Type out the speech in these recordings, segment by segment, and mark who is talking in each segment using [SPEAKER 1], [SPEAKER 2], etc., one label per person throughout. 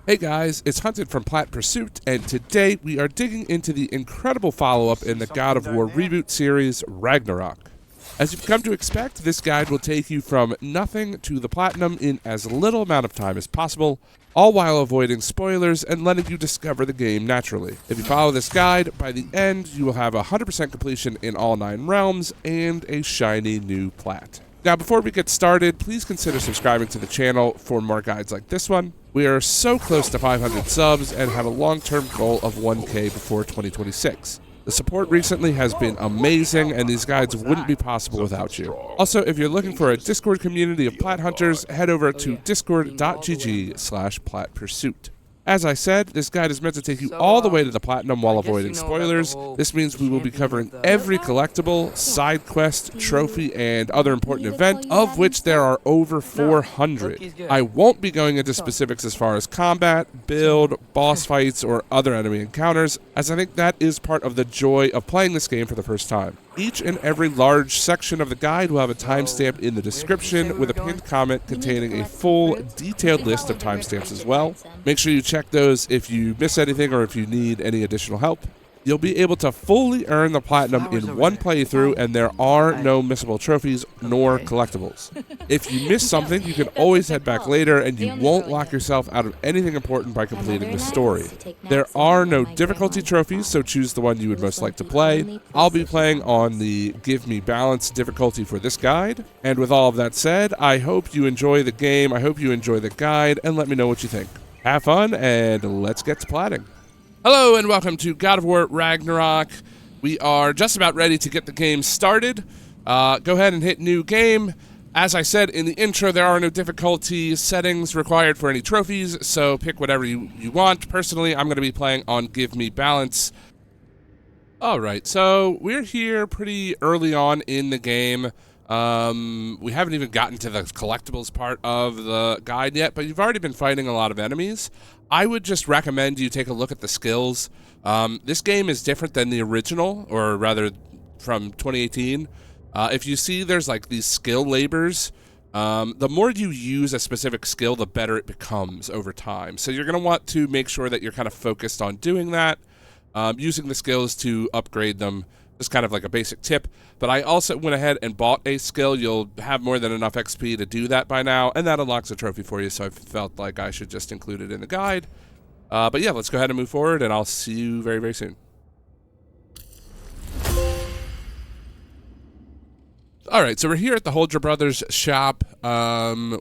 [SPEAKER 1] Hey guys, it's Hunted from Plat Pursuit, and today we are digging into the incredible follow-up in the God of War reboot series, Ragnarok. As you've come to expect, this guide will take you from nothing to the platinum in as little amount of time as possible, all while avoiding spoilers and letting you discover the game naturally. If you follow this guide, by the end you will have 100% completion in all 9 realms and a shiny new plat. Now before we get started, please consider subscribing to the channel for more guides like this one. We are so close to 500 subs and have a long-term goal of 1K before 2026. The support recently has been amazing, and these guides wouldn't be possible without you. Also, if you're looking for a Discord community of Plat Hunters, head over to discord.gg/PlatPursuit. As I said, this guide is meant to take you all the way to the platinum while avoiding spoilers. This means we will be covering every collectible, side quest, trophy, and other important event, of which there are over 400. I won't be going into specifics as far as combat, build, boss fights, or other enemy encounters, as I think that is part of the joy of playing this game for the first time. Each and every large section of the guide will have a timestamp in the description with a pinned comment containing a full, detailed list of timestamps as well. Make sure you check those if you miss anything or if you need any additional help. You'll be able to fully earn the platinum in one playthrough, and there are no missable trophies nor collectibles. If you miss something, you can always head back later, and you won't lock yourself out of anything important by completing the story. There are no difficulty trophies, so choose the one you would most like to play. I'll be playing on the Give Me Balance difficulty for this guide. And with all of that said, I hope you enjoy the game, I hope you enjoy the guide, and let me know what you think. Have fun, and let's get to platting. Hello and welcome to God of War Ragnarok. We are just about ready to get the game started. Go ahead and hit new game. As I said in the intro, there are no difficulty settings required for any trophies, so pick whatever you want. Personally, I'm going to be playing on Give Me Balance. Alright, so we're here pretty early on in the game. We haven't even gotten to the collectibles part of the guide yet, but you've already been fighting a lot of enemies. I would just recommend you take a look at the skills. This game is different than the original, or rather from 2018. If you see there's like these skill labors, the more you use a specific skill, the better it becomes over time. So you're going to want to make sure that you're kind of focused on doing that, using the skills to upgrade them. Just kind of like a basic tip, but I also went ahead and bought a skill. You'll have more than enough XP to do that by now, and that unlocks a trophy for you, so I felt like I should just include it in the guide. But yeah, let's go ahead and move forward, and I'll see you very, very soon. Alright, so we're here at the Holger Brothers shop.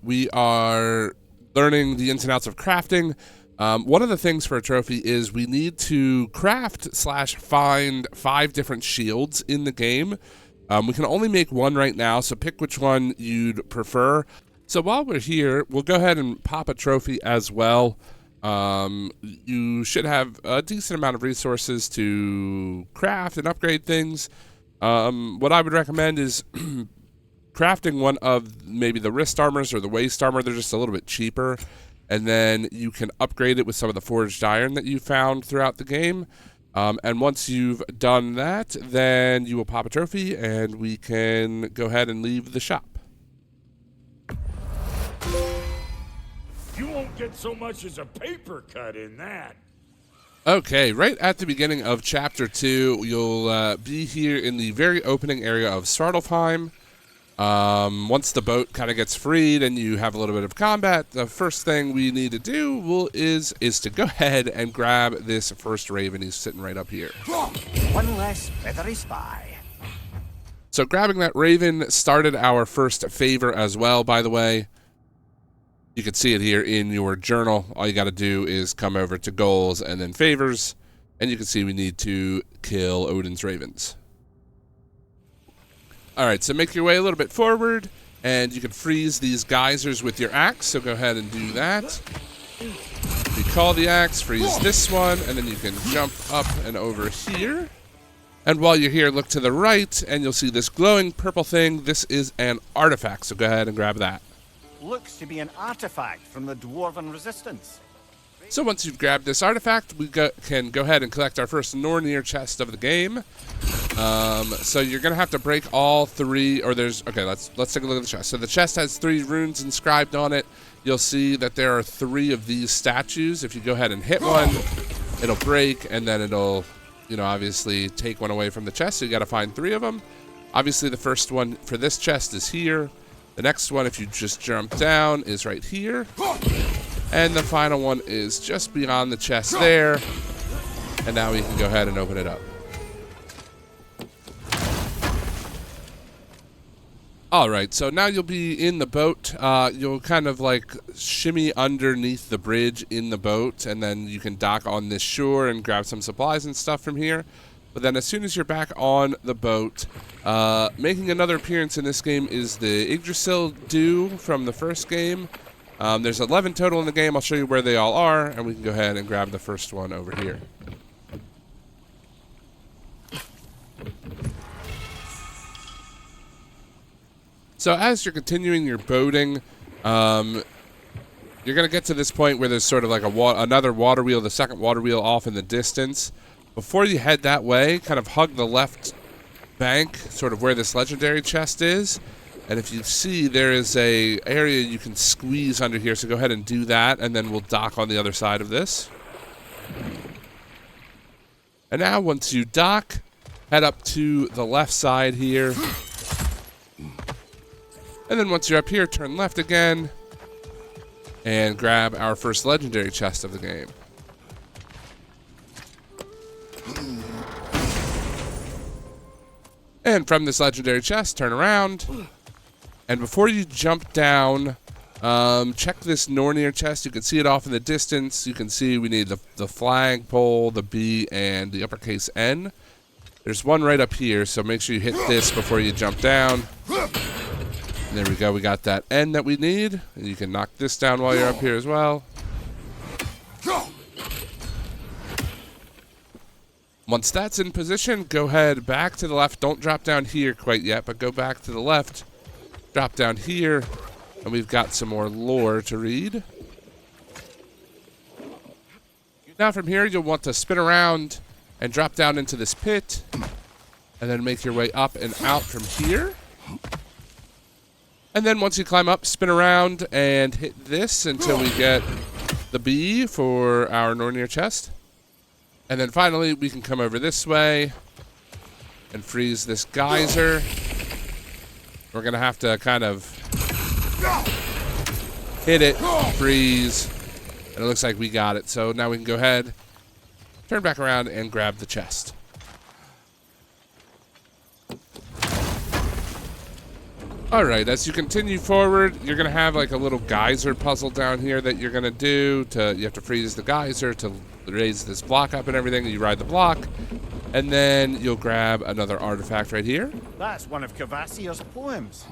[SPEAKER 1] We are learning the ins and outs of crafting. One of the things for a trophy is we need to craft/find 5 different shields in the game. We can only make one right now, so pick which one you'd prefer. So while we're here, we'll go ahead and pop a trophy as well. You should have a decent amount of resources to craft and upgrade things. What I would recommend is crafting one of maybe the wrist armors or the waist armor. They're just a little bit cheaper. And then you can upgrade it with some of the forged iron that you found throughout the game. And once you've done that, then you will pop a trophy, and we can go ahead and leave the shop.
[SPEAKER 2] You won't get so much as a paper cut in that.
[SPEAKER 1] Okay, right at the beginning of Chapter 2, you'll be here in the very opening area of Svartalfheim. Once the boat kind of gets freed and you have a little bit of combat, the first thing we need to do is to go ahead and grab this first raven. He's sitting right up here.
[SPEAKER 3] One less feathery spy.
[SPEAKER 1] So grabbing that raven started our first favor as well, by the way. You can see it here in your journal. All you got to do is come over to goals and then favors, and you can see we need to kill Odin's ravens. Alright, so make your way a little bit forward, and you can freeze these geysers with your axe, so go ahead and do that. Recall the axe, freeze this one, and then you can jump up and over here. And while you're here, look to the right, and you'll see this glowing purple thing. This is an artifact, so go ahead and grab that.
[SPEAKER 3] Looks to be an artifact from the Dwarven resistance.
[SPEAKER 1] So once you've grabbed this artifact, we can go ahead and collect our first Nornir chest of the game. So you're gonna have to break all 3, or there's, okay, let's take a look at the chest. So the chest has 3 runes inscribed on it. You'll see that there are 3 of these statues. If you go ahead and hit one, it'll break, and then it'll, you know, obviously take one away from the chest. So you gotta find 3 of them. Obviously the first one for this chest is here. The next one, if you just jump down, is right here. And the final one is just beyond the chest there. And now we can go ahead and open it up. All right, so now you'll be in the boat. You'll kind of like shimmy underneath the bridge in the boat, and then you can dock on this shore and grab some supplies and stuff from here. But then as soon as you're back on the boat, making another appearance in this game is the Yggdrasil Dew from the first game. There's 11 total in the game. I'll show you where they all are, and we can go ahead and grab the first one over here. So as you're continuing your boating, you're going to get to this point where there's sort of like another water wheel, the second water wheel off in the distance. Before you head that way, kind of hug the left bank, sort of where this legendary chest is. And if you see, there is a area you can squeeze under here, so go ahead and do that, and then we'll dock on the other side of this. And now once you dock, head up to the left side here. And then once you're up here, turn left again and grab our first legendary chest of the game. And from this legendary chest, turn around. And before you jump down, check this Nornir chest. You can see it off in the distance. You can see we need the flagpole, the B, and the uppercase N. There's one right up here, so make sure you hit this before you jump down. And there we go, we got that N that we need. And you can knock this down while you're up here as well. Once that's in position, go ahead back to the left. Don't drop down here quite yet, but go back to the left. Drop down here, and we've got some more lore to read. Now from here, you'll want to spin around and drop down into this pit, and then make your way up and out from here. And then once you climb up, spin around and hit this until we get the B for our Nornir chest. And then finally, we can come over this way and freeze this geyser. We're going to have to kind of hit it, freeze, and it looks like we got it. So now we can go ahead, turn back around, and grab the chest. Alright, as you continue forward, you're going to have like a little geyser puzzle down here that you're going to do. You have to freeze the geyser to raise this block up and everything. You ride the block, and then you'll grab another artifact right here.
[SPEAKER 3] That's one of Kvasir's poems.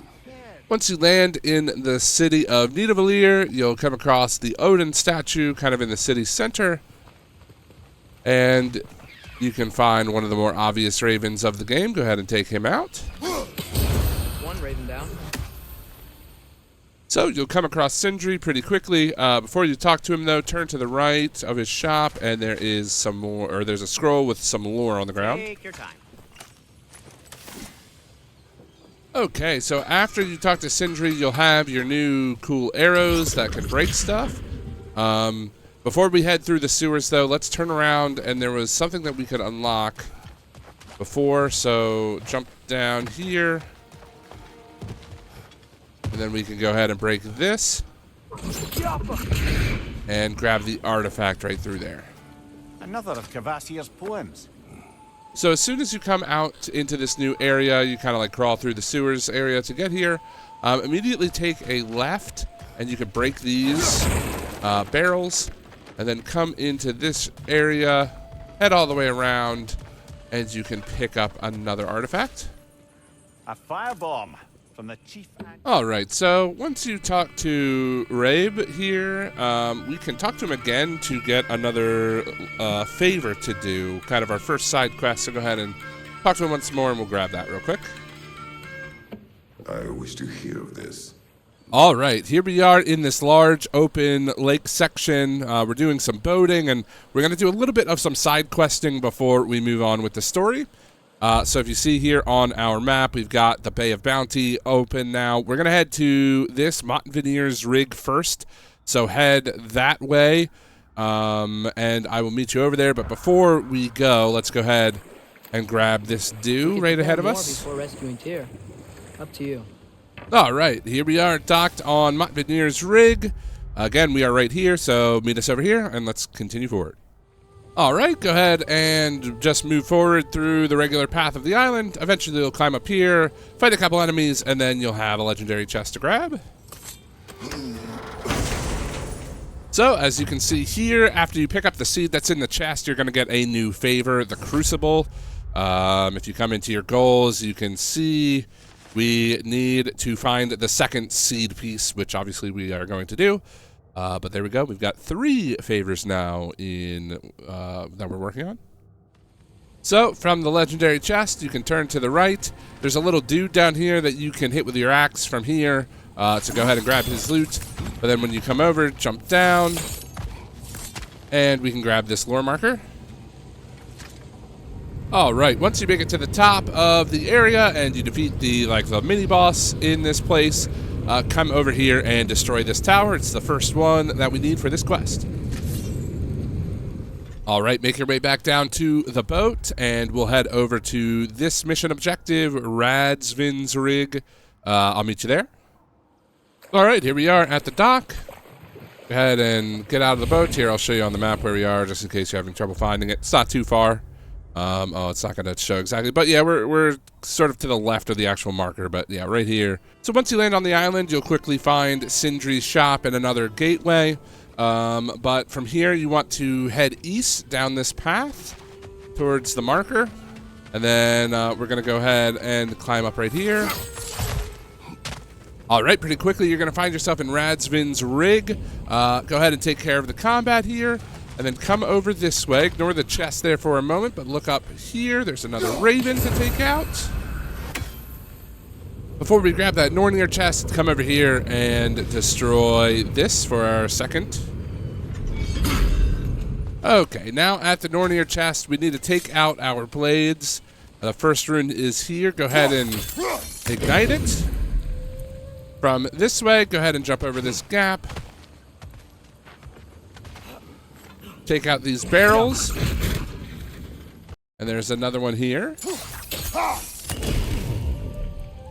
[SPEAKER 1] Once you land in the city of Nidavellir, you'll come across the Odin statue kind of in the city center. And you can find one of the more obvious ravens of the game. Go ahead and take him out.
[SPEAKER 4] Raven down.
[SPEAKER 1] So you'll come across Sindri pretty quickly. Before you talk to him, though, turn to the right of his shop, and there is some more, or there's a scroll with some lore on the ground.
[SPEAKER 4] Take your time.
[SPEAKER 1] Okay, so after you talk to Sindri, you'll have your new cool arrows that can break stuff. Before we head through the sewers, though, let's turn around, and there was something that we could unlock before, so jump down here. And then we can go ahead and break this and grab the artifact right through there.
[SPEAKER 3] Another of Kvasir's poems.
[SPEAKER 1] So as soon as you come out into this new area, you kind of like crawl through the sewers area to get here. Immediately take a left, and you can break these barrels, and then come into this area, head all the way around, and you can pick up another artifact.
[SPEAKER 3] A firebomb from the chief.
[SPEAKER 1] All right, so once you talk to Rabe here, we can talk to him again to get another favor to do, kind of our first side quest. So go ahead and talk to him once more, and we'll grab that real quick.
[SPEAKER 5] I wish to hear of this.
[SPEAKER 1] All right, here we are in this large open lake section. We're doing some boating, and we're going to do a little bit of some side questing before we move on with the story. So if you see here on our map, we've got the Bay of Bounty open now. We're going to head to this Montveneer's rig first. So head that way, and I will meet you over there. But before we go, let's go ahead and grab this dew right ahead of us.
[SPEAKER 4] Before rescuing Tyr. Up to you.
[SPEAKER 1] All right, here we are docked on Montveneer's rig. Again, we are right here, so meet us over here, and let's continue forward. All right, go ahead and just move forward through the regular path of the island. Eventually, you'll climb up here, fight a couple enemies, and then you'll have a legendary chest to grab. So, as you can see here, after you pick up the seed that's in the chest, you're going to get a new favor, the Crucible. If you come into your goals, you can see we need to find the second seed piece, which obviously we are going to do. But there we go. We've got 3 favors now in that we're working on. So from the legendary chest, you can turn to the right. There's a little dude down here that you can hit with your axe from here to go ahead and grab his loot. But then when you come over, jump down, and we can grab this lore marker. All right. Once you make it to the top of the area and you defeat the mini boss in this place. Come over here and destroy this tower. It's the first one that we need for this quest. All right, make your way back down to the boat, and we'll head over to this mission objective, Radsvin's rig. I'll meet you there. All right, here we are at the dock. Go ahead and get out of the boat. Here, I'll show you on the map where we are, just in case you're having trouble finding it. It's not too far. Oh, it's not going to show exactly. But yeah, we're sort of to the left of the actual marker. But yeah, right here. So once you land on the island, you'll quickly find Sindri's shop and another gateway. But from here, you want to head east down this path towards the marker. And then we're going to go ahead and climb up right here. All right, pretty quickly, you're going to find yourself in Radsvin's rig. Go ahead and take care of the combat here. And then come over this way. Ignore the chest there for a moment, but look up here. There's another raven to take out. Before we grab that Nornir chest, come over here and destroy this for our second. Okay, now at the Nornir chest, we need to take out our blades. The first rune is here. Go ahead and ignite it. From this way, go ahead and jump over this gap. Take out these barrels. And there's another one here.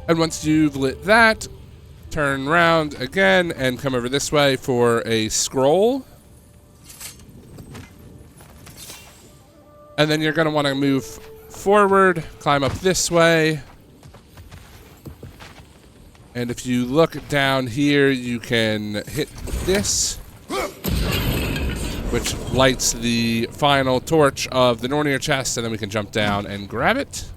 [SPEAKER 1] And once you've lit that, turn around again and come over this way for a scroll. And then you're going to want to move forward, climb up this way. And if you look down here, you can hit this, which lights the final torch of the Nornir chest, and then we can jump down and grab it.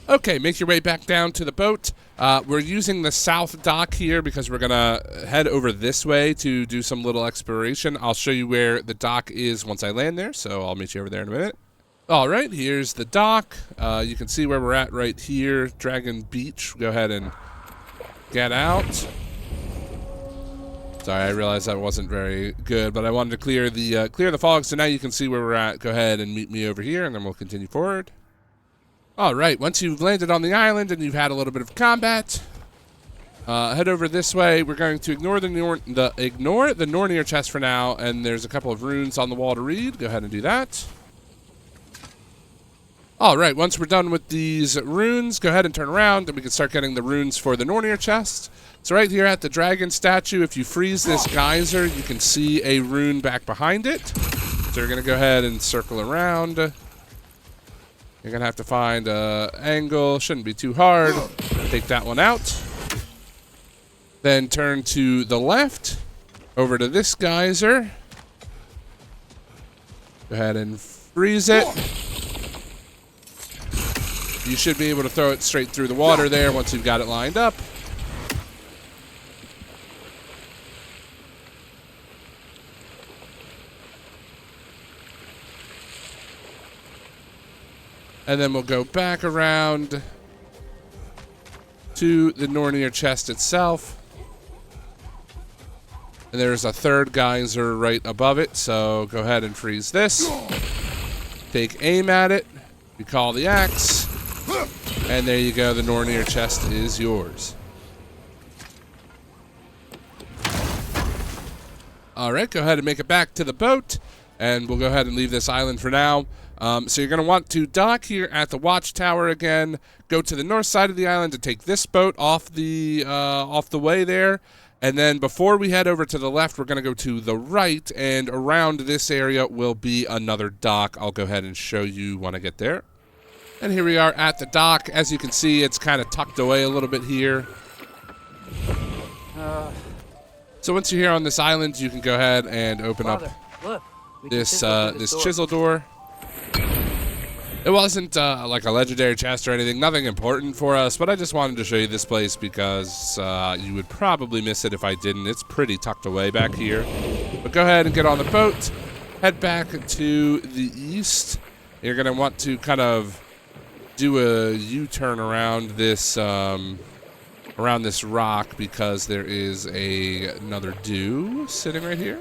[SPEAKER 1] Okay, make your way back down to the boat. We're using the south dock here because we're going to head over this way to do some little exploration. I'll show you where the dock is once I land there, so I'll meet you over there in a minute. All right, here's the dock. You can see where we're at right here, Dragon Beach. Go ahead and get out. Sorry, I realized that wasn't very good, but I wanted to clear the fog, so now you can see where we're at. Go ahead and meet me over here, and then we'll continue forward. All right, once you've landed on the island and you've had a little bit of combat, head over this way. We're going to ignore the Nornir chest for now, and there's a couple of runes on the wall to read. Go ahead and do that. All right, once we're done with these runes, go ahead and turn around, and we can start getting the runes for the Nornir chest. So right here at the dragon statue, if you freeze this geyser, you can see a rune back behind it. So you're going to go ahead and circle around. You're going to have to find an angle. Shouldn't be too hard. Take that one out. Then turn to the left, over to this geyser. Go ahead and freeze it. You should be able to throw it straight through the water there once you've got it lined up. And then we'll go back around to the Nornir chest itself. And there's a third geyser right above it, so go ahead and freeze this. Take aim at it. You call the axe. And there you go, the Nornir chest is yours. Alright, go ahead and make it back to the boat. And we'll go ahead and leave this island for now. So you're going to want to dock here at the watchtower again. Go to the north side of the island to take this boat off the way there. And then before we head over to the left, we're going to go to the right. And around this area will be another dock. I'll go ahead and show you when I get there. And here we are at the dock. As you can see, it's kind of tucked away a little bit here. So once you're here on this island, you can go ahead and open up this chisel door. It wasn't like a legendary chest or anything, nothing important for us, but I just wanted to show you this place because you would probably miss it if I didn't. It's pretty tucked away back here. But go ahead and get on the boat, head back to the east. You're going to want to kind of do a U-turn around this rock because there is another dew sitting right here.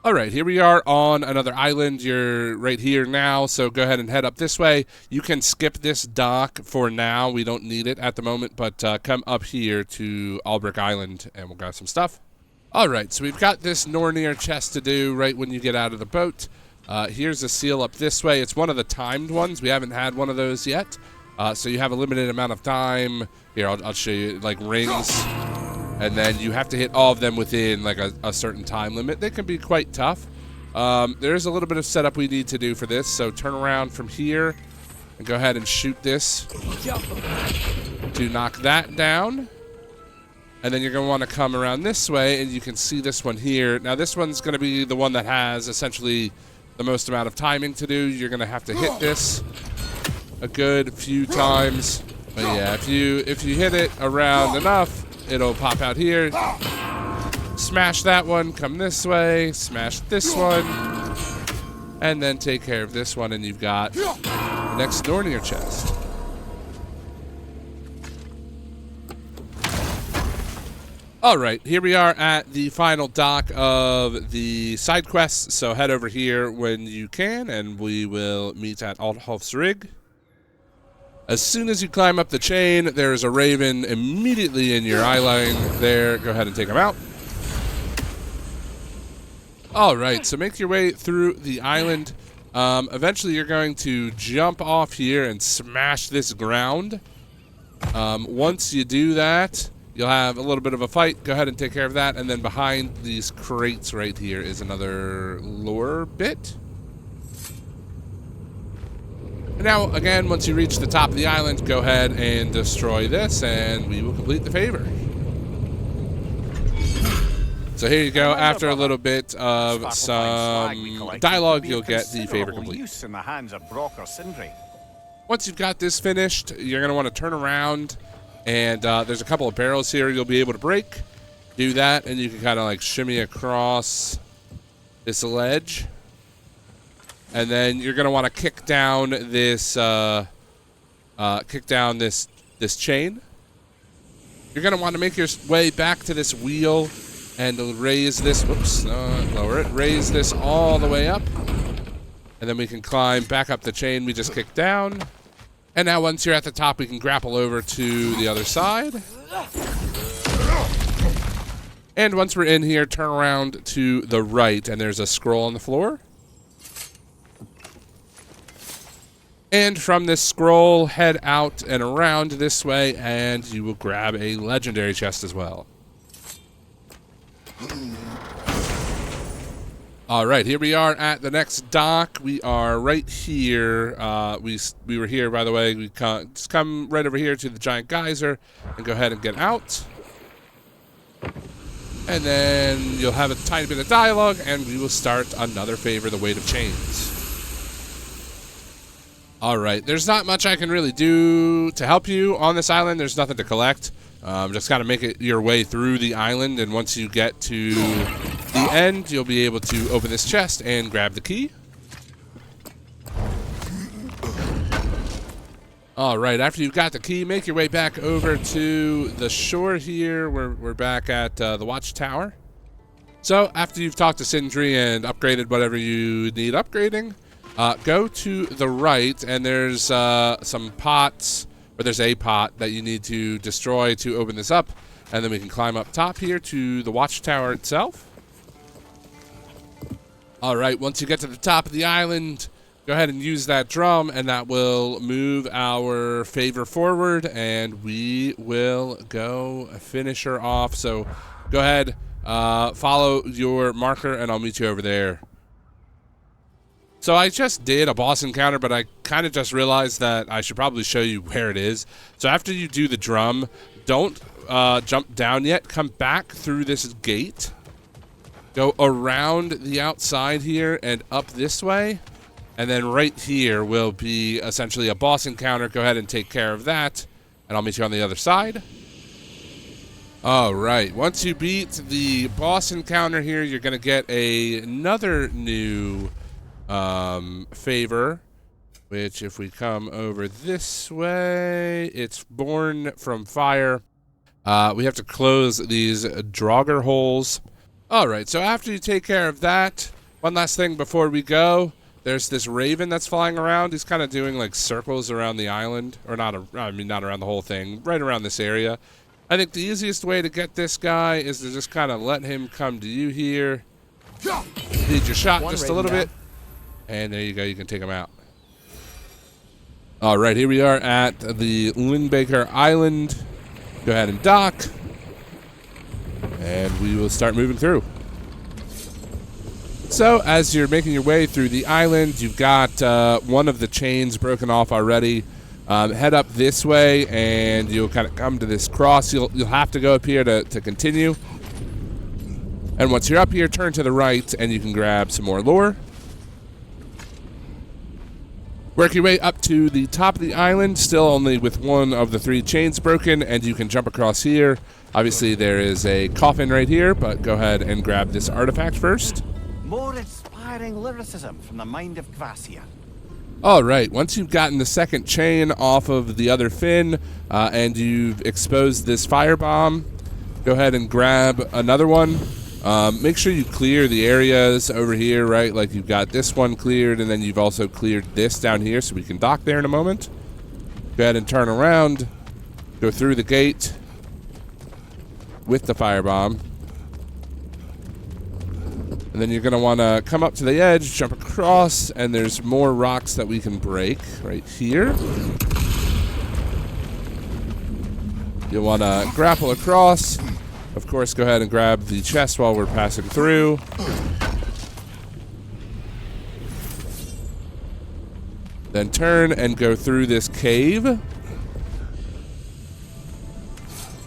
[SPEAKER 1] All right, here we are on another island. You're right here now, so go ahead and head up this way. You can skip this dock for now. We don't need it at the moment, but come up here to Albrick Island, and we'll grab some stuff. All right, so we've got this Nornir chest to do right when you get out of the boat. Here's a seal up this way. It's one of the timed ones. We haven't had one of those yet, so you have a limited amount of time. Here, I'll show you, like rings. And then you have to hit all of them within like a certain time limit. They can be quite tough. There's a little bit of setup we need to do for this. So turn around from here and go ahead and shoot this to knock that down. And then you're going to want to come around this way, and you can see this one here. Now this one's going to be the one that has essentially the most amount of timing to do. You're going to have to hit this a good few times. But yeah, if you hit it around enough, it'll pop out here. Smash that one, come this way, smash this one, and then take care of this one, and you've got the next Nornir chest. All right, here we are at the final dock of the side quests, so head over here when you can, and we will meet at Althof's Rig. As soon as you climb up the chain, there is a raven immediately in your eye line there. Go ahead and take him out. All right, so make your way through the island. Eventually, you're going to jump off here and smash this ground. Once you do that, you'll have a little bit of a fight. Go ahead and take care of that. And then behind these crates right here is another lore bit. Now, again, once you reach the top of the island, go ahead and destroy this, and we will complete the favor. So here you go. After a little bit of some dialogue, you'll get the favor complete. Once you've got this finished, you're going to want to turn around, and there's a couple of barrels here you'll be able to break. Do that, and you can kind of like shimmy across this ledge. And then you're gonna want to kick down this this chain. You're gonna want to make your way back to this wheel and raise this. Whoops, lower it. Raise this all the way up, and then we can climb back up the chain we just kicked down. And now once you're at the top, we can grapple over to the other side. And once we're in here, turn around to the right, and there's a scroll on the floor. And from this scroll, head out and around this way, and you will grab a legendary chest as well. All right, here we are at the next dock. We are right here. We were here, by the way. We just come right over here to the giant geyser and go ahead and get out. And then you'll have a tiny bit of dialogue, and we will start another favor, the Weight of Chains. All right, there's not much I can really do to help you on this island. There's nothing to collect. Just got to make it your way through the island, and once you get to the end, you'll be able to open this chest and grab the key. All right, after you've got the key, make your way back over to the shore here. We're back at the watchtower. So after you've talked to Sindri and upgraded whatever you need upgrading, go to the right, and there's some pots, or there's a pot that you need to destroy to open this up, and then we can climb up top here to the watchtower itself. All right, once you get to the top of the island, go ahead and use that drum, and that will move our favor forward, and we will go finish her off. So go ahead, follow your marker, and I'll meet you over there. So I just did a boss encounter, but I kind of just realized that I should probably show you where it is. So after you do the drum, don't jump down yet. Come back through this gate. Go around the outside here and up this way. And then right here will be essentially a boss encounter. Go ahead and take care of that, and I'll meet you on the other side. All right, once you beat the boss encounter here, you're going to get another new favor, which if we come over this way, it's born from fire. We have to close these Draugr holes. All right, so after you take care of that, one last thing before we go. There's this raven that's flying around. He's kind of doing like circles around the island, or not around the whole thing, right around this area. I think the easiest way to get this guy is to just kind of let him come to you here. Lead your shot just a little bit. And there you go, you can take him out. All right, here we are at the Lindbaker Island. Go ahead and dock. And we will start moving through. So, as you're making your way through the island, you've got one of the chains broken off already. Head up this way, and you'll kind of come to this cross. You'll have to go up here to continue. And once you're up here, turn to the right, and you can grab some more lore. Work your way up to the top of the island, still only with one of the 3 chains broken, and you can jump across here. Obviously, there is a coffin right here, but go ahead and grab this artifact first.
[SPEAKER 3] More inspiring lyricism from the mind of Kvasir.
[SPEAKER 1] All right, once you've gotten the second chain off of the other fin, and you've exposed this firebomb, go ahead and grab another one. Make sure you clear the areas over here, right? Like you've got this one cleared, and then you've also cleared this down here, so we can dock there in a moment. Go ahead and turn around, go through the gate with the firebomb. And then you're going to want to come up to the edge, jump across, and there's more rocks that we can break right here. You'll want to grapple across. Of course, go ahead and grab the chest while we're passing through. Then turn and go through this cave.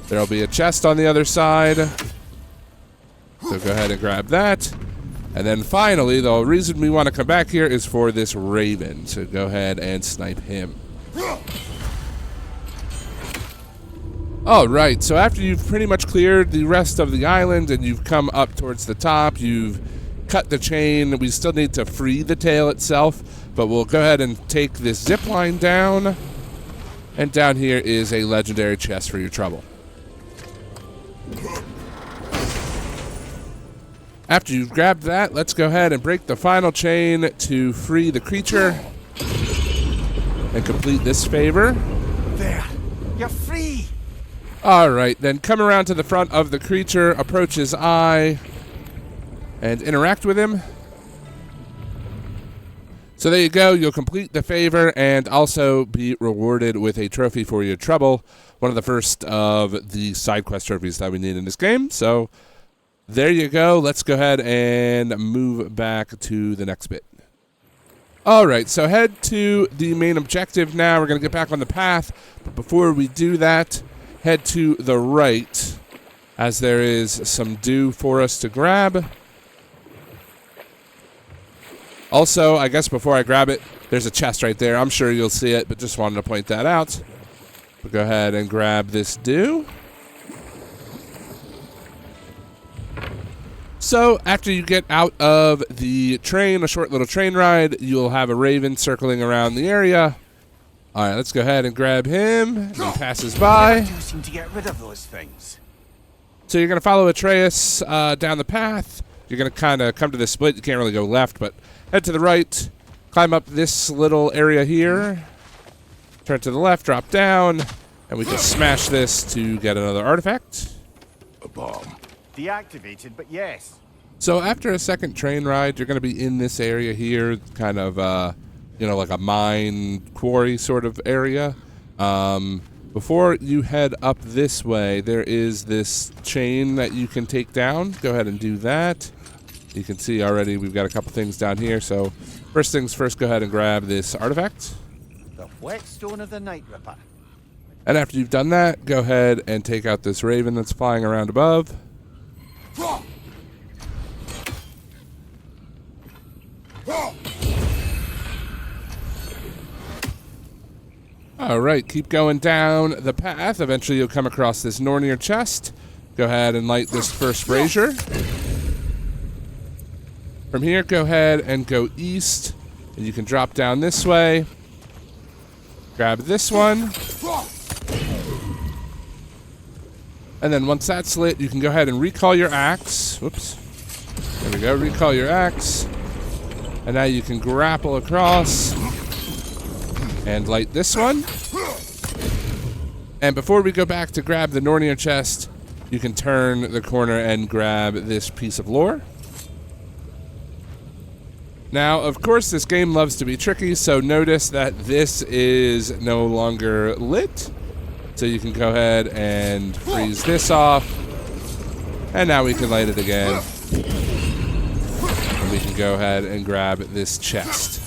[SPEAKER 1] There'll be a chest on the other side. So go ahead and grab that. And then finally, the reason we want to come back here is for this raven. So go ahead and snipe him. All right, so after you've pretty much cleared the rest of the island and you've come up towards the top, you've cut the chain. We still need to free the tail itself, but we'll go ahead and take this zip line down. And down here is a legendary chest for your trouble. After you've grabbed that, let's go ahead and break the final chain to free the creature and complete this favor.
[SPEAKER 3] There, you're free.
[SPEAKER 1] All right, then come around to the front of the creature, approach his eye, and interact with him. So there you go. You'll complete the favor and also be rewarded with a trophy for your trouble, one of the first of the side quest trophies that we need in this game. So there you go. Let's go ahead and move back to the next bit. All right, so head to the main objective now. We're going to get back on the path, but before we do that, head to the right, as there is some dew for us to grab. Also, I guess before I grab it, there's a chest right there. I'm sure you'll see it, but just wanted to point that out. We'll go ahead and grab this dew. So, after you get out of the train, a short little train ride, you'll have a raven circling around the area. All right, let's go ahead and grab him. And he passes by.
[SPEAKER 3] Do seem to get rid of those things.
[SPEAKER 1] So you're going to follow Atreus down the path. You're going to kind of come to this split. You can't really go left, but head to the right. Climb up this little area here. Turn to the left, drop down, and we can smash this to get another artifact.
[SPEAKER 2] A bomb.
[SPEAKER 3] Deactivated, but yes.
[SPEAKER 1] So after a second train ride, you're going to be in this area here, kind of, like a mine quarry sort of area. Before you head up this way, there is this chain that you can take down. Go ahead and do that. You can see already we've got a couple things down here. So first things first, go ahead and grab this artifact.
[SPEAKER 3] The whetstone of the Night Ripper.
[SPEAKER 1] And after you've done that, go ahead and take out this raven that's flying around above. All right, keep going down the path. Eventually you'll come across this Nornir chest. Go ahead and light this first brazier. From here, go ahead and go east. And you can drop down this way. Grab this one. And then once that's lit, you can go ahead and recall your axe. Whoops. There we go, recall your axe. And now you can grapple across and light this one. And before we go back to grab the Nornir chest, you can turn the corner and grab this piece of lore. Now, of course, this game loves to be tricky, so notice that this is no longer lit. So you can go ahead and freeze this off. And now we can light it again. And we can go ahead and grab this chest.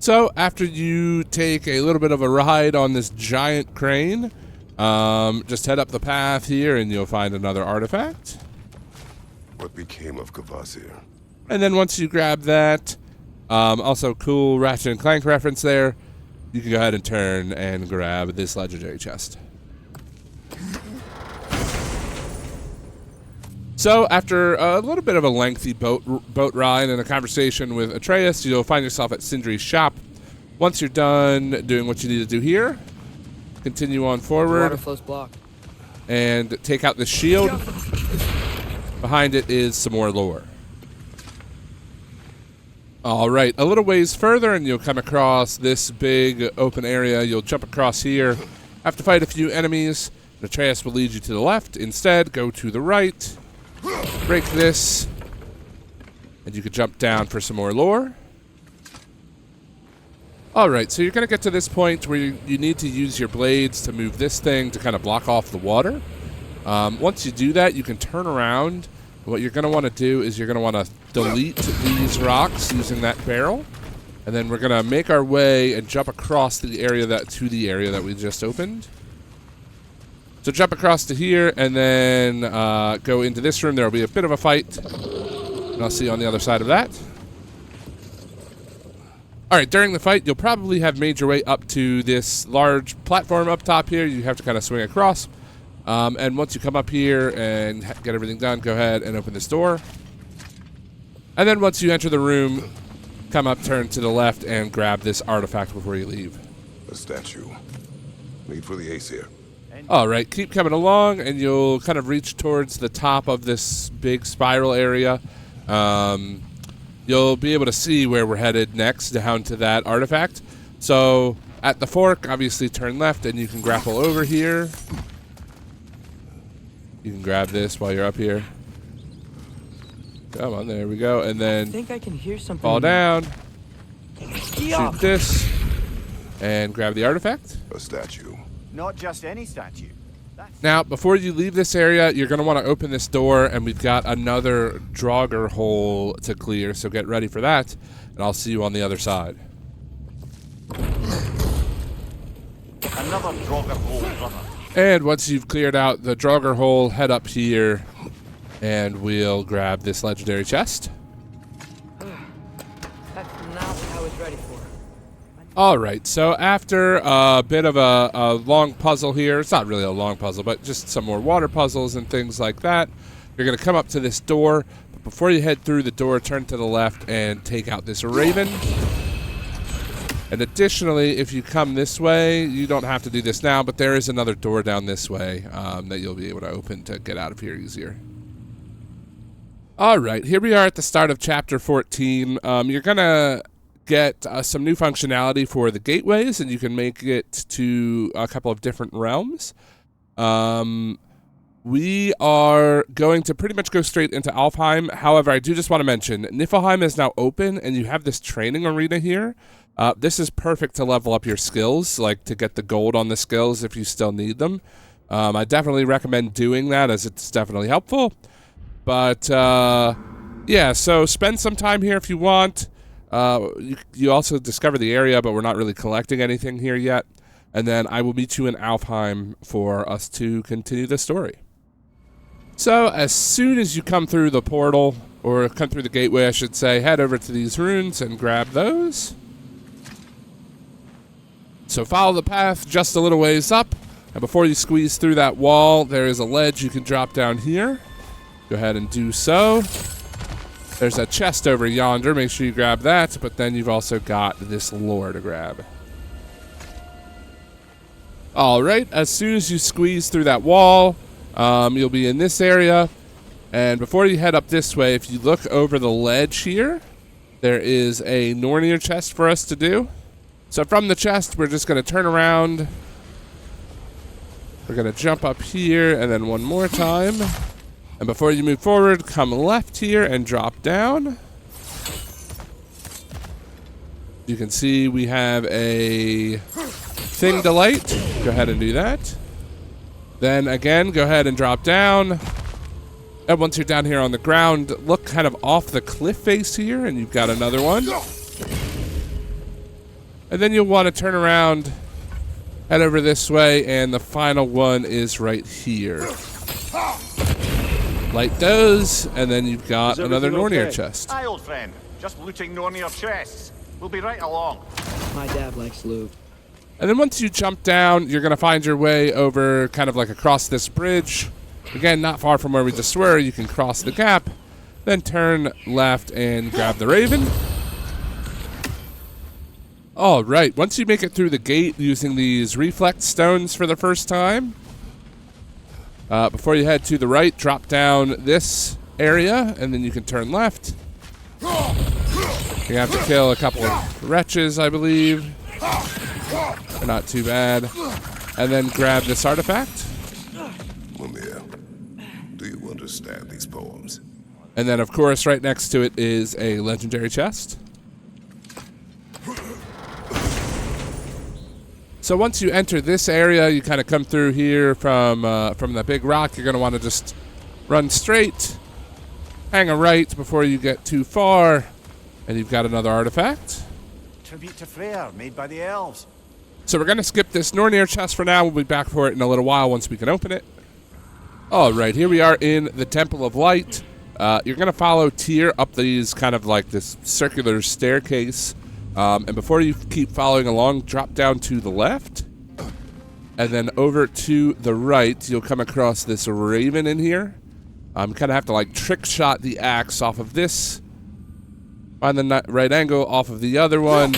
[SPEAKER 1] So after you take a little bit of a ride on this giant crane, just head up the path here and you'll find another artifact.
[SPEAKER 2] What became of Kvasir?
[SPEAKER 1] And then once you grab that, also cool Ratchet and Clank reference there, you can go ahead and turn and grab this legendary chest. So after a little bit of a lengthy boat ride and a conversation with Atreus, you'll find yourself at Sindri's shop. Once you're done doing what you need to do here, continue on forward.
[SPEAKER 4] Water flow's blocked.
[SPEAKER 1] And take out the shield. Behind it is some more lore. All right, a little ways further and you'll come across this big open area. You'll jump across here. Have to fight a few enemies. Atreus will lead you to the left. Instead, go to the right. Break this. And you can jump down for some more lore. All right, so you're going to get to this point where you need to use your blades to move this thing to kind of block off the water. Once you do that, you can turn around. What you're going to want to do is you're going to want to delete these rocks using that barrel. And then we're going to make our way and jump across the area that we just opened. So jump across to here and then go into this room. There will be a bit of a fight. And I'll see you on the other side of that. All right, during the fight, you'll probably have made your way up to this large platform up top here. You have to kind of swing across. And once you come up here and get everything done, go ahead and open this door. And then once you enter the room, come up, turn to the left, and grab this artifact before you leave.
[SPEAKER 2] A statue. Made for the ace here.
[SPEAKER 1] All right, keep coming along, and you'll kind of reach towards the top of this big spiral area. You'll be able to see where we're headed next, down to that artifact. So at the fork, obviously turn left, and you can grapple over here. You can grab this while you're up here. Come on, there we go. And then
[SPEAKER 4] I think I can hear something.
[SPEAKER 1] fall down, shoot this, and grab the artifact.
[SPEAKER 2] A statue.
[SPEAKER 3] Not just any statue.
[SPEAKER 1] Now, before you leave this area, you're going to want to open this door, and we've got another Draugr hole to clear, so get ready for that, and I'll see you on the other side.
[SPEAKER 3] Another Draugr hole, brother.
[SPEAKER 1] And once you've cleared out the Draugr hole, head up here, and we'll grab this legendary chest.
[SPEAKER 4] That's not what I was ready for.
[SPEAKER 1] All right, so after a bit of a long puzzle here, it's not really a long puzzle, but just some more water puzzles and things like that, you're going to come up to this door. But before you head through the door, turn to the left and take out this raven. And additionally, if you come this way, you don't have to do this now, but there is another door down this way that you'll be able to open to get out of here easier. All right, here we are at the start of Chapter 14. You're going to get some new functionality for the gateways, and you can make it to a couple of different realms. We are going to pretty much go straight into Alfheim. However, I do just want to mention, Niflheim is now open, and you have this training arena here. This is perfect to level up your skills, like to get the gold on the skills if you still need them. I definitely recommend doing that, as it's definitely helpful. But, yeah, so spend some time here if you want. You also discover the area, but we're not really collecting anything here yet. And then I will meet you in Alfheim for us to continue the story. So, as soon as you come through the portal, or come through the gateway, I should say, head over to these runes and grab those. So follow the path just a little ways up, and before you squeeze through that wall, there is a ledge you can drop down here. Go ahead and do so. There's a chest over yonder, make sure you grab that, but then you've also got this lore to grab. Alright, as soon as you squeeze through that wall, you'll be in this area, and before you head up this way, if you look over the ledge here, there is a Nornir chest for us to do. So from the chest, we're just going to turn around. We're going to jump up here, and then one more time. And before you move forward, come left here and drop down. You can see we have a thing to light. Go ahead and do that. Then again, go ahead and drop down. And once you're down here on the ground, look kind of off the cliff face here, and you've got another one. And then you'll want to turn around, head over this way, and the final one is right here. Light those, and then you've got another Nornir chest.
[SPEAKER 3] Hi, old friend. Just looting Nornir chests. We'll be right along.
[SPEAKER 4] My dad likes loot.
[SPEAKER 1] And then once you jump down, you're going to find your way over kind of like across this bridge. Again, not far from where we just were. You can cross the gap, then turn left and grab the raven. All right, once you make it through the gate using these reflect stones for the first time, before you head to the right, drop down this area, and then you can turn left. You have to kill a couple of wretches, I believe. They're not too bad. And then grab this artifact.
[SPEAKER 5] Mumia, do you understand these poems?
[SPEAKER 1] And then, of course, right next to it is a legendary chest. So once you enter this area, you kind of come through here from the big rock. You're going to want to just run straight, hang a right before you get too far, and you've got another artifact.
[SPEAKER 3] Tribute to Freyr, made by the elves.
[SPEAKER 1] So we're going to skip this Nornir chest for now. We'll be back for it in a little while once we can open it. All right, here we are in the Temple of Light. You're going to follow Tyr up these kind of like this circular staircase. And before you keep following along, drop down to the left. And then over to the right, you'll come across this raven in here. Kind of have to like trick shot the axe off of this. Find the right angle off of the other one.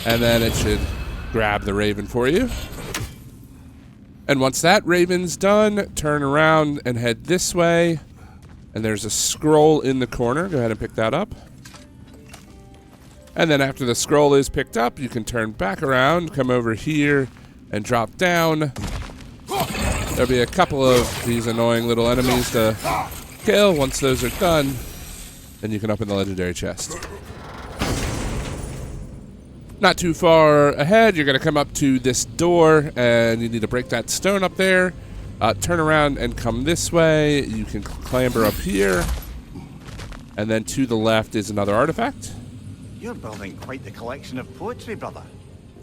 [SPEAKER 1] And then it should grab the raven for you. And once that raven's done, turn around and head this way. And there's a scroll in the corner. Go ahead and pick that up. And then after the scroll is picked up, you can turn back around, come over here, and drop down. There'll be a couple of these annoying little enemies to kill. Once those are done, then you can open the legendary chest. Not too far ahead, you're going to come up to this door, and you need to break that stone up there. Turn around and come this way. You can clamber up here. And then to the left is another artifact.
[SPEAKER 3] You're building quite the collection of poetry, brother.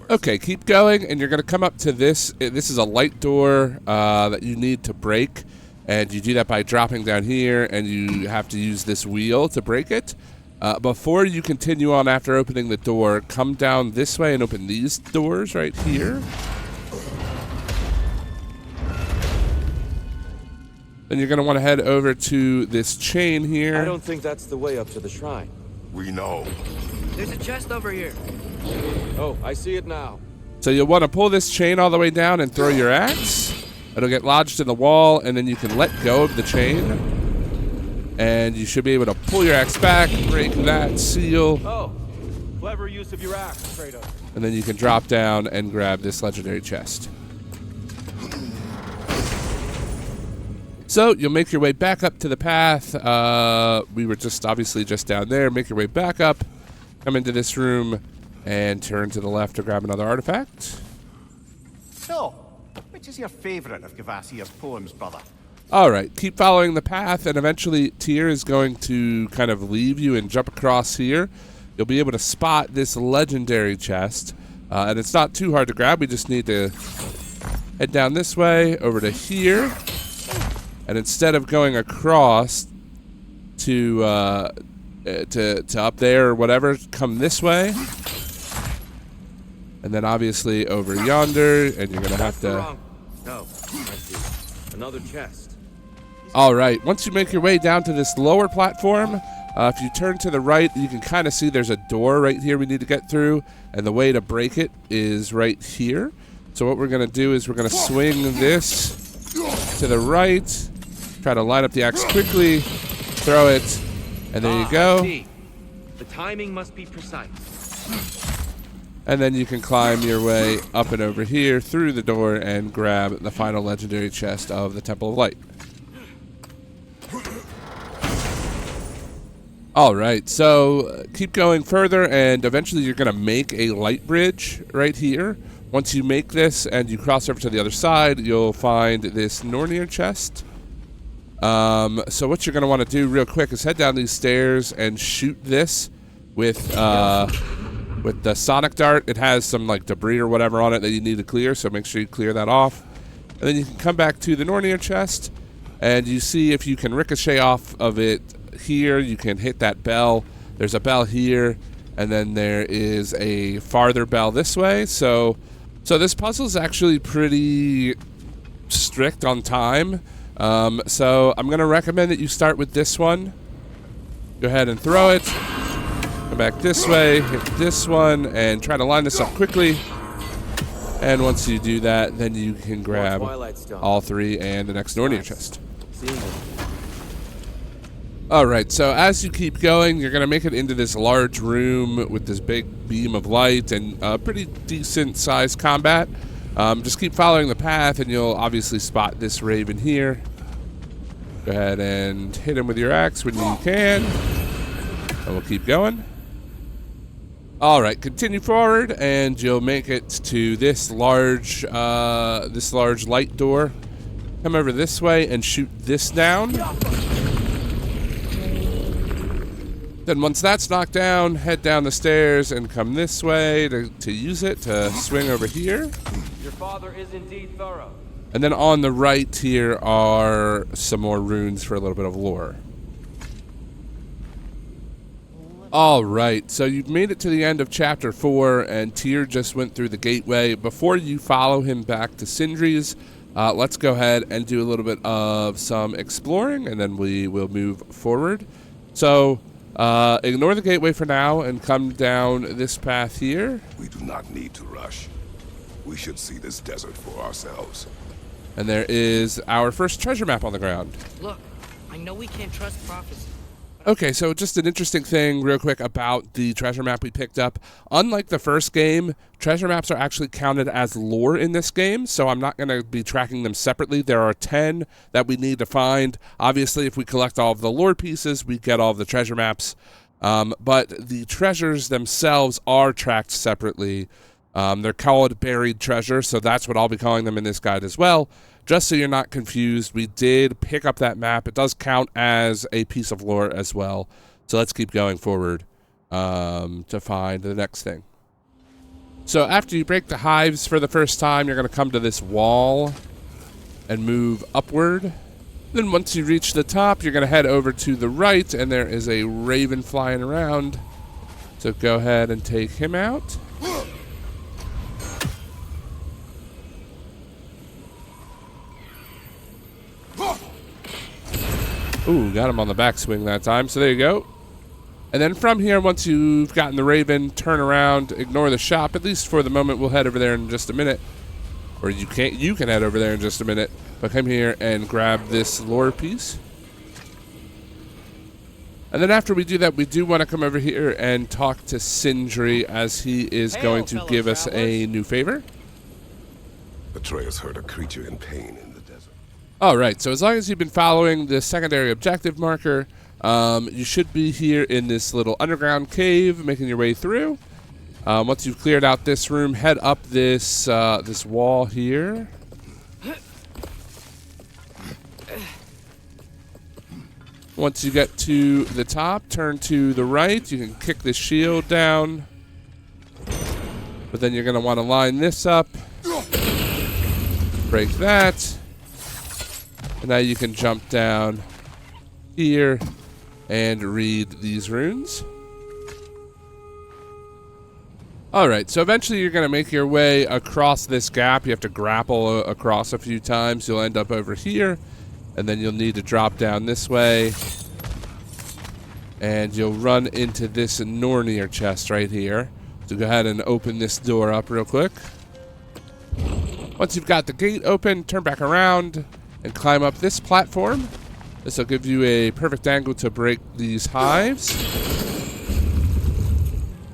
[SPEAKER 1] Okay, keep going, and you're going to come up to this. This is a light door that you need to break, and you do that by dropping down here, and you have to use this wheel to break it. Before you continue on after opening the door, come down this way and open these doors right here. Then you're going to want to head over to this chain here.
[SPEAKER 6] I don't think that's the way up to the shrine.
[SPEAKER 5] We know.
[SPEAKER 4] There's a chest over here.
[SPEAKER 6] Oh, I see it now.
[SPEAKER 1] So you'll want to pull this chain all the way down and throw your axe. It'll get lodged in the wall, and then you can let go of the chain. And you should be able to pull your axe back, break that seal.
[SPEAKER 6] Oh, clever use of your axe, Kratos.
[SPEAKER 1] And then you can drop down and grab this legendary chest. So you'll make your way back up to the path. We were obviously just down there. Make your way back up, come into this room, and turn to the left to grab another artifact.
[SPEAKER 3] So, which is your favorite of Gavassia's poems, brother?
[SPEAKER 1] All right, keep following the path, and eventually Tyr is going to kind of leave you and jump across here. You'll be able to spot this legendary chest, and it's not too hard to grab. We just need to head down this way over to here, and instead of going across to up there or whatever, come this way, and then obviously over yonder, and you're gonna have to.
[SPEAKER 6] No, I see. Another chest.
[SPEAKER 1] All right, once you make your way down to this lower platform, if you turn to the right, you can kind of see there's a door right here we need to get through, and the way to break it is right here. So what we're going to do is we're going to swing this to the right, try to line up the axe quickly, throw it, and there you go.
[SPEAKER 6] I see. The timing must be precise.
[SPEAKER 1] And then you can climb your way up and over here through the door and grab the final legendary chest of the Temple of Light. All right, so keep going further, and eventually you're going to make a light bridge right here. Once you make this and you cross over to the other side, you'll find this Nornir chest. So what you're going to want to do real quick is head down these stairs and shoot this with the sonic dart. It has some like debris or whatever on it that you need to clear, so make sure you clear that off. And then you can come back to the Nornir chest, and you see if you can ricochet off of it here. You can hit that bell. There's a bell here, and then there is a farther bell this way. So this puzzle is actually pretty strict on time. So I'm going to recommend that you start with this one. Go ahead and throw it. Come back this way, hit this one, and try to line this up quickly. And once you do that, then you can grab all three and the next Nornir chest. Alright, so as you keep going, you're going to make it into this large room with this big beam of light and pretty decent sized combat. Just keep following the path and you'll obviously spot this raven here. Go ahead and hit him with your axe when you can. And we'll keep going. Alright, continue forward and you'll make it to this large light door. Come over this way and shoot this down. Then once that's knocked down, head down the stairs and come this way to use it to swing over here.
[SPEAKER 6] Your father is indeed thorough.
[SPEAKER 1] And then on the right here are some more runes for a little bit of lore. All right, so you've made it to the end of chapter 4, and Tyr just went through the gateway. Before you follow him back to Sindri's, let's go ahead and do a little bit of some exploring, and then we will move forward. So ignore the gateway for now and come down this path here.
[SPEAKER 5] We do not need to rush. We should see this desert for ourselves.
[SPEAKER 1] And there is our first treasure map on the ground.
[SPEAKER 4] Look, I know we can't trust prophecy.
[SPEAKER 1] Okay, so just an interesting thing real quick about the treasure map we picked up. Unlike the first game, treasure maps are actually counted as lore in this game, so I'm not going to be tracking them separately. There are 10 that we need to find. Obviously, if we collect all of the lore pieces, we get all of the treasure maps. But the treasures themselves are tracked separately. They're called buried treasure, so that's what I'll be calling them in this guide as well. Just so you're not confused, we did pick up that map. It does count as a piece of lore as well. So let's keep going forward to find the next thing. So after you break the hives for the first time, you're going to come to this wall and move upward. Then once you reach the top, you're going to head over to the right, and there is a raven flying around. So go ahead and take him out. Ooh, got him on the backswing that time. So there you go. And then from here, once you've gotten the Raven, turn around, ignore the shop, at least for the moment. We'll head over there in just a minute. Or you can head over there in just a minute. But come here and grab this lore piece. And then after we do that, we do want to come over here and talk to Sindri, as he is going to give us a new favor.
[SPEAKER 5] Atreus heard a creature in pain in the desert.
[SPEAKER 1] All right, so as long as you've been following the secondary objective marker, you should be here in this little underground cave, making your way through. Once you've cleared out this room, head up this this wall here. Once you get to the top, turn to the right. You can kick this shield down. But then you're going to want to line this up. Break that. And now you can jump down here and read these runes. Alright, so eventually you're going to make your way across this gap. You have to grapple across a few times. You'll end up over here. And then you'll need to drop down this way. And you'll run into this Nornir chest right here. So go ahead and open this door up real quick. Once you've got the gate open, turn back around and climb up this platform. This will give you a perfect angle to break these hives.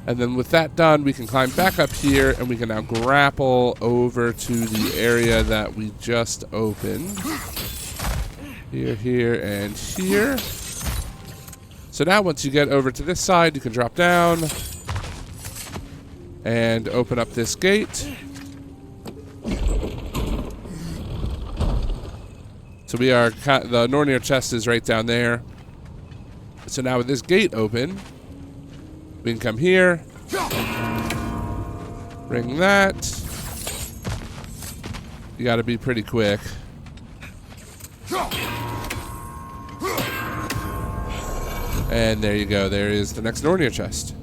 [SPEAKER 1] And then with that done, we can climb back up here and we can now grapple over to the area that we just opened. Here, here, and here. So now once you get over to this side, you can drop down and open up this gate. So the Nornir chest is right down there. So now with this gate open, we can come here, bring that. You gotta be pretty quick. And there you go. There is the next Nornir chest.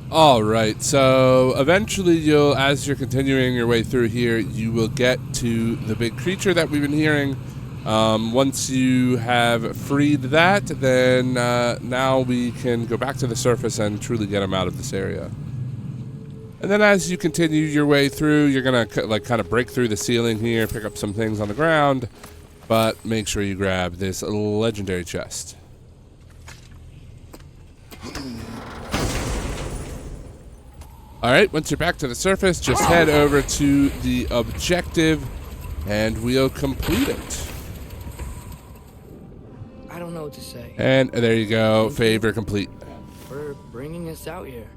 [SPEAKER 1] All right. So eventually, as you're continuing your way through here, you will get to the big creature that we've been hearing. Once you have freed that, then now we can go back to the surface and truly get him out of this area. And then as you continue your way through, you're gonna kind of break through the ceiling here, pick up some things on the ground. But make sure you grab this legendary chest. Alright, once you're back to the surface, just head over to the objective and we'll complete it.
[SPEAKER 4] I don't know what to say.
[SPEAKER 1] And there you go, favor complete.
[SPEAKER 4] For bringing us out here.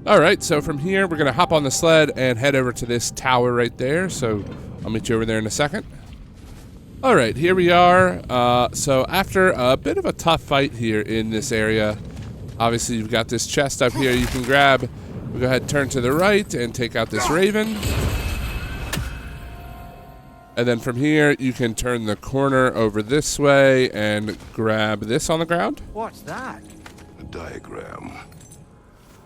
[SPEAKER 1] Alright, so from here we're going to hop on the sled and head over to this tower right there. So I'll meet you over there in a second. Alright, here we are. So after a bit of a tough fight here in this area, obviously you've got this chest up here you can grab. We'll go ahead and turn to the right and take out this raven. And then from here, you can turn the corner over this way and grab this on the ground.
[SPEAKER 3] What's that?
[SPEAKER 5] A diagram.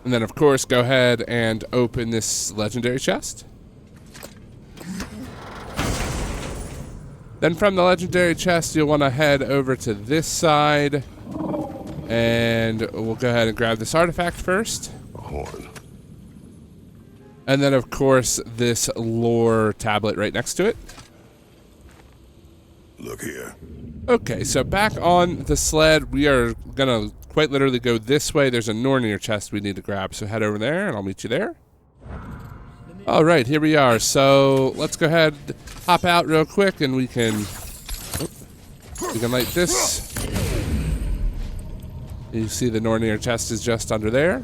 [SPEAKER 1] And then, of course, go ahead and open this legendary chest. Then from the legendary chest, you'll want to head over to this side. And we'll go ahead and grab this artifact first.
[SPEAKER 5] A horn.
[SPEAKER 1] And then, of course, this lore tablet right next to it.
[SPEAKER 5] Look here.
[SPEAKER 1] Okay, so back on the sled, we are going to quite literally go this way. There's a Nornir chest we need to grab, so head over there, and I'll meet you there. All right, here we are. So let's go ahead, hop out real quick, and we can light this. You see the Nornir chest is just under there.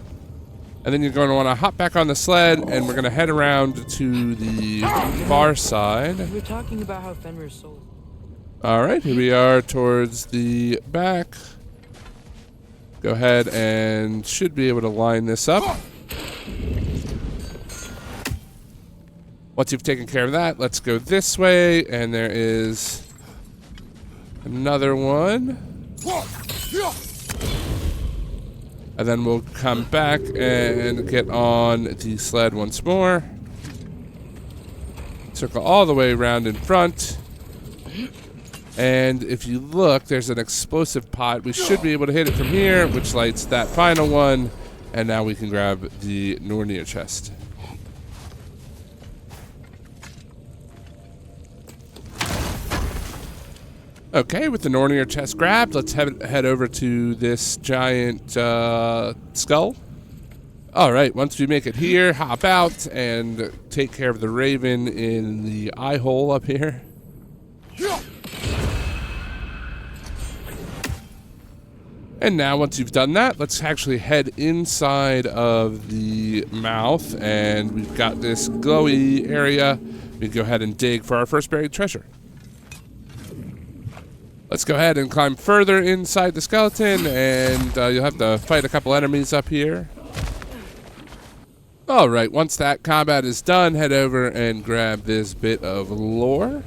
[SPEAKER 1] And then you're going to want to hop back on the sled, and we're going to head around to the far side.
[SPEAKER 4] We were talking about how Fenrir's soul.
[SPEAKER 1] All right, here we are towards the back. Go ahead and should be able to line this up. Once you've taken care of that, let's go this way, and there is another one. And then we'll come back and get on the sled once more. Circle all the way around in front. And if you look, there's an explosive pot. We should be able to hit it from here, which lights that final one. And now we can grab the Nornir chest. Okay, with the Nornir chest grabbed, let's head over to this giant skull. All right, once we make it here, hop out and take care of the raven in the eye hole up here. And now, once you've done that, let's actually head inside of the mouth, and we've got this glowy area. We can go ahead and dig for our first buried treasure. Let's go ahead and climb further inside the skeleton, and you'll have to fight a couple enemies up here. All right, once that combat is done, head over and grab this bit of lore.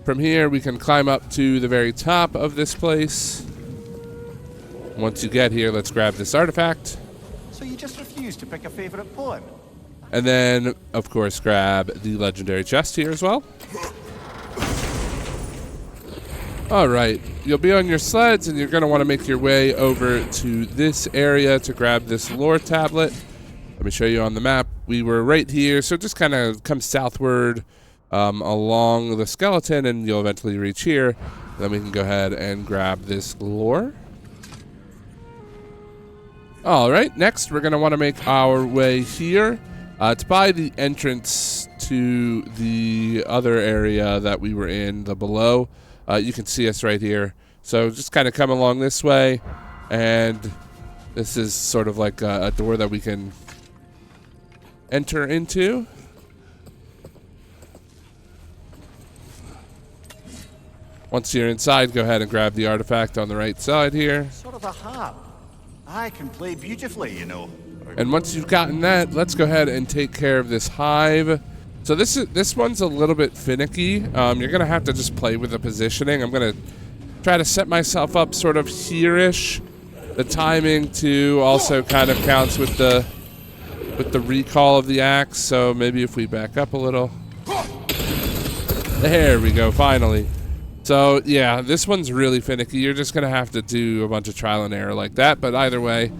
[SPEAKER 1] From here, we can climb up to the very top of this place. Once you get here, let's grab this artifact.
[SPEAKER 3] So you just refuse to pick a favorite poem?
[SPEAKER 1] And then, of course, grab the legendary chest here as well. All right, you'll be on your sleds, and you're going to want to make your way over to this area to grab this lore tablet. Let me show you on the map. We were right here, so just kind of come southward along the skeleton, and you'll eventually reach here. Then we can go ahead and grab this lore. All right, next we're going to want to make our way here. It's by the entrance to the other area that we were in, the below. You can see us right here. So just kind of come along this way, and this is sort of like a door that we can enter into. Once you're inside, go ahead and grab the artifact on the right side here.
[SPEAKER 3] Sort of a harp. I can play beautifully, you know.
[SPEAKER 1] And once you've gotten that, let's go ahead and take care of this hive. So this one's a little bit finicky. You're going to have to just play with the positioning. I'm going to try to set myself up sort of here-ish. The timing, too, also kind of counts with the recall of the axe. So maybe if we back up a little. There we go, finally. So, yeah, this one's really finicky. You're just going to have to do a bunch of trial and error like that. But either way,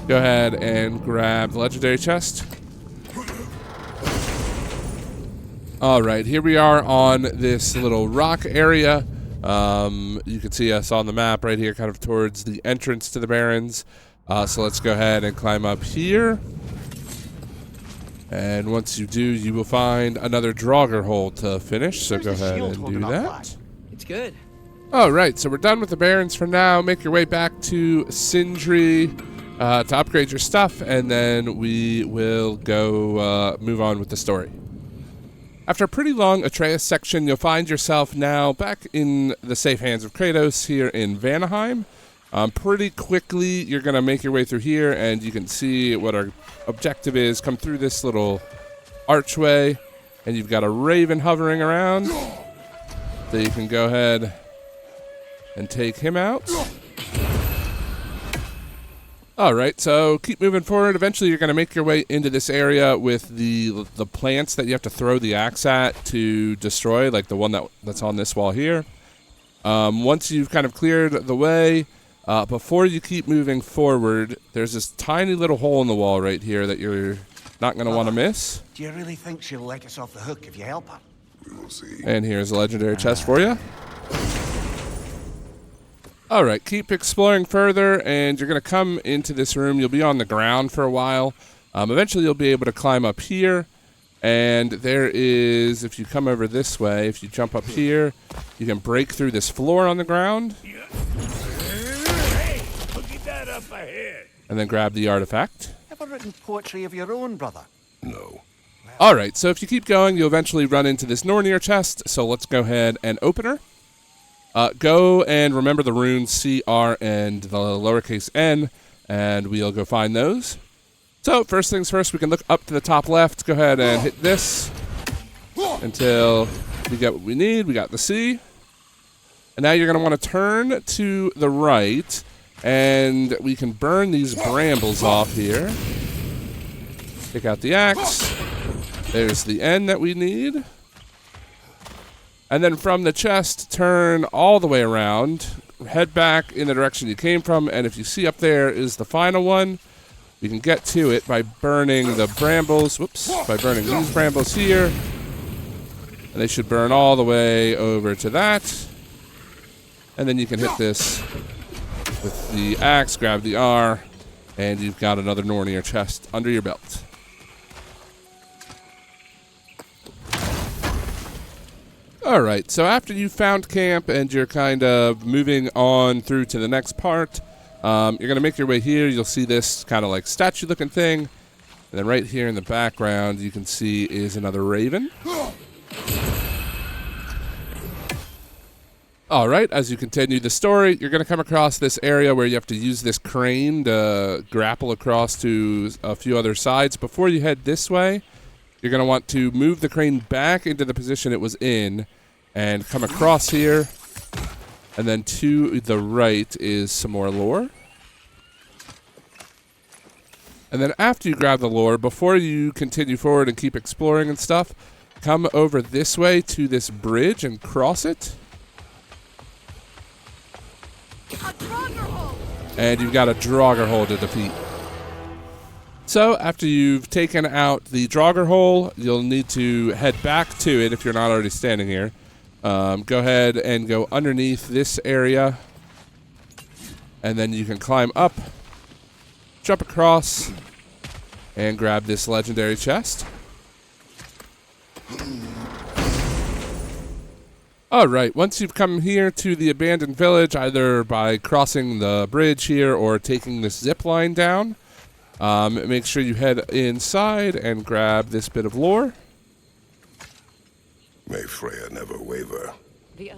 [SPEAKER 1] go ahead and grab the legendary chest. All right, here we are on this little rock area. You can see us on the map right here, kind of towards the entrance to the Barrens. So let's go ahead and climb up here. And once you do, you will find another Draugr hole to finish. So go ahead and do that.
[SPEAKER 4] It's good.
[SPEAKER 1] All right, so we're done with the Barrens for now. Make your way back to Sindri to upgrade your stuff, and then we will go move on with the story. After a pretty long Atreus section, you'll find yourself now back in the safe hands of Kratos here in Vanaheim. Pretty quickly, you're going to make your way through here, and you can see what our objective is. Come through this little archway, and you've got a raven hovering around. So you can go ahead and take him out. All right, so keep moving forward. Eventually, you're going to make your way into this area with the plants that you have to throw the axe at to destroy, like the one that's on this wall here. Once you've kind of cleared the way, before you keep moving forward, there's this tiny little hole in the wall right here that you're not going to want to miss.
[SPEAKER 3] Do you really think she'll let us off the hook if you help her?
[SPEAKER 5] We will see.
[SPEAKER 1] And here's a legendary chest for you. All right, keep exploring further, and you're going to come into this room. You'll be on the ground for a while. Eventually, you'll be able to climb up here, and there is, if you come over this way, if you jump up here, you can break through this floor on the ground.
[SPEAKER 2] Hey, look at that up ahead.
[SPEAKER 1] And then grab the artifact.
[SPEAKER 3] Ever written poetry of your own, brother?
[SPEAKER 5] No.
[SPEAKER 1] All right, so if you keep going, you'll eventually run into this Nornir chest, so let's go ahead and open her. Go and remember the runes CR and the lowercase n, and we'll go find those. So first things first, we can look up to the top left. Go ahead and hit this until we get what we need. We got the C. And now you're going to want to turn to the right, and we can burn these brambles off here. Take out the axe. There's the N that we need. And then from the chest, turn all the way around, head back in the direction you came from, and if you see up there is the final one, you can get to it by burning the brambles, by burning these brambles here. And they should burn all the way over to that. And then you can hit this with the axe, grab the R, and you've got another Nornir chest under your belt. Alright, so after you found camp and you're kind of moving on through to the next part, you're going to make your way here. You'll see this kind of like statue looking thing. And then right here in the background you can see is another raven. Alright, as you continue the story, you're going to come across this area where you have to use this crane to grapple across to a few other sides. Before you head this way, you're going to want to move the crane back into the position it was in and come across here. And then to the right is some more lore. And then after you grab the lore, before you continue forward and keep exploring and stuff, come over this way to this bridge and cross it. And you've got a Draugr hole to defeat. So after you've taken out the Draugr hole, you'll need to head back to it if you're not already standing here. Go ahead and go underneath this area. And then you can climb up, jump across, and grab this legendary chest. Alright, once you've come here to the abandoned village, either by crossing the bridge here or taking this zip line down, make sure you head inside and grab this bit of lore.
[SPEAKER 5] May Freyr never waver.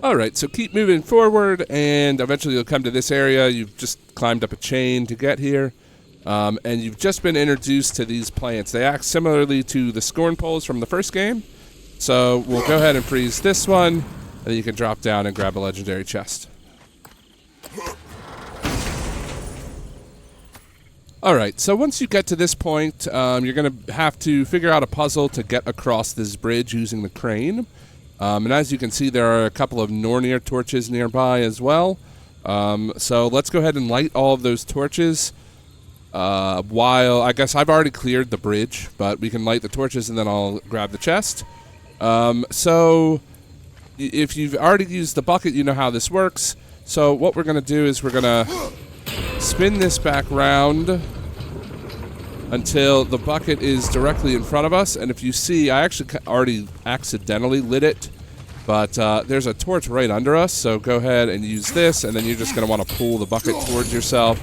[SPEAKER 1] Alright, so keep moving forward, and eventually you'll come to this area. You've just climbed up a chain to get here, and you've just been introduced to these plants. They act similarly to the scorn poles from the first game. So we'll go ahead and freeze this one, and then you can drop down and grab a legendary chest. Alright, so once you get to this point, you're going to have to figure out a puzzle to get across this bridge using the crane. And as you can see, there are a couple of Nornir torches nearby as well. So let's go ahead and light all of those torches. While, I guess I've already cleared the bridge, but we can light the torches and then I'll grab the chest. So if you've already used the bucket, you know how this works. So what we're going to do is we're going to spin this back round until the bucket is directly in front of us. And if you see, I actually already accidentally lit it, but there's a torch right under us. So go ahead and use this, and then you're just going to want to pull the bucket towards yourself,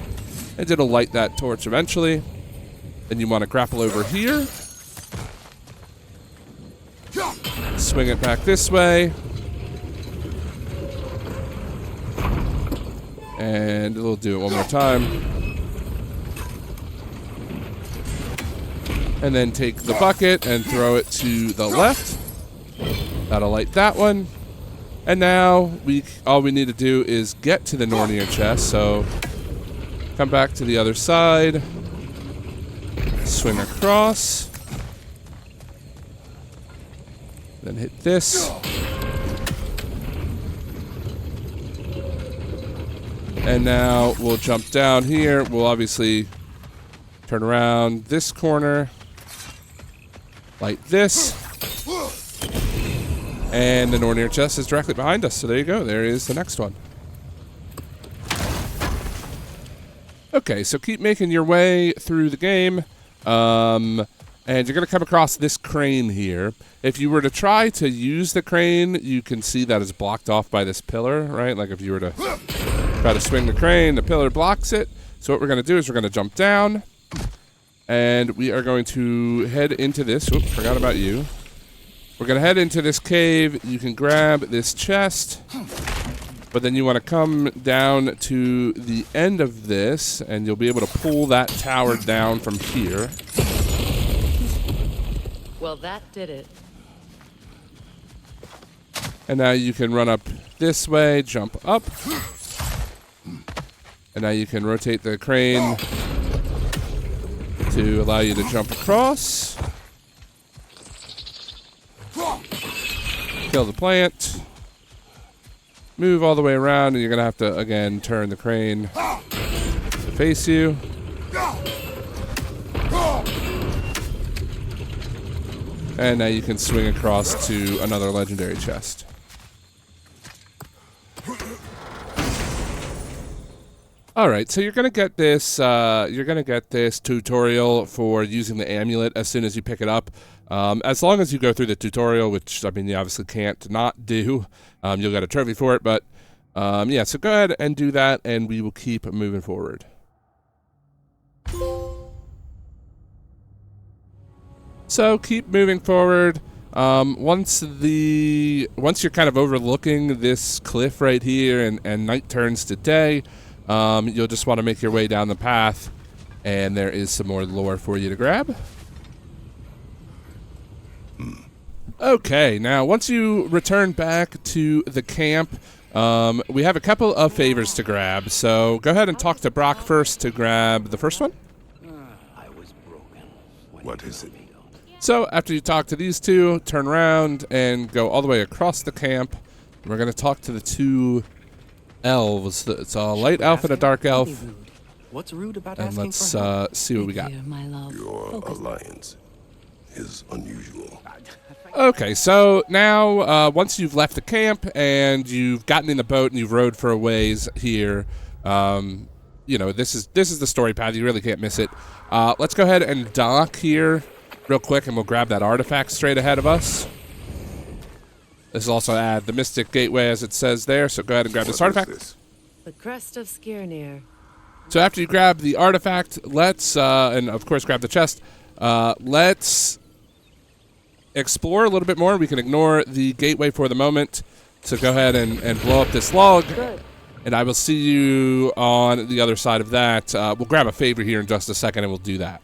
[SPEAKER 1] and it'll light that torch eventually. Then you want to grapple over here, swing it back this way, and we'll do it one more time. And then take the bucket and throw it to the left. That'll light that one. And now all we need to do is get to the Nornir chest. So come back to the other side, swing across, then hit this. And now we'll jump down here. We'll obviously turn around this corner, light this, and the Nornir chest is directly behind us. So there you go. There is the next one. Okay, so keep making your way through the game, and you're going to come across this crane here. If you were to try to use the crane, you can see that it's blocked off by this pillar, right? Like if you were to try to swing the crane, the pillar blocks it. So what we're going to do is we're going to jump down, and we are going to head into this. Oops, forgot about you. We're going to head into this cave. You can grab this chest, but then you want to come down to the end of this, and you'll be able to pull that tower down from here.
[SPEAKER 7] Well, that did it.
[SPEAKER 1] And now you can run up this way, jump up. And now you can rotate the crane to allow you to jump across. Kill the plant. move all the way around, and you're going to have to, again, turn the crane to face you. And now you can swing across to another legendary chest. All right, so you're gonna get this. Tutorial for using the amulet as soon as you pick it up. As long as you go through the tutorial, which I mean you obviously can't not do, you'll get a trophy for it. But yeah, so go ahead and do that, and we will keep moving forward. So keep moving forward. Once you're kind of overlooking this cliff right here, and night turns to day. You'll just want to make your way down the path, and there is some more lore for you to grab. Okay, now once you return back to the camp, we have a couple of favors to grab. So go ahead and talk to Brock first to grab the first one.
[SPEAKER 5] What is it?
[SPEAKER 1] So after you talk to these two, turn around and go all the way across the camp. We're going to talk to the two elves. It's a light elf and a dark elf.
[SPEAKER 6] What's rude about
[SPEAKER 1] And
[SPEAKER 6] asking
[SPEAKER 1] let's
[SPEAKER 6] for
[SPEAKER 1] see what we got.
[SPEAKER 5] Your alliance is unusual.
[SPEAKER 1] Okay, so now once you've left the camp and you've gotten in the boat and you've rowed for a ways here, you know, this is the story path. You really can't miss it. Let's go ahead and dock here real quick, and we'll grab that artifact straight ahead of us. This will also add the Mystic Gateway, as it says there, so go ahead and grab this artifact.
[SPEAKER 7] The crest of Skirnir.
[SPEAKER 1] So after you grab the artifact, let's, and of course grab the chest, let's explore a little bit more. We can ignore the gateway for the moment. So go ahead and blow up this log.
[SPEAKER 7] Good.
[SPEAKER 1] And I will see you on the other side of that. We'll grab a favor here in just a second, and we'll do that.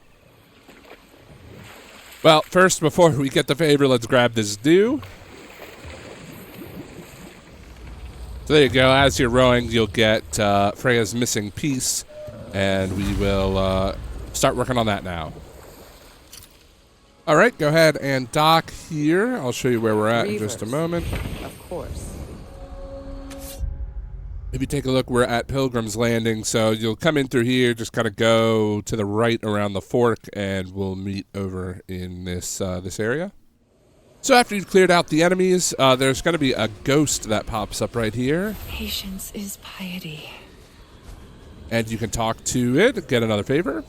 [SPEAKER 1] Well, first, before we get the favor, let's grab this dew. So there you go. As you're rowing, you'll get Freya's missing piece, and we will start working on that now. All right, go ahead and dock here. I'll show you where we're at in just a moment.
[SPEAKER 7] Of course.
[SPEAKER 1] If you take a look, we're at Pilgrim's Landing, so you'll come in through here, just kind of go to the right around the fork, and we'll meet over in this area. So after you've cleared out the enemies, there's going to be a ghost that pops up right here.
[SPEAKER 7] Patience is piety.
[SPEAKER 1] And you can talk to it, get another favor.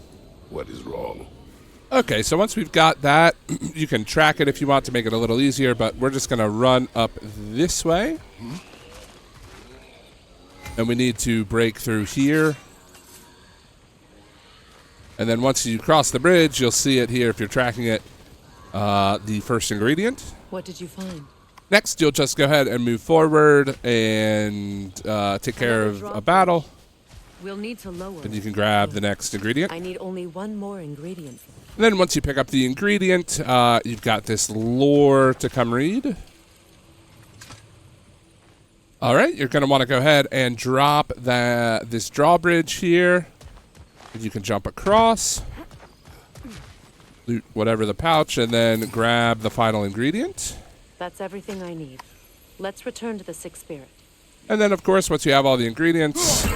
[SPEAKER 5] What is wrong?
[SPEAKER 1] Okay, so once we've got that, you can track it if you want to make it a little easier, but we're just going to run up this way. And we need to break through here. And then once you cross the bridge, you'll see it here if you're tracking it, the first ingredient.
[SPEAKER 7] What did you find?
[SPEAKER 1] Next, you'll just go ahead and move forward and take care of a battle.
[SPEAKER 7] We'll need to lower.
[SPEAKER 1] And you can grab the next ingredient.
[SPEAKER 7] I need only one more ingredient.
[SPEAKER 1] And then once you pick up the ingredient, you've got this lore to come read. All right, you're going to want to go ahead and drop this drawbridge here. You can jump across, loot whatever the pouch, and then grab the final ingredient.
[SPEAKER 7] That's everything I need. Let's return to the Sixth Spirit.
[SPEAKER 1] And then, of course, once you have all the ingredients,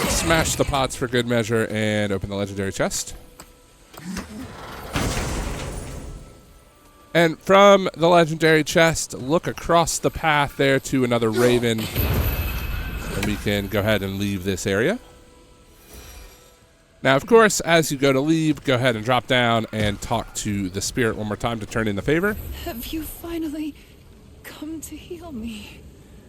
[SPEAKER 1] smash the pots for good measure and open the legendary chest. And from the legendary chest, look across the path there to another raven. And we can go ahead and leave this area. Now, of course, as you go to leave, go ahead and drop down and talk to the spirit one more time to turn in the favor.
[SPEAKER 8] Have you finally come to heal me?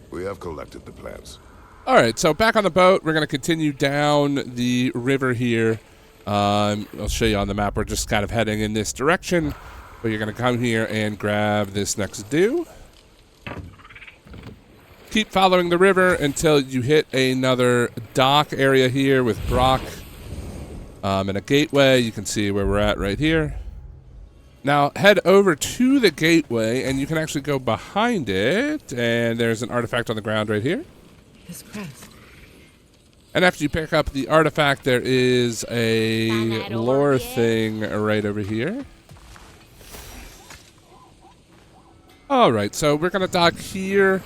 [SPEAKER 5] We have collected the plants.
[SPEAKER 1] All right, so back on the boat, we're going to continue down the river here. I'll show you on the map. We're just kind of heading in this direction. But you're going to come here and grab this next dew. Keep following the river until you hit another dock area here with Brock and a gateway. You can see where we're at right here. Now head over to the gateway, and you can actually go behind it. And there's an artifact on the ground right here.
[SPEAKER 7] This crest.
[SPEAKER 1] And after you pick up the artifact, there is a lore thing right over here. All right, so we're going to dock here,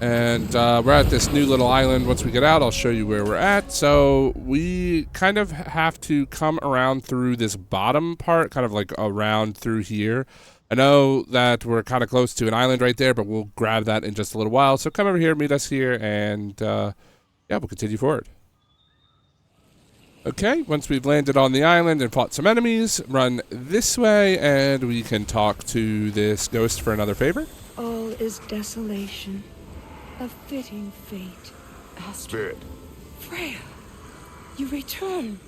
[SPEAKER 1] And we're at this new little island. Once we get out, I'll show you where we're at. So we kind of have to come around through this bottom part, kind of like around through here. I know that we're kind of close to an island right there, but we'll grab that in just a little while. So come over here, meet us here, and yeah, we'll continue forward. Okay, once we've landed on the island and fought some enemies, run this way, and we can talk to this ghost for another favor.
[SPEAKER 8] All is desolation. A fitting fate.
[SPEAKER 5] Spirit.
[SPEAKER 8] Freyr, you return.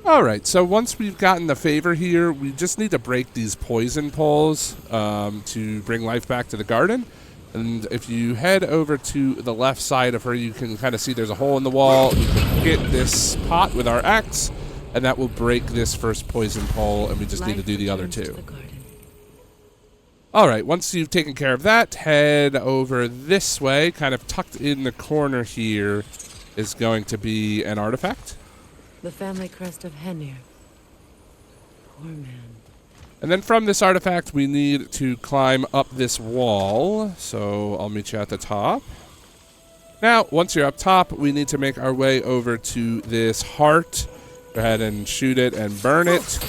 [SPEAKER 1] Alright, so once we've gotten the favor here, we just need to break these poison poles to bring life back to the garden. And if you head over to the left side of her, you can kind of see there's a hole in the wall. We can hit this pot with our axe, and that will break this first poison pole, and we just need to do the other two. Alright, once you've taken care of that, head over this way. Kind of tucked in the corner here is going to be an artifact.
[SPEAKER 7] The family crest of Henir. Poor man.
[SPEAKER 1] And then from this artifact, we need to climb up this wall. So I'll meet you at the top. Now, once you're up top, we need to make our way over to this heart. Go ahead and shoot it and burn it.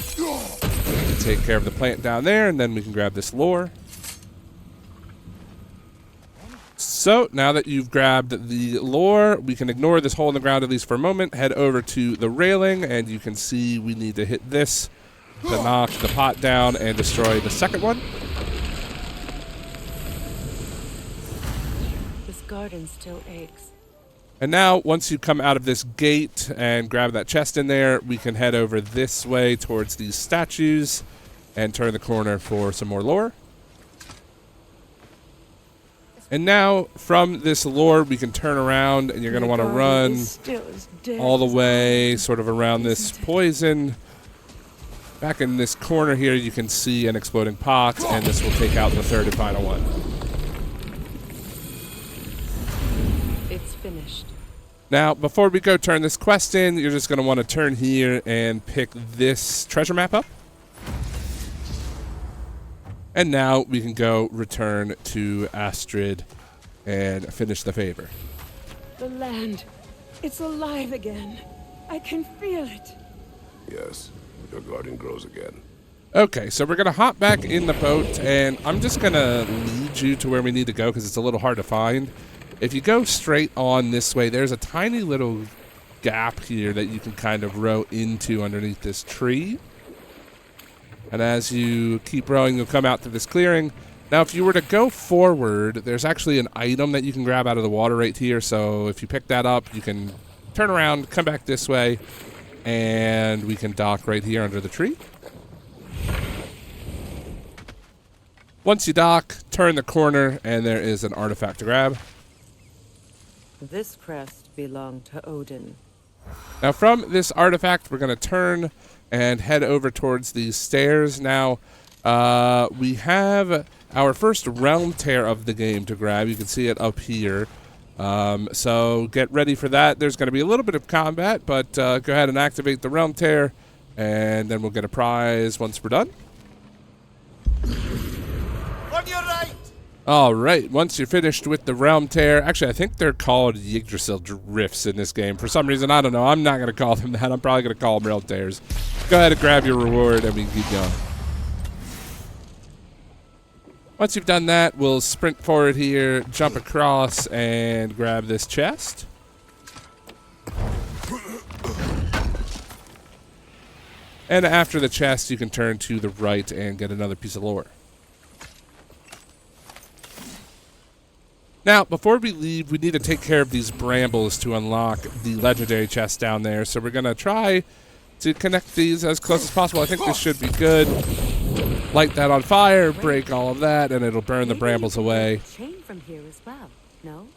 [SPEAKER 1] Take care of the plant down there, and then we can grab this lore. So now that you've grabbed the lore, we can ignore this hole in the ground at least for a moment. Head over to the railing, and you can see we need to hit this to knock the pot down and destroy the second one.
[SPEAKER 7] This garden still aches.
[SPEAKER 1] And now, once you come out of this gate and grab that chest in there, we can head over this way towards these statues and turn the corner for some more lore. And now, from this lore, we can turn around, and you're going to want to run all the way sort of around this poison. Back in this corner here, you can see an exploding pot, and this will take out the third and final one.
[SPEAKER 7] It's finished.
[SPEAKER 1] Now, before we go turn this quest in, you're just going to want to turn here and pick this treasure map up. And now we can go return to Astrid and finish the favor.
[SPEAKER 8] The land. It's alive again. I can feel it.
[SPEAKER 5] Yes, your garden grows again.
[SPEAKER 1] Okay, so we're going to hop back in the boat, and I'm just going to lead you to where we need to go because it's a little hard to find. If you go straight on this way, there's a tiny little gap here that you can kind of row into underneath this tree. And as you keep rowing, you'll come out to this clearing. Now, if you were to go forward, there's actually an item that you can grab out of the water right here. So if you pick that up, you can turn around, come back this way, and we can dock right here under the tree. Once you dock, turn the corner, and there is an artifact to grab.
[SPEAKER 7] This crest belonged to Odin.
[SPEAKER 1] Now, from this artifact, we're going to turn and head over towards these stairs. Now, we have our first realm tear of the game to grab. You can see it up here. So get ready for that. There's going to be a little bit of combat, but go ahead and activate the realm tear, and then we'll get a prize once we're done.
[SPEAKER 3] On your right!
[SPEAKER 1] All right, once you're finished with the realm tear, actually, I think they're called Yggdrasil drifts in this game. For some reason, I don't know. I'm not going to call them that. I'm probably going to call them realm tears. Go ahead and grab your reward, and we can keep going. Once you've done that, we'll sprint forward here, jump across, and grab this chest. And after the chest, you can turn to the right and get another piece of lore. Now, before we leave, we need to take care of these brambles to unlock the legendary chest down there. So we're going to try to connect these as close as possible. I think this should be good. Light that on fire, break all of that, and it'll burn the brambles away.
[SPEAKER 7] Chain from here as well, no?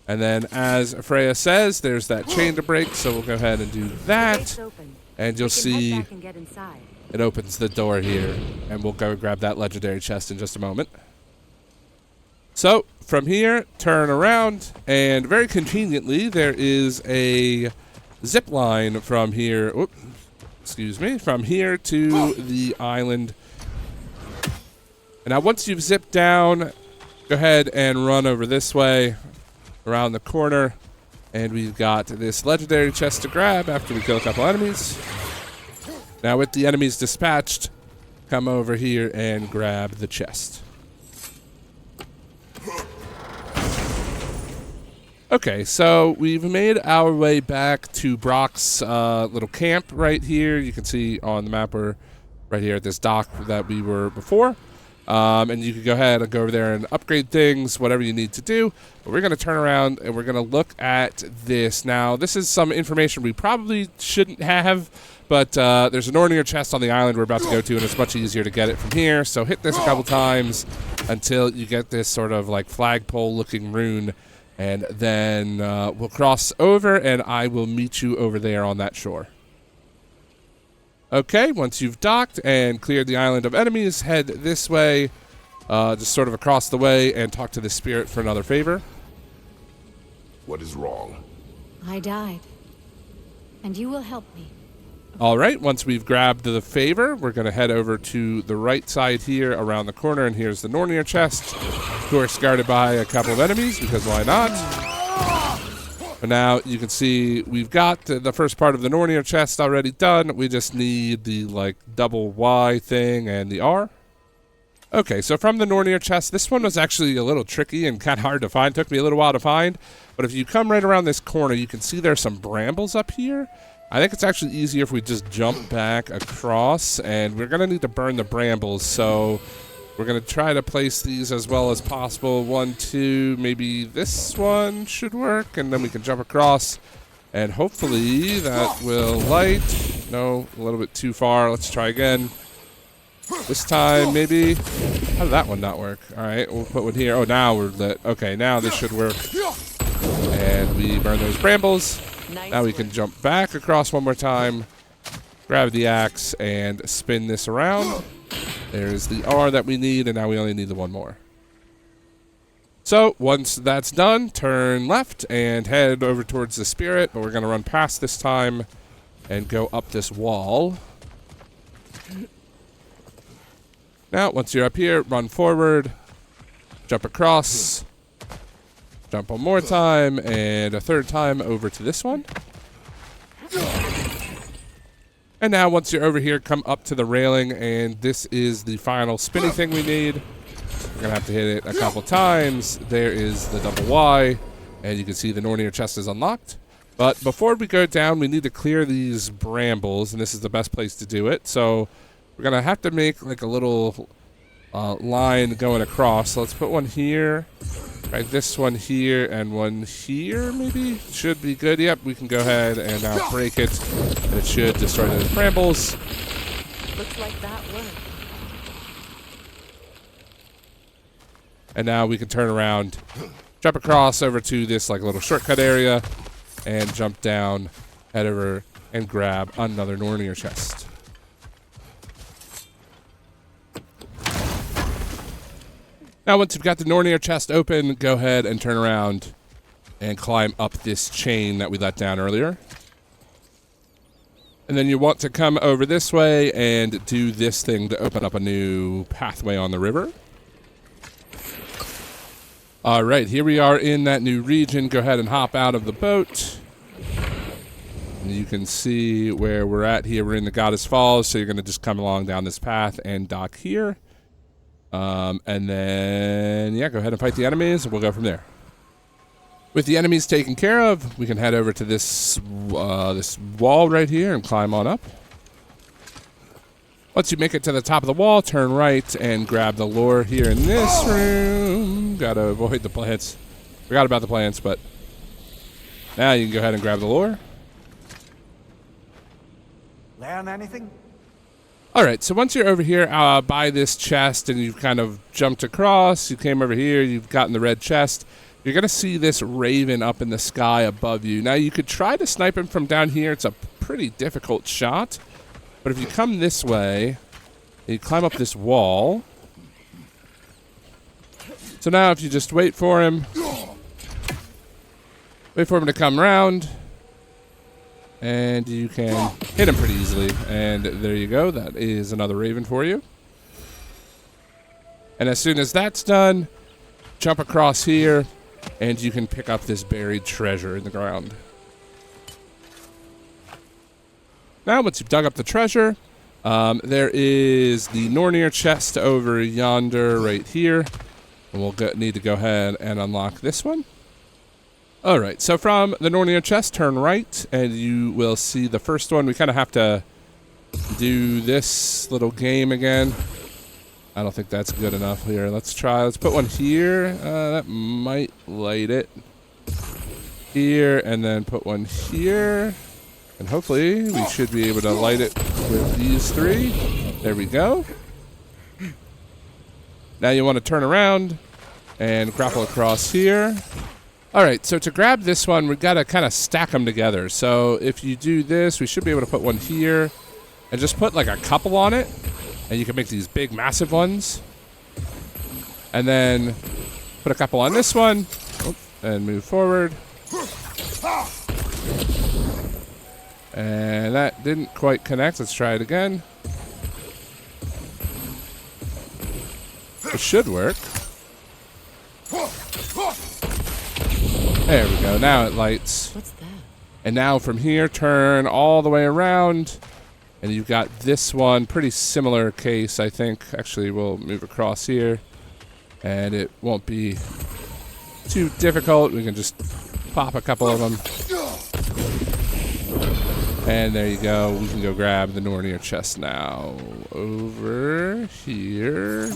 [SPEAKER 1] And then, as Freyr says, there's that chain to break, so we'll go ahead and do that. And you'll see it opens the door here, and we'll go grab that legendary chest in just a moment. So, from here, turn around, and very conveniently, there is a zip line from here, from here to the island. And now once you've zipped down, go ahead and run over this way, around the corner, and we've got this legendary chest to grab after we kill a couple enemies. Now with the enemies dispatched, come over here and grab the chest. Okay, so we've made our way back to Brock's little camp right here. You can see on the map we're right here at this dock that we were before. And you can go ahead and go over there and upgrade things, whatever you need to do. But we're going to turn around and we're going to look at this. Now, this is some information we probably shouldn't have, but there's an Nornir chest on the island we're about to go to, and it's much easier to get it from here. So hit this a couple times until you get this sort of like flagpole-looking rune. And then we'll cross over, and I will meet you over there on that shore. Okay, once you've docked and cleared the island of enemies, head this way, just sort of across the way, and talk to the spirit for another favor.
[SPEAKER 5] What is wrong?
[SPEAKER 7] I died. And you will help me.
[SPEAKER 1] All right, once we've grabbed the favor, we're going to head over to the right side here around the corner, and here's the Nornir chest. Of course, guarded by a couple of enemies, because why not? But now you can see we've got the first part of the Nornir chest already done. We just need the like double Y thing and the R. Okay, so from the Nornir chest, this one was actually a little tricky and kind of hard to find. Took me a little while to find. But if you come right around this corner, you can see there's some brambles up here. I think it's actually easier if we just jump back across, and we're going to need to burn the brambles, so we're going to try to place these as well as possible. 1, 2, maybe this one should work, and then we can jump across, and hopefully that will light. No, a little bit too far. Let's try again. This time, maybe. How did that one not work? All right, we'll put one here. Oh, now we're lit. Okay, now this should work. And we burn those brambles. Now we can jump back across one more time, grab the axe, and spin this around. There's the R that we need, and now we only need the one more. So once that's done, turn left and head over towards the spirit, but we're going to run past this time and go up this wall. Now, once you're up here, run forward, jump across, jump one more time, and a third time over to this one. And now, once you're over here, come up to the railing, and this is the final spinny thing we need. We're going to have to hit it a couple times. There is the double Y, and you can see the Nornir chest is unlocked. But before we go down, we need to clear these brambles, and this is the best place to do it. So we're going to have to make like a little line going across. So let's put one here. Right, this one here and one here, maybe? Should be good. Yep, we can go ahead and now break it. And it should destroy those brambles.
[SPEAKER 7] Looks like that worked.
[SPEAKER 1] And now we can turn around, jump across over to this like little shortcut area, and jump down, head over, and grab another Nornir chest. Now, once you've got the Nornir chest open, go ahead and turn around and climb up this chain that we let down earlier. And then you want to come over this way and do this thing to open up a new pathway on the river. All right, here we are in that new region. Go ahead and hop out of the boat. And you can see where we're at here. We're in the Goddess Falls, so you're going to just come along down this path and dock here. And then, yeah, go ahead and fight the enemies, and we'll go from there. With the enemies taken care of, we can head over to this this wall right here and climb on up. Once you make it to the top of the wall, turn right and grab the lore here in this room. Gotta avoid the plants. Forgot about the plants, but now you can go ahead and grab the lore.
[SPEAKER 3] Learn anything?
[SPEAKER 1] All right, so once you're over here by this chest and you've kind of jumped across, you came over here, you've gotten the red chest, you're going to see this raven up in the sky above you. Now, you could try to snipe him from down here. It's a pretty difficult shot. But if you come this way, and you climb up this wall. So now if you just wait for him to come around, and you can hit him pretty easily. And there you go. That is another raven for you. And as soon as that's done, jump across here, and you can pick up this buried treasure in the ground. Now, once you've dug up the treasure, there is the Nornir chest over yonder right here. And we'll need to go ahead and unlock this one. Alright, so from the Nornir chest, turn right, and you will see the first one. We kind of have to do this little game again. I don't think that's good enough here. Let's put one here. That might light it. Here, and then put one here. And hopefully we should be able to light it with these three. There we go. Now you want to turn around and grapple across here. Alright, so to grab this one, we've got to kind of stack them together. So if you do this, we should be able to put one here. And just put like a couple on it. And you can make these big, massive ones. And then put a couple on this one. And move forward. And that didn't quite connect. Let's try it again. It should work. There we go. Now it lights.
[SPEAKER 7] What's that?
[SPEAKER 1] And now from here, turn all the way around. And you've got this one, pretty similar case, I think. Actually, we'll move across here. And it won't be too difficult. We can just pop a couple of them. And there you go. We can go grab the Nornir chest now. Over here.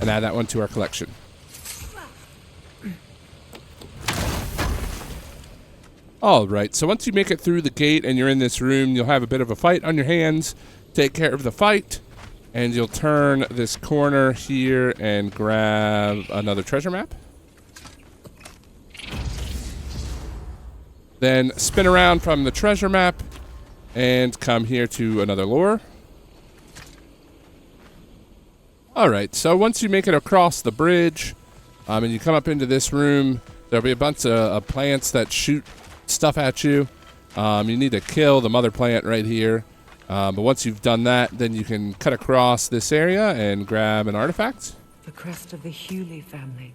[SPEAKER 1] And add that one to our collection. Alright, so once you make it through the gate and you're in this room, you'll have a bit of a fight on your hands. Take care of the fight. And you'll turn this corner here and grab another treasure map. Then spin around from the treasure map and come here to another lore. Alright, so once you make it across the bridge and you come up into this room, there'll be a bunch of plants that shoot stuff at you. You need to kill the mother plant right here. But once you've done that, then you can cut across this area and grab an artifact.
[SPEAKER 7] The crest of the Hewley family.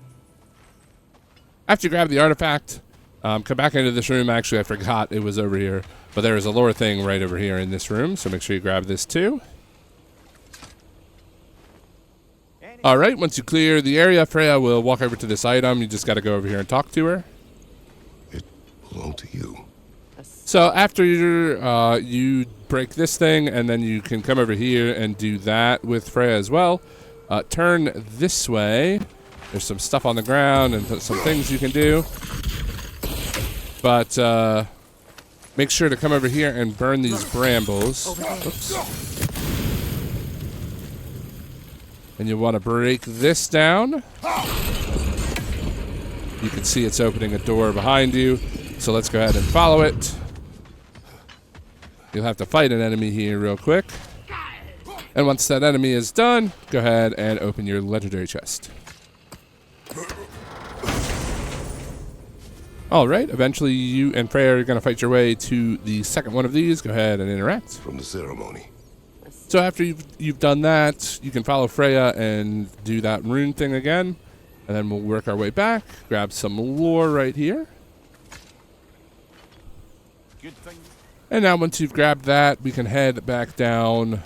[SPEAKER 1] After you grab the artifact, come back into this room. Actually, I forgot it was over here. But there is a lore thing right over here in this room, so make sure you grab this too. Alright, once you clear the area, Freyr will walk over to this item. You just got to go over here and talk to her.
[SPEAKER 5] It belonged to you.
[SPEAKER 1] So after you break this thing, and then you can come over here and do that with Freyr as well. Turn this way. There's some stuff on the ground and some things you can do. But make sure to come over here and burn these brambles. Oops. And you want to break this down. You can see it's opening a door behind you. So let's go ahead and follow it. You'll have to fight an enemy here real quick. And once that enemy is done, go ahead and open your legendary chest. Alright, eventually you and Freyr are going to fight your way to the second one of these. Go ahead and interact.
[SPEAKER 5] From the ceremony.
[SPEAKER 1] So after you've done that, you can follow Freyr and do that rune thing again. And then we'll work our way back. Grab some lore right here.
[SPEAKER 3] Good thing.
[SPEAKER 1] And now once you've grabbed that, we can head back down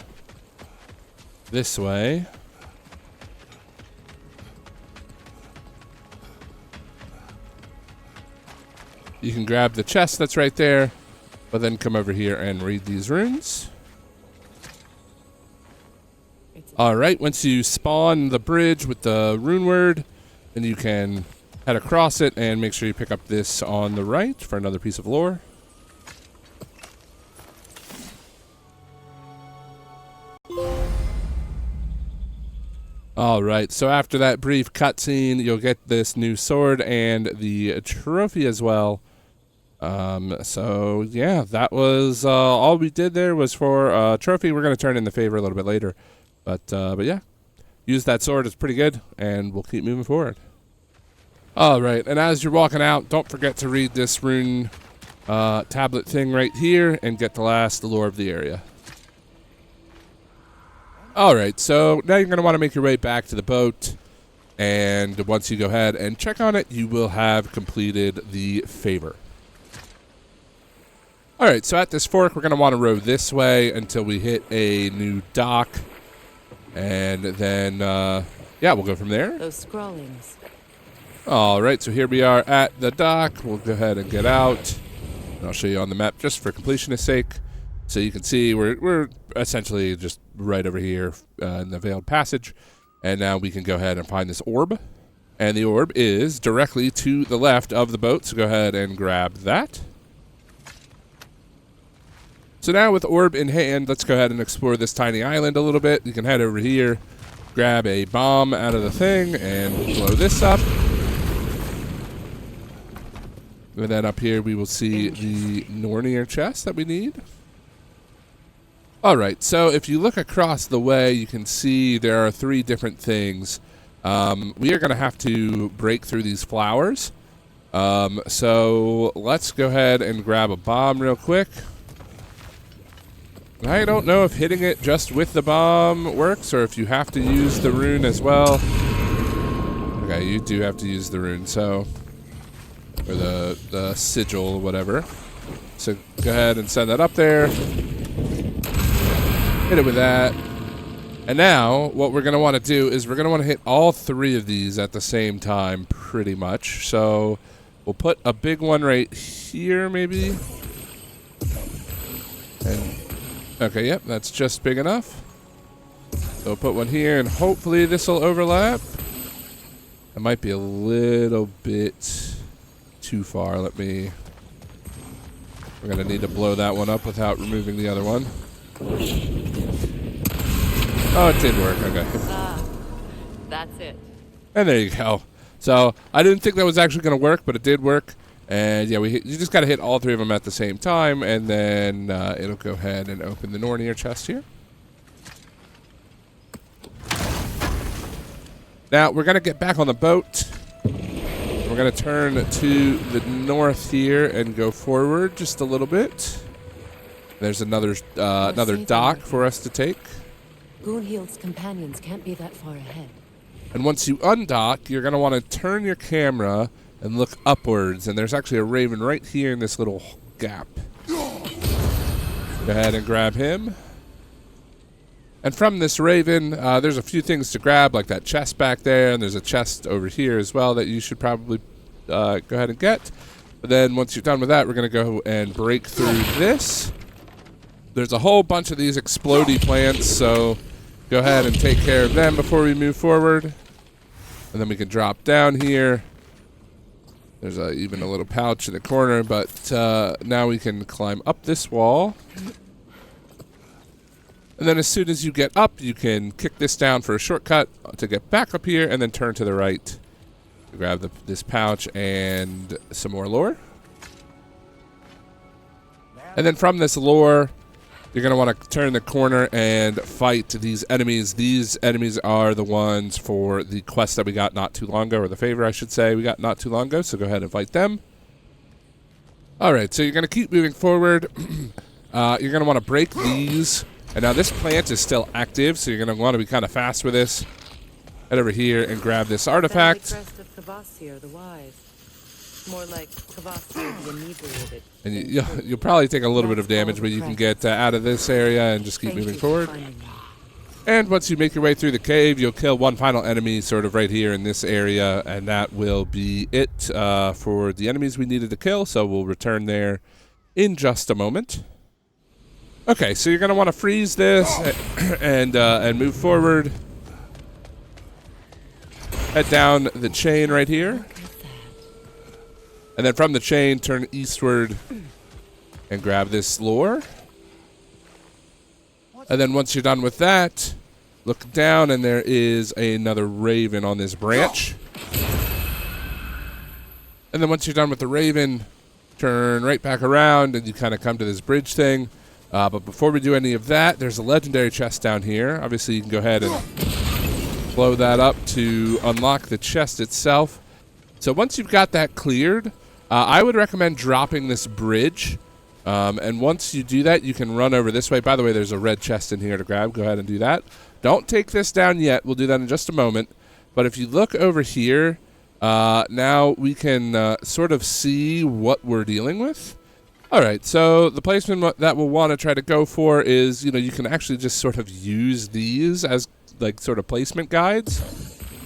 [SPEAKER 1] this way. You can grab the chest that's right there, but then come over here and read these runes. Alright, once you spawn the bridge with the rune word, then you can head across it and make sure you pick up this on the right for another piece of lore. Alright, so after that brief cutscene, you'll get this new sword and the trophy as well. So yeah, that was all we did there was for a trophy. We're going to turn in the favor a little bit later. But yeah, use that sword. It's pretty good, and we'll keep moving forward. Alright, and as you're walking out, don't forget to read this rune tablet thing right here and get the last lore of the area. Alright, so now you're going to want to make your way back to the boat. And once you go ahead and check on it, you will have completed the favor. All right, so at this fork, we're going to want to row this way until we hit a new dock. And then, yeah, we'll go from there.
[SPEAKER 7] Those scrawlings.
[SPEAKER 1] All right, so here we are at the dock. We'll go ahead and get out. And I'll show you on the map just for completionist sake. So you can see we're essentially just right over here in the Veiled Passage. And now we can go ahead and find this orb. And the orb is directly to the left of the boat, so go ahead and grab that. So now with orb in hand, let's go ahead and explore this tiny island a little bit. You can head over here, grab a bomb out of the thing, and blow this up. And then up here we will see the Nornir chest that we need. Alright, so if you look across the way, you can see there are 3 different things. We are going to have to break through these flowers. So let's go ahead and grab a bomb real quick. I don't know if hitting it just with the bomb works or if you have to use the rune as well. Okay, you do have to use the rune, so... or the sigil or whatever. So go ahead and send that up there. Hit it with that. And now, what we're going to want to do is we're going to want to hit all 3 of these at the same time, pretty much. So we'll put a big one right here, maybe. And okay, yep, that's just big enough. So we'll put one here, and hopefully this will overlap. It might be a little bit too far. We're going to need to blow that one up without removing the other one. Oh, it did work. Okay.
[SPEAKER 7] That's it.
[SPEAKER 1] And there you go. So I didn't think that was actually going to work, but it did work. And yeah, you just got to hit all 3 of them at the same time, and then it'll go ahead and open the Nornir chest here. Now we're going to get back on the boat. We're going to turn to the north here and go forward just a little bit. There's another dock for us to take.
[SPEAKER 7] Gunhild's companions can't be that far ahead.
[SPEAKER 1] And once you undock, you're going to want to turn your camera and look upwards. And there's actually a raven right here in this little gap. Go ahead and grab him. And from this raven, there's a few things to grab, like that chest back there. And there's a chest over here as well that you should probably go ahead and get. But then once you're done with that, we're going to go and break through this. There's a whole bunch of these explodey plants, so go ahead and take care of them before we move forward. And then we can drop down here. There's even a little pouch in the corner, but now we can climb up this wall. And then as soon as you get up, you can kick this down for a shortcut to get back up here, and then turn to the right to grab this pouch and some more lore. And then from this lore, you're going to want to turn the corner and fight these enemies. These enemies are the ones for the quest that we got not too long ago, or the favor, I should say, we got not too long ago. So go ahead and fight them. All right, so you're going to keep moving forward. You're going to want to break these. And now this plant is still active, so you're going to want to be kind of fast with this. Head over here and grab this artifact.
[SPEAKER 7] Crest of Kvasir, the wise. More like Kvasir, the inebriated.
[SPEAKER 1] And you'll probably take a little bit of damage, but you can get out of this area and just keep moving forward. And once you make your way through the cave, you'll kill one final enemy sort of right here in this area, and that will be it for the enemies we needed to kill, so we'll return there in just a moment. Okay, so you're going to want to freeze this and move forward. Head down the chain right here. And then from the chain, turn eastward and grab this lore. And then once you're done with that, look down and there is another raven on this branch. And then once you're done with the raven, turn right back around and you kind of come to this bridge thing. But before we do any of that, there's a legendary chest down here. Obviously, you can go ahead and blow that up to unlock the chest itself. So once you've got that cleared, I would recommend dropping this bridge. And once you do that, you can run over this way. By the way, there's a red chest in here to grab. Go ahead and do that. Don't take this down yet. We'll do that in just a moment. But if you look over here, now we can sort of see what we're dealing with. All right, so the placement that we'll want to try to go for is, you can actually just sort of use these as like sort of placement guides.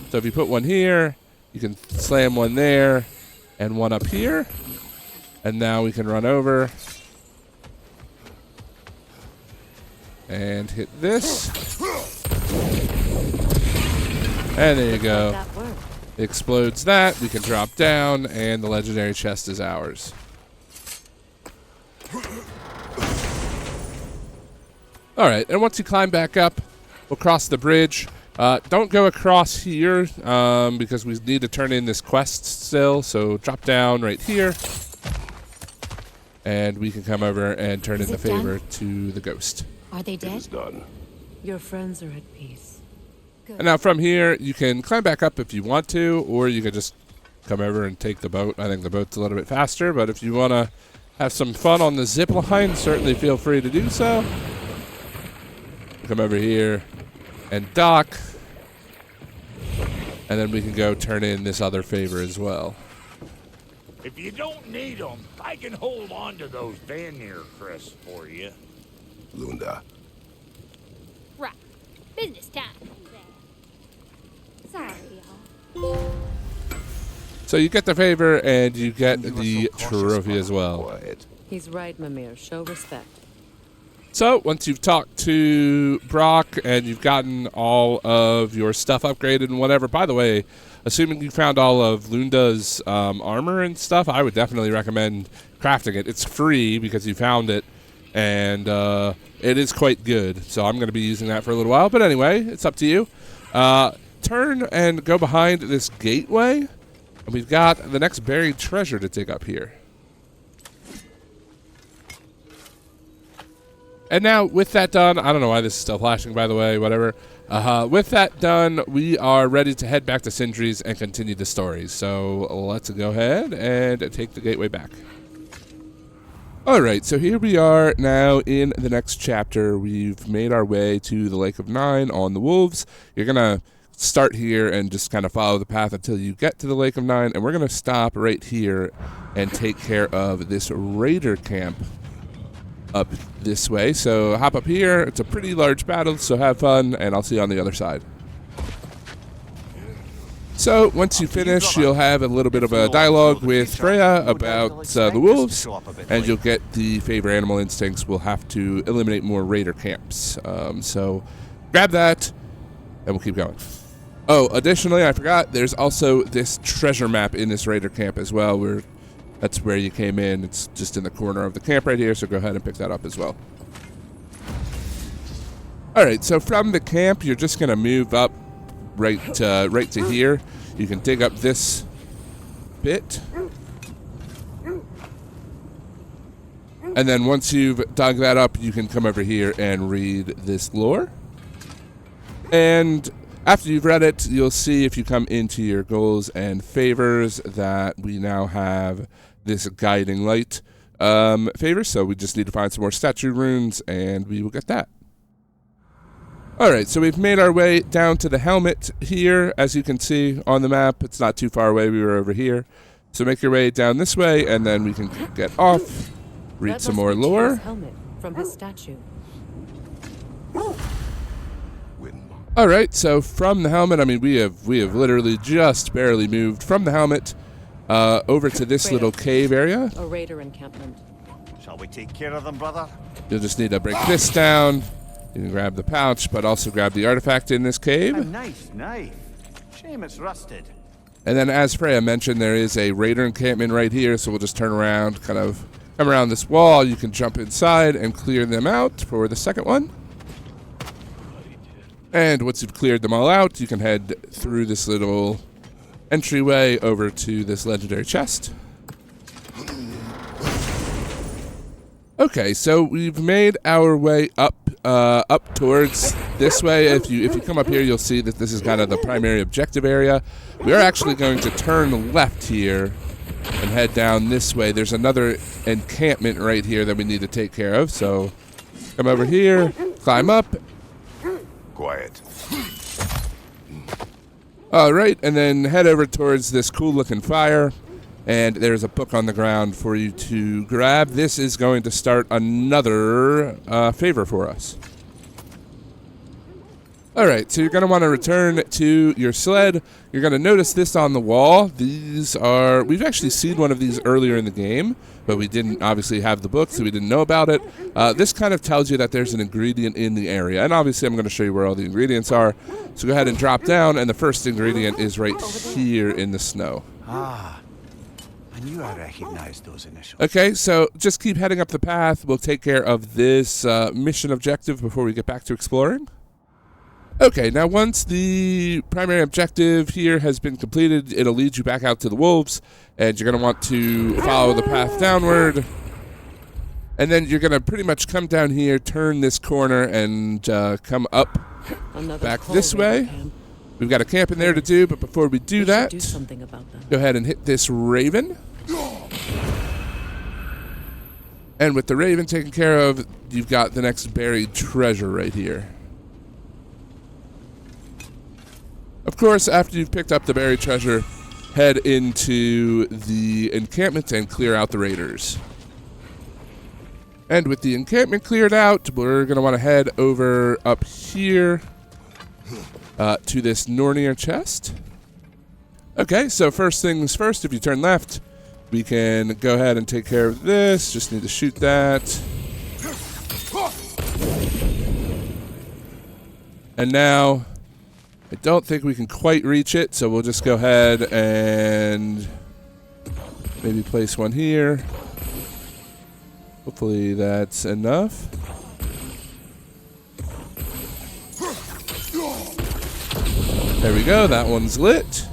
[SPEAKER 1] So if you put one here, you can slam one there and one up here. And now we can run over and hit this. And there you go. Explodes that. We can drop down, and the legendary chest is ours. Alright, and once you climb back up, we'll cross the bridge. Don't go across here, because we need to turn in this quest still. So drop down right here. And we can come over and turn in the favor to the ghost.
[SPEAKER 7] Are they dead?
[SPEAKER 5] It is done.
[SPEAKER 7] Your friends are at peace.
[SPEAKER 1] And now from here, you can climb back up if you want to, or you can just come over and take the boat. I think the boat's a little bit faster, but if you want to have some fun on the zip line, certainly feel free to do so. Come over here and dock. And then we can go turn in this other favor as well.
[SPEAKER 2] If you don't need them, I can hold on to those Vanir crests for you.
[SPEAKER 5] Lunda.
[SPEAKER 9] Right. Business time. Sorry, y'all.
[SPEAKER 1] So you get the favor and you get the trophy as well.
[SPEAKER 5] Quiet.
[SPEAKER 7] He's right, Mimir. Show respect.
[SPEAKER 1] So once you've talked to Brock and you've gotten all of your stuff upgraded and whatever, by the way, assuming you found all of Lunda's armor and stuff, I would definitely recommend crafting it. It's free because you found it, and it is quite good. So I'm going to be using that for a little while. But anyway, it's up to you. Turn and go behind this gateway, and we've got the next buried treasure to dig up here. And now, with that done, I don't know why this is still flashing, by the way, whatever. With that done, we are ready to head back to Sindri's and continue the story. So let's go ahead and take the gateway back. Alright, so here we are now in the next chapter. We've made our way to the Lake of Nine on the Wolves. You're going to start here and just kind of follow the path until you get to the Lake of Nine. And we're going to stop right here and take care of this raider camp up this way. So hop up here. It's a pretty large battle, so have fun, and I'll see you on the other side. So once you finish, you'll have a little bit of a dialogue with Freyr about the wolves, and you'll get the favor animal instincts. We'll have to eliminate more raider camps. So grab that, and we'll keep going. Oh, additionally, I forgot, there's also this treasure map in this raider camp as well. That's where you came in. It's just in the corner of the camp right here, so go ahead and pick that up as well. Alright, so from the camp, you're just going to move up right to here. You can dig up this bit. And then once you've dug that up, you can come over here and read this lore. And after you've read it, you'll see if you come into your goals and favors that we now have this guiding light favor. So we just need to find some more statue runes, and we will get that. Alright, so we've made our way down to the helmet here. As you can see on the map, it's not too far away. We were over here. So make your way down this way, and then we can get off, read some more lore.
[SPEAKER 7] Helmet from his statue.
[SPEAKER 1] Alright, so from the helmet, I mean, we have literally just barely moved from the helmet over to this little cave area.
[SPEAKER 7] A raider encampment.
[SPEAKER 3] Shall we take care of them, brother?
[SPEAKER 1] You'll just need to break this down. You can grab the pouch, but also grab the artifact in this cave.
[SPEAKER 3] A nice knife. Shame it's rusted.
[SPEAKER 1] And then, as Freya mentioned, there is a raider encampment right here, so we'll just turn around, kind of come around this wall. You can jump inside and clear them out for the second one. And once you've cleared them all out, you can head through this little entryway over to this legendary chest. Okay, so we've made our way up towards this way. If you come up here, you'll see that this is kind of the primary objective area. We are actually going to turn left here and head down this way. There's another encampment right here that we need to take care of. So come over here, climb up.
[SPEAKER 5] Quiet.
[SPEAKER 1] All right, and then head over towards this cool-looking fire, and there's a book on the ground for you to grab. This is going to start another favor for us. All right, so you're going to want to return to your sled. You're going to notice this on the wall. These are, we've actually seen one of these earlier in the game, but we didn't obviously have the book, so we didn't know about it. This kind of tells you that there's an ingredient in the area, and obviously I'm going to show you where all the ingredients are. So go ahead and drop down, and the first ingredient is right here in the snow.
[SPEAKER 3] Ah, I knew I recognized those initials.
[SPEAKER 1] Okay, so just keep heading up the path. We'll take care of this mission objective before we get back to exploring. Okay, now once the primary objective here has been completed, it'll lead you back out to the wolves, and you're going to want to follow the path downward. And then you're going to pretty much come down here, turn this corner, and come up back this way. We've got a camp in there to do, but before we do that, go ahead and hit this raven. And with the raven taken care of, you've got the next buried treasure right here. Of course, after you've picked up the buried treasure, head into the encampment and clear out the raiders. And with the encampment cleared out, we're going to want to head over up here to this Nornir chest. Okay, so first things first, if you turn left, we can go ahead and take care of this. Just need to shoot that. And now, I don't think we can quite reach it, so we'll just go ahead and maybe place one here. Hopefully that's enough. There we go, that one's lit.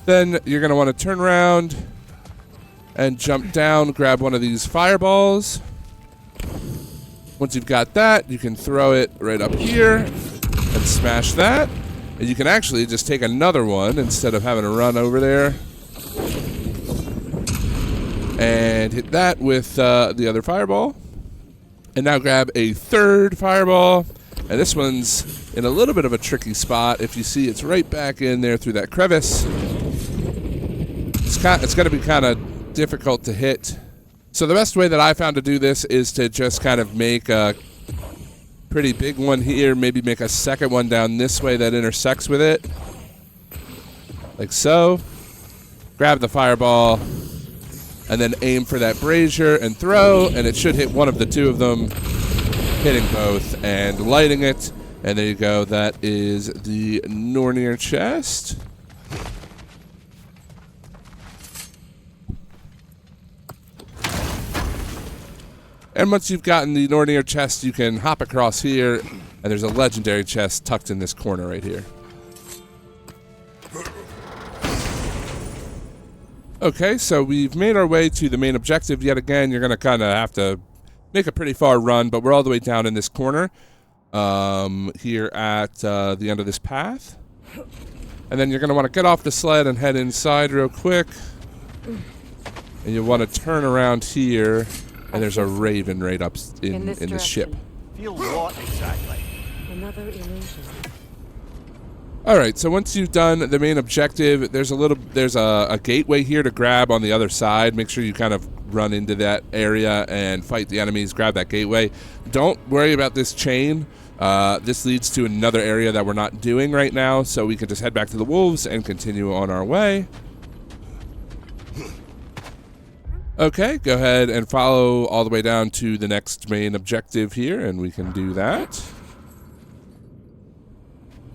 [SPEAKER 1] Then you're going to want to turn around and jump down, grab one of these fireballs. Once you've got that, you can throw it right up here and smash that. And you can actually just take another one instead of having to run over there. And hit that with the other fireball. And now grab a third fireball. And this one's in a little bit of a tricky spot. If you see, it's right back in there through that crevice. It's going to be kind of difficult to hit. So the best way that I found to do this is to just kind of make a pretty big one here. Maybe make a second one down this way that intersects with it. Like so. Grab the fireball. And then aim for that brazier and throw, and it should hit one of the two of them, hitting both and lighting it. And there you go, that is the Nornir chest. And once you've gotten the Nornir chest, you can hop across here, and there's a legendary chest tucked in this corner right here. Okay, so we've made our way to the main objective yet again. You're going to kind of have to make a pretty far run, but we're all the way down in this corner here at the end of this path. And then you're going to want to get off the sled and head inside real quick. And you'll want to turn around here, and there's a raven right up in the ship.
[SPEAKER 3] Feel what exactly?
[SPEAKER 7] Another illusion.
[SPEAKER 1] All right, so once you've done the main objective, there's a gateway here to grab on the other side. Make sure you kind of run into that area and fight the enemies, grab that gateway. Don't worry about this chain. This leads to another area that we're not doing right now, so we can just head back to the wolves and continue on our way. Okay, go ahead and follow all the way down to the next main objective here, and we can do that.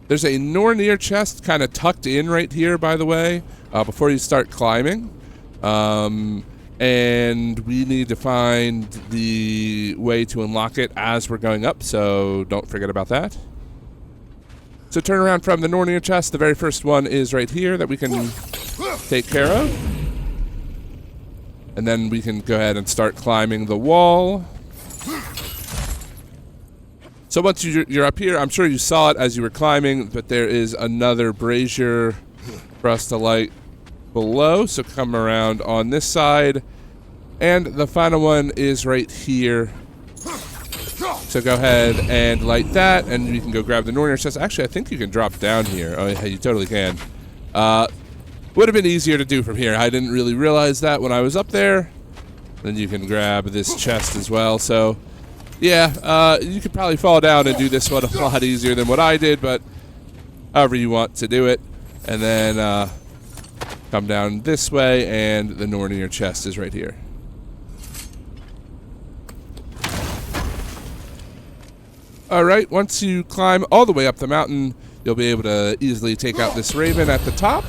[SPEAKER 1] There's a Nornir chest kind of tucked in right here, by the way, before you start climbing. And we need to find the way to unlock it as we're going up, so don't forget about that. So turn around from the Nornir chest. The very first one is right here that we can take care of. And then we can go ahead and start climbing the wall. So once you're up here, I'm sure you saw it as you were climbing, but there is another brazier for us to light below. So come around on this side. And the final one is right here. So go ahead and light that, and you can go grab the Nornir chest. Actually, I think you can drop down here. Oh, yeah, you totally can. Would have been easier to do from here. I didn't really realize that when I was up there. Then you can grab this chest as well. So, yeah, you could probably fall down and do this one a lot easier than what I did, but however you want to do it. And then come down this way, and the Nornir chest is right here. Alright, once you climb all the way up the mountain, you'll be able to easily take out this raven at the top.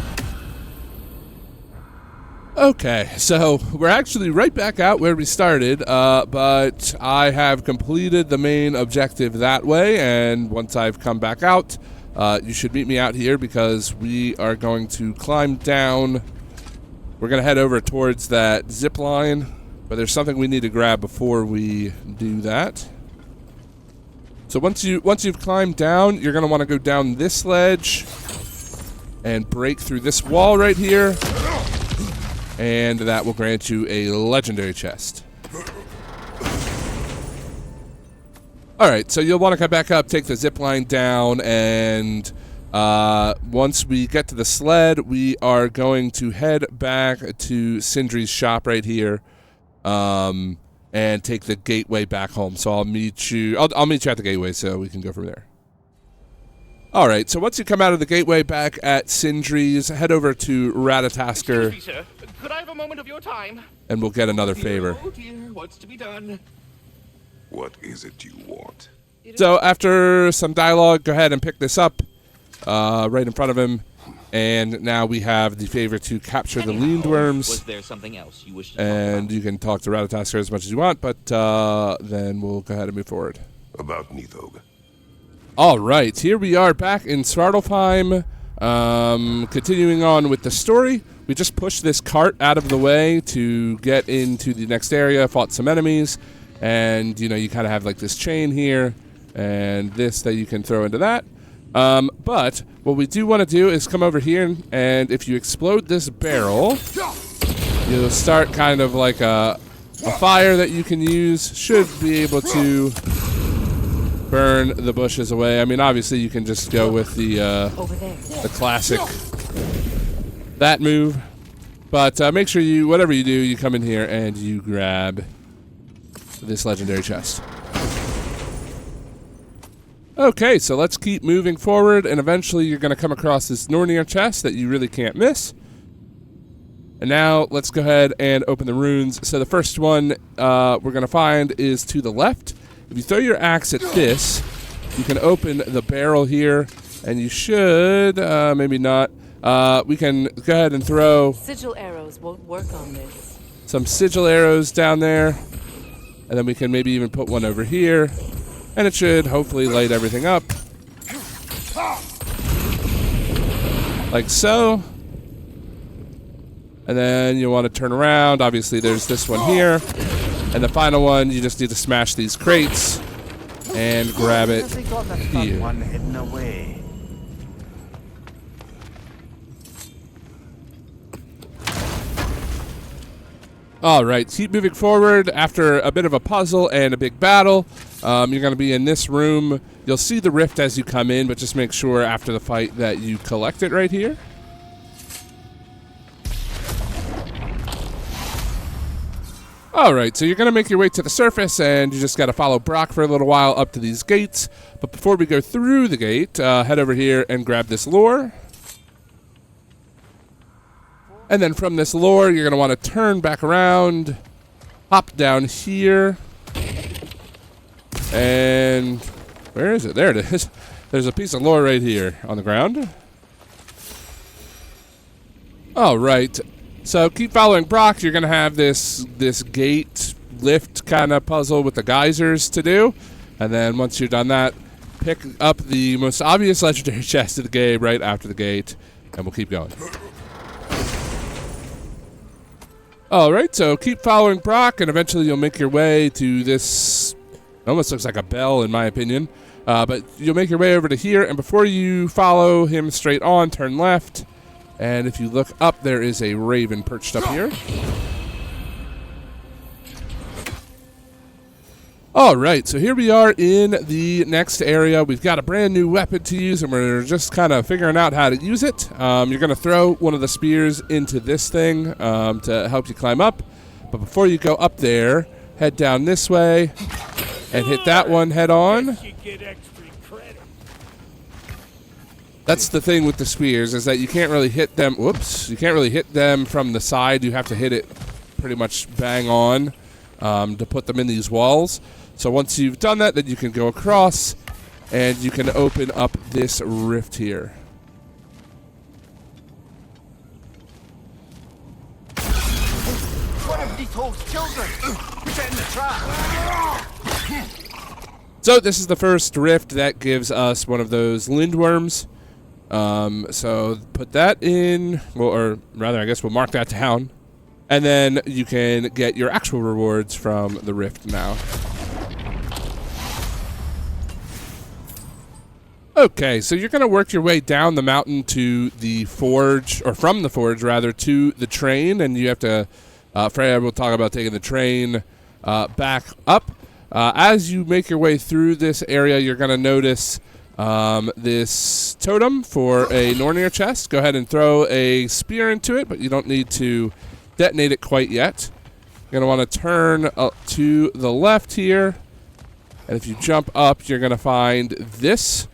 [SPEAKER 1] Okay, so we're actually right back out where we started, but I have completed the main objective that way, and once I've come back out, you should meet me out here because we are going to climb down. We're going to head over towards that zip line, but there's something we need to grab before we do that. So once you've climbed down, you're going to want to go down this ledge and break through this wall right here, and that will grant you a legendary chest. Alright, so you'll want to come back up, take the zip line down, and once we get to the sled, we are going to head back to Sindri's shop right here. And take the gateway back home. So I'll meet you. I'll meet you at the gateway, so we can go from there. All right. So once you come out of the gateway back at Sindri's, head over to Ratatoskr.
[SPEAKER 6] Excuse me, sir. Could I have a moment of your time?
[SPEAKER 1] And we'll get another favor.
[SPEAKER 6] Oh dear, what's to be done?
[SPEAKER 5] What is it you want?
[SPEAKER 1] So after some dialogue, go ahead and pick this up right in front of him. And now we have the favor to capture the Leandworms.
[SPEAKER 6] Was there something else you wish to
[SPEAKER 1] and you can talk to Ratatoskr as much as you want, but then we'll go ahead and move forward.
[SPEAKER 5] About Nithog.
[SPEAKER 1] All right, here we are back in Svartalfheim, continuing on with the story. We just pushed this cart out of the way to get into the next area, fought some enemies, and you know, you kind of have like this chain here, and this that you can throw into that. But what we do want to do is come over here, and if you explode this barrel, you'll start kind of like a fire that you can use. Should be able to burn the bushes away. I mean, obviously you can just go with the classic that move, but make sure you, whatever you do, you come in here and you grab this legendary chest. Okay, so let's keep moving forward, and eventually you're going to come across this Nornir chest that you really can't miss. And now let's go ahead and open the runes. So the first one we're going to find is to the left. If you throw your axe at this, you can open the barrel here, and you should, maybe not. We can go ahead and throw
[SPEAKER 7] Sigil arrows won't work on this.
[SPEAKER 1] some sigil arrows down there, and then we can maybe even put one over here. And it should hopefully light everything up. Like so. And then you want to turn around. Obviously there's this one here. And the final one, you just need to smash these crates and grab it here.
[SPEAKER 3] One hidden away.
[SPEAKER 1] Alright, keep moving forward. After a bit of a puzzle and a big battle, you're going to be in this room. You'll see the rift as you come in, but just make sure after the fight that you collect it right here. Alright, so you're going to make your way to the surface, and you just got to follow Brock for a little while up to these gates. But before we go through the gate, head over here and grab this lore. And then from this lore, you're going to want to turn back around, hop down here, and where is it? There it is. There's a piece of lore right here on the ground. All right. So keep following Brock. You're going to have this gate lift kind of puzzle with the geysers to do. And then once you're done that, pick up the most obvious legendary chest of the game right after the gate, and we'll keep going. Alright, so keep following Brock, and eventually you'll make your way to this, almost looks like a bell in my opinion, but you'll make your way over to here, and before you follow him straight on, turn left, and if you look up, there is a raven perched up here. All right, so here we are in the next area. We've got a brand new weapon to use, and we're just kind of figuring out how to use it. You're going to throw one of the spears into this thing to help you climb up. But before you go up there, head down this way and hit that one head on. That's the thing with the spears, is that you can't really hit them. Whoops. You can't really hit them from the side. You have to hit it pretty much bang on to put them in these walls. So once you've done that, then you can go across and you can open up this rift here.
[SPEAKER 3] One of Nito's children! Get in the trap!
[SPEAKER 1] So this is the first rift that gives us one of those lindworms. So put that in, well, or rather, I guess we'll mark that down. And then you can get your actual rewards from the rift now. Okay, so you're going to work your way down the mountain to the forge, or from the forge, rather, to the train. And you have to, Freyr will talk about taking the train back up. As you make your way through this area, you're going to notice this totem for a Nornir chest. Go ahead and throw a spear into it, but you don't need to detonate it quite yet. You're going to want to turn to the left here. And if you jump up, you're going to find this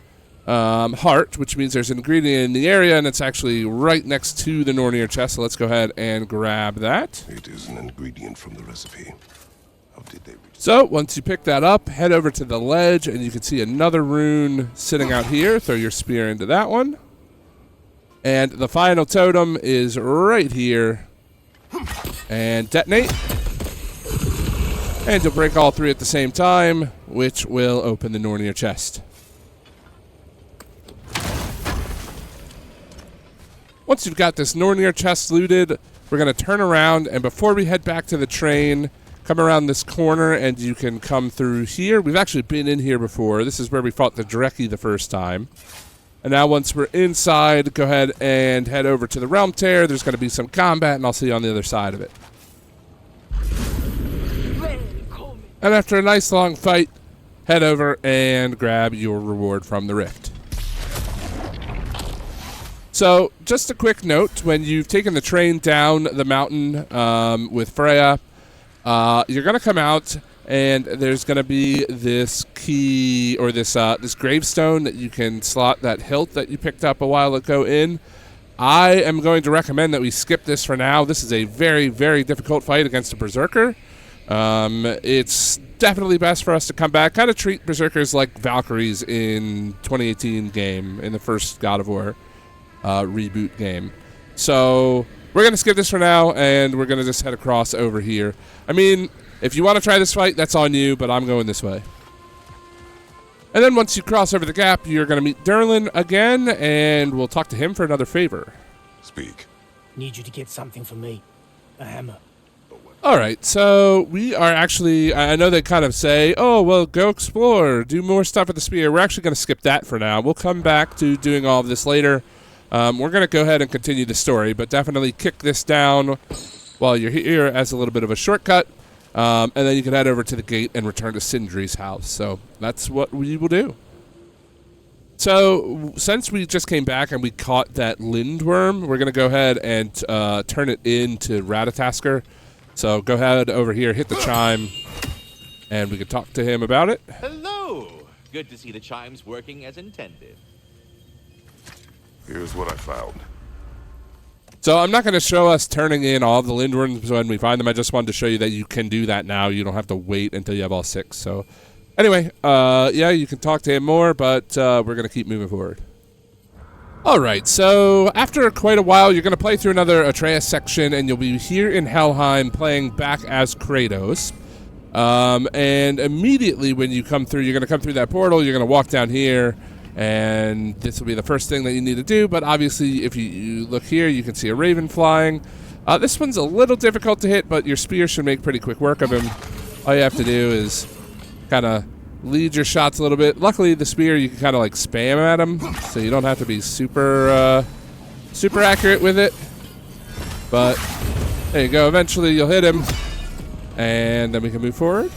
[SPEAKER 1] heart, which means there's an ingredient in the area, and it's actually right next to the Nornir chest. So let's go ahead and grab that.
[SPEAKER 5] It is an ingredient from the recipe. How did they reach?
[SPEAKER 1] So once you pick that up, head over to the ledge, and you can see another rune sitting out here. Throw your spear into that one. And the final totem is right here. And detonate. And you'll break all three at the same time, which will open the Nornir chest. Once you've got this Nornir chest looted, we're going to turn around, and before we head back to the train, come around this corner, and you can come through here. We've actually been in here before. This is where we fought the Dreki the first time. And now once we're inside, go ahead and head over to the Realm Tear. There's going to be some combat, and I'll see you on the other side of it. And after a nice long fight, head over and grab your reward from the rift. So, just a quick note, when you've taken the train down the mountain with Freyr, you're going to come out, and there's going to be this key, or this gravestone that you can slot that hilt that you picked up a while ago in. I am going to recommend that we skip this for now. This is a very, very difficult fight against a Berserker. It's definitely best for us to come back, kind of treat Berserkers like Valkyries in 2018 game, in the first God of War reboot game. So we're going to skip this for now, and we're going to just head across over here. I mean, if you want to try this fight, that's on you, but I'm going this way. And then once you cross over the gap, you're going to meet Durlin again, and we'll talk to him for another favor.
[SPEAKER 5] Speak.
[SPEAKER 10] Need you to get something for me. A hammer.
[SPEAKER 1] All right, so we are actually, I know they kind of say, oh, well, go explore, do more stuff with the spear. We're actually going to skip that for now. We'll come back to doing all of this later. We're going to go ahead and continue the story, but definitely kick this down while you're here as a little bit of a shortcut. And then you can head over to the gate and return to Sindri's house. So that's what we will do. So since we just came back and we caught that lindworm, we're going to go ahead and turn it into Ratatasker. So go ahead over here, hit the chime, and we can talk to him about it.
[SPEAKER 6] Hello! Good to see the chimes working as intended.
[SPEAKER 5] Here's what I found.
[SPEAKER 1] So I'm not going to show us turning in all the lindworms when we find them. I just wanted to show you that you can do that now. You don't have to wait until you have all 6. So anyway, yeah, you can talk to him more, but we're going to keep moving forward. All right, so after quite a while, you're going to play through another Atreus section, and you'll be here in Helheim playing back as Kratos. And immediately when you come through, you're going to come through that portal, you're going to walk down here, and this will be the first thing that you need to do. But obviously, if you look here, you can see a raven flying. This one's a little difficult to hit, but your spear should make pretty quick work of him. All you have to do is kind of lead your shots a little bit. Luckily, the spear, you can kind of like spam at him, so you don't have to be super accurate with it. But there you go. Eventually, you'll hit him, and then we can move forward.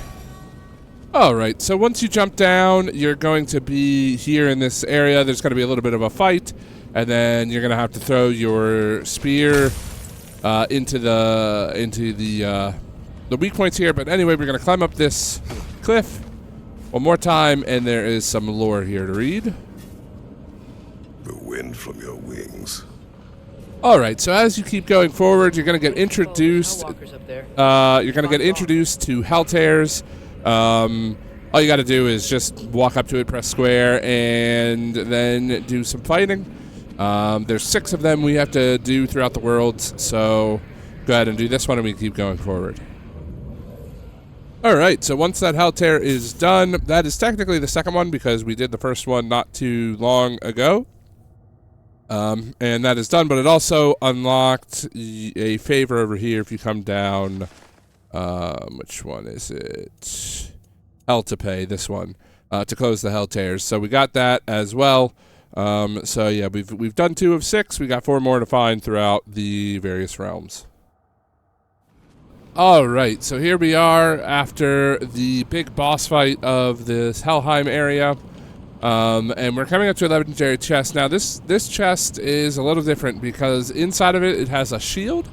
[SPEAKER 1] All right, so once you jump down, you're going to be here in this area. There's going to be a little bit of a fight, and then you're going to have to throw your spear into the weak points here. But anyway, we're going to climb up this cliff one more time, and there is some lore here to read.
[SPEAKER 5] The wind from your wings.
[SPEAKER 1] All right, so as you keep going forward, you're going to get introduced. You're going to get introduced to Helltears. All you got to do is just walk up to it, press square, and then do some fighting. There's 6 of them we have to do throughout the worlds, so go ahead and do this one, and we keep going forward. All right, so once that Helltear is done, that is technically the second one because we did the first one not too long ago. And that is done, but it also unlocked a favor over here if you come down. Which one is it? Hell to pay, this one, to close the Helltears. So we got that as well. So yeah, we've done 2 of 6. We got 4 more to find throughout the various realms. All right, so here we are after the big boss fight of this Helheim area. And we're coming up to a legendary chest. Now, this chest is a little different because inside of it, it has a shield.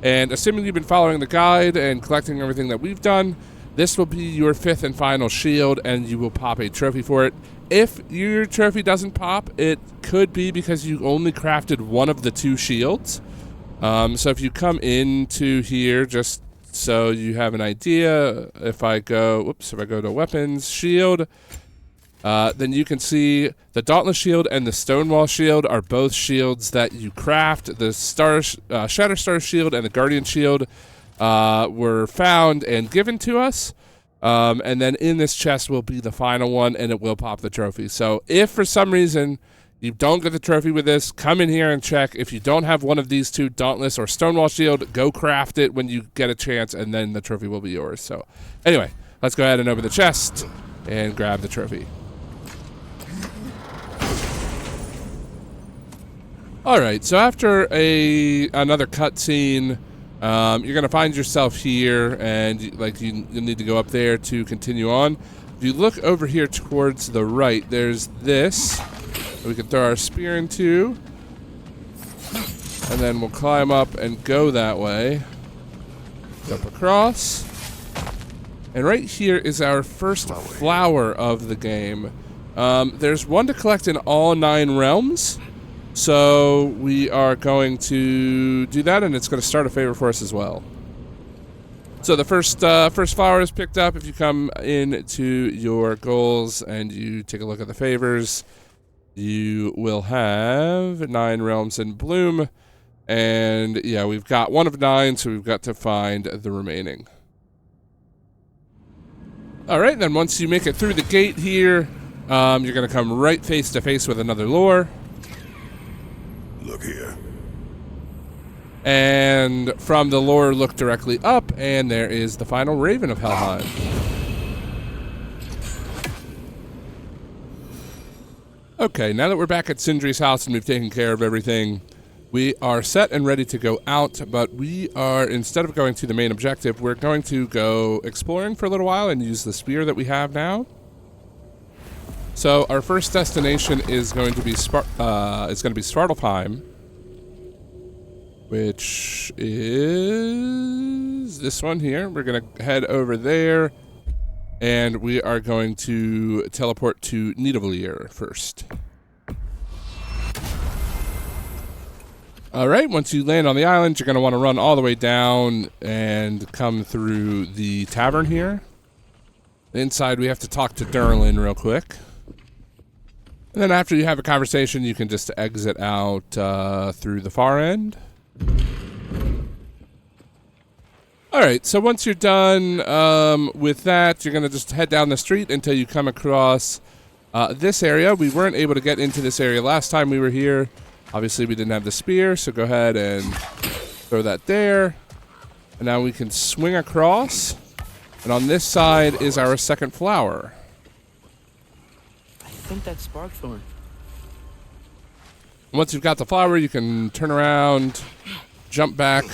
[SPEAKER 1] And assuming you've been following the guide and collecting everything that we've done, this will be your 5th and final shield, and you will pop a trophy for it. If your trophy doesn't pop, it could be because you only crafted one of the 2 shields. So if you come into here, just so you have an idea, if I go to weapons, shield, then you can see the Dauntless Shield and the Stonewall Shield are both shields that you craft. The Shatterstar Shield and the Guardian Shield were found and given to us. And then in this chest will be the final one, and it will pop the trophy. So if for some reason you don't get the trophy with this, come in here and check. If you don't have one of these 2, Dauntless or Stonewall Shield, go craft it when you get a chance, and then the trophy will be yours. So anyway, let's go ahead and open the chest and grab the trophy. All right, so after another cutscene, you're gonna find yourself here, and you need to go up there to continue on. If you look over here towards the right, there's this that we can throw our spear into, and then we'll climb up and go that way. Jump across, and right here is our first flower of the game. There's one to collect in all 9 realms. So we are going to do that, and it's going to start a favor for us as well. So the first flower is picked up. If you come into your goals and you take a look at the favors, you will have 9 realms in bloom. And yeah, we've got 1 of 9, so we've got to find the remaining. All right, then once you make it through the gate here, you're going to come right face to face with another lore.
[SPEAKER 5] Look here.
[SPEAKER 1] And from the lore, look directly up, and there is the final Raven of Helheim. Okay, now that we're back at Sindri's house and we've taken care of everything, we are set and ready to go out, but we are, instead of going to the main objective, we're going to go exploring for a little while and use the spear that we have now. So our first destination is going to be Svartalfheim, which is this one here. We're going to head over there, and we are going to teleport to Nidavellir first. All right, once you land on the island, you're going to want to run all the way down and come through the tavern here. Inside, we have to talk to Durlin real quick. And then after you have a conversation, you can just exit out through the far end. All right, so once you're done with that, you're going to just head down the street until you come across this area. We weren't able to get into this area last time we were here. Obviously, we didn't have the spear, so go ahead and throw that there. And now we can swing across. And on this side is our second flower.
[SPEAKER 4] I think that's Sparkthorn.
[SPEAKER 1] Once you've got the flower, you can turn around, jump back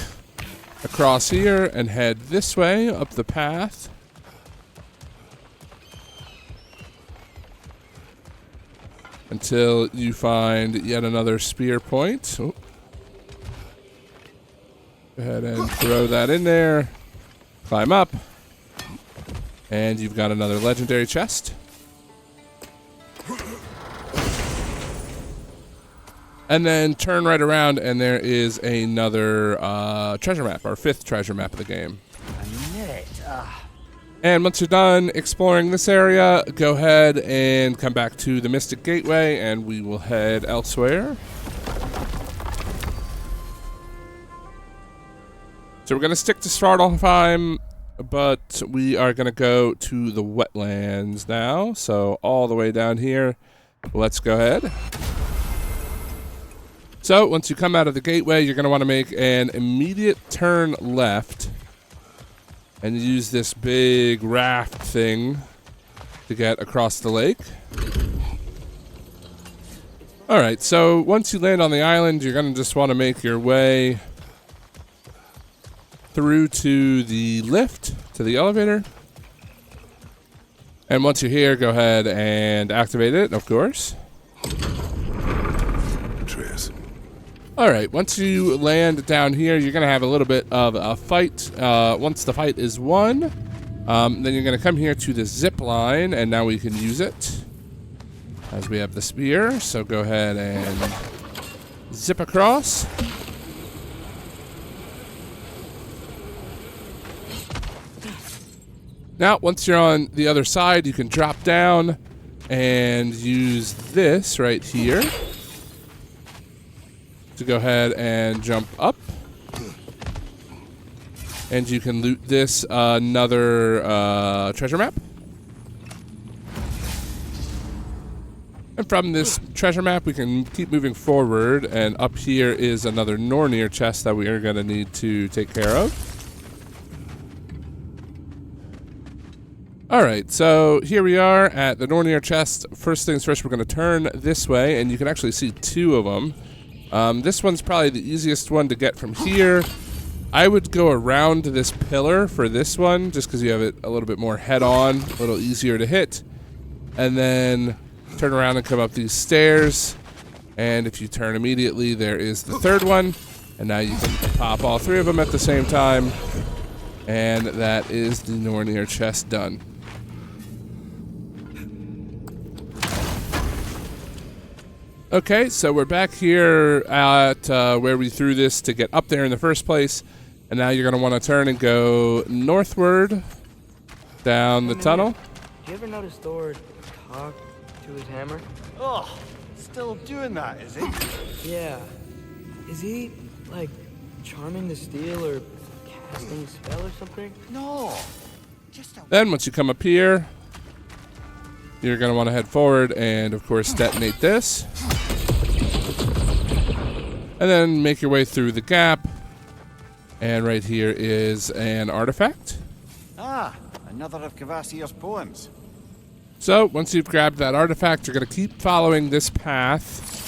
[SPEAKER 1] across here, and head this way up the path. until you find yet another spear point. Oh. Go ahead and throw that in there. Climb up. And you've got another legendary chest. And then turn right around, and there is another treasure map, our 5th treasure map of the game. And once you're done exploring this area, go ahead and come back to the Mystic Gateway, and we will head elsewhere. So we're going to stick to Svartalfheim, but we are going to go to the wetlands now. So all the way down here, let's go ahead. So once you come out of the gateway, you're going to want to make an immediate turn left and use this big raft thing to get across the lake. Alright, so once you land on the island, you're going to just want to make your way through to the lift, to the elevator. And once you're here, go ahead and activate it, of course.
[SPEAKER 5] Atreus.
[SPEAKER 1] Alright, once you land down here, you're going to have a little bit of a fight. Once the fight is won, then you're going to come here to the zip line, and now we can use it. As we have the spear, so go ahead and zip across. Now, once you're on the other side, you can drop down and use this right here to go ahead and jump up. And you can loot this another treasure map. And from this treasure map, we can keep moving forward, and up here is another Nornir chest that we are going to need to take care of. Alright, so here we are at the Nornir chest. First things first, we're going to turn this way, and you can actually see 2 of them. This one's probably the easiest one to get from here. I would go around this pillar for this one, just because you have it a little bit more head-on, a little easier to hit. And then turn around and come up these stairs. And if you turn immediately, there is the 3rd one. And now you can pop all 3 of them at the same time. And that is the Nornir chest done. Okay, so we're back here at where we threw this to get up there in the first place. And now you're going to want to turn and go northward down the tunnel.
[SPEAKER 4] Do you ever notice Thor talk to his hammer?
[SPEAKER 3] Oh, still doing that, is he?
[SPEAKER 4] Yeah. Is he, like, charming the steel or casting a spell or something?
[SPEAKER 3] No. Just a...
[SPEAKER 1] Then once you come up here, you're going to want to head forward and, of course, detonate this. And then make your way through the gap. And right here is an artifact.
[SPEAKER 3] Ah, another of Kvasir's poems.
[SPEAKER 1] So once you've grabbed that artifact, you're going to keep following this path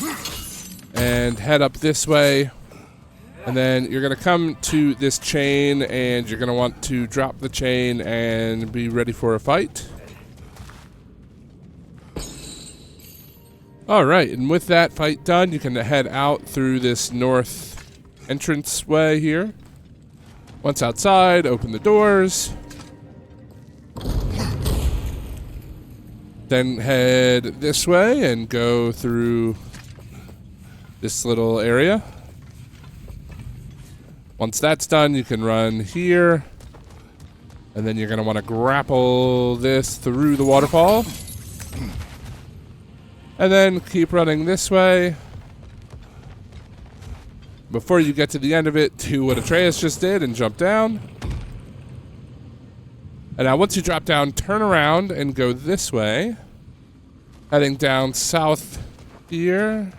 [SPEAKER 1] and head up this way. And then you're going to come to this chain, and you're going to want to drop the chain and be ready for a fight. Alright, and with that fight done, you can head out through this north entrance way here. Once outside, open the doors. Then head this way and go through this little area. Once that's done, you can run here. And then you're going to want to grapple this through the waterfall. And then keep running this way. Before you get to the end of it, do what Atreus just did and jump down. And now once you drop down, turn around and go this way. Heading down south here.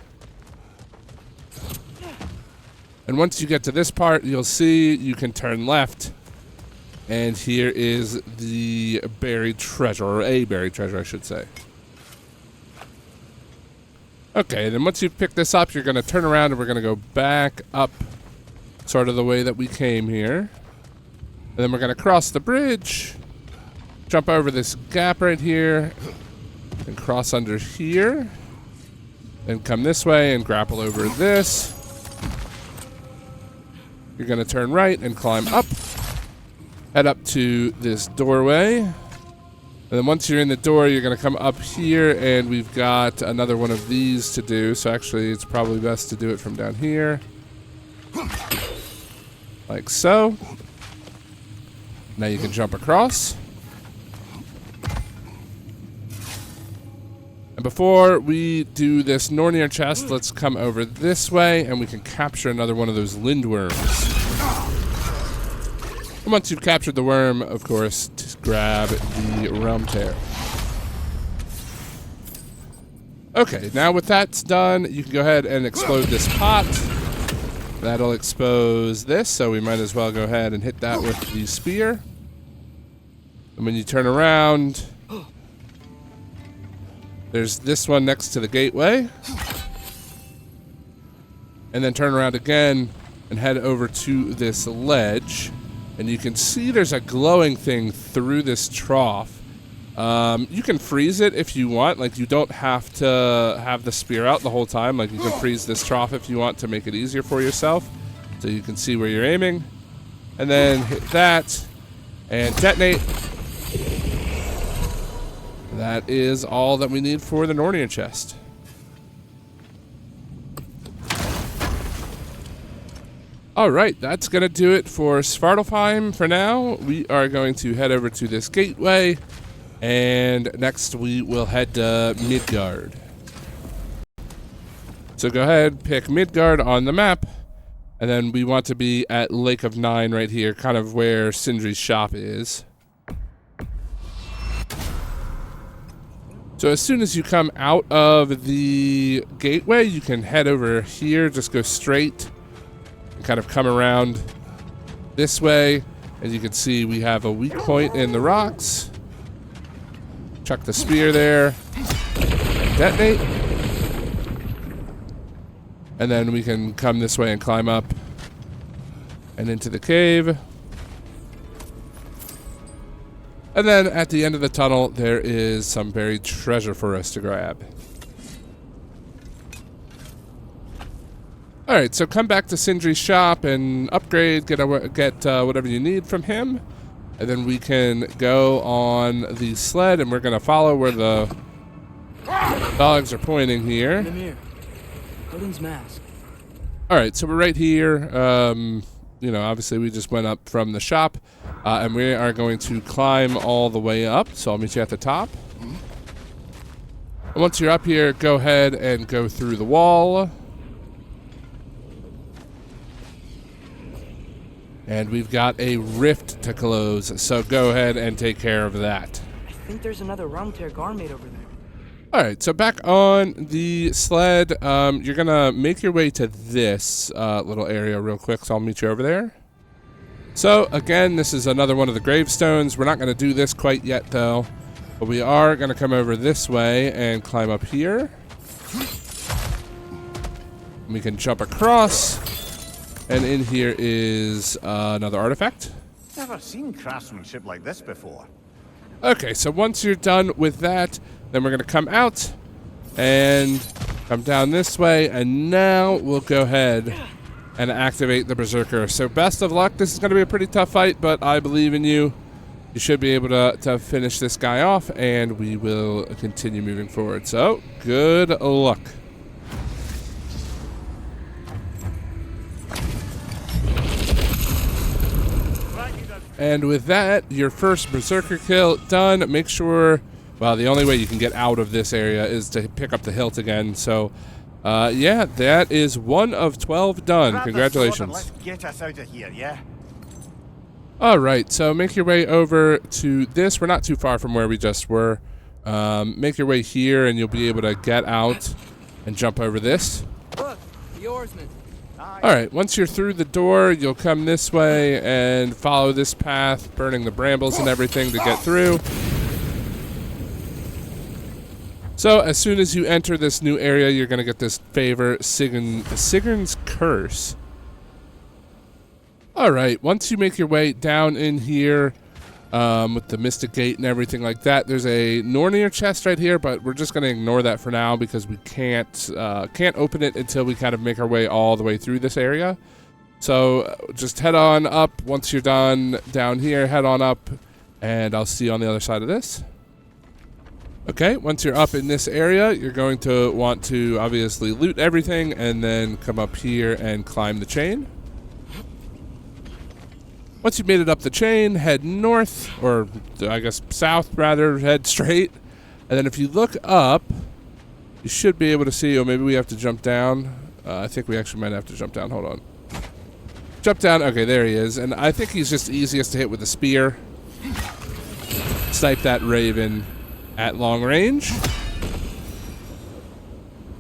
[SPEAKER 1] And once you get to this part, you'll see you can turn left. And here is the buried treasure, or a buried treasure, I should say. Okay, then once you've picked this up, you're going to turn around and we're going to go back up sort of the way that we came here. And then we're going to cross the bridge, jump over this gap right here, and cross under here. Then come this way and grapple over this. You're going to turn right and climb up. Head up to this doorway. And then once you're in the door, you're going to come up here, and we've got another one of these to do. So actually, it's probably best to do it from down here. Like so. Now you can jump across. And before we do this Nornir chest, let's come over this way, and we can capture another one of those lindworms. And once you've captured the worm, of course, just grab the realm tear. Okay, now with that's done, you can go ahead and explode this pot. That'll expose this, so we might as well go ahead and hit that with the spear. And when you turn around, there's this one next to the gateway. And then turn around again and head over to this ledge. And you can see there's a glowing thing through this trough. You can freeze it if you want. Like, you don't have to have the spear out the whole time. Like, you can freeze this trough if you want to make it easier for yourself. So you can see where you're aiming. And then hit that and detonate. That is all that we need for the Nornir chest. Alright, that's going to do it for Svartalfheim for now. We are going to head over to this gateway. And next we will head to Midgard. So go ahead, pick Midgard on the map. And then we want to be at Lake of Nine right here, kind of where Sindri's shop is. So as soon as you come out of the gateway, you can head over here, just go straight and kind of come around this way. As you can see, we have a weak point in the rocks. Chuck the spear there, detonate. And then we can come this way and climb up and into the cave. And then at the end of the tunnel, there is some buried treasure for us to grab. Alright, so come back to Sindri's shop and upgrade, get whatever you need from him. And then we can go on the sled, and we're going to follow where the dogs are pointing here.
[SPEAKER 4] Mimir, Odin's mask.
[SPEAKER 1] Alright, so we're right here. You know, obviously we just went up from the shop. And we are going to climb all the way up, so I'll meet you at the top. And once you're up here, go ahead and go through the wall. And we've got a rift to close, so go ahead and take care of that.
[SPEAKER 4] I think there's another Realmtear Garmaid over there.
[SPEAKER 1] Alright, so back on the sled, you're going to make your way to this little area real quick, so I'll meet you over there. So, again, this is another one of the gravestones. We're not going to do this quite yet, though. But we are going to come over this way and climb up here. We can jump across. And in here is another artifact.
[SPEAKER 3] Never seen craftsmanship like this before.
[SPEAKER 1] Okay, so once you're done with that, then we're going to come out and come down this way. And now we'll go ahead and activate the Berserker. So best of luck. This is going to be a pretty tough fight, but I believe in you. You should be able to finish this guy off, and we will continue moving forward. So, good luck. And with that, your first Berserker kill done. Make sure, well, the only way you can get out of this area is to pick up the hilt again. So, yeah, that is 1 of 12 done. Congratulations.
[SPEAKER 3] Let's get us out of here, yeah?
[SPEAKER 1] Alright, so make your way over to this. We're not too far from where we just were. Make your way here, and you'll be able to get out and jump over this.
[SPEAKER 4] Look, the oarsman.
[SPEAKER 1] Alright, once you're through the door, you'll come this way and follow this path, burning the brambles and everything to get through. So, as soon as you enter this new area, you're going to get this favor, Sigrun's Curse. Alright, once you make your way down in here, with the Mystic Gate and everything like that. There's a Nornir chest right here, but we're just going to ignore that for now because we can't open it until we kind of make our way all the way through this area. So just head on up. Once you're done down here, head on up, and I'll see you on the other side of this. Okay, once you're up in this area, you're going to want to obviously loot everything and then come up here and climb the chain. Once you've made it up the chain, head north, or I guess south rather, head straight. And then if you look up, you should be able to see, or maybe we have to jump down. I think we actually might have to jump down, hold on. Jump down, okay, there he is. And I think he's just easiest to hit with a spear. Snipe that raven at long range.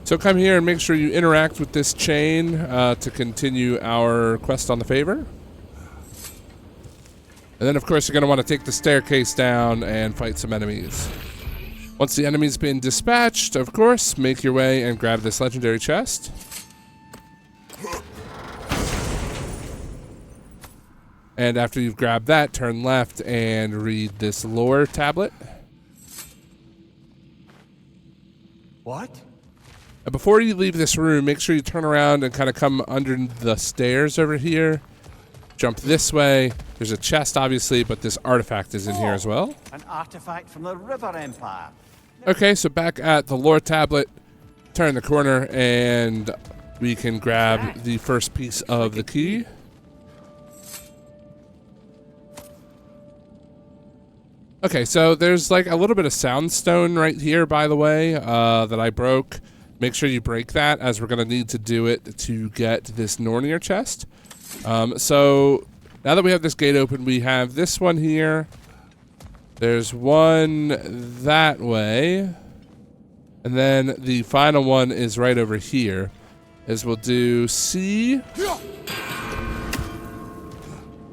[SPEAKER 1] So come here and make sure you interact with this chain to continue our quest on the favor. And then, of course, you're going to want to take the staircase down and fight some enemies. Once the enemy's been dispatched, of course, make your way and grab this legendary chest. And after you've grabbed that, turn left and read this lore tablet.
[SPEAKER 3] What?
[SPEAKER 1] And before you leave this room, make sure you turn around and kind of come under the stairs over here. Jump this way. There's a chest, obviously, but this artifact is in here as well.
[SPEAKER 3] An artifact from the River Empire.
[SPEAKER 1] Okay, so back at the lore tablet, turn the corner, and we can grab the first piece of the key. Okay, so there's like a little bit of soundstone right here, by the way, that I broke. Make sure you break that, as we're going to need to do it to get this Nornir chest. So now that we have this gate open, we have this one here. There's one that way. And then the final one is right over here. Is we'll do C.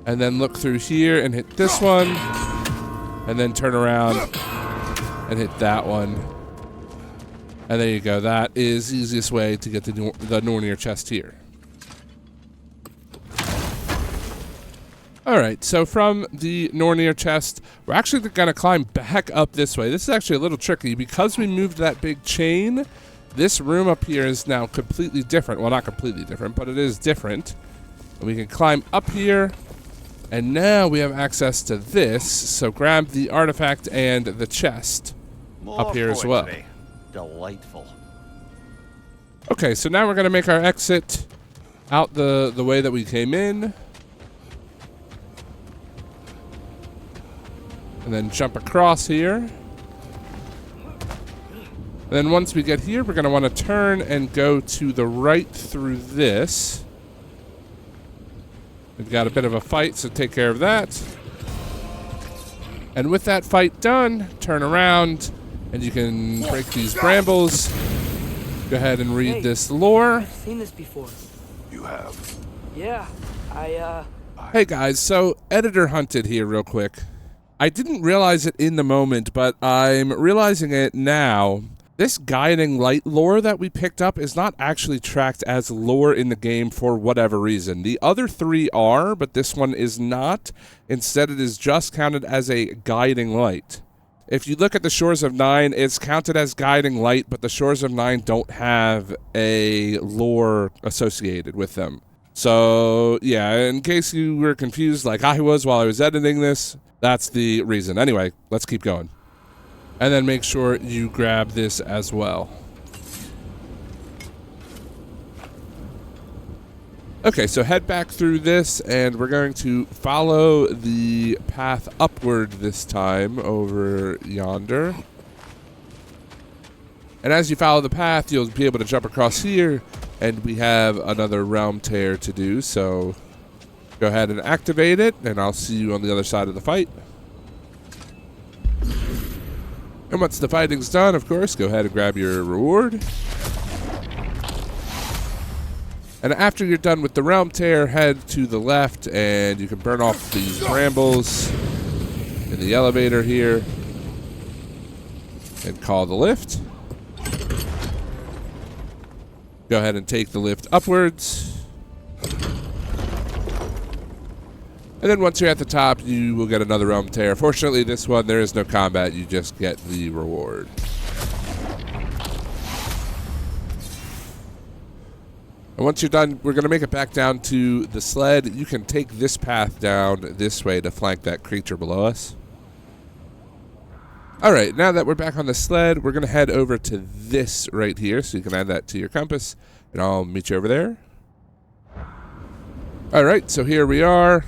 [SPEAKER 1] And then look through here and hit this one. And then turn around and hit that one. And there you go. That is the easiest way to get the Nornir chest here. Alright, so from the Nornir chest, we're actually going to climb back up this way. This is actually a little tricky. Because we moved that big chain, this room up here is now completely different. Well, not completely different, but it is different. And we can climb up here, and now we have access to this. So grab the artifact and the chest up here as well.
[SPEAKER 3] Delightful.
[SPEAKER 1] Okay, so now we're going to make our exit out the way that we came in. And then jump across here. And then once we get here, we're going to want to turn and go to the right through this. We've got a bit of a fight, so take care of that. And with that fight done, turn around, and you can break these brambles. Go ahead and read this lore.
[SPEAKER 4] I've seen this before.
[SPEAKER 5] You have?
[SPEAKER 4] Yeah,
[SPEAKER 1] Hey guys, so Editor Hunted here real quick. I didn't realize it in the moment, but I'm realizing it now. This guiding light lore that we picked up is not actually tracked as lore in the game for whatever reason. The other three are, but this one is not. Instead, it is just counted as a guiding light. If you look at the Shores of Nine, it's counted as guiding light, but the Shores of Nine don't have a lore associated with them. So, yeah, in case you were confused like I was while I was editing this, that's the reason. Anyway, let's keep going. And then make sure you grab this as well. Okay, so head back through this, and we're going to follow the path upward this time over yonder. And as you follow the path, you'll be able to jump across here, and we have another realm tear to do, so go ahead and activate it, and I'll see you on the other side of the fight. And once the fighting's done, of course, go ahead and grab your reward. And after you're done with the realm tear, head to the left, and you can burn off these brambles in the elevator here and call the lift. Go ahead and take the lift upwards. And then once you're at the top, you will get another realm tear. Fortunately, this one, there is no combat. You just get the reward. And once you're done, we're going to make it back down to the sled. You can take this path down this way to flank that creature below us. All right, now that we're back on the sled, we're going to head over to this right here, so you can add that to your compass, and I'll meet you over there. All right, so here we are.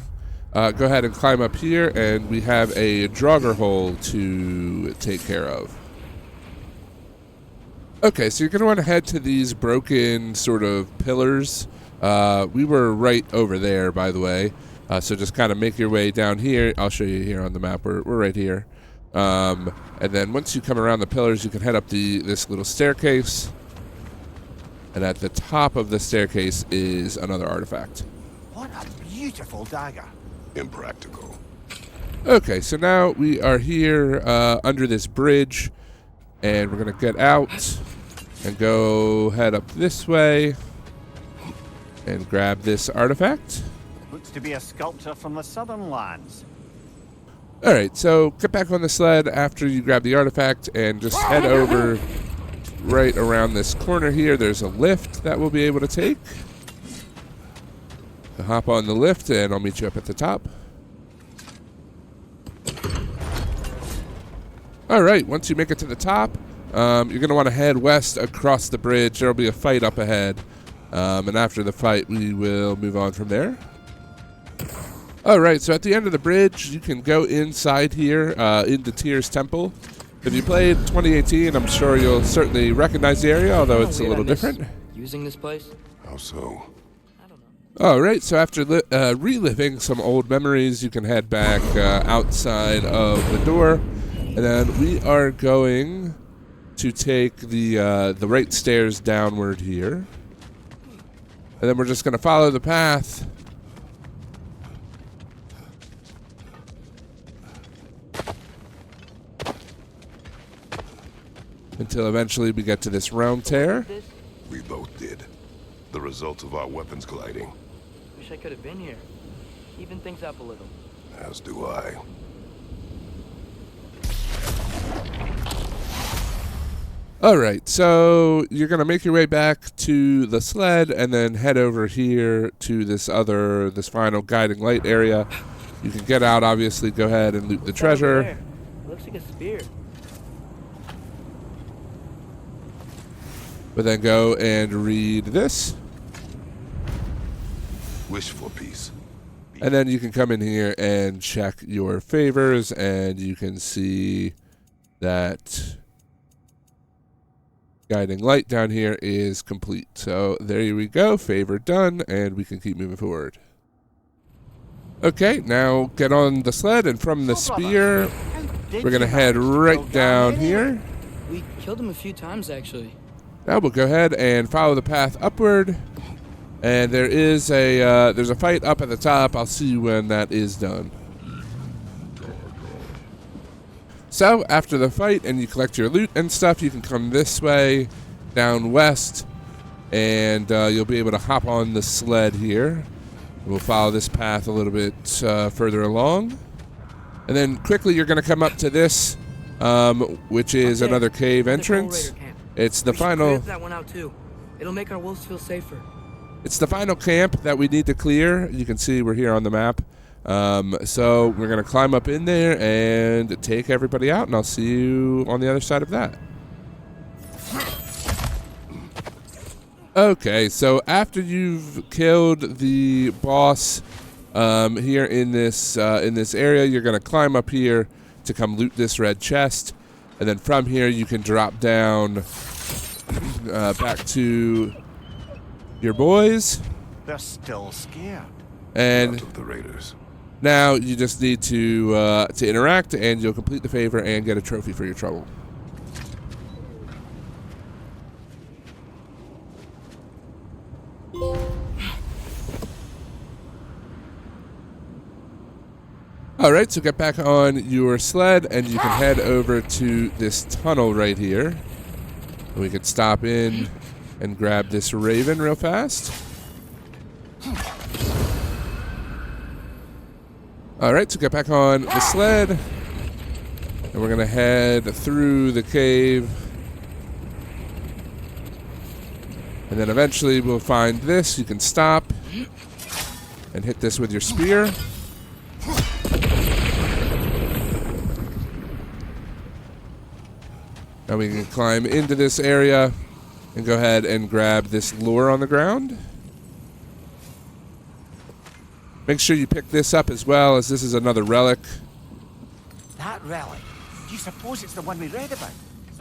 [SPEAKER 1] Go ahead and climb up here, and we have a Draugr hole to take care of. Okay, so you're going to want to head to these broken sort of pillars. We were right over there, by the way. So just kind of make your way down here. I'll show you here on the map. We're right here. And then once you come around the pillars, you can head up this little staircase. And at the top of the staircase is another artifact.
[SPEAKER 3] What a beautiful dagger.
[SPEAKER 5] Impractical.
[SPEAKER 1] Okay, so now we are here under this bridge. And we're going to get out and go head up this way and grab this artifact.
[SPEAKER 3] Looks to be a sculpture from the southern lands.
[SPEAKER 1] All right, so get back on the sled after you grab the artifact and just head over right around this corner here. There's a lift that we'll be able to take. So hop on the lift and I'll meet you up at the top. All right, once you make it to the top, you're going to want to head west across the bridge. There will be a fight up ahead. And after the fight, we will move on from there. All right, so at the end of the bridge, you can go inside here into Tyr's Temple. If you played 2018, I'm sure you'll certainly recognize the area, although it's a little different.
[SPEAKER 4] Using this place?
[SPEAKER 5] How so?
[SPEAKER 4] I don't know.
[SPEAKER 1] All right, so after reliving some old memories, you can head back outside of the door. And then we are going to take the right stairs downward here. And then we're just going to follow the path. Until eventually we get to this realm tear.
[SPEAKER 5] We both did. The result of our weapons colliding.
[SPEAKER 4] Wish I could have been here. Even things up a little.
[SPEAKER 5] As do I.
[SPEAKER 1] All right, so you're going to make your way back to the sled and then head over here to this final guiding light area. You can get out, obviously, go ahead and loot the treasure.
[SPEAKER 4] It looks like a spear.
[SPEAKER 1] But then go and read this.
[SPEAKER 5] Wish for peace.
[SPEAKER 1] And then you can come in here and check your favors, and you can see that guiding light down here is complete. So there we go, favor done, and we can keep moving forward. Okay, now get on the sled, and from the spear, we're going to head right down here.
[SPEAKER 4] We killed him a few times, actually.
[SPEAKER 1] Now we'll go ahead and follow the path upward. And there is there's a fight up at the top. I'll see you when that is done. So after the fight and you collect your loot and stuff, you can come this way down west, and you'll be able to hop on the sled here. We'll follow this path a little bit further along. And then quickly you're going to come up to this, which is another cave entrance. It's the final.
[SPEAKER 4] That one out too. It'll make our wolves feel safer.
[SPEAKER 1] It's the final camp that we need to clear. You can see we're here on the map. So we're going to climb up in there and take everybody out, and I'll see you on the other side of that. Okay, so after you've killed the boss here in this area, you're going to climb up here to come loot this red chest. And then from here, you can drop down back to your boys.
[SPEAKER 3] They're still scared.
[SPEAKER 1] And
[SPEAKER 5] Out of the raiders.
[SPEAKER 1] now you just need to interact, and you'll complete the favor and get a trophy for your trouble. Alright, so get back on your sled, and you can head over to this tunnel right here. We could stop in and grab this raven real fast. All right, so get back on the sled, and we're gonna head through the cave, and then eventually we'll find this. You can stop and hit this with your spear. Now we can climb into this area and go ahead and grab this lure on the ground. Make sure you pick this up as well, as this is another relic.
[SPEAKER 3] That relic? Do you suppose it's the one we read about?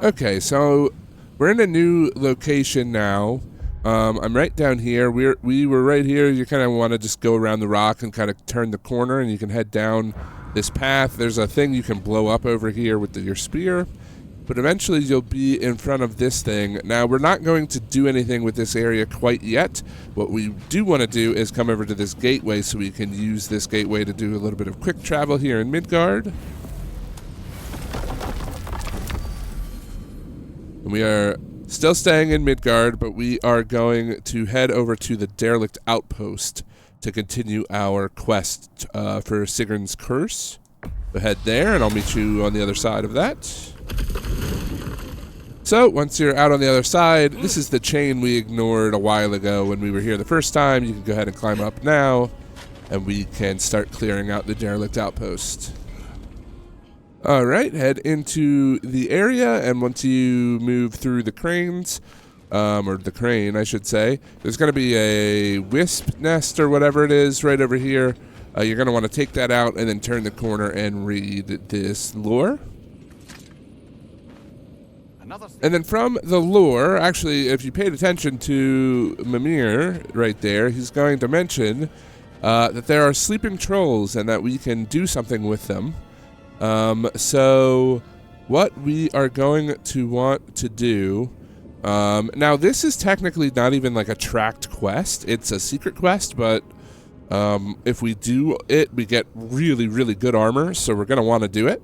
[SPEAKER 1] Okay, so we're in a new location now. I'm right down here. We were right here. You kind of want to just go around the rock and kind of turn the corner, and you can head down this path. There's a thing you can blow up over here with your spear, but eventually you'll be in front of this thing. Now, we're not going to do anything with this area quite yet. What we do want to do is come over to this gateway so we can use this gateway to do a little bit of quick travel here in Midgard. And we are still staying in Midgard, but we are going to head over to the derelict outpost to continue our quest for Sigrun's curse. Go head there, and I'll meet you on the other side of that. So, once you're out on the other side, this is the chain we ignored a while ago when we were here the first time. You can go ahead and climb up now, and we can start clearing out the derelict outpost. Alright, head into the area, and once you move through the cranes, or the crane, I should say, there's going to be a wisp nest or whatever it is right over here. You're going to want to take that out and then turn the corner and read this lore. And then from the lore, actually, if you paid attention to Mimir right there, he's going to mention that there are sleeping trolls and that we can do something with them. So what we are going to want to do, now this is technically not even like a tracked quest. It's a secret quest, but if we do it, we get really, really good armor, so we're going to want to do it.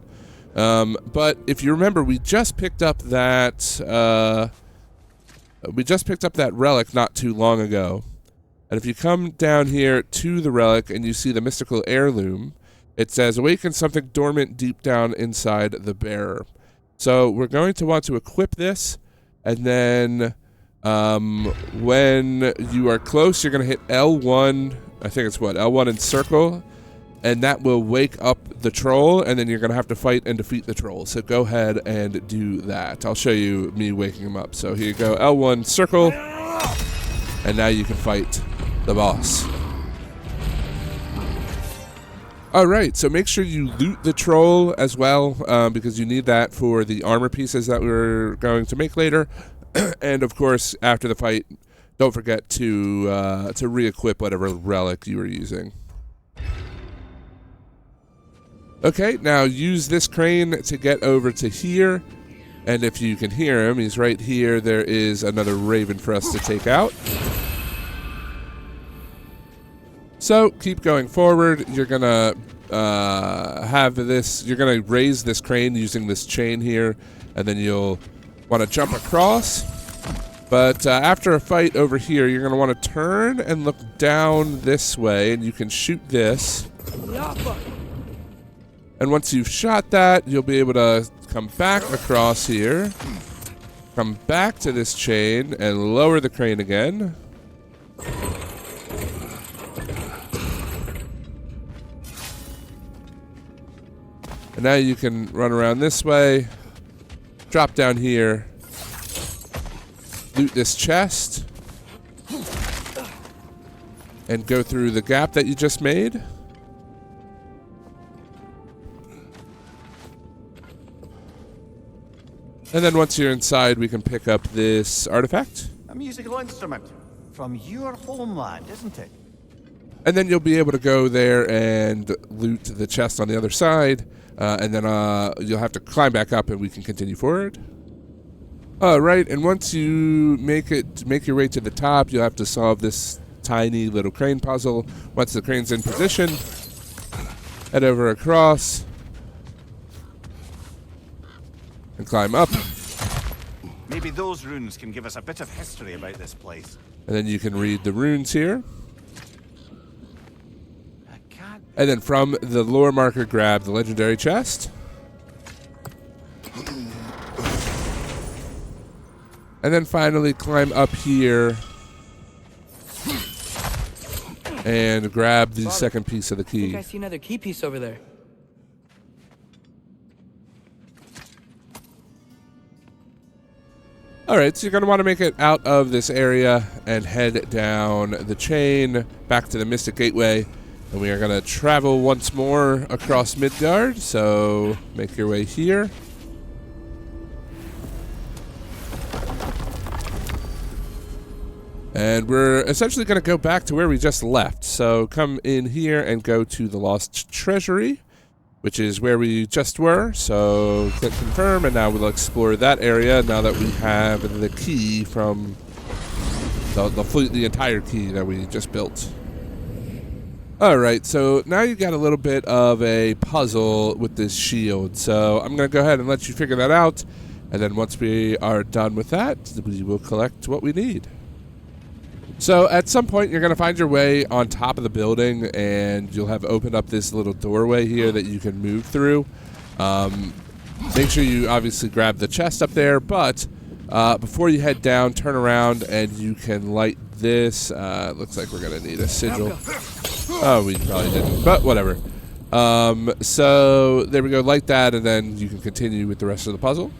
[SPEAKER 1] But if you remember, we just picked up that relic not too long ago. And if you come down here to the relic and you see the mystical heirloom, it says, awaken something dormant deep down inside the bearer. So we're going to want to equip this, and then when you are close, you're going to hit L1, I think it's what, L1 and circle, and that will wake up the troll, and then you're going to have to fight and defeat the troll. So go ahead and do that. I'll show you me waking him up. So here you go, L1 circle, and now you can fight the boss. Alright, so make sure you loot the troll as well, because you need that for the armor pieces that we're going to make later. And of course, after the fight, don't forget to re-equip whatever relic you were using. Okay, now use this crane to get over to here. And if you can hear him, he's right here. There is another raven for us to take out. So keep going forward. You're gonna you're gonna raise this crane using this chain here, and then you'll want to jump across. But after a fight over here, you're gonna want to turn and look down this way, and you can shoot this. And once you've shot that, you'll be able to come back across here, come back to this chain, and lower the crane again. And now you can run around this way, drop down here, loot this chest, and go through the gap that you just made. And then once you're inside, we can pick up this artifact.
[SPEAKER 3] A musical instrument from your homeland, isn't it?
[SPEAKER 1] And then you'll be able to go there and loot the chest on the other side. And then you'll have to climb back up and we can continue forward. Alright, and once you make your way to the top, you'll have to solve this tiny little crane puzzle. Once the crane's in position, head over across and climb up.
[SPEAKER 3] Maybe those runes can give us a bit of history about this place.
[SPEAKER 1] And then you can read the runes here.
[SPEAKER 3] That can't
[SPEAKER 1] And then from the lore marker, grab the legendary chest. And then finally climb up here and grab the second piece of the
[SPEAKER 4] I
[SPEAKER 1] key.
[SPEAKER 4] think I see another key piece over there.
[SPEAKER 1] Alright, so you're going to want to make it out of this area and head down the chain back to the Mystic Gateway. And we are going to travel once more across Midgard, so make your way here. And we're essentially going to go back to where we just left. So come in here and go to the Lost Treasury, which is where we just were. So click confirm, and now we'll explore that area now that we have the key from the entire key that we just built. Alright, so now you got a little bit of a puzzle with this shield. So I'm going to go ahead and let you figure that out. And then once we are done with that, we will collect what we need. So at some point you're going to find your way on top of the building, and you'll have opened up this little doorway here that you can move through. Make sure you obviously grab the chest up there, but before you head down, turn around and you can light this. Looks like we're going to need a sigil. Oh, we probably didn't, but whatever. So there we go, light that, and then you can continue with the rest of the puzzle.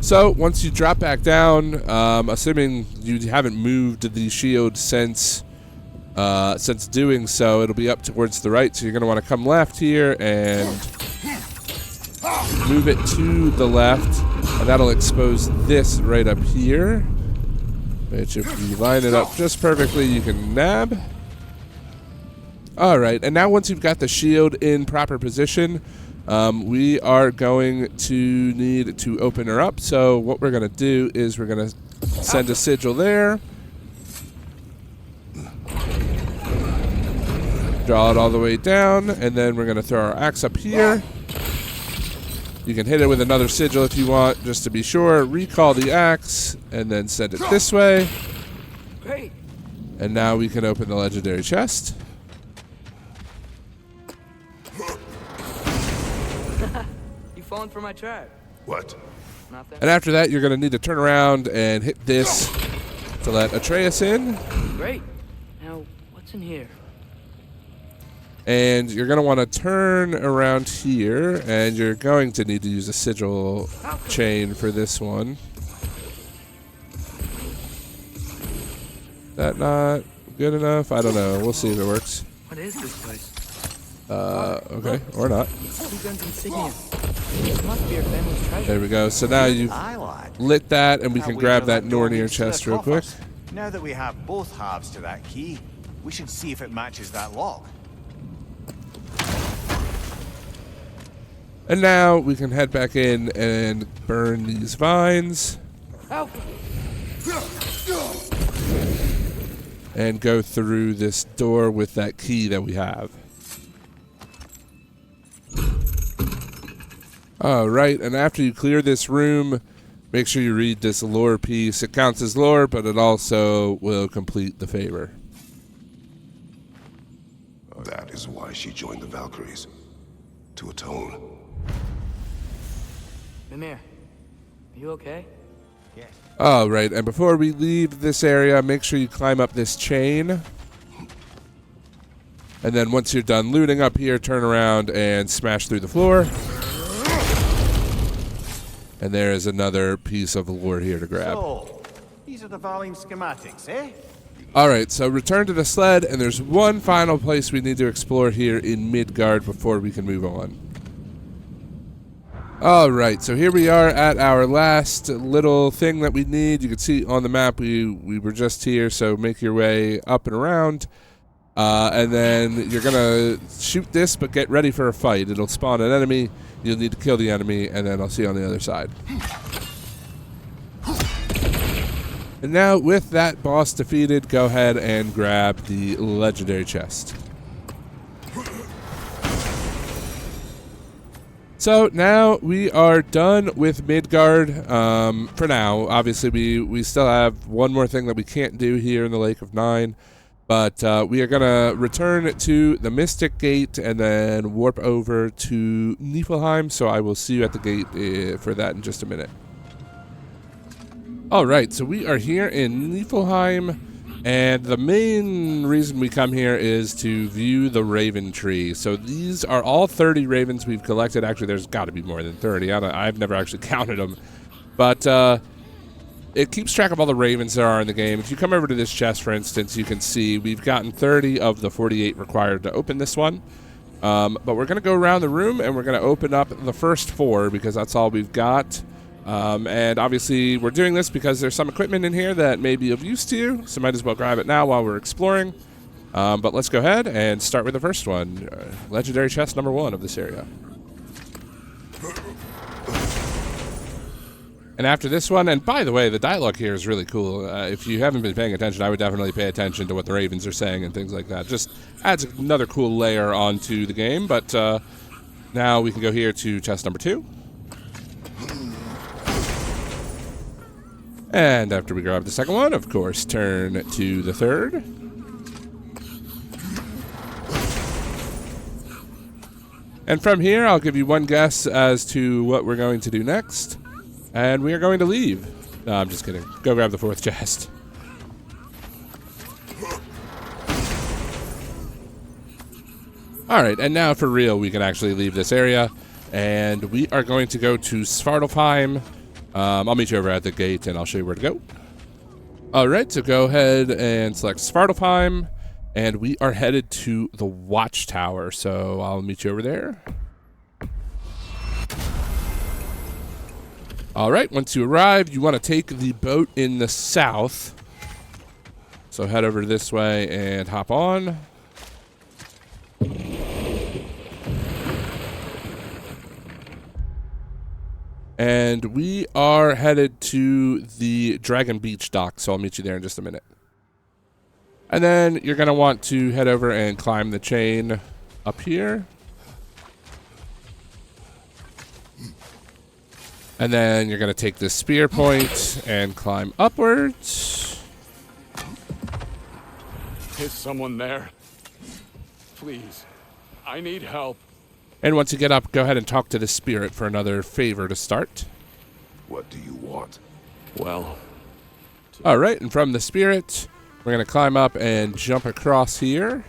[SPEAKER 1] So once you drop back down, assuming you haven't moved the shield since doing so, it'll be up towards the right. So you're going to want to come left here and move it to the left, and that'll expose this right up here, which if you line it up just perfectly, you can nab. Alright, and now once you've got the shield in proper position, we are going to need to open her up. So what we're going to do is we're going to send a sigil there. Draw it all the way down, and then we're going to throw our axe up here. You can hit it with another sigil if you want, just to be sure. Recall the axe, and then send it this way.
[SPEAKER 4] Great.
[SPEAKER 1] And now we can open the legendary chest.
[SPEAKER 4] You falling for my trap?
[SPEAKER 5] What?
[SPEAKER 4] Nothing.
[SPEAKER 1] And after that, you're going to need to turn around and hit this to let Atreus in.
[SPEAKER 4] Great. Now, what's in here?
[SPEAKER 1] And you're going to want to turn around here, and you're going to need to use a sigil chain for this one. That not good enough? I don't know. We'll see if it works.
[SPEAKER 4] What is this place?
[SPEAKER 1] Okay, or not.
[SPEAKER 4] Guns insignia. This must be our family's treasure.
[SPEAKER 1] There we go. So now you've lit that, and we can grab that Nornir chest real quick.
[SPEAKER 3] Now that we have both halves to that key, we should see if it matches that lock.
[SPEAKER 1] And now we can head back in and burn these vines.
[SPEAKER 4] Ow.
[SPEAKER 1] And go through this door with that key that we have. Alright, and after you clear this room, make sure you read this lore piece. It counts as lore, but it also will complete the favor.
[SPEAKER 5] That is why she joined the Valkyries. To atone.
[SPEAKER 4] Mimir, are you okay?
[SPEAKER 3] Yes.
[SPEAKER 1] Alright, and before we leave this area, make sure you climb up this chain. And then once you're done looting up here, turn around and smash through the floor. And there is another piece of lore here to grab.
[SPEAKER 3] So, these are the Valine schematics, eh?
[SPEAKER 1] Alright, so return to the sled, and there's one final place we need to explore here in Midgard before we can move on. Alright, so here we are at our last little thing that we need. You can see on the map we were just here, so make your way up and around. And then you're going to shoot this, but get ready for a fight. It'll spawn an enemy. You'll need to kill the enemy, and then I'll see you on the other side. And now, with that boss defeated, go ahead and grab the legendary chest. So now we are done with Midgard for now. Obviously, we still have one more thing that we can't do here in the Lake of Nine. But we are going to return to the Mystic Gate and then warp over to Niflheim. So I will see you at the gate for that in just a minute. All right, so we are here in Niflheim. And the main reason we come here is to view the Raven Tree. So these are all 30 ravens we've collected. Actually, there's got to be more than 30. I've never actually counted them. But it keeps track of all the ravens there are in the game. If you come over to this chest, for instance, you can see we've gotten 30 of the 48 required to open this one. But we're going to go around the room, and we're going to open up the first 4 because that's all we've got. And obviously we're doing this because there's some equipment in here that may be of use to you, so might as well grab it now while we're exploring. But let's go ahead and start with the first one, legendary chest number 1 of this area. And after this one, and by the way, the dialogue here is really cool. If you haven't been paying attention, I would definitely pay attention to what the ravens are saying and things like that. Just adds another cool layer onto the game. But now we can go here to chest number 2. And after we grab the second one, of course, turn to the third. And from here, I'll give you one guess as to what we're going to do next. And we are going to leave. No, I'm just kidding. Go grab the 4th chest. Alright, and now for real, we can actually leave this area. And we are going to go to Svartalfheim. I'll meet you over at the gate, and I'll show you where to go. All right, so go ahead and select Svartalfheim, and we are headed to the Watchtower, so I'll meet you over there. All right, once you arrive, you want to take the boat in the south. So head over this way and hop on. And we are headed to the Dragon Beach dock, so I'll meet you there in just a minute. And then you're going to want to head over and climb the chain up here. And then you're going to take this spear point and climb upwards.
[SPEAKER 11] Is someone there? Please, I need help.
[SPEAKER 1] And once you get up, go ahead and talk to the spirit for another favor to start.
[SPEAKER 5] What do you want?
[SPEAKER 11] Well...
[SPEAKER 1] All right, and from the spirit, we're going to climb up and jump across here.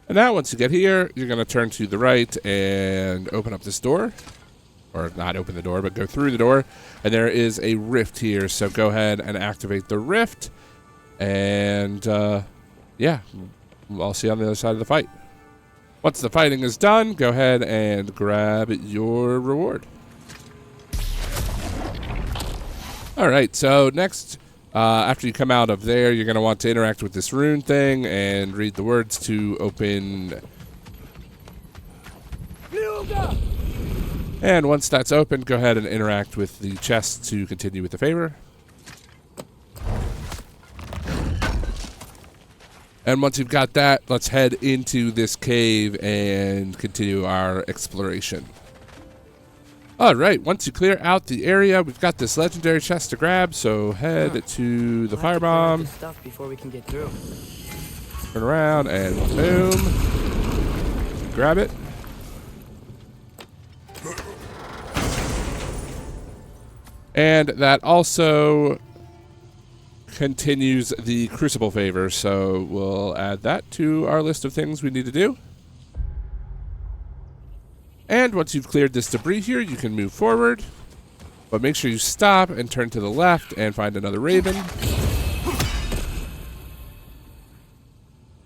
[SPEAKER 1] And now once you get here, you're going to turn to the right and open up this door. Or not open the door, but go through the door. And there is a rift here, so go ahead and activate the rift. And, yeah, I'll see you on the other side of the fight. Once the fighting is done, go ahead and grab your reward. All right, so next, after you come out of there, you're going to want to interact with this rune thing and read the words to open. And once that's open, go ahead and interact with the chest to continue with the favor. And once you've got that, let's head into this cave and continue our exploration. All right, once you clear out the area, we've got this legendary chest to grab, so head to the firebomb.
[SPEAKER 4] Stuff before we can get through.
[SPEAKER 1] Turn around and boom. Grab it. And that also continues the crucible favor, so we'll add that to our list of things we need to do. And once you've cleared this debris here, you can move forward, but make sure you stop and turn to the left and find another raven.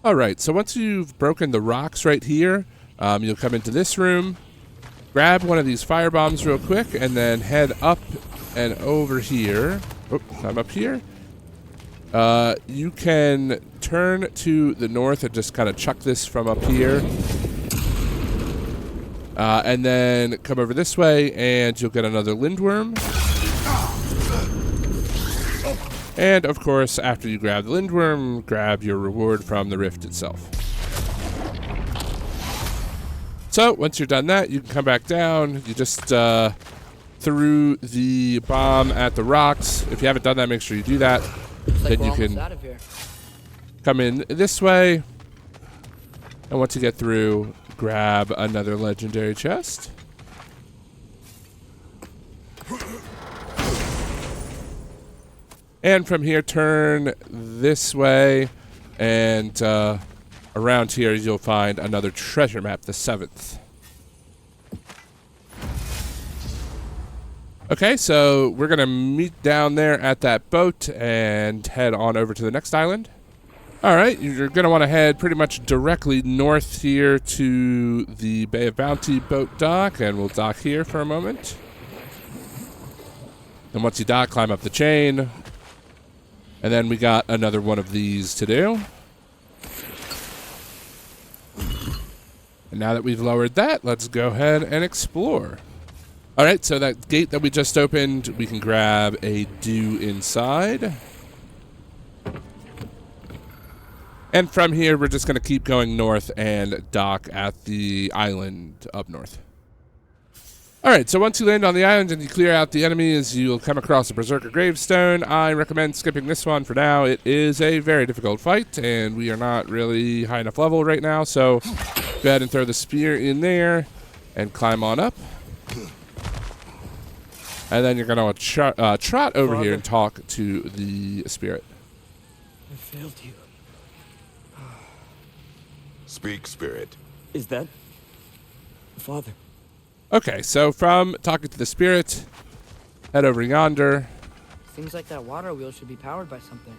[SPEAKER 1] All right, so once you've broken the rocks right here, you'll come into this room, grab one of these fire bombs real quick, and then head up and over here. Oh, I'm up here. You can turn to the north and just kind of chuck this from up here. And then come over this way and you'll get another lindworm. And of course, after you grab the lindworm, grab your reward from the rift itself. So once you're done that, you can come back down. You just threw the bomb at the rocks. If you haven't done that, make sure you do that.
[SPEAKER 4] Looks like
[SPEAKER 1] Then
[SPEAKER 4] we're
[SPEAKER 1] you
[SPEAKER 4] almost
[SPEAKER 1] can
[SPEAKER 4] out of here.
[SPEAKER 1] come in this way. And once you get through, grab another legendary chest. And from here, turn this way, and around here you'll find another treasure map, the 7th. Okay, so we're going to meet down there at that boat and head on over to the next island. Alright, you're going to want to head pretty much directly north here to the Bay of Bounty boat dock, and we'll dock here for a moment. And once you dock, climb up the chain. And then we got another one of these to do. And now that we've lowered that, let's go ahead and explore. Alright, so that gate that we just opened, we can grab a dew inside. And from here, we're just going to keep going north and dock at the island up north. Alright, so once you land on the island and you clear out the enemies, you'll come across a Berserker Gravestone. I recommend skipping this one for now. It is a very difficult fight, and we are not really high enough level right now, so go ahead and throw the spear in there and climb on up. And then you're going to trot over here and talk to the spirit.
[SPEAKER 4] I failed you.
[SPEAKER 5] Speak, spirit.
[SPEAKER 4] Is that... Father?
[SPEAKER 1] Okay, so from talking to the spirit, head over yonder.
[SPEAKER 4] Seems like that water wheel should be powered by something.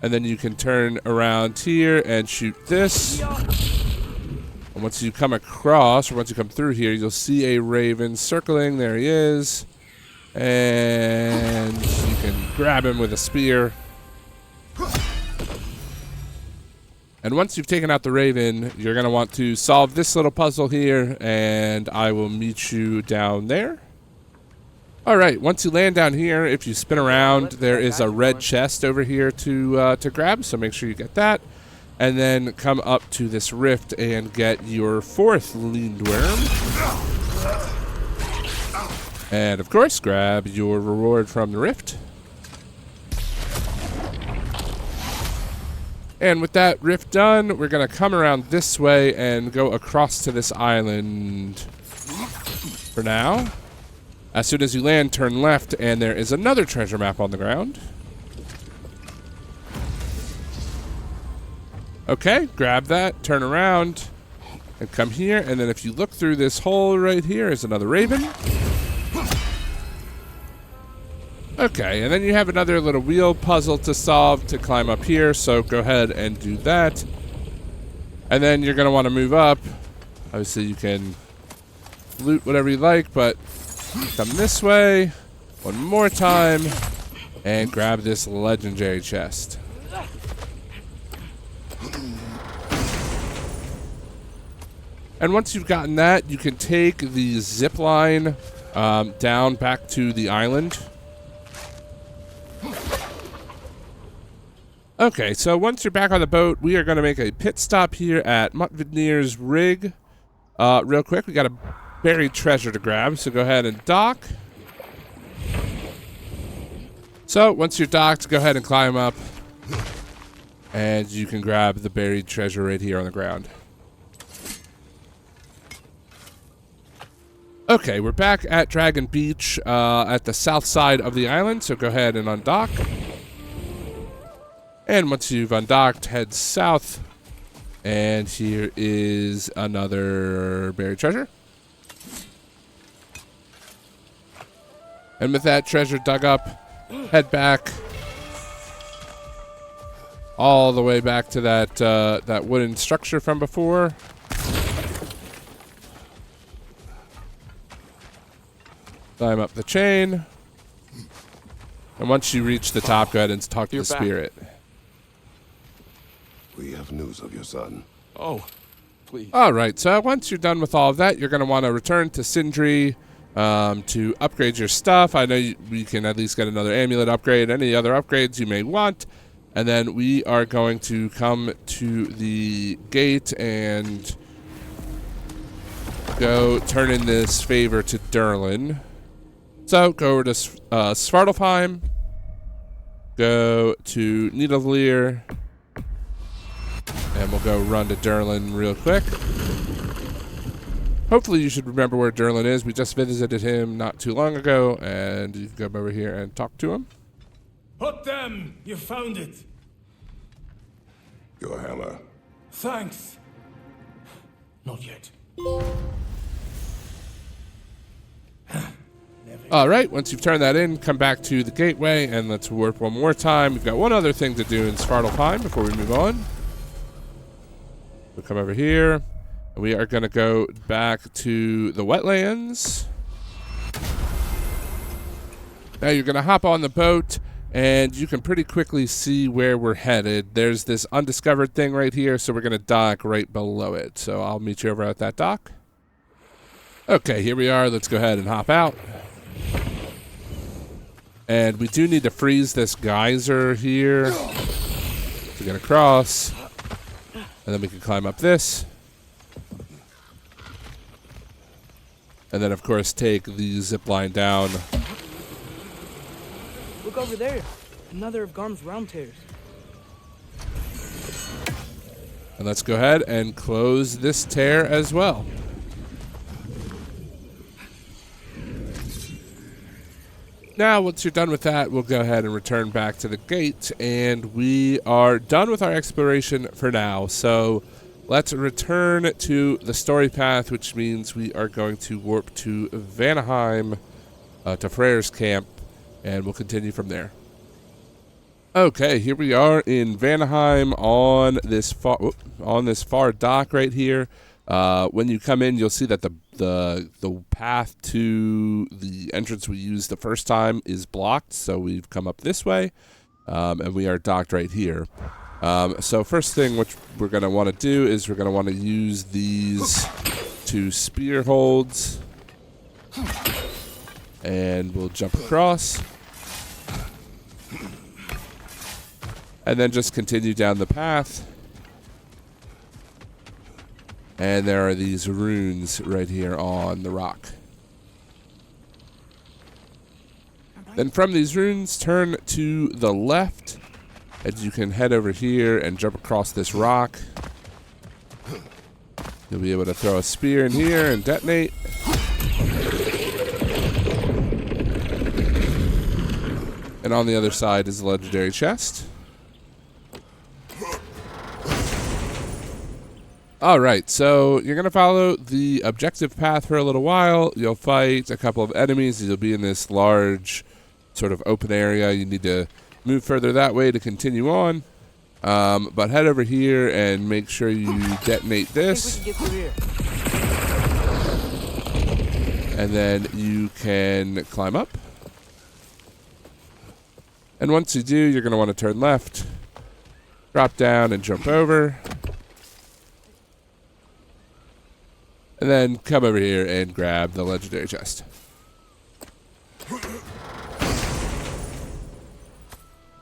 [SPEAKER 1] And then you can turn around here and shoot this. And once you come across, or once you come through here, you'll see a raven circling. There he is. And you can grab him with a spear. And once you've taken out the raven, you're going to want to solve this little puzzle here, and I will meet you down there. Alright, once you land down here, if you spin around, there is a red chest over here to grab, so make sure you get that. And then come up to this rift and get your 4th Lindworm. And of course, grab your reward from the rift. And with that rift done, we're going to come around this way and go across to this island for now. As soon as you land, turn left, and there is another treasure map on the ground. Okay, grab that, turn around, and come here. And then if you look through this hole right here is another raven. Okay, and then you have another little wheel puzzle to solve to climb up here, so go ahead and do that. And then you're going to want to move up. Obviously, you can loot whatever you like, but come this way one more time and grab this legendary chest. And once you've gotten that, you can take the zip line down back to the island. Okay, so once you're back on the boat, we are going to make a pit stop here at Mutvidnir's rig. Real quick, we got a buried treasure to grab, so go ahead and dock. So once you're docked, go ahead and climb up, and you can grab the buried treasure right here on the ground. Okay, we're back at Dragon Beach at the south side of the island, so go ahead and undock. And once you've undocked, head south. And here is another buried treasure. And with that treasure dug up, head back. All the way back to that wooden structure from before. Climb up the chain. And once you reach the top, go ahead and talk to the spirit.
[SPEAKER 5] We have news of your son.
[SPEAKER 11] Oh, please.
[SPEAKER 1] All right, so once you're done with all of that, you're going to want to return to Sindri to upgrade your stuff. I know we can at least get another amulet upgrade, any other upgrades you may want. And then we are going to come to the gate and go turn in this favor to Durlin. So go over to Svartalfheim. go to Nidavellir, and we'll go run to Durlin real quick. Hopefully you should remember where Durlin is. We just visited him not too long ago, and you can come over here and talk to him.
[SPEAKER 10] Hot damn! You found it!
[SPEAKER 5] Your hammer.
[SPEAKER 10] Thanks! Not yet.
[SPEAKER 1] All right, once you've turned that in, come back to the gateway, and let's warp one more time. We've got one other thing to do in Svartalfheim before we move on. We'll come over here. We are going to go back to the wetlands. Now you're going to hop on the boat, and you can pretty quickly see where we're headed. There's this undiscovered thing right here, so we're going to dock right below it. So I'll meet you over at that dock. Okay, here we are. Let's go ahead and hop out. And we do need to freeze this geyser here to get across. And then we can climb up this. And then, of course, take the zip line down.
[SPEAKER 4] Look over there. Another of Garm's round tears.
[SPEAKER 1] And let's go ahead and close this tear as well. Now, once you're done with that, we'll go ahead and return back to the gate. And we are done with our exploration for now. So let's return to the story path, which means we are going to warp to Vanaheim, to Freyr's camp, and we'll continue from there. Okay, here we are in Vanaheim on this far dock right here. When you come in, you'll see that the path to the entrance we used the first time is blocked, so we've come up this way, and we are docked right here. So first thing which we're going to want to do is we're going to want to use these two spear holds, and we'll jump across, and then just continue down the path. And there are these runes right here on the rock. Then from these runes, turn to the left, and you can head over here and jump across this rock. You'll be able to throw a spear in here and detonate. And on the other side is the legendary chest. Alright, so you're going to follow the objective path for a little while. You'll fight a couple of enemies. You'll be in this large sort of open area. You need to move further that way to continue on. But head over here and make sure you detonate this.
[SPEAKER 4] I think we can get through here.
[SPEAKER 1] And then you can climb up. And once you do, you're going to want to turn left, drop down, and jump over. And then come over here and grab the legendary chest.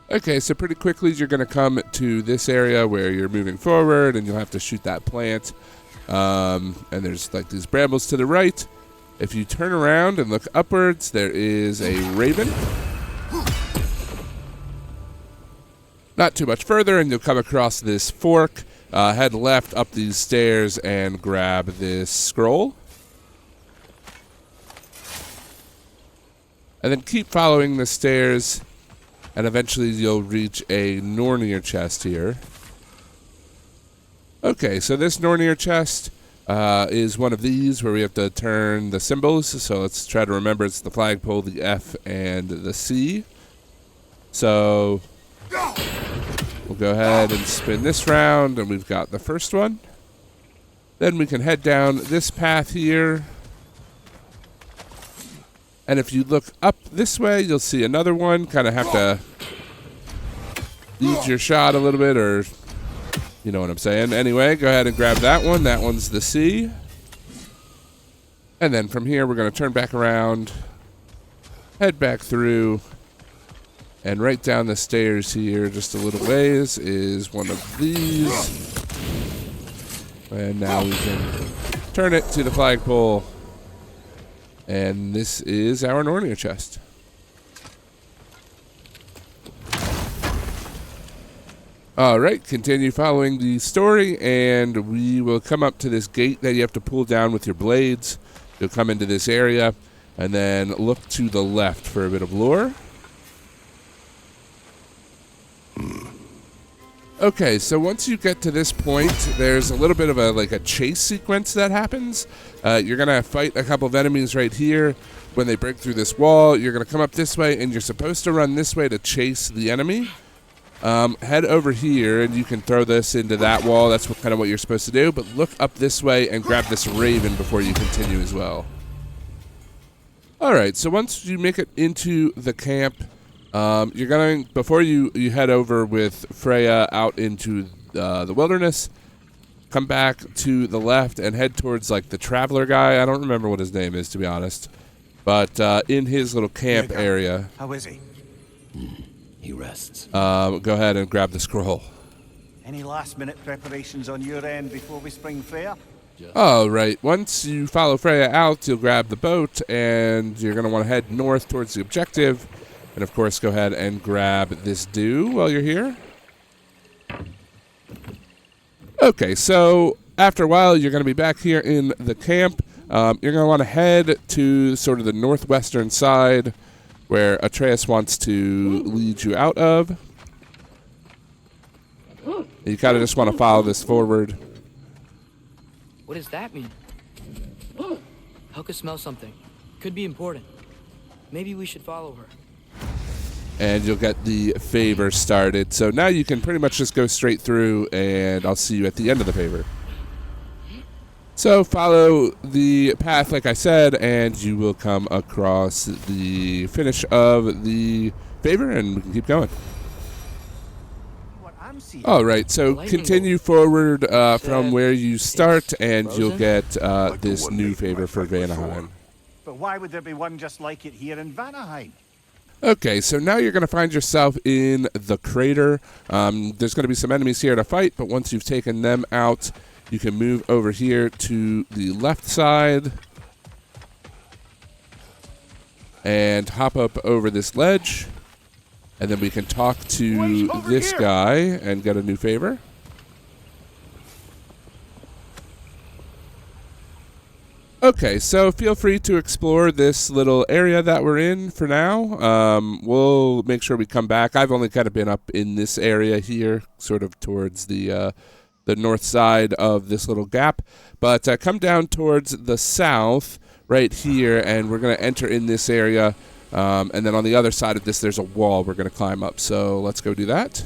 [SPEAKER 1] Okay, so pretty quickly you're going to come to this area where you're moving forward, and you'll have to shoot that plant. And there's like these brambles to the right. If you turn around and look upwards, there is a raven. Not too much further, and you'll come across this fork. Head left up these stairs and grab this scroll. And then keep following the stairs, and eventually you'll reach a Nornir chest here. Okay, so this Nornir chest is one of these where we have to turn the symbols. So let's try to remember it's the flagpole, the F, and the C. So we'll go ahead and spin this round, and we've got the first one. Then we can head down this path here. And if you look up this way, you'll see another one. Kind of have to lead your shot a little bit, or you know what I'm saying. Anyway, go ahead and grab that one. That one's the C. And then from here, we're going to turn back around, head back through, and right down the stairs here, just a little ways, is one of these. And now we can turn it to the flagpole. And this is our Nornir chest. All right, continue following the story, and we will come up to this gate that you have to pull down with your blades. You'll come into this area, and then look to the left for a bit of lore. Okay, so once you get to this point, there's a little bit of a chase sequence that happens. You're going to fight a couple of enemies right here. When they break through this wall, you're going to come up this way, and you're supposed to run this way to chase the enemy. Head over here, and you can throw this into that wall. That's kind of what you're supposed to do. But look up this way and grab this raven before you continue as well. All right, so once you make it into the camp, you're going before you head over with Freyr out into the wilderness. Come back to the left and head towards like the traveler guy. I don't remember what his name is, to be honest. But in his little camp area.
[SPEAKER 3] How is he?
[SPEAKER 12] He rests.
[SPEAKER 1] Go ahead and grab the scroll.
[SPEAKER 3] Any last-minute preparations on your end before we spring Freyr?
[SPEAKER 1] All right. Once you follow Freyr out, you'll grab the boat, and you're going to want to head north towards the objective. And, of course, go ahead and grab this dew while you're here. Okay, so after a while, you're going to be back here in the camp. You're going to want to head to sort of the northwestern side where Atreus wants to lead you out of. You kind of just want to follow this forward.
[SPEAKER 4] What does that mean? Helga smells something. Could be important. Maybe we should follow her.
[SPEAKER 1] And you'll get the favor started. So now you can pretty much just go straight through, and I'll see you at the end of the favor. So follow the path, like I said, and you will come across the finish of the favor, and we can keep going. All right, so continue forward from where you start, and you'll get this new favor for Vanaheim.
[SPEAKER 3] But why would there be one just like it here in Vanaheim?
[SPEAKER 1] Okay, so now you're going to find yourself in the crater. There's going to be some enemies here to fight, but once you've taken them out, you can move over here to the left side and hop up over this ledge. And then we can talk to this guy and get a new favor. Okay, so feel free to explore this little area that we're in for now. We'll make sure we come back. I've only kind of been up in this area here, sort of towards the north side of this little gap. But come down towards the south right here, and we're going to enter in this area. And then on the other side of this, there's a wall we're going to climb up. So let's go do that.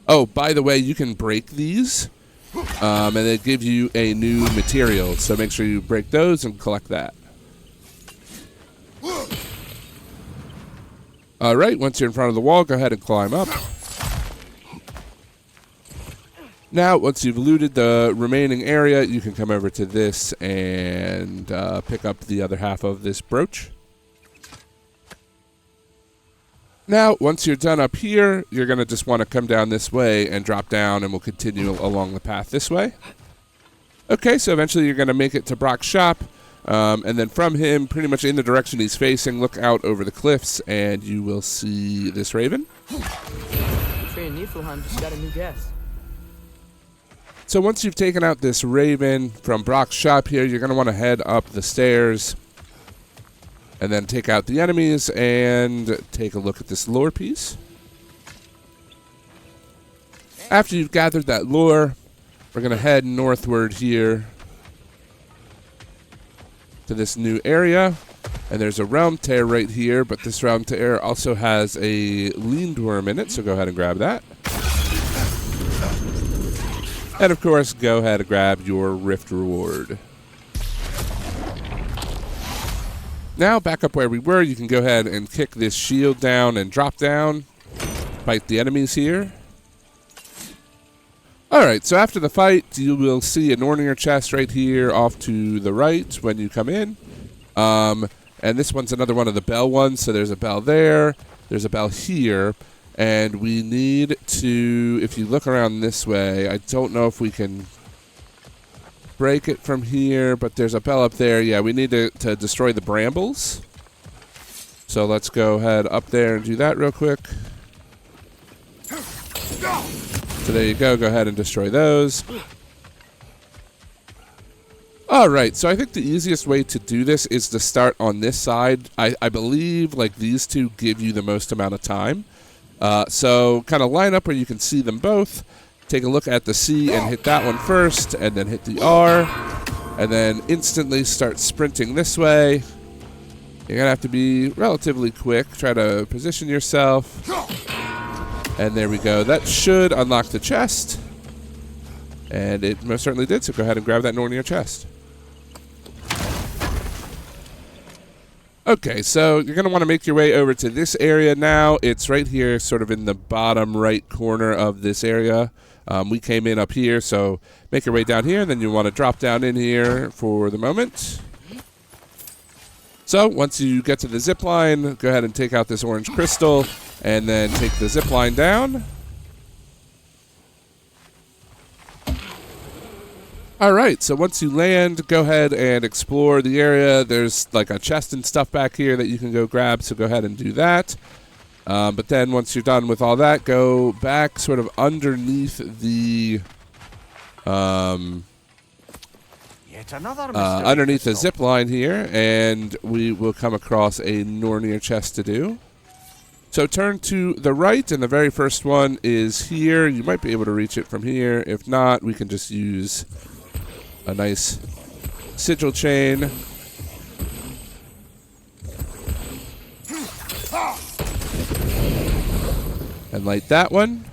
[SPEAKER 1] Oh, by the way, you can break these. And they give you a new material. So make sure you break those and collect that. All right, once you're in front of the wall, go ahead and climb up. Now, once you've looted the remaining area, you can come over to this and pick up the other half of this brooch. Now, once you're done up here, you're going to just want to come down this way and drop down, and we'll continue along the path this way. Okay, so eventually you're going to make it to Brock's shop, and then from him, pretty much in the direction he's facing, look out over the cliffs, and you will see this raven.
[SPEAKER 4] Freyr and Niflheim just got a new guest.
[SPEAKER 1] So once you've taken out this raven from Brock's shop here, you're going to want to head up the stairs and then take out the enemies and take a look at this lore piece. After you've gathered that lore, we're going to head northward here to this new area. And there's a realm tear right here, but this realm tear also has a Leandworm in it, so go ahead and grab that. And of course, go ahead and grab your Rift reward. Now, back up where we were, you can go ahead and kick this shield down and drop down. Fight the enemies here. Alright, so after the fight, you will see a Norninger chest right here off to the right when you come in. And this one's another one of the bell ones, so there's a bell there, there's a bell here, and we need to, if you look around this way, I don't know if we can break it from here, but there's a bell up there. Yeah, we need to destroy the brambles. So let's go ahead up there and do that real quick. So there you go. Go ahead and destroy those. All right. So I think the easiest way to do this is to start on this side. I believe like these two give you the most amount of time. So kind of line up where you can see them both. Take a look at the C and hit that one first, and then hit the R, and then instantly start sprinting this way. You're going to have to be relatively quick. Try to position yourself. And there we go. That should unlock the chest. And it most certainly did, so go ahead and grab that Nornir chest. Okay, so you're going to want to make your way over to this area now. It's right here, sort of in the bottom right corner of this area. We came in up here, so make your way down here, and then you want to drop down in here for the moment. So once you get to the zip line, go ahead and take out this orange crystal, and then take the zip line down. All right, so once you land, go ahead and explore the area. There's like a chest and stuff back here that you can go grab, so go ahead and do that. But then once you're done with all that, go back sort of underneath the zip line here, and we will come across a Nornir chest to do. So turn to the right, and the very first one is here. You might be able to reach it from here. If not, we can just use a nice sigil chain. And light that one.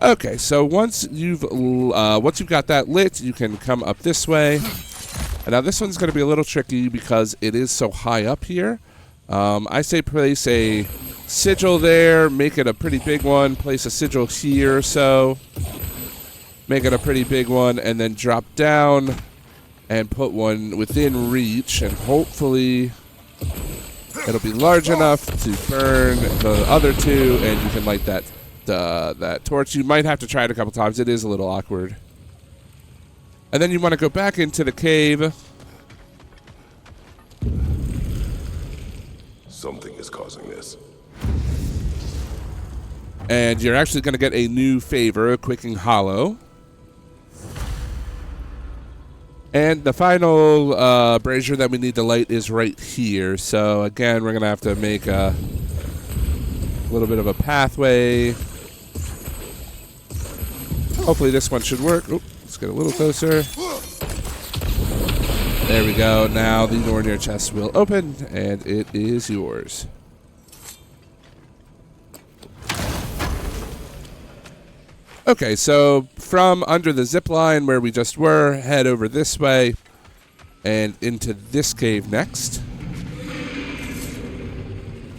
[SPEAKER 1] Okay, so once you've got that lit, you can come up this way. And now this one's going to be a little tricky because it is so high up here. I say place a sigil there, make it a pretty big one. Place a sigil here or so. Make it a pretty big one, and then drop down and put one within reach, and hopefully it'll be large enough to burn the other two, and you can light that torch. You might have to try it a couple times. It is a little awkward. And then you want to go back into the cave.
[SPEAKER 5] Something is causing this.
[SPEAKER 1] And you're actually going to get a new favor, Quicking Hollow. And the final brazier that we need to light is right here. So again, we're going to have to make a little bit of a pathway. Hopefully this one should work. Oop, let's get a little closer. There we go. Now the Nornir chest will open, and it is yours. Okay, so from under the zip line where we just were, head over this way and into this cave next.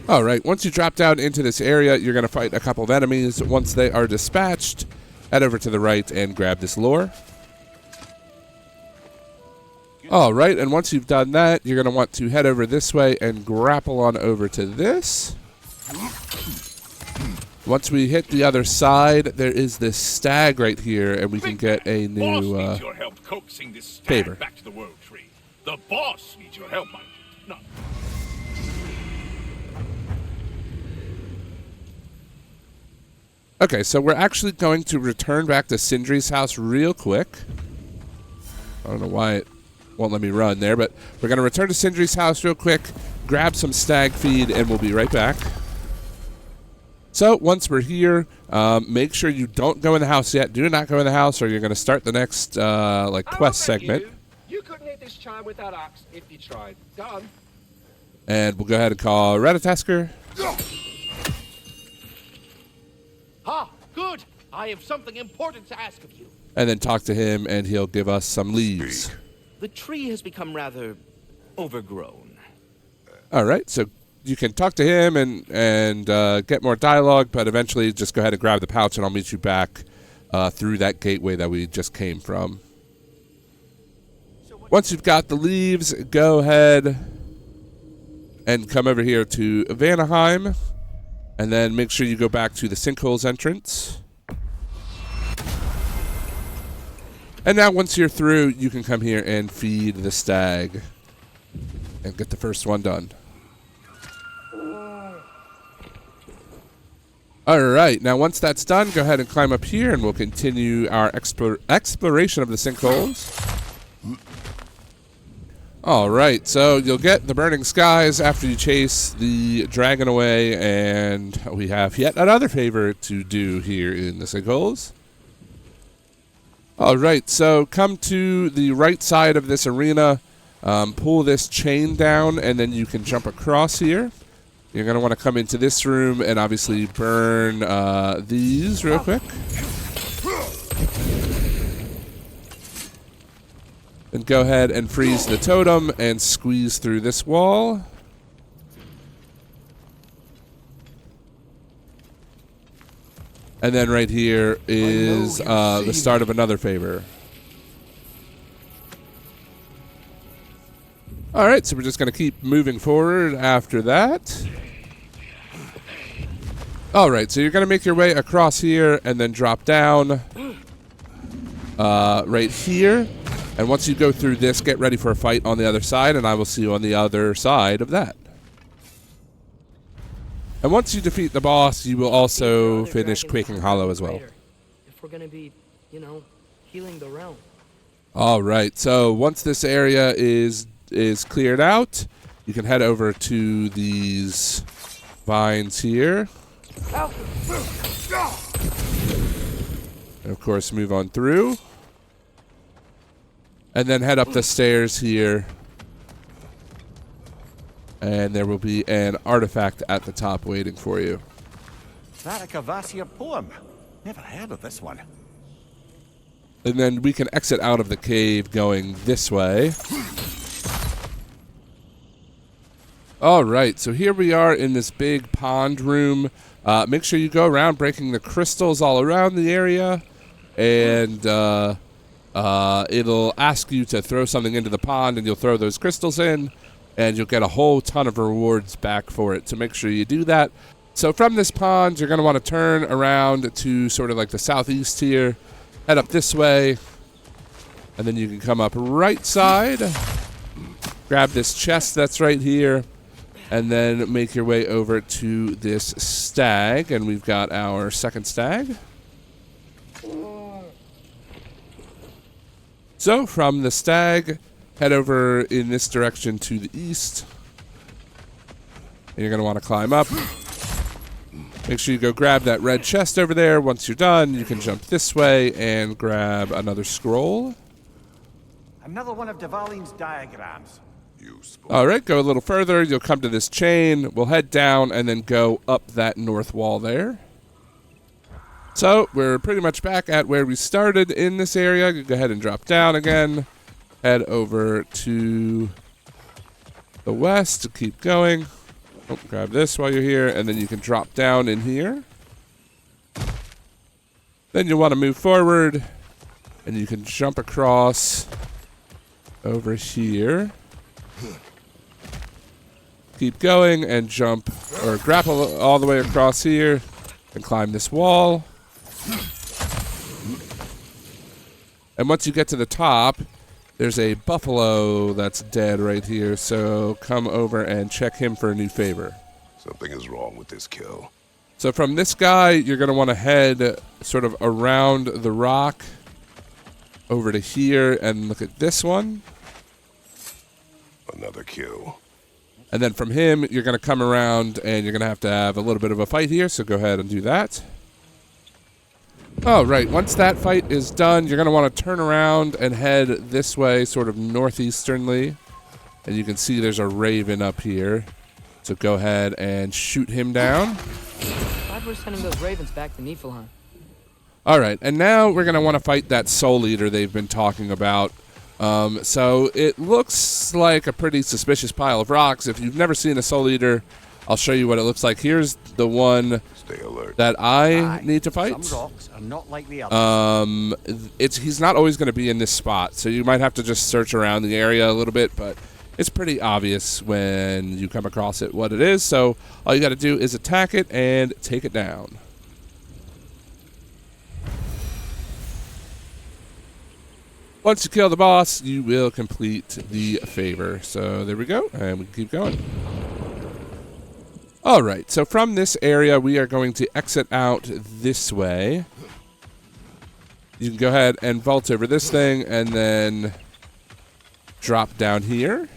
[SPEAKER 1] All right, once you drop down into this area, you're going to fight a couple of enemies. Once they are dispatched, head over to the right and grab this lore. All right, and once you've done that, you're going to want to head over this way and grapple on over to this. Once we hit the other side, there is this stag right here, and we can get a new
[SPEAKER 2] needs your help coaxing this stag
[SPEAKER 1] favor.
[SPEAKER 2] back to the world tree. The boss needs your help, mind you. No.
[SPEAKER 1] Okay, so we're actually going to return back to Sindri's house real quick. I don't know why it won't let me run there, but we're going to return to Sindri's house real quick, grab some stag feed, and we'll be right back. So once we're here, make sure you don't go in the house yet. Do not go in the house, or you're going to start the next quest segment.
[SPEAKER 13] You couldn't hit this chime with that axe if you tried. Done.
[SPEAKER 1] And we'll go ahead and call Ratatasker.
[SPEAKER 6] Ah, good. I have something important to ask of you.
[SPEAKER 1] And then talk to him, and he'll give us some leaves.
[SPEAKER 6] The tree has become rather overgrown.
[SPEAKER 1] All right, so you can talk to him and get more dialogue, but eventually just go ahead and grab the pouch, and I'll meet you back through that gateway that we just came from. Once you've got the leaves, go ahead and come over here to Vanaheim, and then make sure you go back to the sinkholes entrance. And now once you're through, you can come here and feed the stag and get the first one done. Alright, now once that's done, go ahead and climb up here and we'll continue our exploration of the sinkholes. Alright, so you'll get the burning skies after you chase the dragon away, and we have yet another favor to do here in the sinkholes. Alright, so come to the right side of this arena, pull this chain down, and then you can jump across here. You're going to want to come into this room and obviously burn these real quick. Then go ahead and freeze the totem and squeeze through this wall. And then right here is the start of another favor. Alright, so we're just going to keep moving forward after that. Alright, so you're going to make your way across here and then drop down right here. And once you go through this, get ready for a fight on the other side, and I will see you on the other side of that. And once you defeat the boss, you will also finish Quaking Hollow as well.
[SPEAKER 4] If we're going to be, you know, healing the realm.
[SPEAKER 1] Alright, so once this area is cleared out, you can head over to these vines here. And of course, move on through. And then head up the stairs here. And there will be an artifact at the top waiting for you.
[SPEAKER 3] Is that a Kvasir poem? Never heard of this one.
[SPEAKER 1] And then we can exit out of the cave going this way. Alright, so here we are in this big pond room. Make sure you go around breaking the crystals all around the area. And it'll ask you to throw something into the pond, and you'll throw those crystals in. And you'll get a whole ton of rewards back for it. So make sure you do that. So from this pond, you're going to want to turn around to sort of like the southeast here. Head up this way. And then you can come up right side. Grab this chest that's right here. And then make your way over to this stag. And we've got our second stag. So from the stag, head over in this direction to the east. And you're going to want to climb up. Make sure you go grab that red chest over there. Once you're done, you can jump this way and grab another scroll.
[SPEAKER 3] Another one of Dvalin's diagrams.
[SPEAKER 1] Alright, go a little further. You'll come to this chain. We'll head down and then go up that north wall there. So, we're pretty much back at where we started in this area. Go ahead and drop down again. Head over to the west to keep going. Oh, grab this while you're here, and then you can drop down in here. Then you'll want to move forward, and you can jump across over here. Keep going and jump, or grapple all the way across here, and climb this wall. And once you get to the top, there's a buffalo that's dead right here, so come over and check him for a new favor.
[SPEAKER 5] Something is wrong with this kill.
[SPEAKER 1] So from this guy, you're going to want to head sort of around the rock over to here and look at this one.
[SPEAKER 5] Another kill.
[SPEAKER 1] And then from him, you're going to come around and you're going to have a little bit of a fight here, so go ahead and do that. All right, once that fight is done, you're going to want to turn around and head this way, sort of northeasternly. And you can see there's a raven up here. So go ahead and shoot him down.
[SPEAKER 4] Glad we're sending those ravens back to Niflheim.
[SPEAKER 1] All right, and now we're going to want to fight that soul eater they've been talking about. So it looks like a pretty suspicious pile of rocks. If you've never seen a soul eater, I'll show you what it looks like. Here's the one that I need to fight.
[SPEAKER 3] Some rocks are not like the others.
[SPEAKER 1] He's not always going to be in this spot, so you might have to just search around the area a little bit, but it's pretty obvious when you come across it what it is. So all you got to do is attack it and take it down. Once you kill the boss, you will complete the favor. So there we go, and we can keep going. All right, so from this area, we are going to exit out this way. You can go ahead and vault over this thing and then drop down here.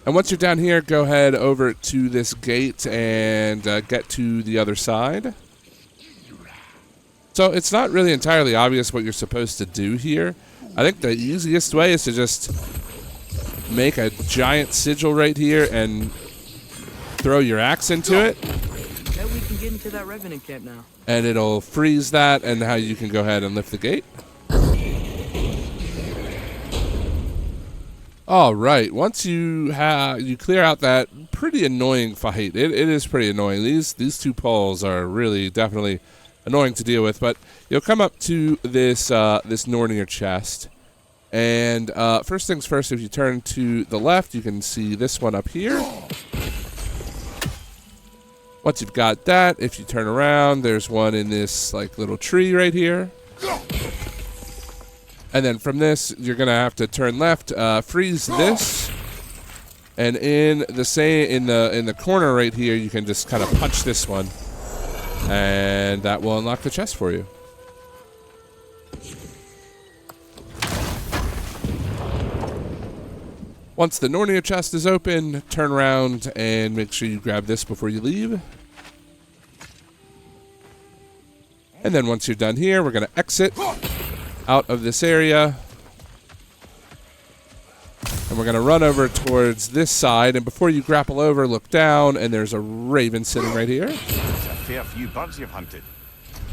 [SPEAKER 1] And once you're down here, go ahead over to this gate and get to the other side. So it's not really entirely obvious what you're supposed to do here. I think the easiest way is to just make a giant sigil right here and throw your axe into it.
[SPEAKER 4] Bet we can get into that revenant camp now.
[SPEAKER 1] And it'll freeze that, and now you can go ahead and lift the gate. All right, once you clear out that pretty annoying fight. It is pretty annoying. These two poles are really definitely annoying to deal with, but you'll come up to this Nornir chest. And first things first, if you turn to the left, you can see this one up here. Once you've got that, if you turn around, there's one in this like little tree right here. And then from this, you're gonna have to turn left, freeze this, and in the corner right here, you can just kind of punch this one, and that will unlock the chest for you. Once the Nornir chest is open, turn around and make sure you grab this before you leave. And then once you're done here, we're going to exit out of this area. And we're going to run over towards this side. And before you grapple over, look down, and there's a raven sitting right here.
[SPEAKER 3] There's a fair few birds you've hunted.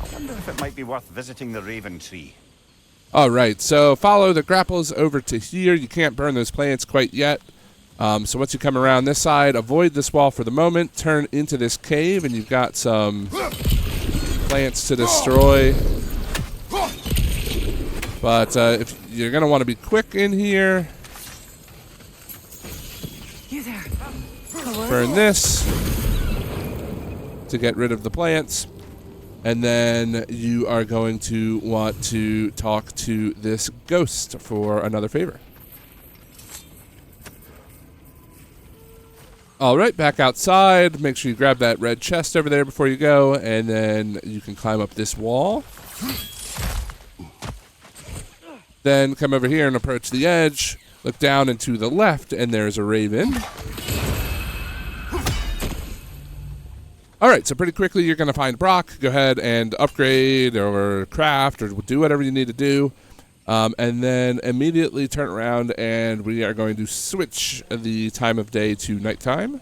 [SPEAKER 3] I wonder if it might be worth visiting the raven tree.
[SPEAKER 1] All right, so follow the grapples over to here. You can't burn those plants quite yet. So once you come around this side, avoid this wall for the moment. Turn into this cave, and you've got some plants to destroy. But if you're going to want to be quick in here, burn this to get rid of the plants. And then you are going to want to talk to this ghost for another favor. All right, back outside. Make sure you grab that red chest over there before you go, and then you can climb up this wall. Then come over here and approach the edge. Look down and to the left, and there's a raven. All right, so pretty quickly you're going to find Brock. Go ahead and upgrade or craft or do whatever you need to do. And then immediately turn around, and we are going to switch the time of day to nighttime.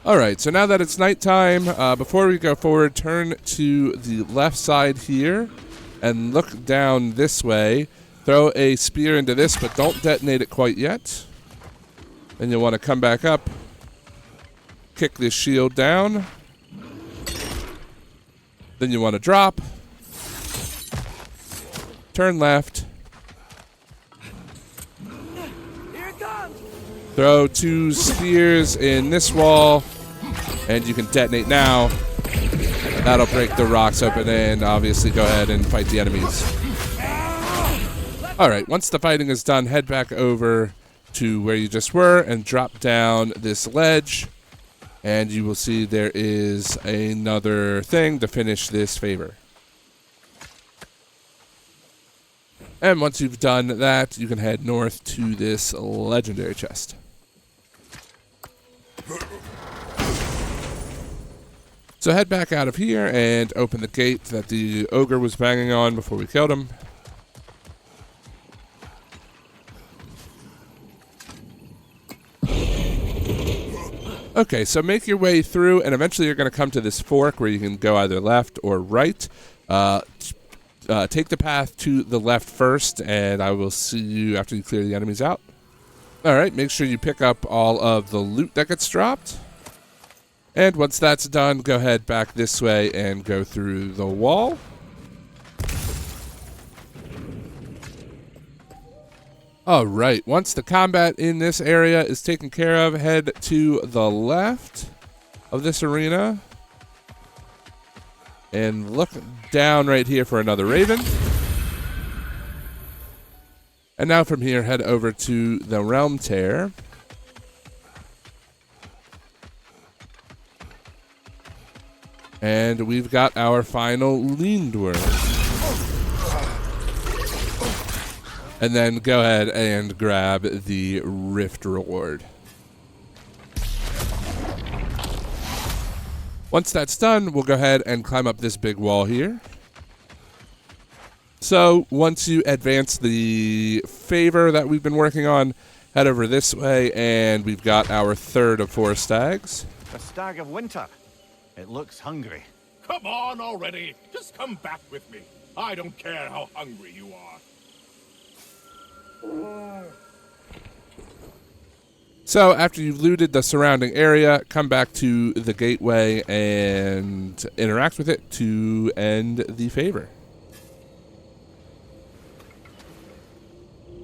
[SPEAKER 1] All right, so now that it's nighttime, before we go forward, turn to the left side here and look down this way. Throw a spear into this, but don't detonate it quite yet. Then you'll want to come back up. Kick this shield down. Then you want to drop. Turn left.
[SPEAKER 4] Here it comes.
[SPEAKER 1] Throw 2 spears in this wall, and you can detonate now. That'll break the rocks open, and obviously go ahead and fight the enemies. All right, once the fighting is done, head back over to where you just were and drop down this ledge. And you will see there is another thing to finish this favor. And once you've done that, you can head north to this legendary chest. So head back out of here and open the gate that the ogre was banging on before we killed him. Okay, so make your way through, and eventually you're going to come to this fork where you can go either left or right. Take the path to the left first, and I will see you after you clear the enemies out. All right, make sure you pick up all of the loot that gets dropped. And once that's done, go ahead back this way and go through the wall. All right, once the combat in this area is taken care of, head to the left of this arena. And look down right here for another raven. And now from here, head over to the Realm Tear. And we've got our final Leandwurm. And then go ahead and grab the Rift Reward. Once that's done, we'll go ahead and climb up this big wall here. So once you advance the favor that we've been working on, head over this way, and we've got our third of 4 stags.
[SPEAKER 3] The Stag of Winter. It looks hungry.
[SPEAKER 10] Come on already. Just come back with me. I don't care how hungry you are.
[SPEAKER 1] So after you've looted the surrounding area, come back to the gateway and interact with it to end the favor.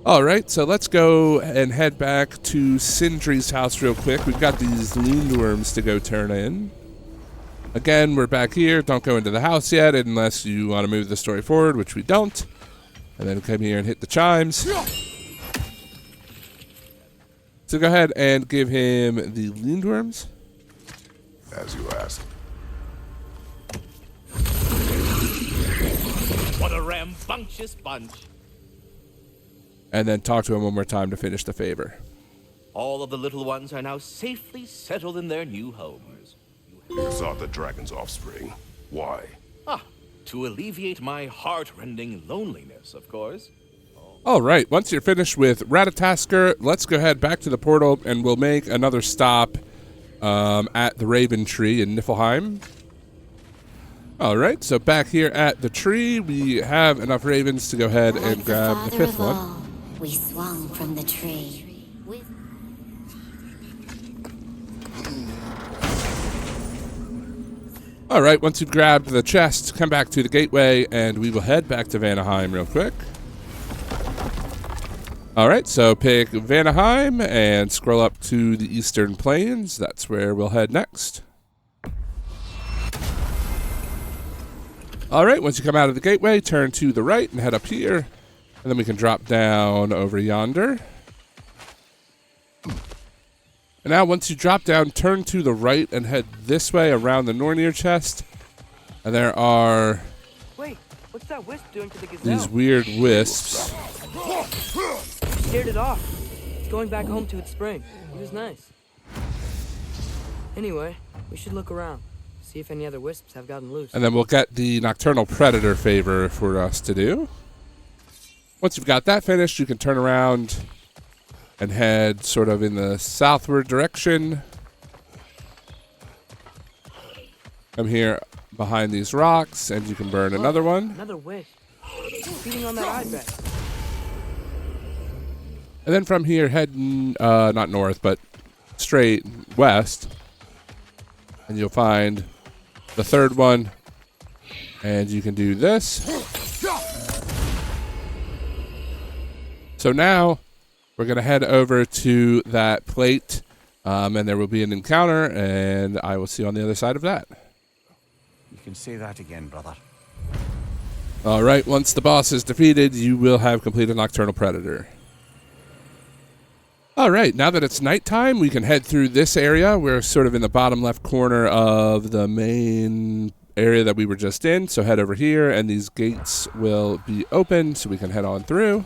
[SPEAKER 1] All right, so let's go and head back to Sindri's house real quick. We've got these Leandwurms to go turn in. Again, we're back here. Don't go into the house yet unless you want to move the story forward, which we don't. And then come here and hit the chimes. So go ahead and give him the Leandwurms.
[SPEAKER 5] As you asked.
[SPEAKER 6] What a rambunctious bunch.
[SPEAKER 1] And then talk to him one more time to finish the favor.
[SPEAKER 6] All of the little ones are now safely settled in their new homes.
[SPEAKER 5] You sought the dragon's offspring. Why?
[SPEAKER 6] To alleviate my heart-rending loneliness, of course.
[SPEAKER 1] All right, once you're finished with Ratatasker, let's go ahead back to the portal, and we'll make another stop at the Raven Tree in Niflheim. All right, so back here at the tree, we have enough ravens to go ahead and grab the 5th one.
[SPEAKER 14] We swung from the tree.
[SPEAKER 1] All right, once you've grabbed the chest, come back to the gateway, and we will head back to Vanaheim real quick. All right, so pick Vanaheim and scroll up to the Eastern Plains. That's where we'll head next. All right, once you come out of the gateway, turn to the right and head up here. And then we can drop down over yonder. And now once you drop down, turn to the right and head this way around the Nornir chest. And there are...
[SPEAKER 4] Wait, what's that wisp doing to the gazelle?
[SPEAKER 1] These weird wisps.
[SPEAKER 4] Scared it off. It's going back home to its spring. It was nice. Anyway, we should look around. See if any other wisps have gotten loose.
[SPEAKER 1] And then we'll get the Nocturnal Predator favor for us to do. Once you've got that finished, you can turn around and head sort of in the southward direction. Come here behind these rocks, and you can burn another one.
[SPEAKER 4] Another wisp. Feeding on that ibex.
[SPEAKER 1] And then from here, head not north, but straight west. And you'll find the 3rd one. And you can do this. So now we're going to head over to that plate, and there will be an encounter, and I will see you on the other side of that.
[SPEAKER 3] You can say that again, brother.
[SPEAKER 1] All right, once the boss is defeated, you will have completed Nocturnal Predator. All right, now that it's nighttime, we can head through this area. We're sort of in the bottom left corner of the main area that we were just in, so head over here, and these gates will be open, so we can head on through.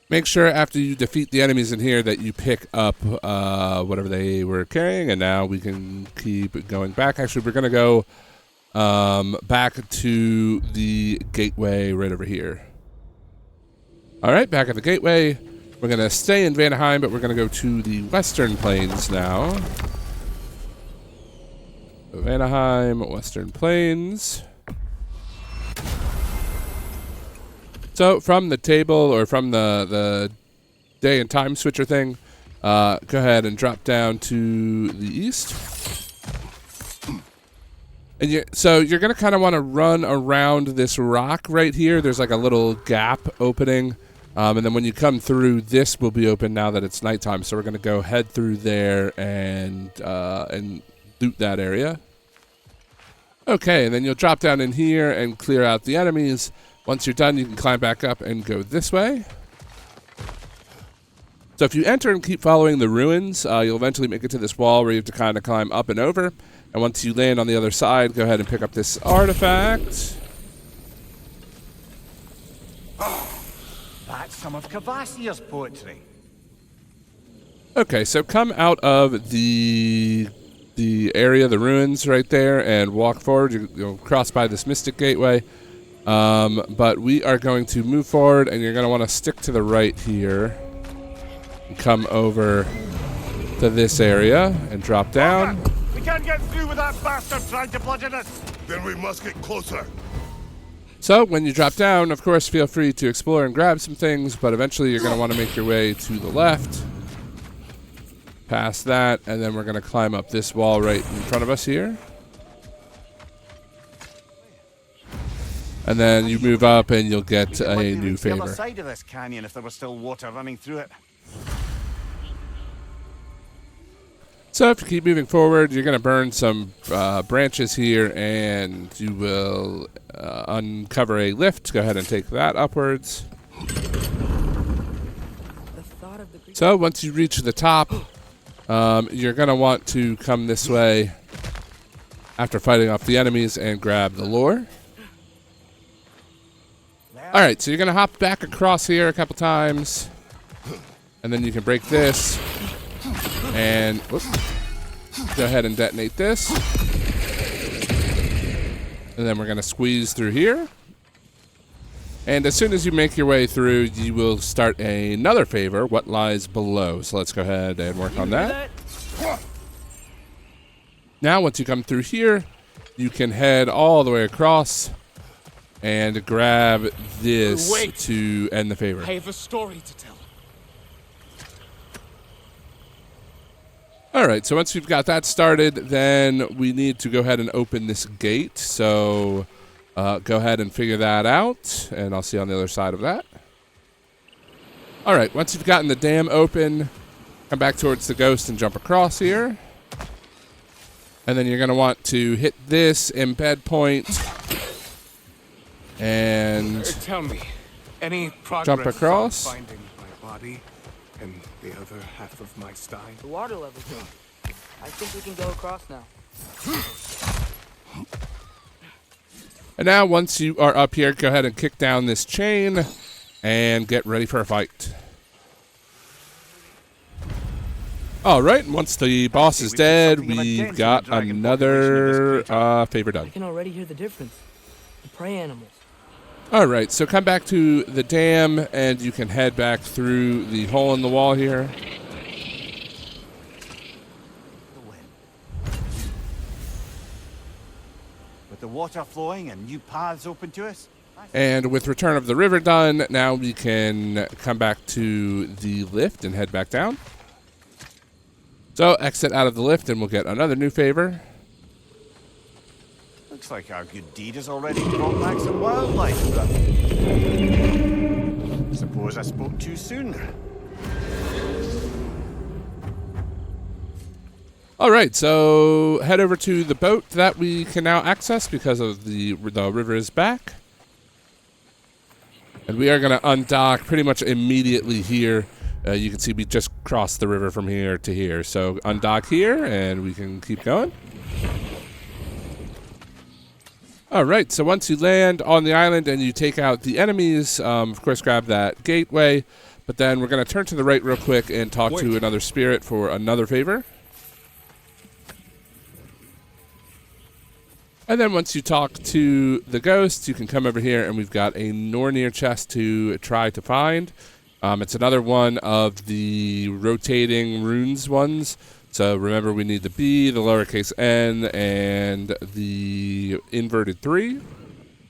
[SPEAKER 1] Make sure after you defeat the enemies in here that you pick up whatever they were carrying, and now we can keep going back. Actually, we're going to go back to the gateway right over here. All right, back at the gateway. We're going to stay in Vanaheim, but we're going to go to the Western Plains now. So Vanaheim, Western Plains. So from the table, or from the day and time switcher thing, go ahead and drop down to the east. And so you're going to kind of want to run around this rock right here. There's like a little gap opening. And then when you come through, this will be open now that it's nighttime. So we're going to go head through there and loot that area. Okay, and then you'll drop down in here and clear out the enemies. Once you're done, you can climb back up and go this way. So if you enter and keep following the ruins, you'll eventually make it to this wall where you have to kind of climb up and over. And once you land on the other side, go ahead and pick up this artifact.
[SPEAKER 3] That's some of Kvasir's poetry.
[SPEAKER 1] Okay, so come out of the area, the ruins right there, and walk forward. You'll cross by this mystic gateway. But we are going to move forward, and you're going to want to stick to the right here. And come over to this area and drop down.
[SPEAKER 3] We can't get through with that bastard trying to bludgeon us.
[SPEAKER 5] Then we must get closer.
[SPEAKER 1] So when you drop down, of course, feel free to explore and grab some things, but eventually you're going to want to make your way to the left. Past that, and then we're going to climb up this wall right in front of us here. And then you move up and you'll get a new favor.
[SPEAKER 3] The other side of this canyon if there was still water running through it.
[SPEAKER 1] So if you keep moving forward, you're going to burn some branches here, and you will uncover a lift. Go ahead and take that upwards. So once you reach the top, you're going to want to come this way after fighting off the enemies and grab the lore. All right, so you're going to hop back across here a couple times, and then you can break this. And whoops, go ahead and detonate this. And then we're going to squeeze through here. And as soon as you make your way through, you will start another favor, what lies below. So let's go ahead and work on that. Now, once you come through here, you can head all the way across and grab this to end the favor.
[SPEAKER 11] I have a story to tell.
[SPEAKER 1] All right, so once we've got that started, then we need to go ahead and open this gate. So go ahead and figure that out, and I'll see you on the other side of that. All right, once you've gotten the dam open, come back towards the ghost and jump across here. And then you're going to want to hit this embed point and
[SPEAKER 11] tell me, any progress
[SPEAKER 1] jump across.
[SPEAKER 11] on finding my body and the other half of my stein?
[SPEAKER 4] The water level's up. I think we can go across now.
[SPEAKER 1] And now, once you are up here, go ahead and kick down this chain and get ready for a fight. All right, once the boss is dead, we've got another favor done.
[SPEAKER 4] I can already hear the difference. The prey animals.
[SPEAKER 1] All right, so come back to the dam, and you can head back through the hole in the wall here.
[SPEAKER 3] With the water flowing and new paths open to us.
[SPEAKER 1] And with Return of the River done, now we can come back to the lift and head back down. So exit out of the lift, and we'll get another new favor.
[SPEAKER 3] Looks like our good deed has already brought back some wildlife. Suppose I spoke too soon.
[SPEAKER 1] All right, so head over to the boat that we can now access because of the river is back. And we are going to undock pretty much immediately here. You can see we just crossed the river from here to here. So undock here, and we can keep going. All right, so once you land on the island and you take out the enemies, of course, grab that gateway. But then we're going to turn to the right real quick and talk to another spirit for another favor. And then once you talk to the ghost, you can come over here, and we've got a Nornir chest to try to find. It's another one of the rotating runes ones. So remember, we need the B, the lowercase n, and the inverted 3.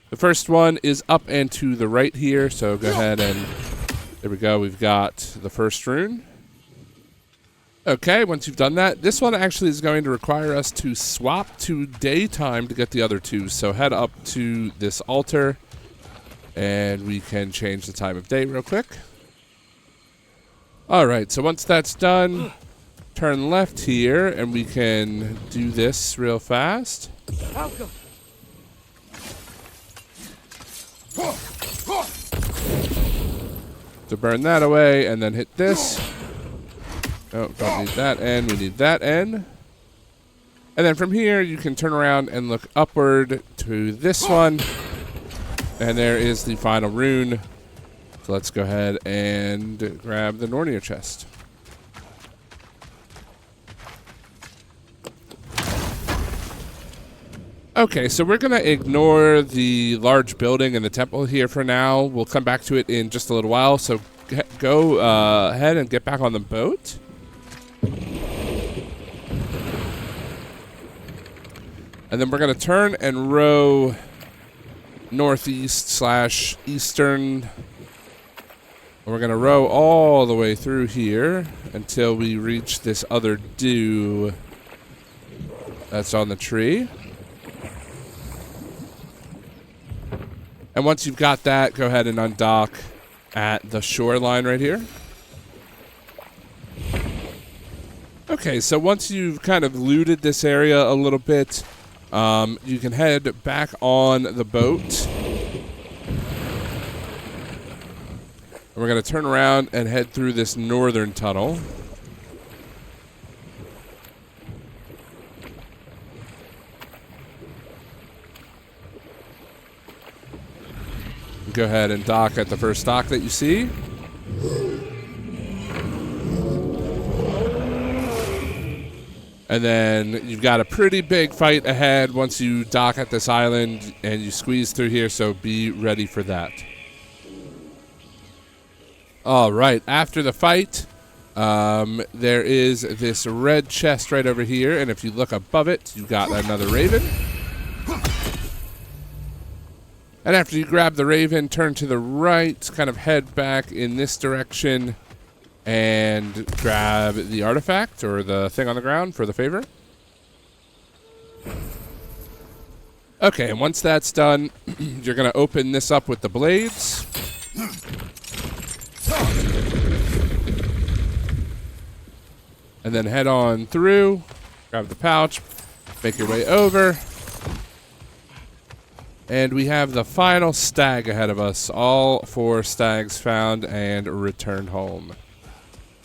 [SPEAKER 1] The first one is up and to the right here, so go ahead and there we go. We've got the first rune. Okay, once you've done that, this one actually is going to require us to swap to daytime to get the other two. So head up to this altar, and we can change the time of day real quick. All right, so once that's done, turn left here, and we can do this real fast. to burn that away, and then hit this. Oh, don't need that end. We need that end. And then from here, you can turn around and look upward to this one. And there is the final rune. So let's go ahead and grab the Nornir chest. Okay, so we're going to ignore the large building and the temple here for now. We'll come back to it in just a little while. So go ahead and get back on the boat. And then we're going to turn and row northeast/eastern. And we're going to row all the way through here until we reach this other dew that's on the tree. And once you've got that, go ahead and undock at the shoreline right here. Okay, so once you've kind of looted this area a little bit, you can head back on the boat. And we're going to turn around and head through this northern tunnel. Go ahead and dock at the first dock that you see. And then you've got a pretty big fight ahead once you dock at this island and you squeeze through here, so be ready for that. All right, after the fight, there is this red chest right over here, and if you look above it, you've got another raven. And after you grab the raven, turn to the right, kind of head back in this direction, and grab the artifact, or the thing on the ground, for the favor. Okay, and once that's done, you're going to open this up with the blades. And then head on through, grab the pouch, make your way over. And we have the final stag ahead of us. All 4 stags found and returned home.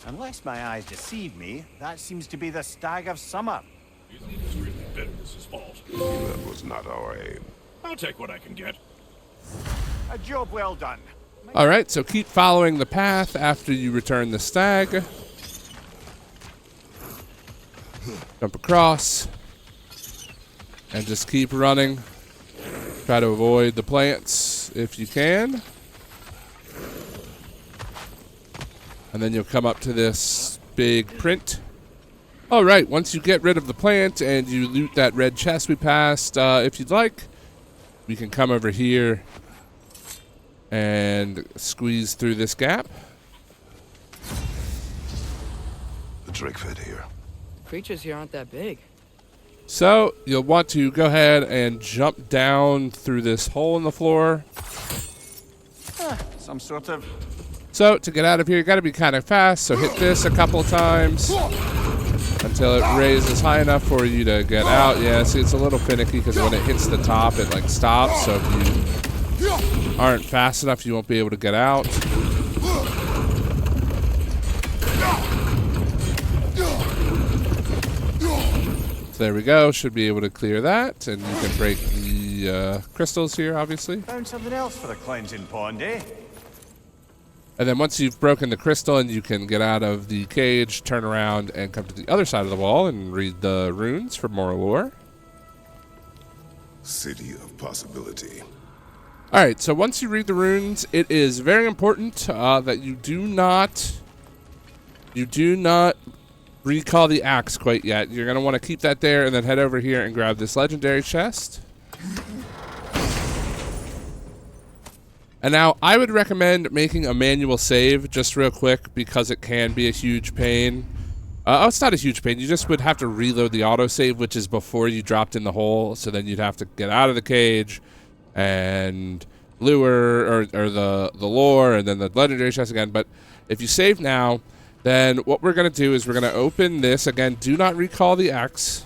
[SPEAKER 3] Unless my eyes deceive me, that seems to be the stag of summer.
[SPEAKER 10] It's really Bitterness's fault.
[SPEAKER 5] That was not our aim.
[SPEAKER 10] I'll take what I can get.
[SPEAKER 3] A job well done.
[SPEAKER 1] All right, so keep following the path after you return the stag. Jump across. And just keep running. Try to avoid the plants if you can. And then you'll come up to this big print. All right, once you get rid of the plant and you loot that red chest we passed, if you'd like, we can come over here and squeeze through this gap.
[SPEAKER 5] The trick fit here.
[SPEAKER 4] Creatures here aren't that big.
[SPEAKER 1] So you'll want to go ahead and jump down through this hole in the floor.
[SPEAKER 3] Some sort of...
[SPEAKER 1] So to get out of here, you got to be kind of fast. So hit this a couple of times until it raises high enough for you to get out. Yeah, see, it's a little finicky because when it hits the top, it like stops. So if you aren't fast enough, you won't be able to get out. There we go. Should be able to clear that, and you can break the crystals here, obviously.
[SPEAKER 3] Found something else for the cleansing pond, eh?
[SPEAKER 1] And then once you've broken the crystal and you can get out of the cage, turn around and come to the other side of the wall and read the runes for more lore.
[SPEAKER 5] City of Possibility.
[SPEAKER 1] All right, so once you read the runes, it is very important that you do not recall the axe quite yet. You're going to want to keep that there and then head over here and grab this legendary chest. And now I would recommend making a manual save just real quick because it can be a huge pain. It's not a huge pain. You just would have to reload the autosave, which is before you dropped in the hole. So then you'd have to get out of the cage and lure or the lore and then the legendary chest again. But if you save now, then what we're going to do is we're going to open this. Again, do not recall the X.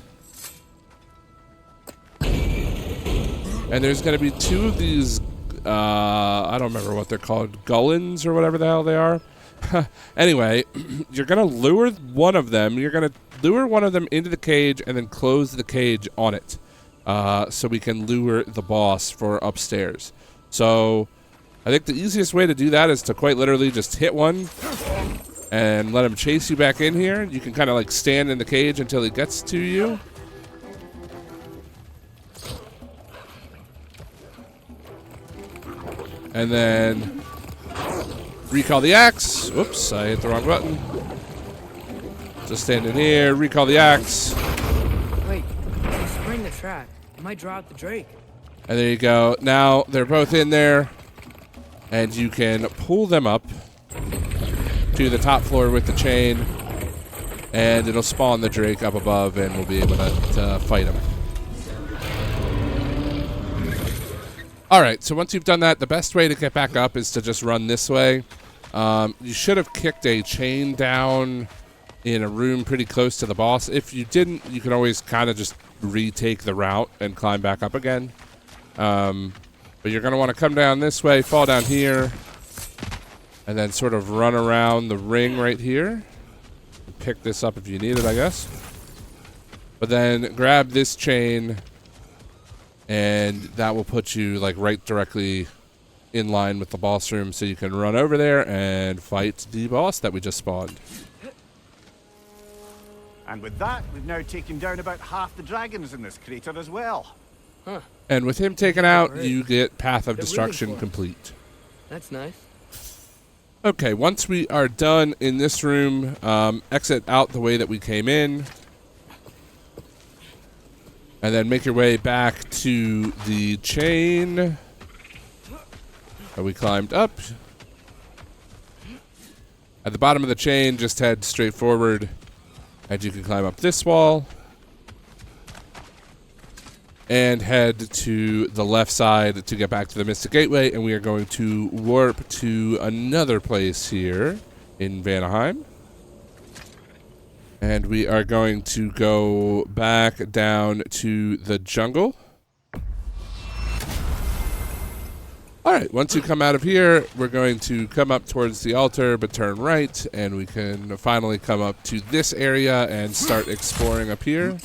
[SPEAKER 1] And there's going to be 2 of these I don't remember what they're called, gullens or whatever the hell they are. Anyway, you're going to lure one of them. You're going to lure one of them into the cage and then close the cage on it. So we can lure the boss for upstairs. So I think the easiest way to do that is to quite literally just hit one and let him chase you back in here. You can kind of like stand in the cage until he gets to you. And then recall the axe. Oops, I hit the wrong button. Just stand in here, recall the axe.
[SPEAKER 4] Wait, spring the track. It might draw out the Drake.
[SPEAKER 1] And there you go. Now they're both in there. And you can pull them up to the top floor with the chain. And it'll spawn the Drake up above and we'll be able to fight him. Alright, so once you've done that, the best way to get back up is to just run this way. You should have kicked a chain down in a room pretty close to the boss. If you didn't, you can always kind of just retake the route and climb back up again. But you're going to want to come down this way, fall down here, and then sort of run around the ring right here. Pick this up if you need it, I guess. But then grab this chain, and that will put you like right directly in line with the boss room, so you can run over there and fight the boss that we just spawned.
[SPEAKER 3] And with that, we've now taken down about half the dragons in this crater as well.
[SPEAKER 4] Huh.
[SPEAKER 1] And with him taken out, you get Path of Destruction complete.
[SPEAKER 4] That's nice.
[SPEAKER 1] Okay, once we are done in this room, exit out the way that we came in. And then make your way back to the chain that we climbed up. At the bottom of the chain, just head straight forward, and you can climb up this wall. And head to the left side to get back to the Mystic Gateway, and we are going to warp to another place here in Vanaheim. And we are going to go back down to the jungle. Alright, once you come out of here, we're going to come up towards the altar, but turn right, and we can finally come up to this area and start exploring up here.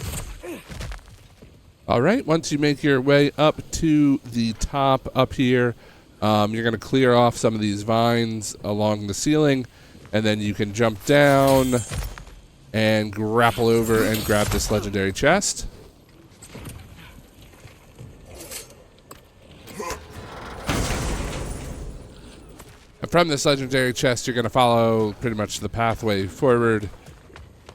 [SPEAKER 1] Alright, once you make your way up to the top up here, you're going to clear off some of these vines along the ceiling, and then you can jump down and grapple over and grab this legendary chest. And from this legendary chest, you're going to follow pretty much the pathway forward,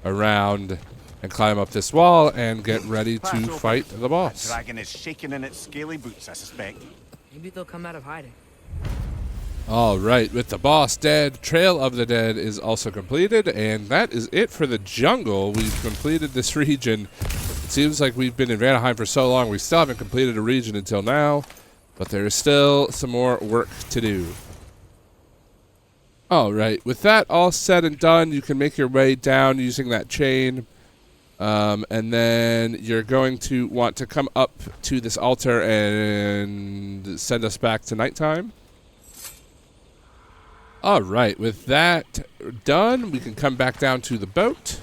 [SPEAKER 1] around, and climb up this wall and get ready to fight the boss.
[SPEAKER 3] That dragon is shaking in its scaly boots, I suspect.
[SPEAKER 4] Maybe they'll come out of hiding.
[SPEAKER 1] Alright, with the boss dead, Trail of the Dead is also completed, and that is it for the jungle. We've completed this region. It seems like we've been in Vanaheim for so long, we still haven't completed a region until now, but there is still some more work to do. Alright, with that all said and done, you can make your way down using that chain. And then you're going to want to come up to this altar and send us back to nighttime. Alright, with that done, we can come back down to the boat.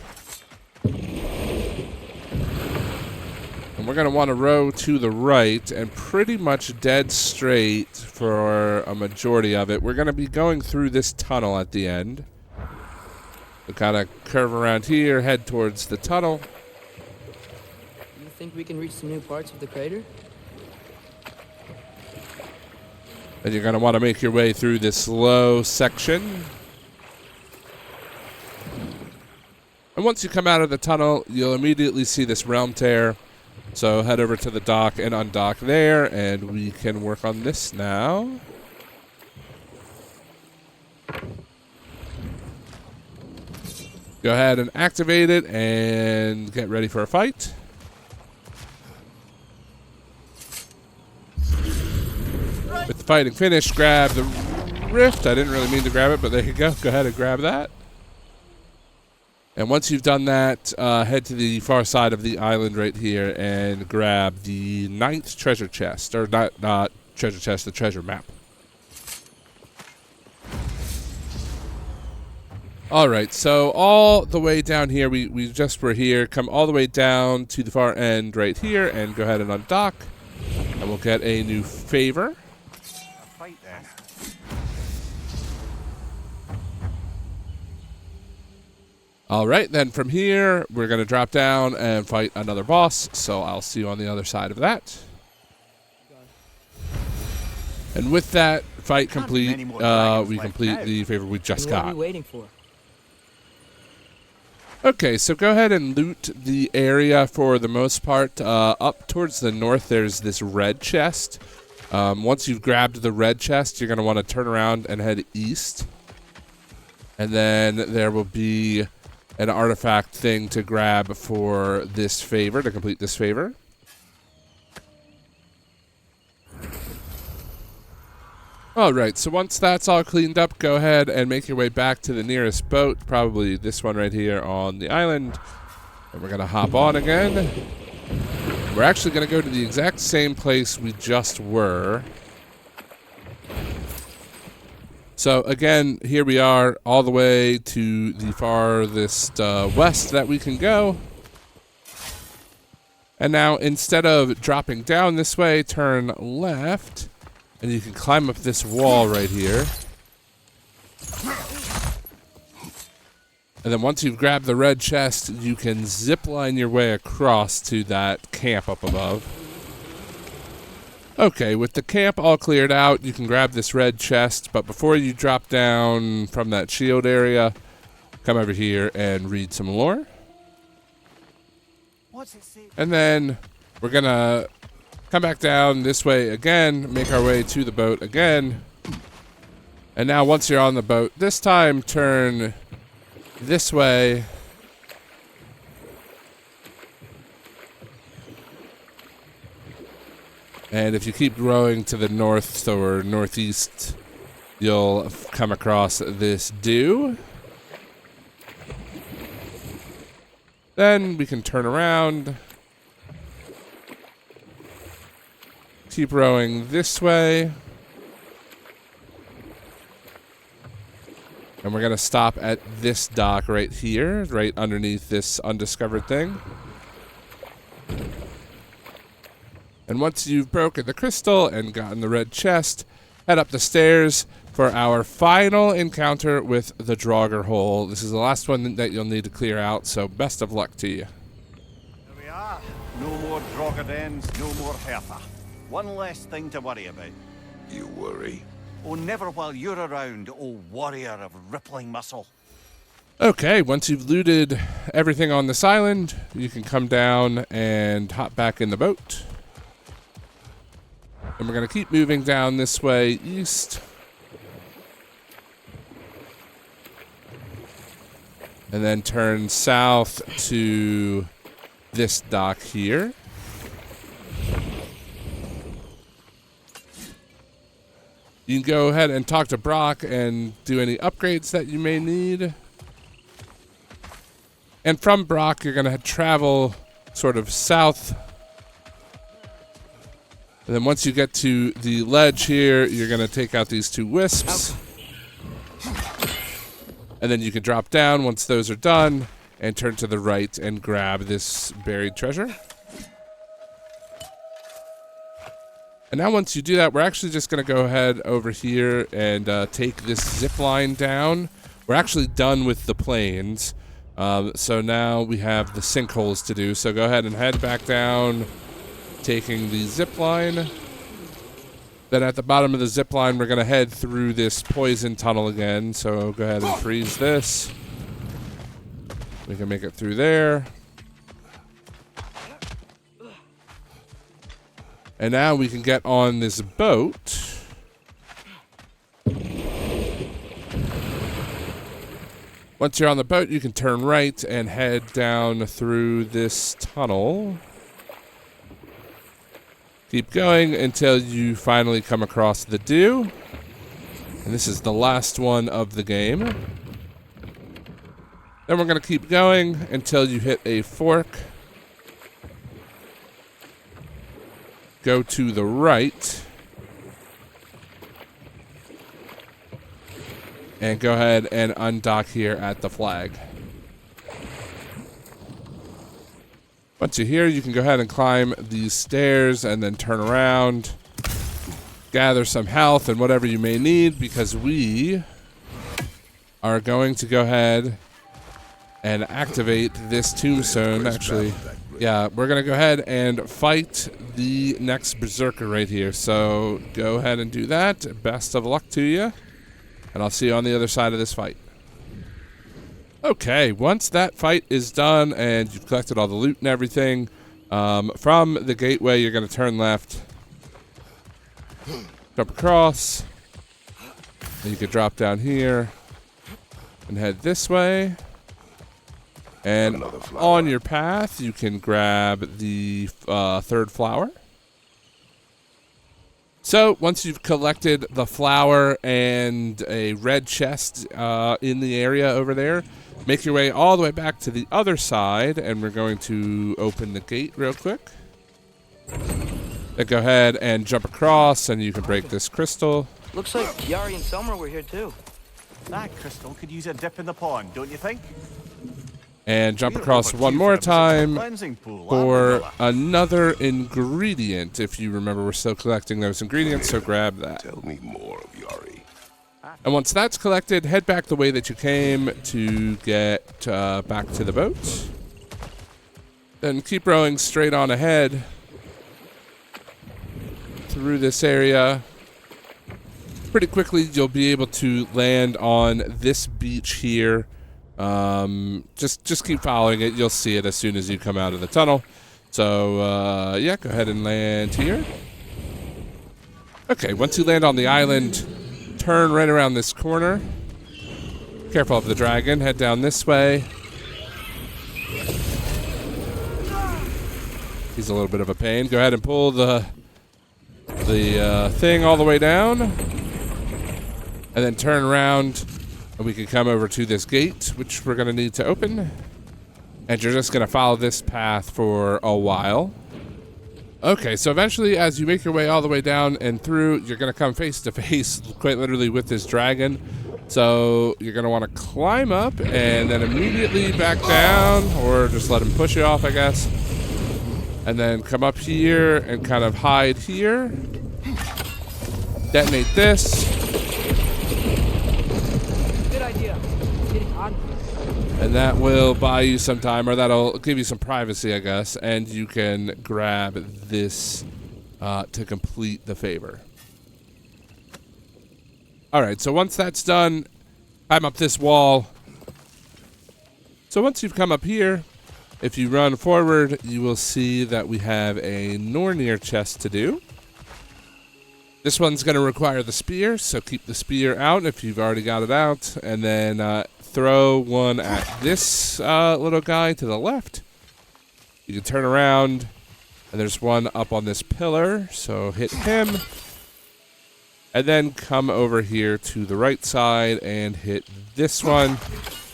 [SPEAKER 1] And we're going to want to row to the right and pretty much dead straight for a majority of it. We're going to be going through this tunnel at the end. We'll kind of curve around here, head towards the tunnel.
[SPEAKER 4] You think we can reach some new parts of the crater?
[SPEAKER 1] And you're going to want to make your way through this low section. And once you come out of the tunnel, you'll immediately see this realm tear. So head over to the dock and undock there, and we can work on this now. Go ahead and activate it and get ready for a fight. With the fighting finished, grab the rift. I didn't really mean to grab it, but there you go. Go ahead and grab that. And once you've done that, head to the far side of the island right here and grab the 9th treasure chest. Or not treasure chest, the treasure map. All right, so all the way down here, we just were here. Come all the way down to the far end right here, and go ahead and undock, and we'll get a new favor.
[SPEAKER 3] Fight then.
[SPEAKER 1] All right, then from here, we're going to drop down and fight another boss, so I'll see you on the other side of that. And with that fight complete, we complete the favor we just got.
[SPEAKER 4] What are we waiting for?
[SPEAKER 1] Okay, so go ahead and loot the area for the most part. Up towards the north, there's this red chest. Once you've grabbed the red chest, you're going to want to turn around and head east. And then there will be an artifact thing to grab for this favor, to complete this favor. Alright, so once that's all cleaned up, go ahead and make your way back to the nearest boat, probably this one right here on the island. And we're going to hop on again. We're actually going to go to the exact same place we just were. So again, here we are all the way to the farthest west that we can go. And now instead of dropping down this way, turn left. And you can climb up this wall right here. And then once you've grabbed the red chest, you can zip line your way across to that camp up above. Okay, with the camp all cleared out, you can grab this red chest, but before you drop down from that shield area, come over here and read some lore. And then we're gonna come back down this way again, make our way to the boat again. And now once you're on the boat, this time turn this way. And if you keep rowing to the north or northeast, you'll come across this dew. Then we can turn around. Keep rowing this way. And we're going to stop at this dock right here, right underneath this undiscovered thing. And once you've broken the crystal and gotten the red chest, head up the stairs for our final encounter with the Draugr hole. This is the last one that you'll need to clear out, so best of luck to you.
[SPEAKER 3] Here we are. No more Draugr dens, no more Hertha. One less thing to worry about.
[SPEAKER 5] You worry?
[SPEAKER 3] Oh, never while you're around, oh warrior of rippling muscle.
[SPEAKER 1] Okay, once you've looted everything on this island, you can come down and hop back in the boat. And we're going to keep moving down this way east. And then turn south to this dock here. You can go ahead and talk to Brock and do any upgrades that you may need. And from Brock, you're going to travel sort of south. And then once you get to the ledge here, you're going to take out these two wisps. And then you can drop down once those are done and turn to the right and grab this buried treasure. And now once you do that, we're actually just going to go ahead over here and take this zip line down. We're actually done with the plains. So now we have the sinkholes to do. So go ahead and head back down, taking the zip line. Then at the bottom of the zip line, we're going to head through this poison tunnel again. So go ahead and freeze this. We can make it through there. And now we can get on this boat. Once you're on the boat, you can turn right and head down through this tunnel. Keep going until you finally come across the dew. And this is the last one of the game. Then we're going to keep going until you hit a fork. Go to the right. and go ahead and undock here at the flag. Once you're here, you can go ahead and climb these stairs and then turn around, gather some health and whatever you may need, because we are going to go ahead and activate this tombstone. Actually, yeah, we're going to go ahead and fight the next berserker right here. So go ahead and do that. Best of luck to you, and I'll see you on the other side of this fight. Okay, once that fight is done and you've collected all the loot and everything, from the gateway, you're going to turn left, jump across, and you can drop down here and head this way. And on your path, you can grab the third flower. So once you've collected the flower and a red chest in the area over there, make your way all the way back to the other side, and we're going to open the gate real quick. Then go ahead and jump across, and you can break this crystal.
[SPEAKER 4] Looks like Yari and Selmer were here too.
[SPEAKER 3] That crystal could use a dip in the pond, don't you think?
[SPEAKER 1] And jump across one more time for another ingredient. If you remember, we're still collecting those ingredients, so grab that.
[SPEAKER 5] Tell me more of Yari.
[SPEAKER 1] And once that's collected, head back the way that you came to get back to the boat. Then keep rowing straight on ahead through this area. Pretty quickly, you'll be able to land on this beach here. Just keep following it. You'll see it as soon as you come out of the tunnel. So, yeah, go ahead and land here. Okay, once you land on the island, turn right around this corner. Careful of the dragon. Head down this way. He's a little bit of a pain. Go ahead and pull the thing all the way down. And then turn around, and we can come over to this gate, which we're going to need to open. And you're just going to follow this path for a while. Okay, so eventually, as you make your way all the way down and through, you're going to come face to face, quite literally, with this dragon. So you're going to want to climb up and then immediately back down, or just let him push you off, I guess. And then come up here and kind of hide here. Detonate this.
[SPEAKER 4] Good idea. It's getting hot.
[SPEAKER 1] And that will buy you some time, or that'll give you some privacy, I guess. And you can grab this to complete the favor. All right, so once that's done, climb up this wall. So once you've come up here, if you run forward, you will see that we have a Nornir chest to do. This one's going to require the spear, so keep the spear out if you've already got it out. And then throw one at this little guy to the left. You can turn around, and there's one up on this pillar, so hit him. And then come over here to the right side and hit this one.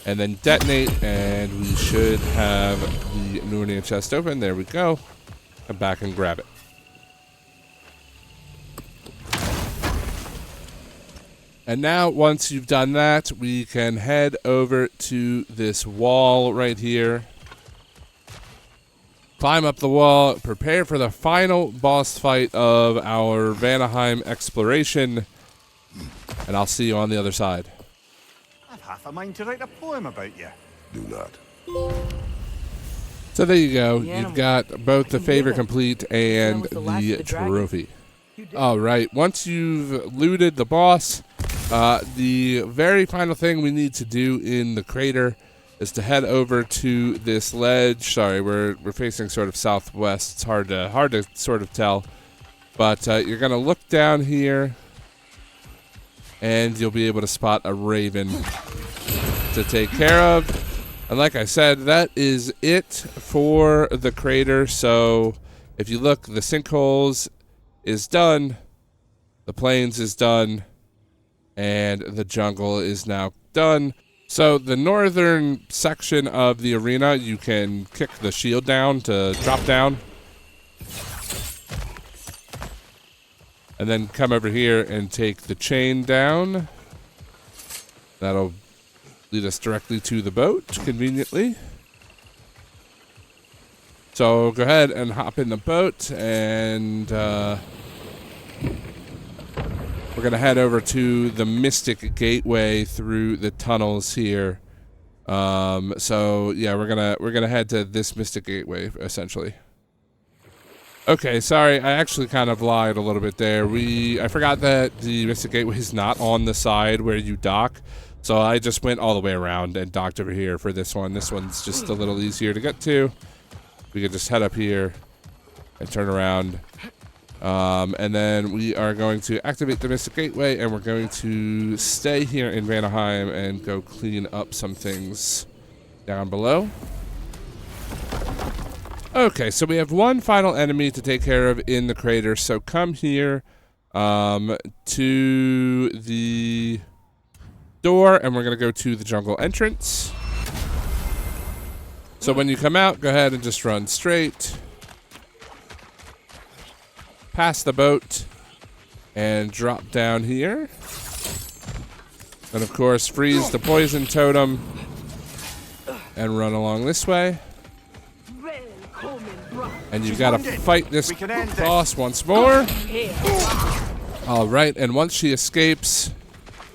[SPEAKER 1] And then detonate, and we should have the Nornir chest open. There we go. Come back and grab it. And now, once you've done that, we can head over to this wall right here. Climb up the wall, prepare for the final boss fight of our Vanaheim exploration, and I'll see you on the other side.
[SPEAKER 3] I've half a mind to write a poem about you.
[SPEAKER 5] Do not.
[SPEAKER 1] So there you go. You've got both the favor complete and the trophy. All right. Once you've looted the boss, the very final thing we need to do in the crater is to head over to this ledge. Sorry, we're facing sort of southwest. It's hard to sort of tell, but you're gonna look down here, and you'll be able to spot a raven to take care of. And like I said, that is it for the crater. So if you look, the sinkholes is done, the plains is done, and the jungle is now done. So the northern section of the arena, you can kick the shield down to drop down. And then come over here and take the chain down. That'll lead us directly to the boat, conveniently. So go ahead and hop in the boat, and we're gonna head over to the Mystic Gateway through the tunnels here. So yeah, we're gonna head to this Mystic Gateway essentially. Okay, sorry, I actually kind of lied a little bit there. I forgot that the Mystic Gateway is not on the side where you dock, so I just went all the way around and docked over here for this one. This one's just a little easier to get to. We can just head up here and turn around. And then we are going to activate the Mystic Gateway, and we're going to stay here in Vanaheim and go clean up some things down below. Okay, so we have one final enemy to take care of in the crater. So come here to the door, and we're going to go to the jungle entrance. So when you come out, go ahead and just run straight past the boat and drop down here. And of course, freeze the poison totem and run along this way. And you've got to fight this boss once more. Alright, and once she escapes,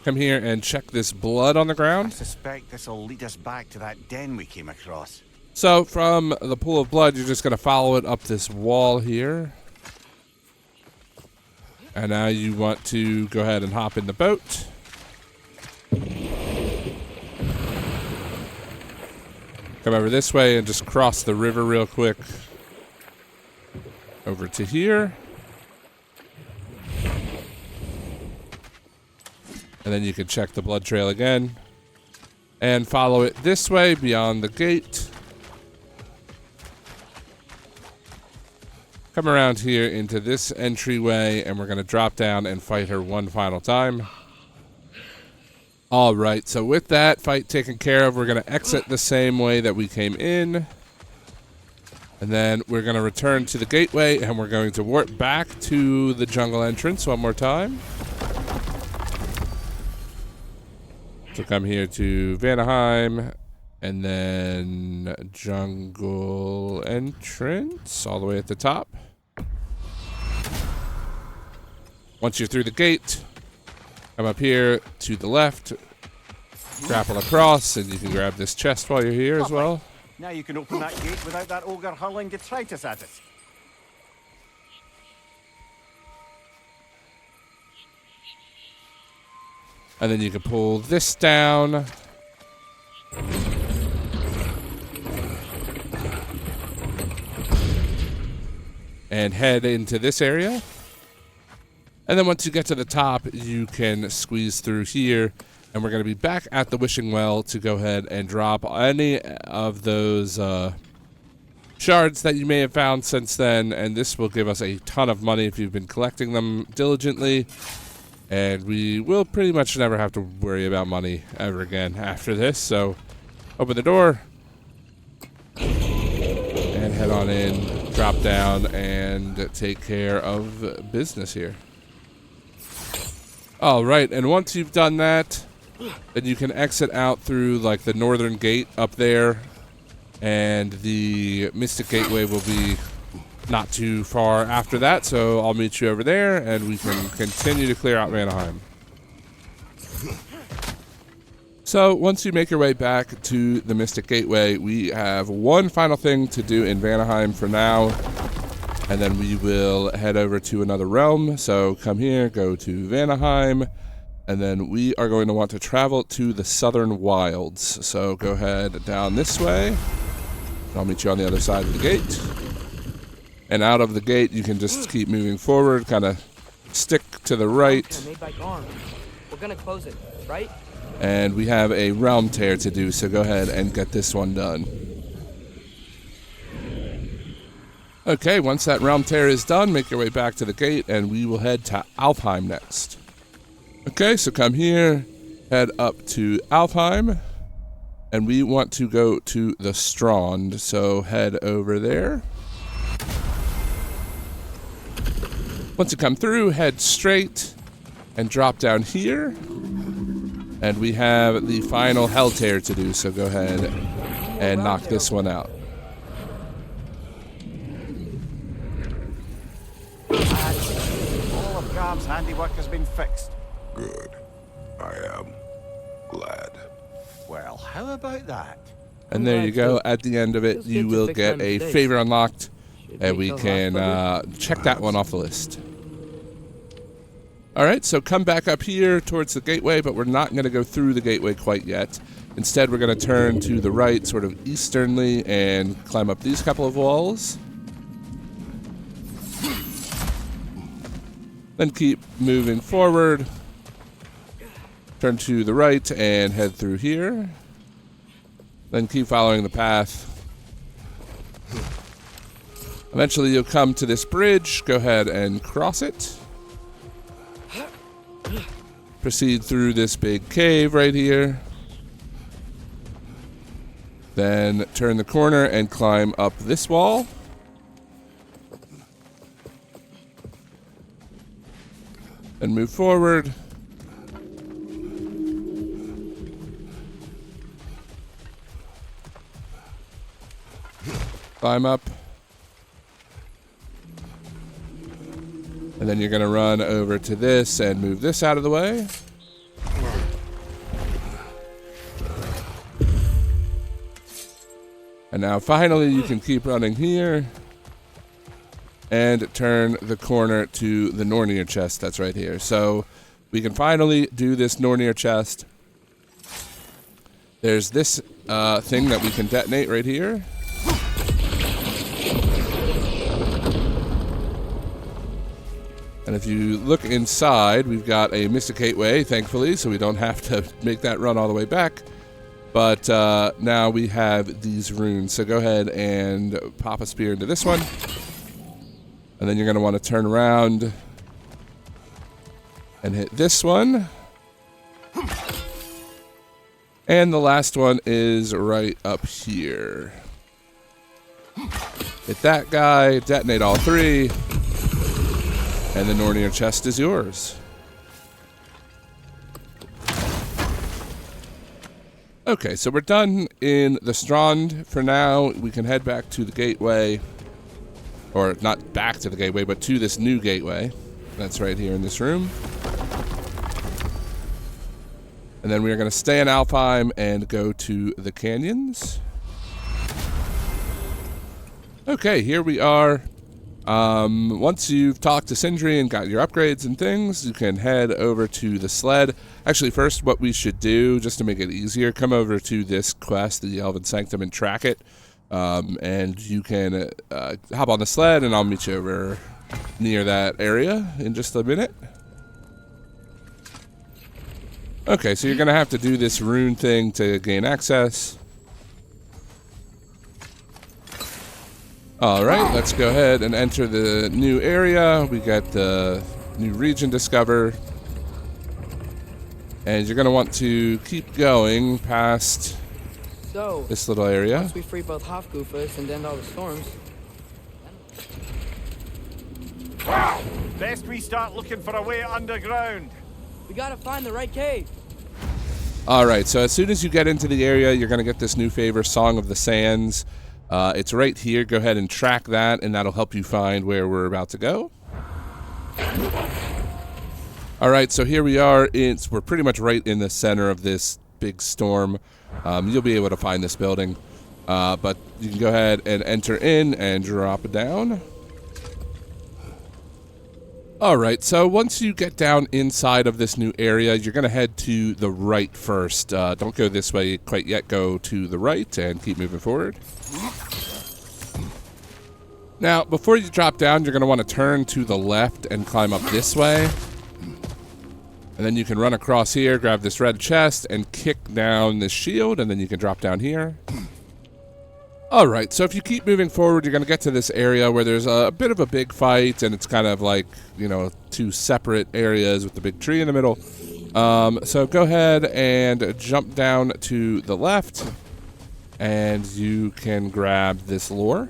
[SPEAKER 1] come here and check this blood on the ground.
[SPEAKER 3] I suspect this will lead us back to that den we came across.
[SPEAKER 1] So from the pool of blood, you're just going to follow it up this wall here. And now you want to go ahead and hop in the boat. Come over this way and just cross the river real quick. Over to here. And then you can check the blood trail again. And follow it this way beyond the gate. Come around here into this entryway, and we're going to drop down and fight her one final time. Alright, so with that fight taken care of, we're going to exit the same way that we came in. And then we're going to return to the gateway, and we're going to warp back to the jungle entrance one more time. So come here to Vanaheim, and then jungle entrance all the way at the top. Once you're through the gate, come up here to the left, grapple across, and you can grab this chest while you're here as well.
[SPEAKER 3] Now you can open that gate without that ogre hurling detritus at us.
[SPEAKER 1] And then you can pull this down. And head into this area. And then once you get to the top, you can squeeze through here. And we're going to be back at the wishing well to go ahead and drop any of those shards that you may have found since then. And this will give us a ton of money if you've been collecting them diligently. And we will pretty much never have to worry about money ever again after this. So open the door and head on in, drop down, and take care of business here. All right, and once you've done that, then you can exit out through like the northern gate up there, and the Mystic Gateway will be not too far after that, so I'll meet you over there, and we can continue to clear out Vanaheim. So once you make your way back to the Mystic Gateway, we have one final thing to do in Vanaheim for now, and then we will head over to another realm. So come here, go to Vanaheim, and then we are going to want to travel to the Southern Wilds. So go ahead down this way. I'll meet you on the other side of the gate. And out of the gate, you can just keep moving forward, kind of stick to the right.
[SPEAKER 4] We're gonna close it, right?
[SPEAKER 1] And we have a realm tear to do, so go ahead and get this one done. Okay, once that realm tear is done, make your way back to the gate, and we will head to Alfheim next. Okay, so come here, head up to Alfheim, and we want to go to the Strand, so head over there. Once you come through, head straight and drop down here. And we have the final Hell Tear to do, so go ahead and knock this one out.
[SPEAKER 3] All of Gab's handiwork has been fixed.
[SPEAKER 5] Good. I am glad.
[SPEAKER 3] Well, how about that?
[SPEAKER 1] And there you go. At the end of it, you will get a favor unlocked, and we can check that one off the list. All right, so come back up here towards the gateway, but we're not going to go through the gateway quite yet. Instead, we're going to turn to the right, sort of easternly, and climb up these couple of walls. Then keep moving forward. Turn to the right and head through here. Then keep following the path. Eventually, you'll come to this bridge. Go ahead and cross it. Proceed through this big cave right here. Then turn the corner and climb up this wall. And move forward. Climb up. And then you're going to run over to this and move this out of the way. And now finally you can keep running here. And turn the corner to the Nornir chest that's right here. So we can finally do this Nornir chest. There's this thing that we can detonate right here. And if you look inside, we've got a Mystic Gateway, thankfully, so we don't have to make that run all the way back. But now we have these runes. So go ahead and pop a spear into this one. And then you're going to want to turn around and hit this one. And the last one is right up here. Hit that guy, detonate all three. And the Nornir chest is yours. Okay, so we're done in the Strand for now. We can head back to the gateway. Or not back to the gateway, but to this new gateway. That's right here in this room. And then we are going to stay in Alfheim and go to the canyons. Okay, here we are. Once you've talked to Sindri and got your upgrades and things, you can head over to the sled. Actually, first, what we should do, just to make it easier, come over to this quest, the Elven Sanctum, and track it. And you can hop on the sled, and I'll meet you over near that area in just a minute. Okay, so you're going to have to do this rune thing to gain access. Alright, let's go ahead and enter the new area. We got the new region discovered. And you're going to want to keep going past this little area.
[SPEAKER 4] Once we free both Hofgufas and end all the storms.
[SPEAKER 3] Best we start looking for a way underground.
[SPEAKER 4] We gotta find the right cave.
[SPEAKER 1] Alright, so as soon as you get into the area, you're going to get this new favor, Song of the Sands. It's right here. Go ahead and track that, and that'll help you find where we're about to go. Alright, so here we are. We're pretty much right in the center of this big storm. You'll be able to find this building. But you can go ahead and enter in and drop it down. Alright, so once you get down inside of this new area, you're going to head to the right first. Don't go this way quite yet. Go to the right and keep moving forward. Now, before you drop down, you're going to want to turn to the left and climb up this way. And then you can run across here, grab this red chest, and kick down this shield, and then you can drop down here. Alright, so if you keep moving forward, you're going to get to this area where there's a bit of a big fight, and it's kind of like, you know, two separate areas with the big tree in the middle. So go ahead and jump down to the left, and you can grab this lore.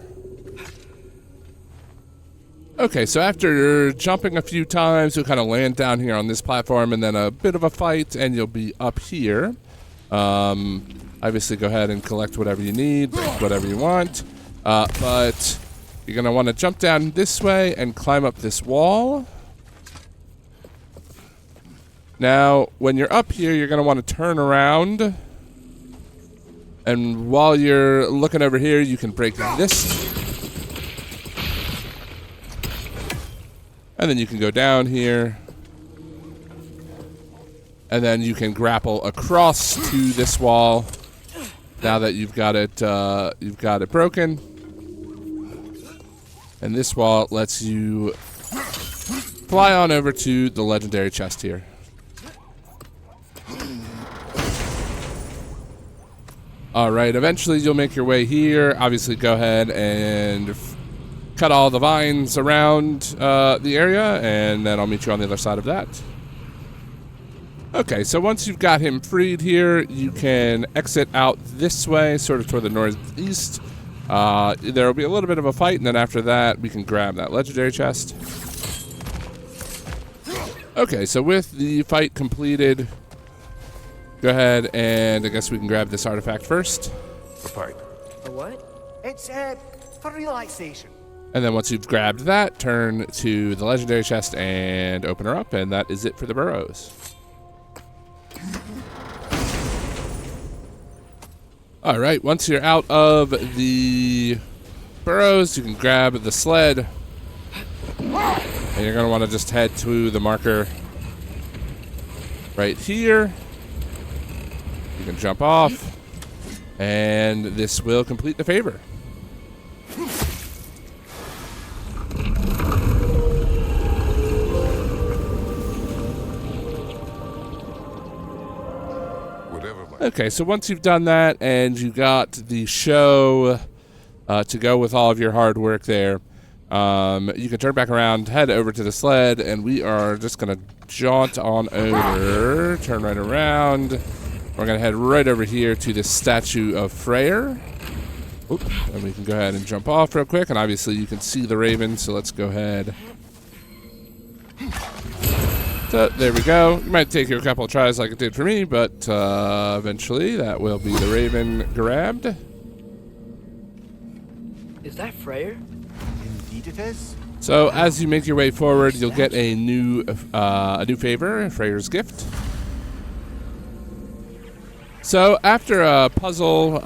[SPEAKER 1] Okay, so after jumping a few times, you'll kind of land down here on this platform, and then a bit of a fight, and you'll be up here. Obviously, go ahead and collect whatever you need, break whatever you want. But you're going to want to jump down this way and climb up this wall. Now, when you're up here, you're going to want to turn around. And while you're looking over here, you can break this. And then you can go down here. And then you can grapple across to this wall. Now that you've got it broken. And this wall lets you fly on over to the legendary chest here. Alright, eventually you'll make your way here. Obviously, go ahead and cut all the vines around the area, and then I'll meet you on the other side of that. Okay, so once you've got him freed here, you can exit out this way, sort of toward the northeast. There will be a little bit of a fight, and then after that, we can grab that legendary chest. Okay, so with the fight completed, go ahead and I guess we can grab this artifact first.
[SPEAKER 11] A pipe.
[SPEAKER 4] A what?
[SPEAKER 15] It's for relaxation.
[SPEAKER 1] And then once you've grabbed that, turn to the legendary chest and open her up, and that is it for the burrows. Alright, once you're out of the burrows, you can grab the sled. And you're going to want to just head to the marker right here. You can jump off, and this will complete the favor. Okay, so once you've done that and you got the show to go with all of your hard work there, you can turn back around, head over to the sled, and we are just going to jaunt on over, turn right around. We're going to head right over here to the statue of Freyr. Oop, and we can go ahead and jump off real quick, and obviously you can see the raven, so let's go ahead. So there we go. It might take you a couple of tries like it did for me, but eventually that will be the raven grabbed.
[SPEAKER 4] Is that Freyr?
[SPEAKER 15] Indeed it is.
[SPEAKER 1] So as you make your way forward, you'll get a new favor, Freyr's gift. So after a puzzle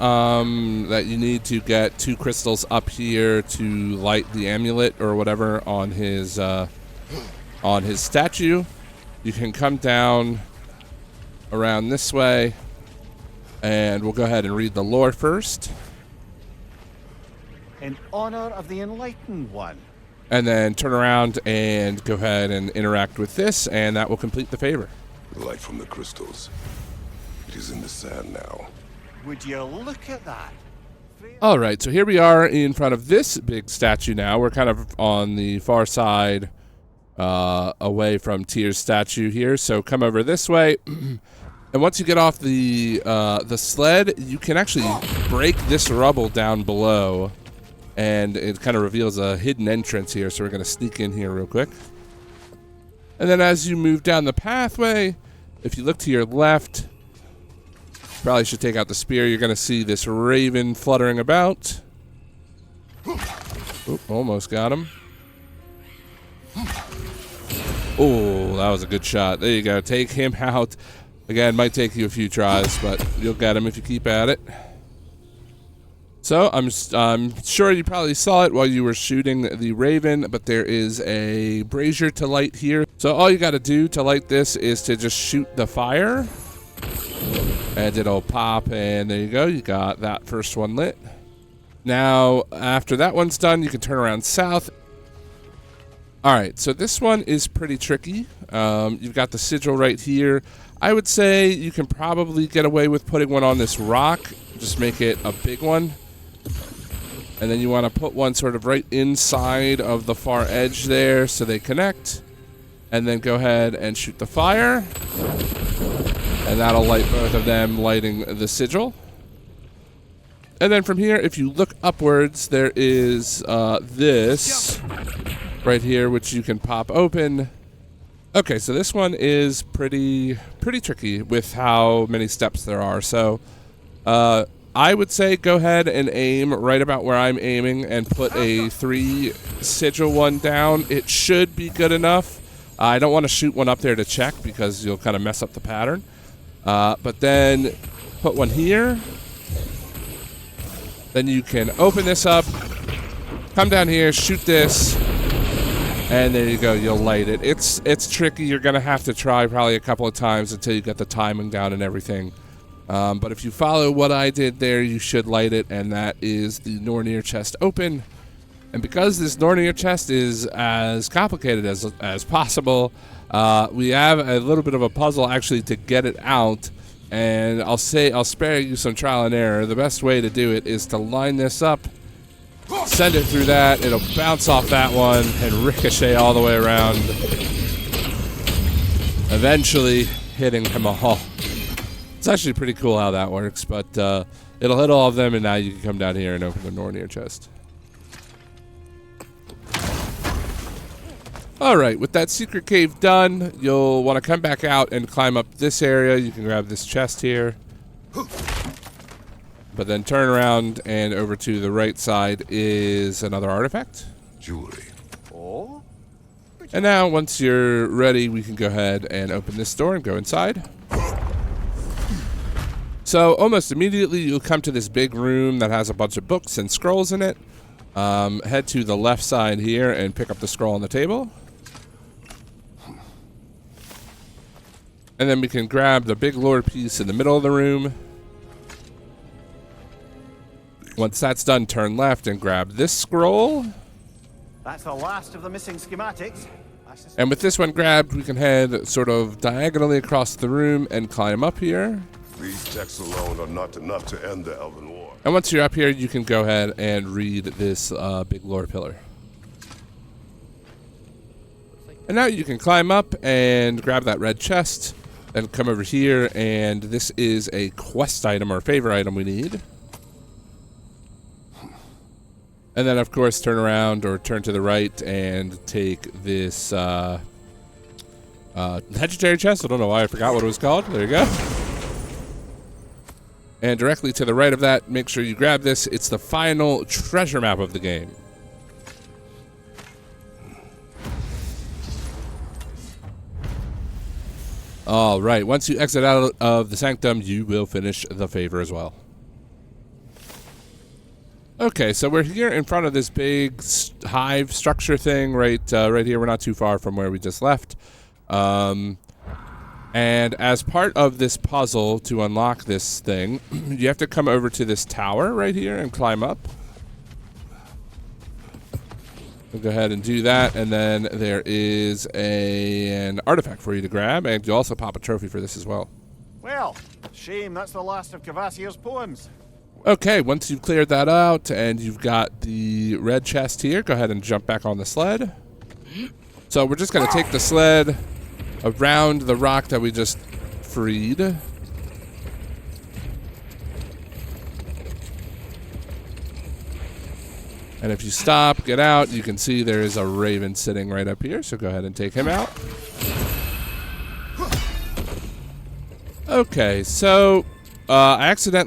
[SPEAKER 1] that you need to get 2 crystals up here to light the amulet or whatever on his statue, you can come down around this way, and we'll go ahead and read the lore first.
[SPEAKER 3] In honor of the Enlightened One.
[SPEAKER 1] And then turn around and go ahead and interact with this, and that will complete the favor.
[SPEAKER 5] The light from the crystals. It is in the sand now.
[SPEAKER 3] Would you look at that?
[SPEAKER 1] All right, so here we are in front of this big statue now. We're kind of on the far side away from Tyr's statue here, so come over this way. And once you get off the sled, you can actually break this rubble down below, and it kind of reveals a hidden entrance here, so we're going to sneak in here real quick. And then as you move down the pathway, if you look to your left, probably should take out the spear, you're going to see this raven fluttering about. Oop, almost got him. Oh, that was a good shot. There you go. Take him out. Again, might take you a few tries, but you'll get him if you keep at it. So I'm sure you probably saw it while you were shooting the raven, but there is a brazier to light here. So all you got to do to light this is to just shoot the fire, and it'll pop, and there you go. You got that first one lit. Now, after that one's done, you can turn around south. Alright, so this one is pretty tricky. You've got the sigil right here. I would say you can probably get away with putting one on this rock. Just make it a big one. And then you want to put one sort of right inside of the far edge there so they connect. And then go ahead and shoot the fire. And that'll light both of them, lighting the sigil. And then from here, if you look upwards, there is this right here, which you can pop open. Okay, so this one is pretty tricky with how many steps there are. So I would say go ahead and aim right about where I'm aiming and put a 3 sigil one down. It should be good enough. I don't want to shoot one up there to check because you'll kind of mess up the pattern. But then put one here. Then you can open this up, come down here, shoot this, and there you go, you'll light it. It's tricky. You're going to have to try probably a couple of times until you get the timing down and everything. But if you follow what I did there, you should light it, and that is the Nornir chest open. And because this Nornir chest is as complicated as possible, we have a little bit of a puzzle actually to get it out. And I'll spare you some trial and error. The best way to do it is to line this up, send it through that, it'll bounce off that one and ricochet all the way around, eventually hitting them all. It's actually pretty cool how that works, but it'll hit all of them, and now you can come down here and open the Nornir chest. Alright, with that secret cave done, you'll want to come back out and climb up this area. You can grab this chest here. But then turn around, and over to the right side is another artifact.
[SPEAKER 5] Jewelry.
[SPEAKER 3] Oh?
[SPEAKER 1] And now, once you're ready, we can go ahead and open this door and go inside. So, almost immediately, you'll come to this big room that has a bunch of books and scrolls in it. Head to the left side here and pick up the scroll on the table. And then we can grab the big lore piece in the middle of the room. Once that's done, turn left and grab this scroll.
[SPEAKER 3] That's the last of the missing schematics.
[SPEAKER 1] And with this one grabbed, we can head sort of diagonally across the room and climb up here.
[SPEAKER 5] These texts alone are not enough to end the Elven War.
[SPEAKER 1] And once you're up here, you can go ahead and read this big lore pillar. And now you can climb up and grab that red chest. Then come over here, and this is a quest item or favor item we need. And then, of course, turn around or turn to the right and take this legendary chest. I don't know why I forgot what it was called. There you go. And directly to the right of that, make sure you grab this. It's the final treasure map of the game. All right, once you exit out of the sanctum, you will finish the favor as well. Okay, so we're here in front of this big hive structure thing right here. We're not too far from where we just left. And as part of this puzzle to unlock this thing, you have to come over to this tower right here and climb up. We'll go ahead and do that, and then there is an artifact for you to grab, and you also pop a trophy for this as well.
[SPEAKER 3] Well, shame that's the last of Kvasir's poems.
[SPEAKER 1] Okay, once you've cleared that out and you've got the red chest here, go ahead and jump back on the sled. So we're just going to take the sled around the rock that we just freed. And if you stop, get out, you can see there is a raven sitting right up here, so go ahead and take him out. Okay, so I actually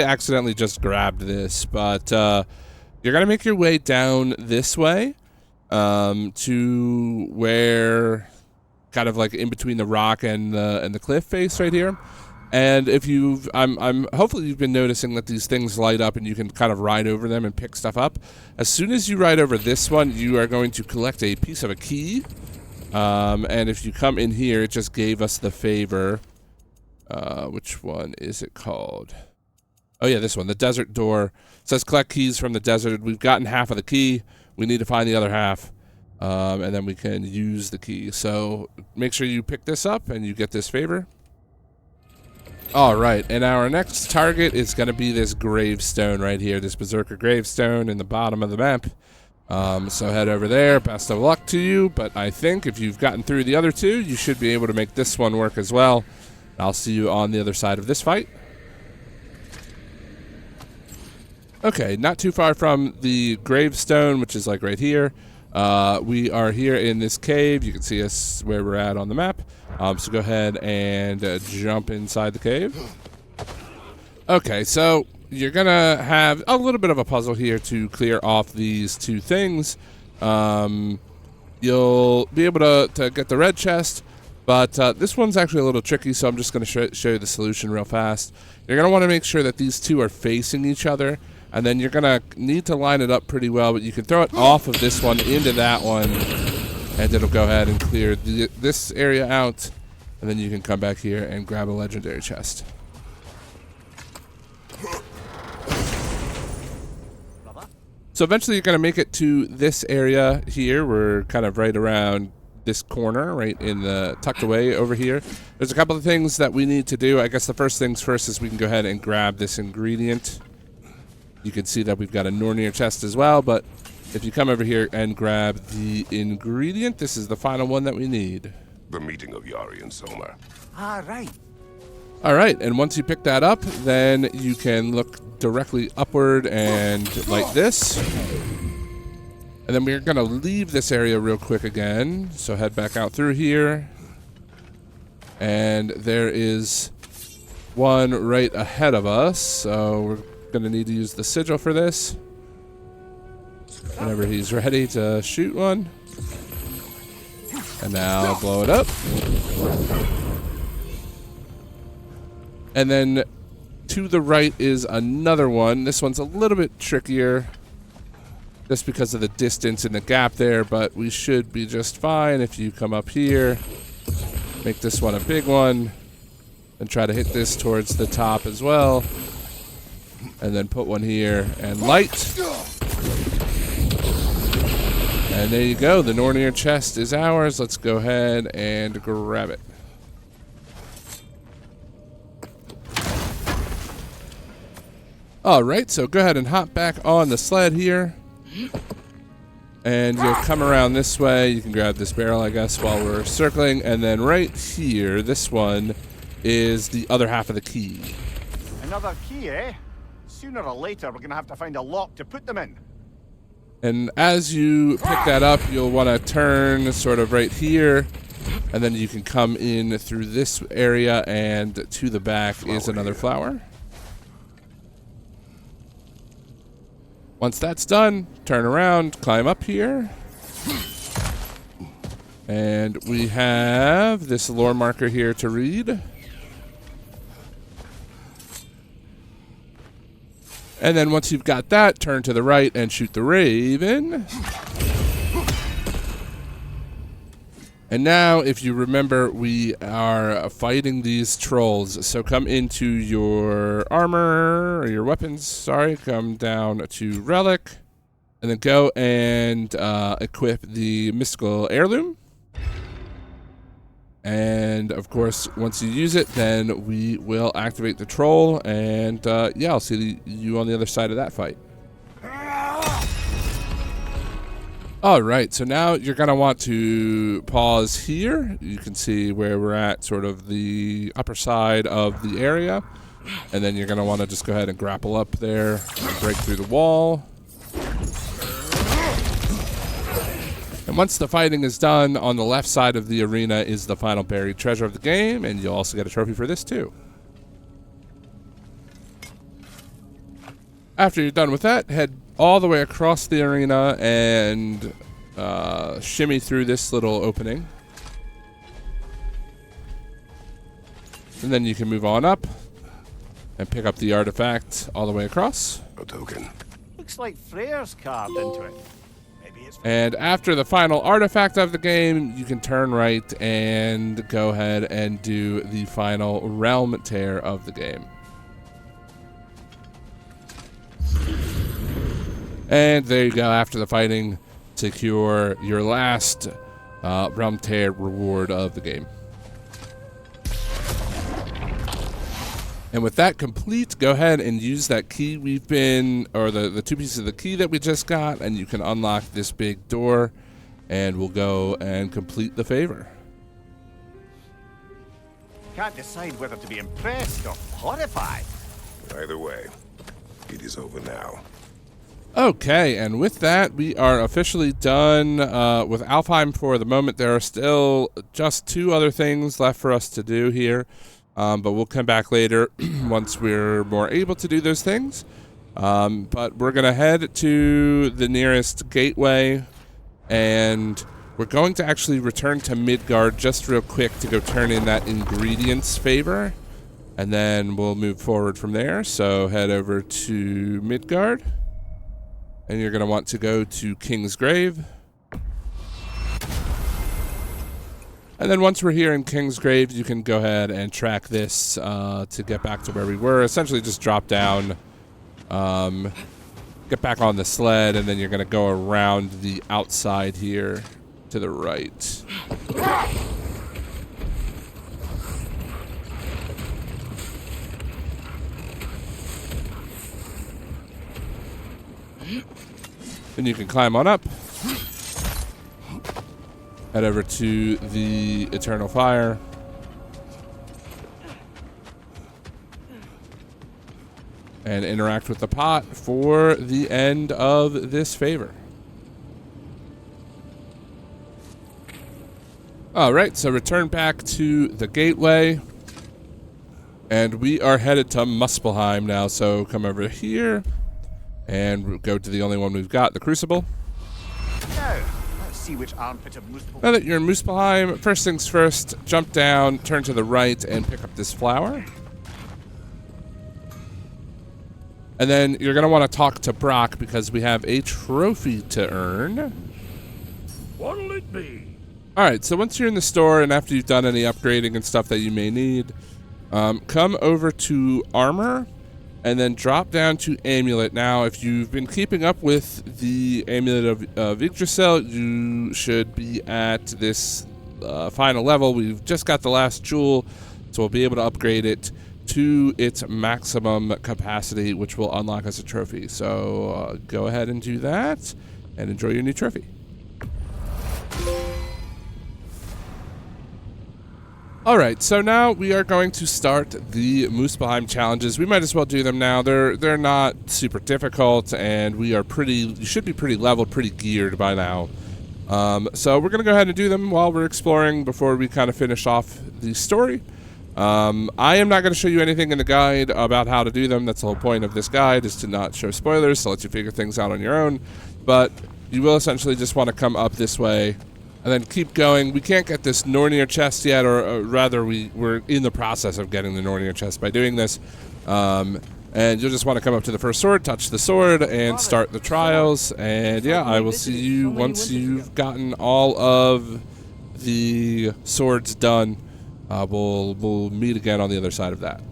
[SPEAKER 1] accidentally just grabbed this, but you're gonna make your way down this way to where, kind of like in between the rock and the cliff face right here. And if hopefully you've been noticing that these things light up and you can kind of ride over them and pick stuff up. As soon as you ride over this one, you are going to collect a piece of a key. And if you come in here, it just gave us the favor. Which one is it called? Oh yeah, this one, the desert door. It says collect keys from the desert. We've gotten half of the key. We need to find the other half. And then we can use the key. So make sure you pick this up and you get this favor. All right, and our next target is going to be this gravestone right here, this berserker gravestone in the bottom of the map. So head over there. Best of luck to you, but I think if you've gotten through the other two, you should be able to make this one work as well. I'll see you on the other side of this fight. Okay, not too far from the gravestone, which is like right here. We are here in this cave. You can see us where we're at on the map. So go ahead and jump inside the cave. Okay, so you're going to have a little bit of a puzzle here to clear off these two things. You'll be able to get the red chest, but this one's actually a little tricky, so I'm just going to show you the solution real fast. You're going to want to make sure that these two are facing each other, and then you're going to need to line it up pretty well, but you can throw it off of this one into that one, and it'll go ahead and clear this area out, and then you can come back here and grab a legendary chest. So eventually you're going to make it to this area here. We're kind of right around this corner, right in the tucked away over here. There's a couple of things that we need to do. I guess the first things first is we can go ahead and grab this ingredient. You can see that we've got a Nornir chest as well, but if you come over here and grab the ingredient, this is the final one that we need.
[SPEAKER 5] The meeting of Yari and Somar.
[SPEAKER 15] Ah, right.
[SPEAKER 1] All right, and once you pick that up, then you can look directly upward and like this. And then we're going to leave this area real quick again. So head back out through here. And there is one right ahead of us. So we're going to need to use the sigil for this. Whenever he's ready to shoot one. And now blow it up. And then to the right is another one. This one's a little bit trickier just because of the distance and the gap there, but we should be just fine if you come up here, make this one a big one, and try to hit this towards the top as well. And then put one here and light. And there you go. The Nornir chest is ours. Let's go ahead and grab it. Alright, so go ahead and hop back on the sled here. And you'll come around this way. You can grab this barrel, I guess, while we're circling. And then right here, this one is the other half of the key.
[SPEAKER 3] Another key, eh? Sooner or later, we're going to have to find a lock to put them in.
[SPEAKER 1] And as you pick that up, you'll want to turn sort of right here. And then you can come in through this area, and to the back is another flower. Once that's done, turn around, climb up here. And we have this lore marker here to read. And then once you've got that, turn to the right and shoot the raven. And now, if you remember, we are fighting these trolls. So come into your armor, or your weapons, sorry. Come down to relic. And then go and equip the mystical heirloom. And, of course, once you use it, then we will activate the troll. And, yeah, I'll see you on the other side of that fight. All right, so now you're going to want to pause here. You can see where we're at, sort of the upper side of the area. And then you're going to want to just go ahead and grapple up there and break through the wall. And once the fighting is done, on the left side of the arena is the final buried treasure of the game, and you'll also get a trophy for this too. After you're done with that, head all the way across the arena and shimmy through this little opening. And then you can move on up and pick up the artifact all the way across.
[SPEAKER 5] A token.
[SPEAKER 3] Looks like Freyr's carved into it. Maybe it's...
[SPEAKER 1] And after the final artifact of the game, you can turn right and go ahead and do the final realm tear of the game. And there you go. After the fighting, secure your last realm tear reward of the game. And with that complete, go ahead and use that key we've been, or the two pieces of the key that we just got, and you can unlock this big door, and we'll go and complete the favor.
[SPEAKER 3] Can't decide whether to be impressed or horrified.
[SPEAKER 5] Either way, it is over now.
[SPEAKER 1] Okay, and with that, we are officially done with Alfheim for the moment. There are still just 2 other things left for us to do here, but we'll come back later once we're more able to do those things. But we're going to head to the nearest gateway, and we're going to actually return to Midgard just real quick to go turn in that ingredients favor, and then we'll move forward from there. So head over to Midgard. And you're going to want to go to King's Grave. And then once we're here in King's Grave, you can go ahead and track this to get back to where we were. Essentially just drop down, get back on the sled, and then you're going to go around the outside here to the right. Then you can climb on up. Head over to the Eternal Fire. And interact with the pot for the end of this favor. Alright, so return back to the gateway. And we are headed to Muspelheim now, so come over here. And go to the only one we've got, the Crucible.
[SPEAKER 15] Now, let's see which armpit of Muspelheim.
[SPEAKER 1] Now that you're in Muspelheim, first things first, jump down, turn to the right, and pick up this flower. And then you're going to want to talk to Brock because we have a trophy to earn.
[SPEAKER 2] What'll it be?
[SPEAKER 1] Alright, so once you're in the store and after you've done any upgrading and stuff that you may need, come over to Armor. And then drop down to Amulet. Now, if you've been keeping up with the Amulet of Yggdrasil, you should be at this final level. We've just got the last jewel, so we'll be able to upgrade it to its maximum capacity, which will unlock us a trophy. So go ahead and do that, and enjoy your new trophy. Alright, so now we are going to start the Muspelheim challenges. We might as well do them now. They're not super difficult, and you should be pretty leveled, pretty geared by now. So we're going to go ahead and do them while we're exploring before we kind of finish off the story. I am not going to show you anything in the guide about how to do them. That's the whole point of this guide, is to not show spoilers, to let you figure things out on your own. But you will essentially just want to come up this way and then keep going. We can't get this Nornir chest yet, or rather we're in the process of getting the Nornir chest by doing this. And you'll just want to come up to the first sword, touch the sword, and start the trials. And yeah, I will see you once you've gotten all of the swords done. We'll meet again on the other side of that.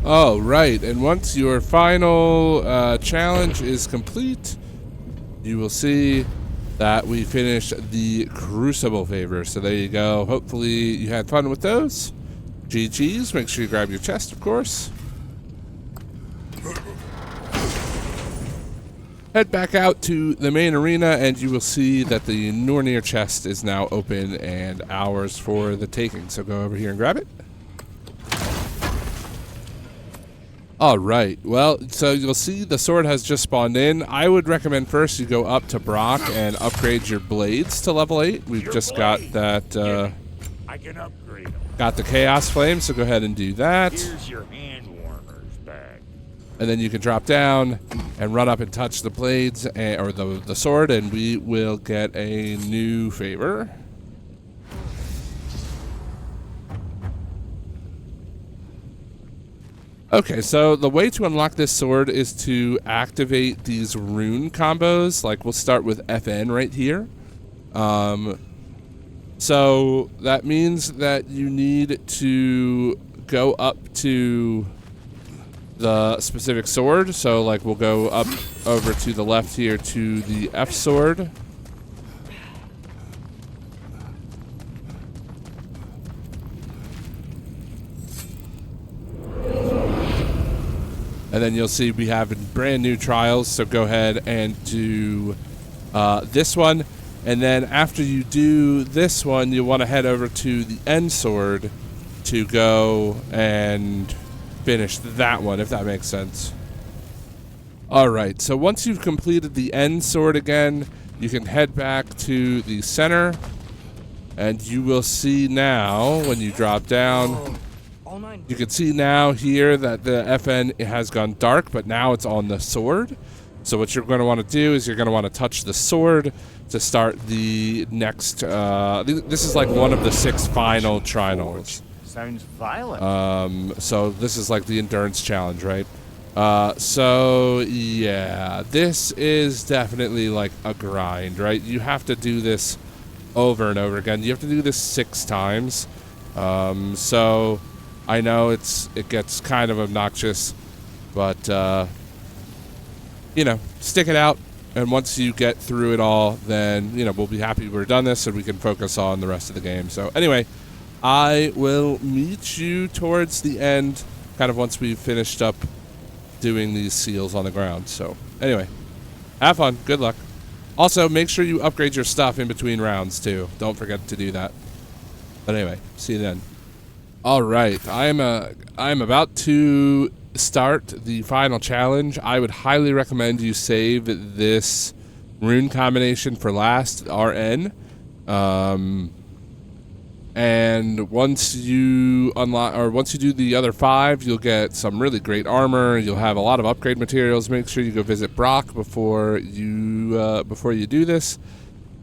[SPEAKER 1] Oh, right, and once your final challenge is complete, you will see that we finished the Crucible favor. So there you go. Hopefully you had fun with those. GG's. Make sure you grab your chest, of course. Head back out to the main arena, and you will see that the Nornir chest is now open and ours for the taking. So go over here and grab it. Alright, well, so you'll see the sword has just spawned in. I would recommend first you go up to Brock and upgrade your blades to level 8. We've just got that,
[SPEAKER 2] I can upgrade them.
[SPEAKER 1] got the Chaos Flame, so go ahead and do that.
[SPEAKER 2] Here's your hand warmers bag.
[SPEAKER 1] And then you can drop down and run up and touch the blades, or the sword, and we will get a new favor. Okay, so the way to unlock this sword is to activate these rune combos. Like, we'll start with FN right here. So that means that you need to go up to the specific sword. So, like, we'll go up over to the left here to the F sword. And then you'll see we have brand new trials, so go ahead and do this one. And then after you do this one, you want to head over to the end sword to go and finish that one, if that makes sense. Alright, so once you've completed the end sword again, you can head back to the center, and you will see now, when you drop down, you can see now here that the FN has gone dark, but now it's on the sword. So what you're going to want to do is you're going to want to touch the sword to start the next, this is like one of the 6 final trials.
[SPEAKER 15] Sounds violent.
[SPEAKER 1] So this is like the endurance challenge, right? So yeah, this is definitely like a grind, right? You have to do this over and over again. You have to do this 6 times. So I know it gets kind of obnoxious, but you know, stick it out, and once you get through it all, then you know we'll be happy we're done this, and we can focus on the rest of the game. So anyway, I will meet you towards the end, kind of once we've finished up doing these seals on the ground. So anyway, have fun, good luck. Also, make sure you upgrade your stuff in between rounds too. Don't forget to do that. But anyway, see you then. All right, I am about to start the final challenge. I would highly recommend you save this rune combination for last, RN. And once you unlock, or once you do the other 5, you'll get some really great armor. You'll have a lot of upgrade materials. Make sure you go visit Brock before you do this,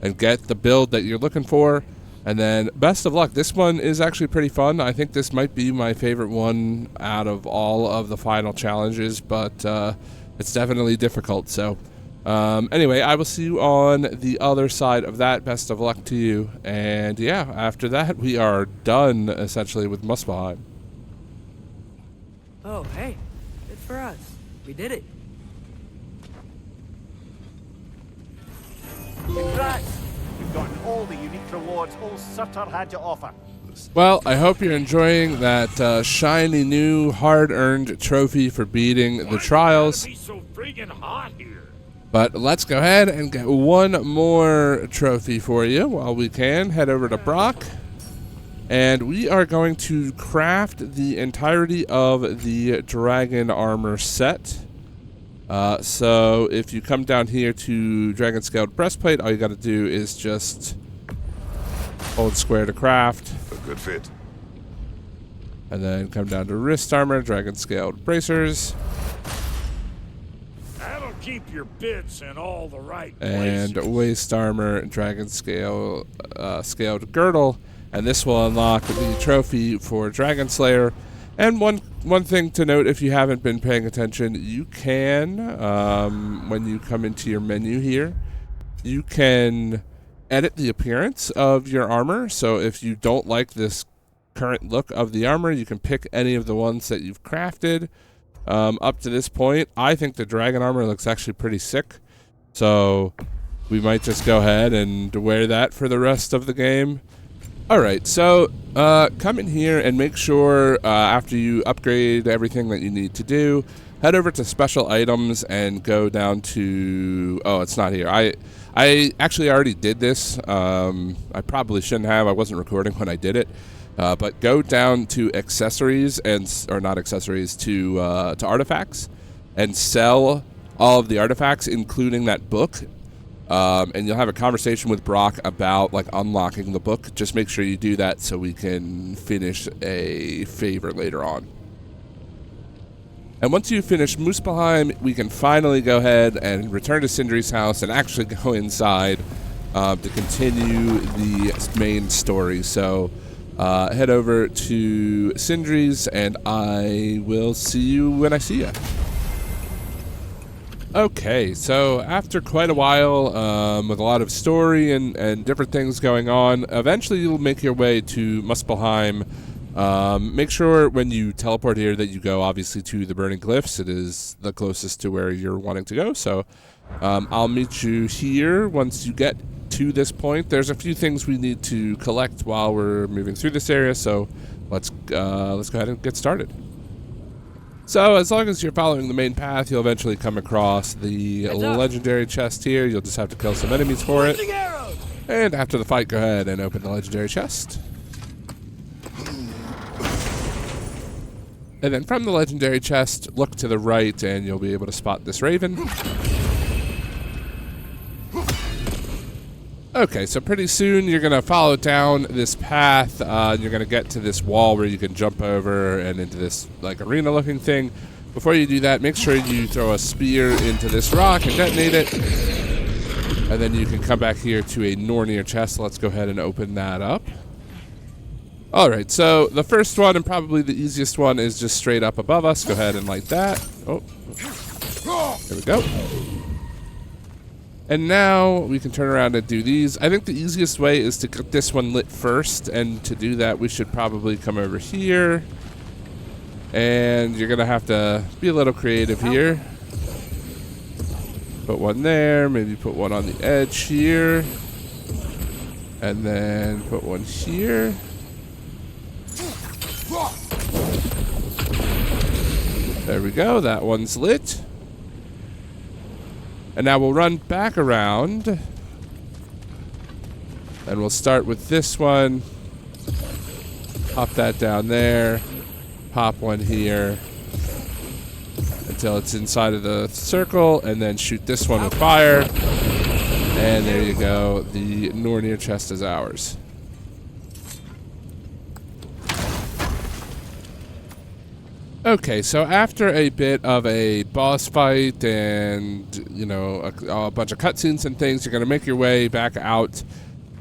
[SPEAKER 1] and get the build that you're looking for. And then best of luck. This one is actually pretty fun. I think this might be my favorite one out of all of the final challenges, but it's definitely difficult. So anyway, I will see you on the other side of that. Best of luck to you. And yeah, after that, we are done essentially with Muspelheim.
[SPEAKER 4] Oh, hey, good for us. We did it.
[SPEAKER 15] Congrats! We've gotten all the unique rewards old Surtur had to offer.
[SPEAKER 1] Well, I hope you're enjoying that shiny new hard-earned trophy for beating the trials.
[SPEAKER 2] It's so friggin' hot here.
[SPEAKER 1] But let's go ahead and get one more trophy for you while we can. Head over to Brock. And we are going to craft the entirety of the dragon armor set. So if you come down here to dragon scaled breastplate, all you got to do is just hold square to craft.
[SPEAKER 5] A good fit.
[SPEAKER 1] And then come down to wrist armor, dragon scaled bracers.
[SPEAKER 2] That'll keep your bits in all the right places.
[SPEAKER 1] And waist armor, dragon scaled girdle. And this will unlock the trophy for Dragon Slayer. And one thing to note, if you haven't been paying attention, you can, when you come into your menu here, you can edit the appearance of your armor. So if you don't like this current look of the armor, you can pick any of the ones that you've crafted. Up to this point, I think the dragon armor looks actually pretty sick. So we might just go ahead and wear that for the rest of the game. Alright, so come in here and make sure after you upgrade everything that you need to do, head over to special items and go down to, oh, it's not here. I actually already did this. I probably shouldn't have. I wasn't recording when I did it. But go down to accessories, or not accessories, to artifacts, and sell all of the artifacts, including that book. And you'll have a conversation with Brock about like unlocking the book. Just make sure you do that so we can finish a favor later on. And once you finish Muspelheim, we can finally go ahead and return to Sindri's house and actually go inside to continue the main story. So head over to Sindri's, and I will see you when I see you. Okay, so after quite a while, with a lot of story and different things going on, eventually you'll make your way to Muspelheim. Make sure when you teleport here that you go obviously to the Burning Glyphs. It is the closest to where you're wanting to go, so I'll meet you here once you get to this point. There's a few things we need to collect while we're moving through this area, so let's go ahead and get started. So as long as you're following the main path, you'll eventually come across the legendary chest here. You'll just have to kill some enemies for it. And after the fight, go ahead and open the legendary chest. And then from the legendary chest, look to the right and you'll be able to spot this raven. Okay, so pretty soon you're going to follow down this path. You're going to get to this wall where you can jump over and into this like arena looking thing. Before you do that, make sure you throw a spear into this rock and detonate it. And then you can come back here to a Nornir chest. Let's go ahead and open that up. Alright, so the first one and probably the easiest one is just straight up above us. Go ahead and light that. Oh, there we go. And now we can turn around and do these. I think the easiest way is to get this one lit first, and to do that we should probably come over here. And you're gonna have to be a little creative here. Put one there, maybe put one on the edge here. And then put one here. There we go, that one's lit. And now we'll run back around. And we'll start with this one. Pop that down there. Pop one here. Until it's inside of the circle. And then shoot this one with fire. And there you go. The Nornir chest is ours. Okay, so after a bit of a boss fight and, you know, a bunch of cutscenes and things, you're going to make your way back out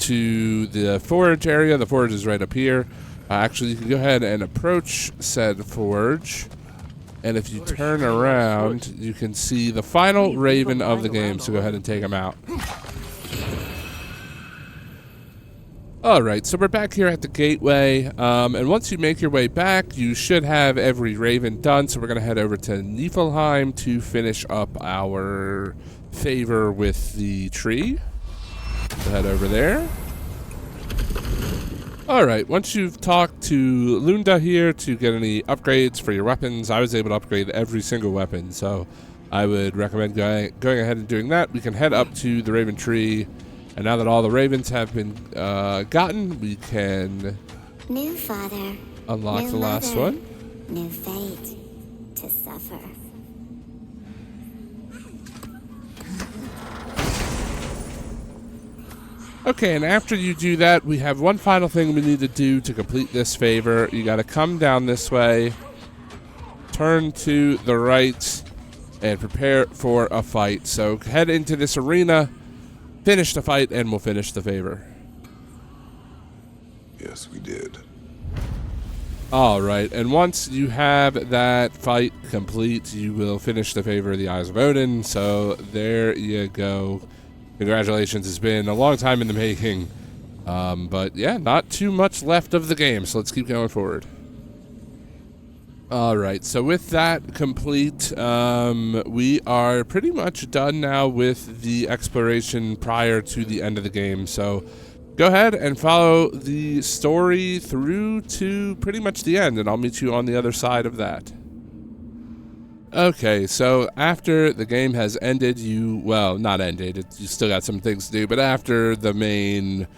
[SPEAKER 1] to the forge area. The forge is right up here. Actually, you can go ahead and approach said forge. And if you turn around, you can see the final raven of the game. So go ahead and take him out. Alright, so we're back here at the gateway, and once you make your way back, you should have every raven done, so we're going to head over to Niflheim to finish up our favor with the tree. So head over there. Alright, once you've talked to Lunda here to get any upgrades for your weapons, I was able to upgrade every single weapon, so I would recommend going ahead and doing that. We can head up to the raven tree. And now that all the ravens have been gotten, we can
[SPEAKER 14] new father,
[SPEAKER 1] unlock
[SPEAKER 14] new
[SPEAKER 1] the last
[SPEAKER 14] mother,
[SPEAKER 1] one.
[SPEAKER 14] New fate to suffer.
[SPEAKER 1] Okay, and after you do that, we have one final thing we need to do to complete this favor. You got to come down this way, turn to the right, and prepare for a fight. So head into this arena. Finish the fight, and we'll finish the favor.
[SPEAKER 5] Yes, we did.
[SPEAKER 1] Alright, and once you have that fight complete, you will finish the favor of the Eyes of Odin. So there you go. Congratulations, it's been a long time in the making. But yeah, not too much left of the game, so let's keep going forward. Alright, so with that complete, we are pretty much done now with the exploration prior to the end of the game. So go ahead and follow the story through to pretty much the end, and I'll meet you on the other side of that. Okay, so after the game has ended, well, not ended, you still got some things to do, but after the main...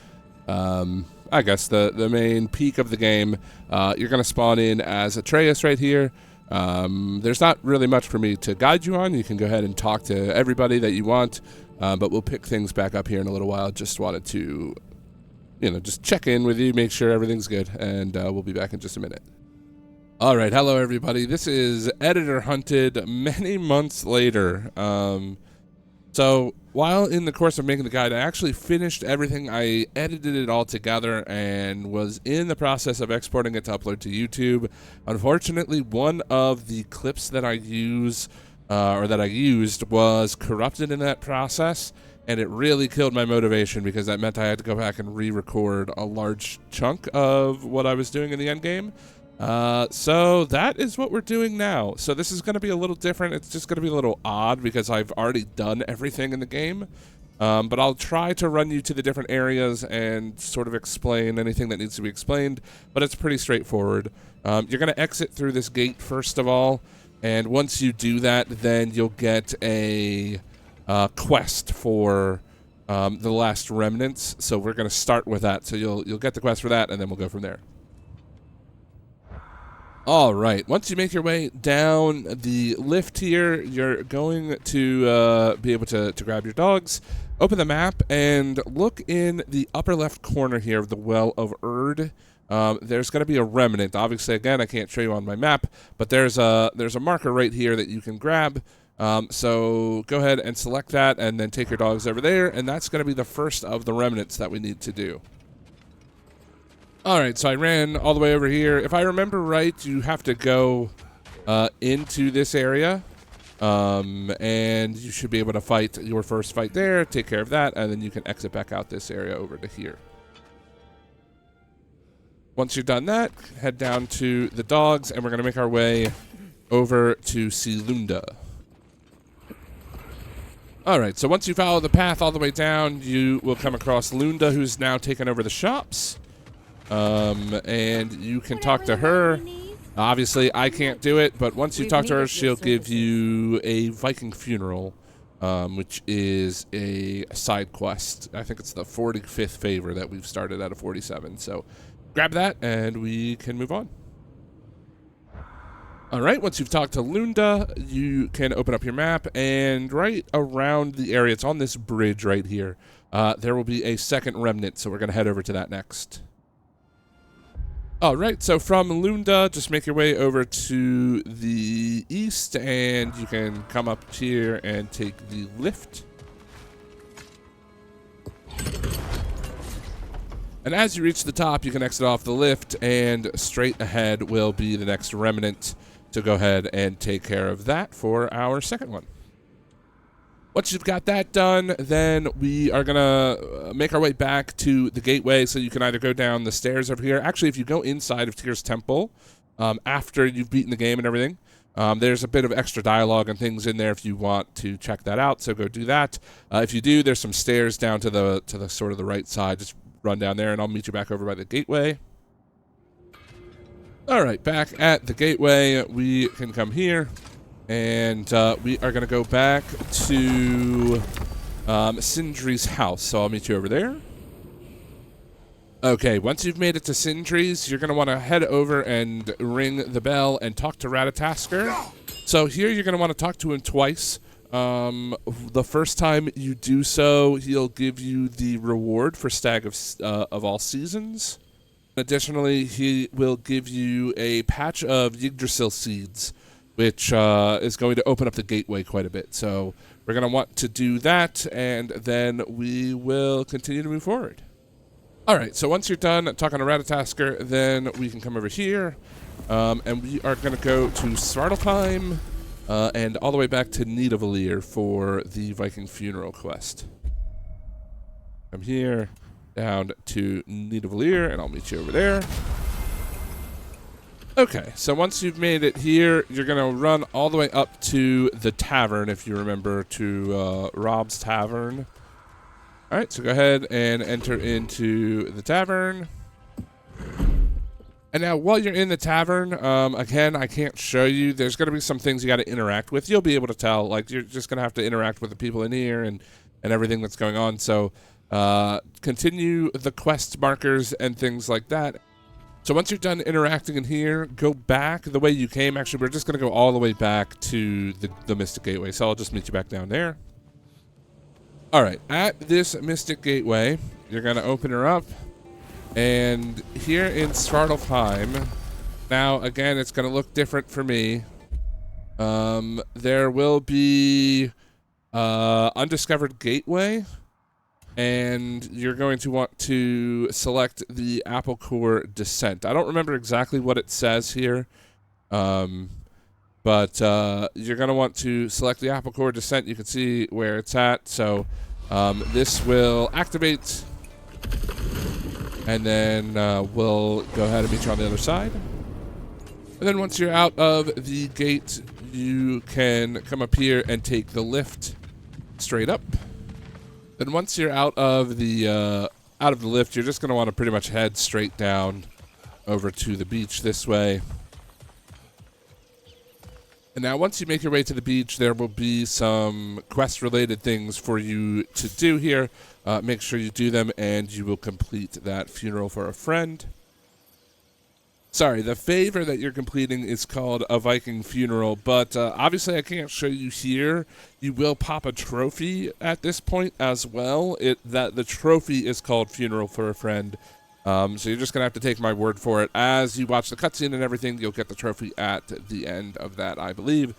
[SPEAKER 1] I guess the main peak of the game, you're going to spawn in as Atreus right here. There's not really much for me to guide you on. You can go ahead and talk to everybody that you want, but we'll pick things back up here in a little while. Just wanted to, just check in with you, make sure everything's good, and we'll be back in just a minute. All right, hello everybody. This is Editor Hunted many months later. So while in the course of making the guide, I actually finished everything. I edited it all together and was in the process of exporting it to upload to YouTube. Unfortunately, one of the clips that I used was corrupted in that process, and it really killed my motivation because that meant I had to go back and re-record a large chunk of what I was doing in the end game. So that is what we're doing now. So this is going to be a little different. It's just going to be a little odd because I've already done everything in the game. But I'll try to run you to the different areas and sort of explain anything that needs to be explained. But it's pretty straightforward. You're going to exit through this gate first of all. And once you do that, then you'll get a quest for the last remnants. So we're going to start with that. So you'll get the quest for that, and then we'll go from there. All right. Once you make your way down the lift here, you're going to be able to grab your dogs, open the map, and look in the upper left corner here of the Well of Erd. There's going to be a remnant. Obviously, again, I can't show you on my map, but there's a marker right here that you can grab. So go ahead and select that, and then take your dogs over there, and that's going to be the first of the remnants that we need to do. All right, so I ran all the way over here. If I remember right, you have to go into this area, and you should be able to fight your first fight there, take care of that, and then you can exit back out this area over to here. Once you're done that, head down to the dogs, and we're going to make our way over to Lunda. All right, so once you follow the path all the way down, you will come across Lunda, who's now taken over the shops. And you can talk to her. Obviously, I can't do it, but once you talk to her, she'll give you a Viking funeral, which is a side quest. I think it's the 45th favor that we've started out of 47. So grab that, and we can move on. All right, once you've talked to Lunda, you can open up your map, and right around the area, it's on this bridge right here, there will be a second remnant, so we're going to head over to that next. All right, so from Lunda, just make your way over to the east, and you can come up here and take the lift. And as you reach the top, you can exit off the lift, and straight ahead will be the next remnant. To go ahead and take care of that for our second one. Once you've got that done, then we are going to make our way back to the gateway, so you can either go down the stairs over here. Actually, if you go inside of Tyr's temple, after you've beaten the game and everything, there's a bit of extra dialogue and things in there if you want to check that out, so go do that. If you do, there's some stairs down to the sort of the right side. Just run down there, and I'll meet you back over by the gateway. All right, back at the gateway, we can come here, and we are going to go back to Sindri's house, so I'll meet you over there. Okay, once you've made it to Sindri's, you're going to want to head over and ring the bell and talk to Ratatoskr. So here you're going to want to talk to him twice. The first time you do so, he'll give you the reward for Stag of All Seasons. Additionally, he will give you a patch of Yggdrasil seeds, which is going to open up the gateway quite a bit. So we're going to want to do that, and then we will continue to move forward. All right, so once you're done talking to Ratatoskr, then we can come over here, and we are going to go to Svartalfheim and all the way back to Nidavellir for the Viking funeral quest. I'm here. Down to Nidavellir, and I'll meet you over there. Okay, so once you've made it here, you're going to run all the way up to the tavern, if you remember, to Rob's Tavern. All right, so go ahead and enter into the tavern. And now, while you're in the tavern, again, I can't show you. There's going to be some things you got to interact with. You'll be able to tell. Like, you're just going to have to interact with the people in here and everything that's going on. So continue the quest markers and things like that. So once you're done interacting in here, go back the way you came. Actually, we're just going to go all the way back to the Mystic Gateway. So I'll just meet you back down there. All right, at this Mystic Gateway, you're going to open her up. And here in Svartalfheim, now, again, it's going to look different for me. There will be Undiscovered Gateway. And you're going to want to select the Apple Core Descent. I don't remember exactly what it says here, but you're going to want to select the Apple Core Descent. You can see where it's at. So this will activate, and then we'll go ahead and meet you on the other side. And then once you're out of the gate, you can come up here and take the lift straight up. Then once you're out of the lift, you're just going to want to pretty much head straight down over to the beach this way. And now once you make your way to the beach, there will be some quest-related things for you to do here. Make sure you do them, and you will complete that funeral for a friend. Sorry, the favor that you're completing is called a Viking funeral, but obviously I can't show you here. You will pop a trophy at this point as well. The trophy is called Funeral for a Friend. So you're just going to have to take my word for it. As you watch the cutscene and everything, you'll get the trophy at the end of that, I believe.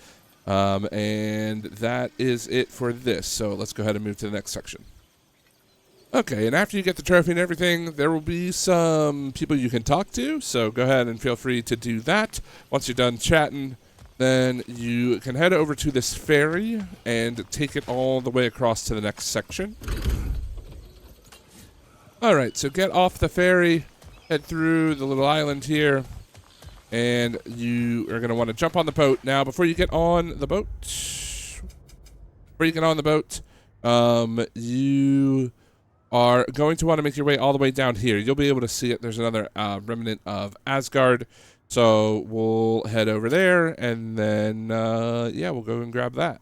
[SPEAKER 1] And that is it for this. So let's go ahead and move to the next section. Okay, and after you get the trophy and everything, there will be some people you can talk to, so go ahead and feel free to do that. Once you're done chatting, then you can head over to this ferry and take it all the way across to the next section. Alright, so get off the ferry, head through the little island here, and you are going to want to jump on the boat. Now, before you get on the boat, you are going to want to make your way all the way down here. You'll be able to see it. There's another remnant of Asgard. So we'll head over there, and then, yeah, we'll go and grab that.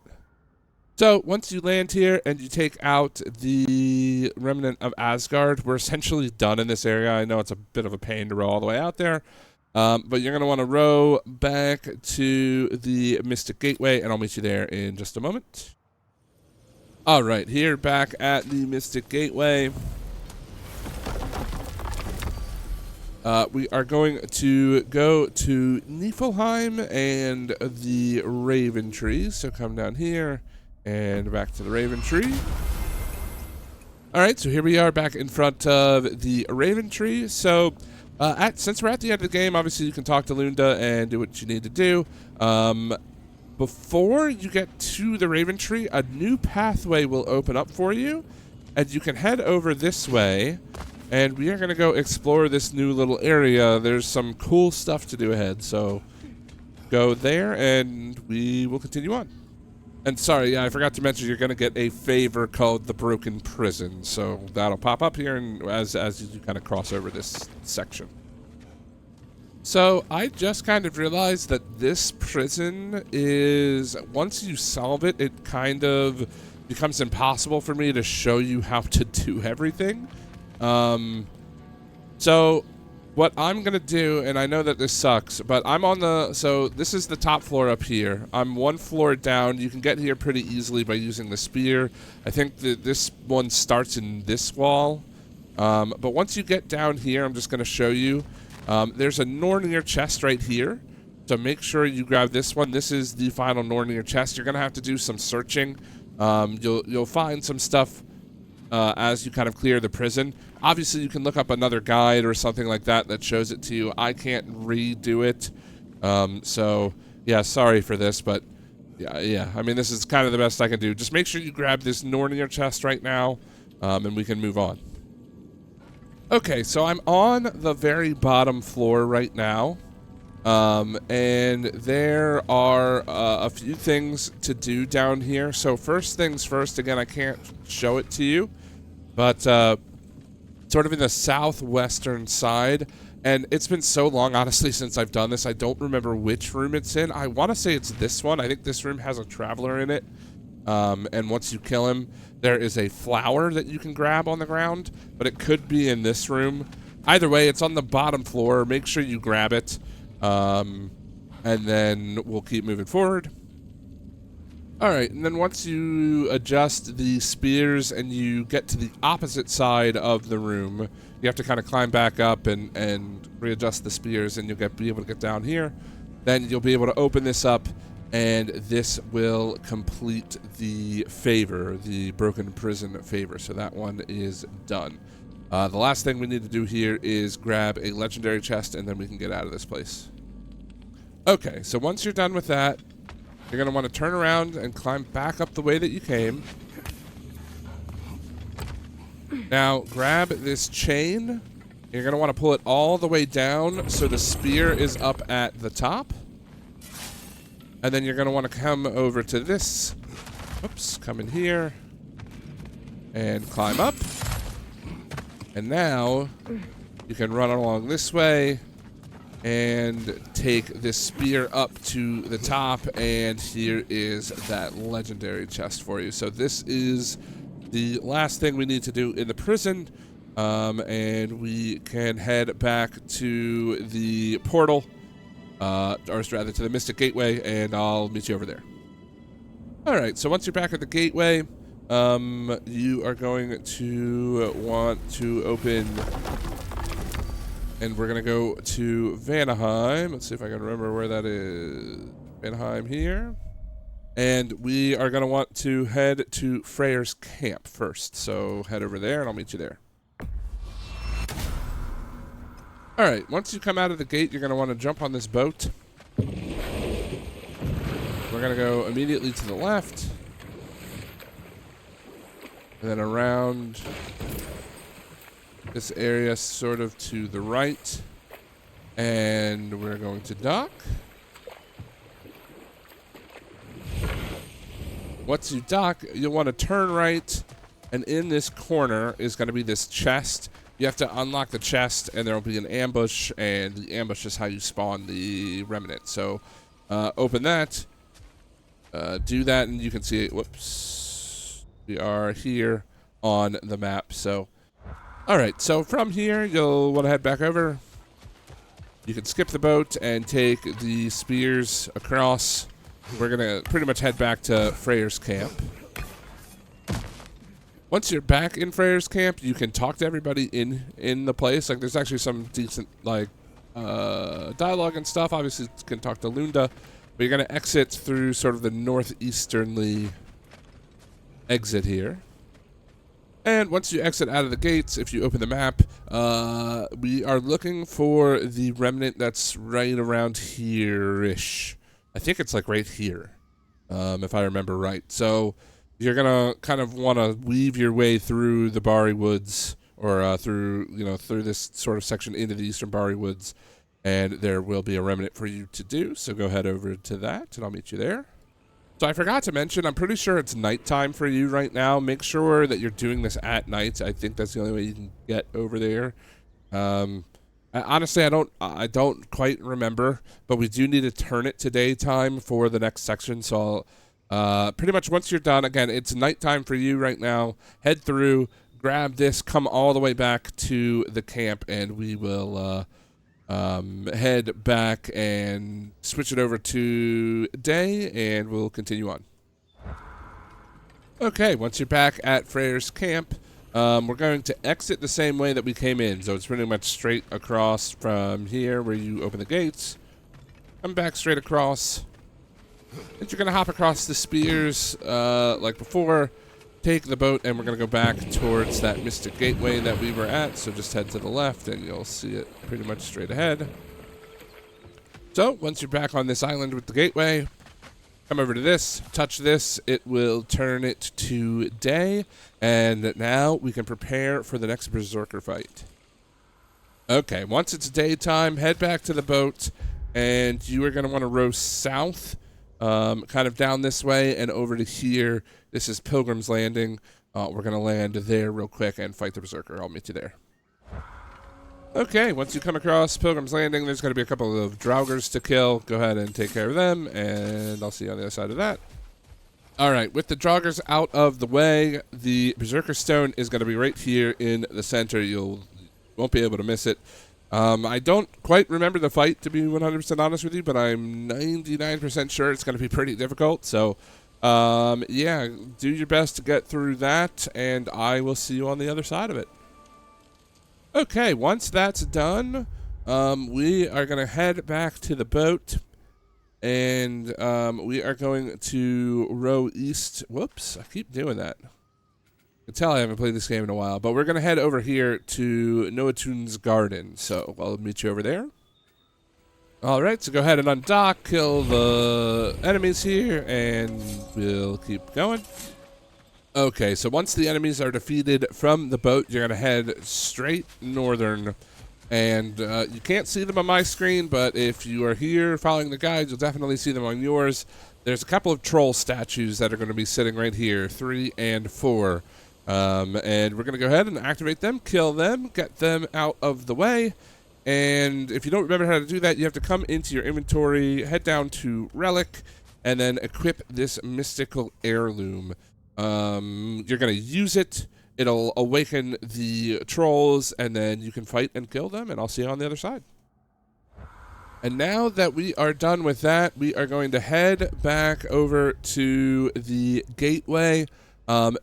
[SPEAKER 1] So once you land here and you take out the remnant of Asgard, we're essentially done in this area. I know it's a bit of a pain to row all the way out there. But you're going to want to row back to the Mystic Gateway, and I'll meet you there in just a moment. All right, here back at the Mystic Gateway, we are going to go to Niflheim and the Raven Tree. So come down here and back to the Raven Tree. All right, so here we are back in front of the Raven Tree. So since we're at the end of the game, obviously you can talk to Lunda and do what you need to do. Before you get to the Raven Tree, a new pathway will open up for you, and you can head over this way, and we are going to go explore this new little area. There's some cool stuff to do ahead, so go there, and we will continue on. And sorry, I forgot to mention you're going to get a favor called the Broken Prison, so that'll pop up here and as you kind of cross over this section. So I just kind of realized that this prison is, once you solve it, it kind of becomes impossible for me to show you how to do everything. So what I'm going to do, and I know that this sucks, but I'm on so this is the top floor up here. I'm one floor down. You can get here pretty easily by using the spear. I think that this one starts in this wall. But once you get down here, I'm just going to show you. There's a Nornir chest right here, so make sure you grab this one. This is the final Nornir chest. You're gonna have to do some searching. You'll find some stuff as you kind of clear the prison. Obviously, you can look up another guide or something like that that shows it to you. I can't redo it, so yeah, sorry for this, but yeah. I mean, this is kind of the best I can do. Just make sure you grab this Nornir chest right now, and we can move on. Okay, so I'm on the very bottom floor right now, and there are a few things to do down here. So first things first, again, I can't show it to you, but sort of in the southwestern side, and it's been so long, honestly, since I've done this, I don't remember which room it's in. I want to say it's this one. I think this room has a traveler in it, and once you kill him, there is a flower that you can grab on the ground, but it could be in this room. Either way, it's on the bottom floor. Make sure you grab it, and then we'll keep moving forward. All right, and then once you adjust the spears and you get to the opposite side of the room, you have to kind of climb back up and readjust the spears, and you'll be able to get down here. Then you'll be able to open this up, and this will complete the favor, the Broken Prison favor. So that one is done. The last thing we need to do here is grab a legendary chest, and then we can get out of this place. Okay, so once you're done with that, you're going to want to turn around and climb back up the way that you came. Now, grab this chain. You're going to want to pull it all the way down so the spear is up at the top. And then you're going to want to come over to this. Oops, come in here. And climb up. And now you can run along this way and take this spear up to the top. And here is that legendary chest for you. So this is the last thing we need to do in the prison. and we can head back to the portal, or rather to the Mystic Gateway, and I'll meet you over there. Alright, so once you're back at the gateway, you are going to want to open, and we're going to go to Vanaheim. Let's see if I can remember where that is. Vanaheim here. And we are going to want to head to Freyr's camp first. So head over there, and I'll meet you there. Alright, once you come out of the gate, you're going to want to jump on this boat. We're going to go immediately to the left. And then around this area sort of to the right. And we're going to dock. Once you dock, you'll want to turn right. And in this corner is going to be this chest. You have to unlock the chest, and there will be an ambush, and the ambush is how you spawn the remnant. So open that, do that, and you can see it. Whoops. We are here on the map. So, all right. So from here, you'll want to head back over. You can skip the boat and take the spears across. We're going to pretty much head back to Freyr's camp. Once you're back in Freyr's camp, you can talk to everybody in the place. Like, there's actually some decent, like, dialogue and stuff. Obviously, you can talk to Lunda, but you're going to exit through sort of the northeasternly exit here. And once you exit out of the gates, if you open the map, we are looking for the remnant that's right around here-ish. I think it's, like, right here, if I remember right. So you're going to kind of want to weave your way through the Bari Woods, or through this sort of section into the Eastern Bari Woods, and there will be a remnant for you to do. So go head over to that, and I'll meet you there. So I forgot to mention, I'm pretty sure it's nighttime for you right now. Make sure that you're doing this at night. I think that's the only way you can get over there. Honestly, I don't quite remember, but we do need to turn it to daytime for the next section, so pretty much once you're done, again, it's nighttime for you right now. Head through, grab this, come all the way back to the camp, and we will head back and switch it over to day, and we'll continue on. Okay, once you're back at Freyr's camp, we're going to exit the same way that we came in. So it's pretty much straight across from here where you open the gates. Come back straight across. And you're going to hop across the spears like before, take the boat, and we're going to go back towards that Mystic Gateway that we were at. So just head to the left, and you'll see it pretty much straight ahead. So once you're back on this island with the gateway, come over to this, touch this, it will turn it to day, and now we can prepare for the next Berserker fight. Okay, once it's daytime, head back to the boat, and you are going to want to row south, kind of down this way and over to here. This is Pilgrim's Landing. We're going to land there real quick and fight the Berserker. I'll meet you there. Okay, once you come across Pilgrim's Landing, there's going to be a couple of Draugrs to kill. Go ahead and take care of them, and I'll see you on the other side of that. All right, with the Draugrs out of the way, the Berserker Stone is going to be right here in the center. You won't be able to miss it. I don't quite remember the fight, to be 100% honest with you, but I'm 99% sure it's going to be pretty difficult. So, yeah, do your best to get through that, and I will see you on the other side of it. Okay, once that's done, we are going to head back to the boat, and we are going to row east. Whoops, I keep doing that. I can tell I haven't played this game in a while, but we're going to head over here to Noatun's Garden, so I'll meet you over there. All right, so go ahead and undock, kill the enemies here, and we'll keep going. Okay, so once the enemies are defeated from the boat, you're going to head straight northern. And you can't see them on my screen, but if you are here following the guides, you'll definitely see them on yours. There's a couple of troll statues that are going to be sitting right here, 3 and 4. And we're going to go ahead and activate them, kill them, get them out of the way. And if you don't remember how to do that, you have to come into your inventory, head down to Relic, and then equip this mystical heirloom. You're going to use it it'll awaken the trolls, and then you can fight and kill them, and I'll see you on the other side. And now that we are done with that, we are going to head back over to the gateway.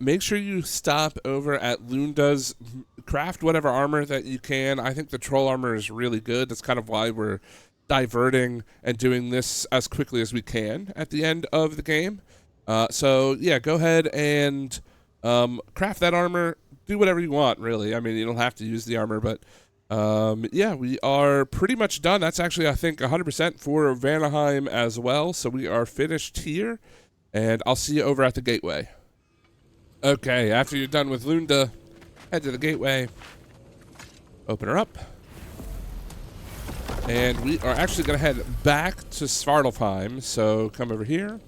[SPEAKER 1] Make sure you stop over at Lunda's, craft whatever armor that you can. I think the troll armor is really good. That's kind of why we're diverting and doing this as quickly as we can at the end of the game. So yeah, go ahead and craft that armor. Do whatever you want, really. I mean, you don't have to use the armor, but yeah, we are pretty much done. That's actually, I think, 100% for Vanaheim as well. So we are finished here, and I'll see you over at the gateway. Okay, after you're done with Lunda, head to the gateway, open her up, and we are actually going to head back to Svartalfheim. So come over here,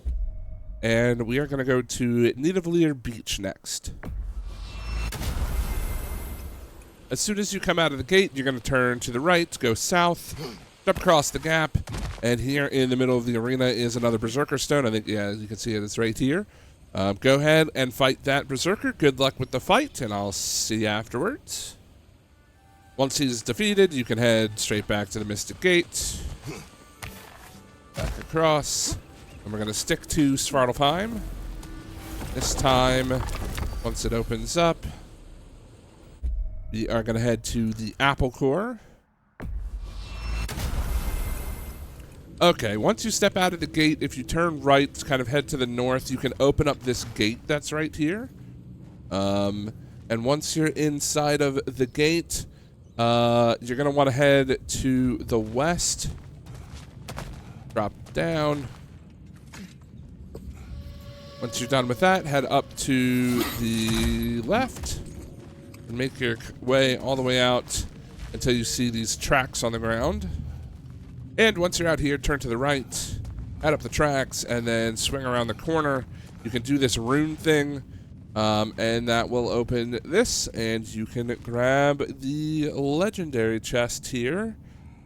[SPEAKER 1] and we are going to go to Nidavellir Beach next. As soon as you come out of the gate, you're going to turn to the right, go south, jump across the gap, and here in the middle of the arena is another Berserker Stone. I think, yeah, you can see it. It's right here. Go ahead and fight that Berserker. Good luck with the fight, and I'll see you afterwards. Once he's defeated, you can head straight back to the Mystic Gate. Back across. And we're going to stick to Svartalfheim. This time, once it opens up, we are going to head to the Apple Core. Okay, once you step out of the gate, if you turn right, kind of head to the north, you can open up this gate that's right here. And once you're inside of the gate, you're going to want to head to the west. Drop down. Once you're done with that, head up to the left. And make your way all the way out until you see these tracks on the ground. And once you're out here, turn to the right, head up the tracks, and then swing around the corner. You can do this rune thing, and that will open this, and you can grab the legendary chest here.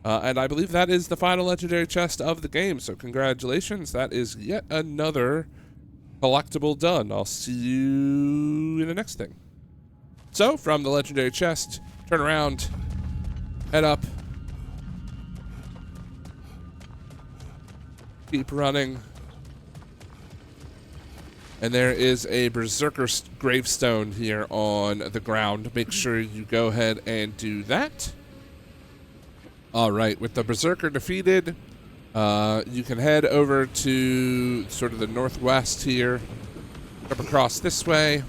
[SPEAKER 1] And I believe that is the final legendary chest of the game, so congratulations. That is yet another collectible done. I'll see you in the next thing. So, from the legendary chest, turn around, head up, keep running, and there is a Berserker gravestone here on the ground. Make sure you go ahead and do that. Alright, with the Berserker defeated, you can head over to sort of the northwest here, up across this way.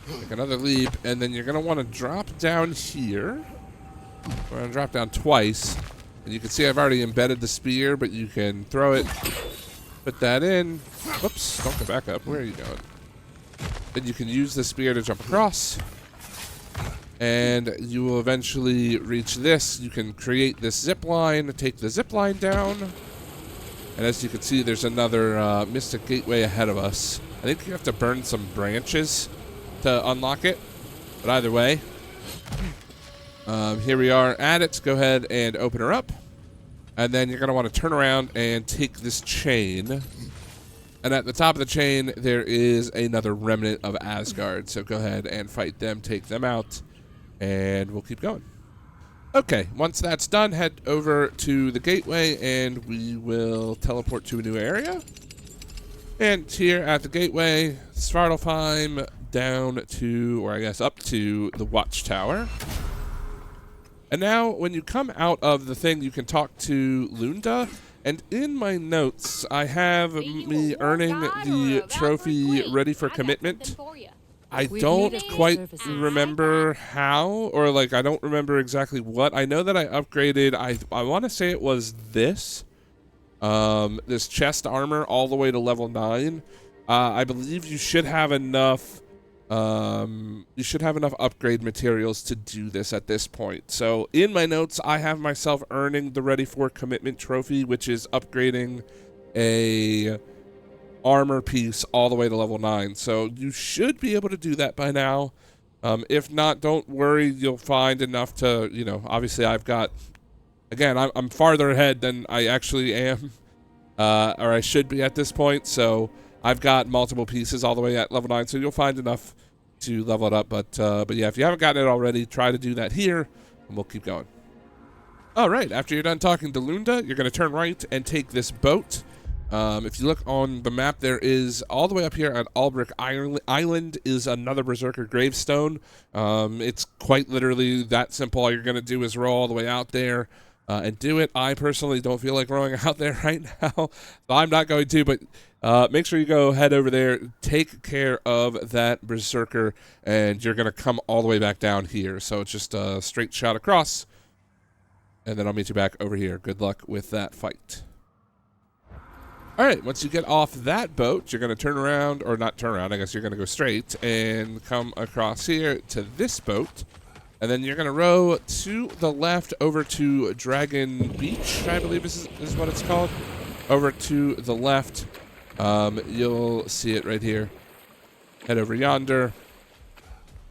[SPEAKER 1] Make another leap, and then you're going to want to drop down here. We're going to drop down twice. And you can see I've already embedded the spear, but you can throw it, put that in. Whoops, don't go back up. Where are you going? Then you can use the spear to jump across. And you will eventually reach this. You can create this zip line, take the zip line down. And as you can see, there's another Mystic Gateway ahead of us. I think you have to burn some branches to unlock it, but either way, here we are at it. Go ahead and open her up, and then you're going to want to turn around and take this chain, and at the top of the chain there is another remnant of Asgard, so go ahead and fight them, take them out, and we'll keep going. Okay, once that's done, head over to the gateway and we will teleport to a new area. And here at the gateway, Svartalfheim, down to, or I guess up to, the Watchtower. And now, when you come out of the thing, you can talk to Lunda. And in my notes, I have me earning the trophy Ready for Commitment. I don't quite remember how, or like I don't remember exactly what. I know that I upgraded, I want to say it was this chest armor all the way to level 9. I believe you should have enough upgrade materials to do this at this point. So in my notes, I have myself earning the Ready for Commitment trophy, which is upgrading a armor piece all the way to level 9. So you should be able to do that by now. If not, don't worry. You'll find enough to, you know, obviously I've got, again, I'm farther ahead than I actually am, or I should be at this point. So I've got multiple pieces all the way at level 9. So you'll find enough to level it up. But yeah, if you haven't gotten it already, try to do that here, and we'll keep going. All right, after you're done talking to Lunda, you're going to turn right and take this boat. If you look on the map, there is all the way up here at Albrick Island is another Berserker gravestone. It's quite literally that simple. All you're going to do is row all the way out there and do it. I personally don't feel like rowing out there right now, so I'm not going to, but make sure you go head over there, take care of that Berserker, and you're going to come all the way back down here. So it's just a straight shot across, and then I'll meet you back over here. Good luck with that fight. All right, once you get off that boat, you're going to turn around, or not turn around, I guess you're going to go straight and come across here to this boat. And then you're going to row to the left over to Dragon Beach, I believe is what it's called. Over to the left. You'll see it right here. Head over yonder.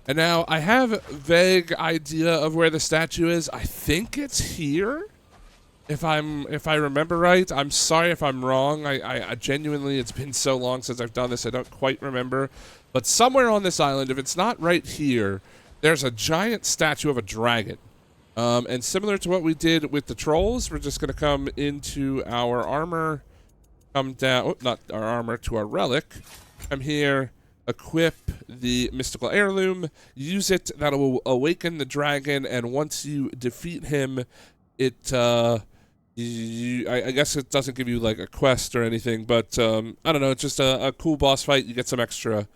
[SPEAKER 1] And now I have a vague idea of where the statue is. I think it's here. If I remember right. I'm sorry if I'm wrong. I genuinely, it's been so long since I've done this, I don't quite remember. But somewhere on this island, if it's not right here, there's a giant statue of a dragon. And similar to what we did with the trolls, we're just going to come into our armor, come down, oh, not our armor, to our relic. Come here, equip the mystical heirloom, use it, that will awaken the dragon, and once you defeat him, it, I guess it doesn't give you like a quest or anything, but I don't know, it's just a cool boss fight. You get some extra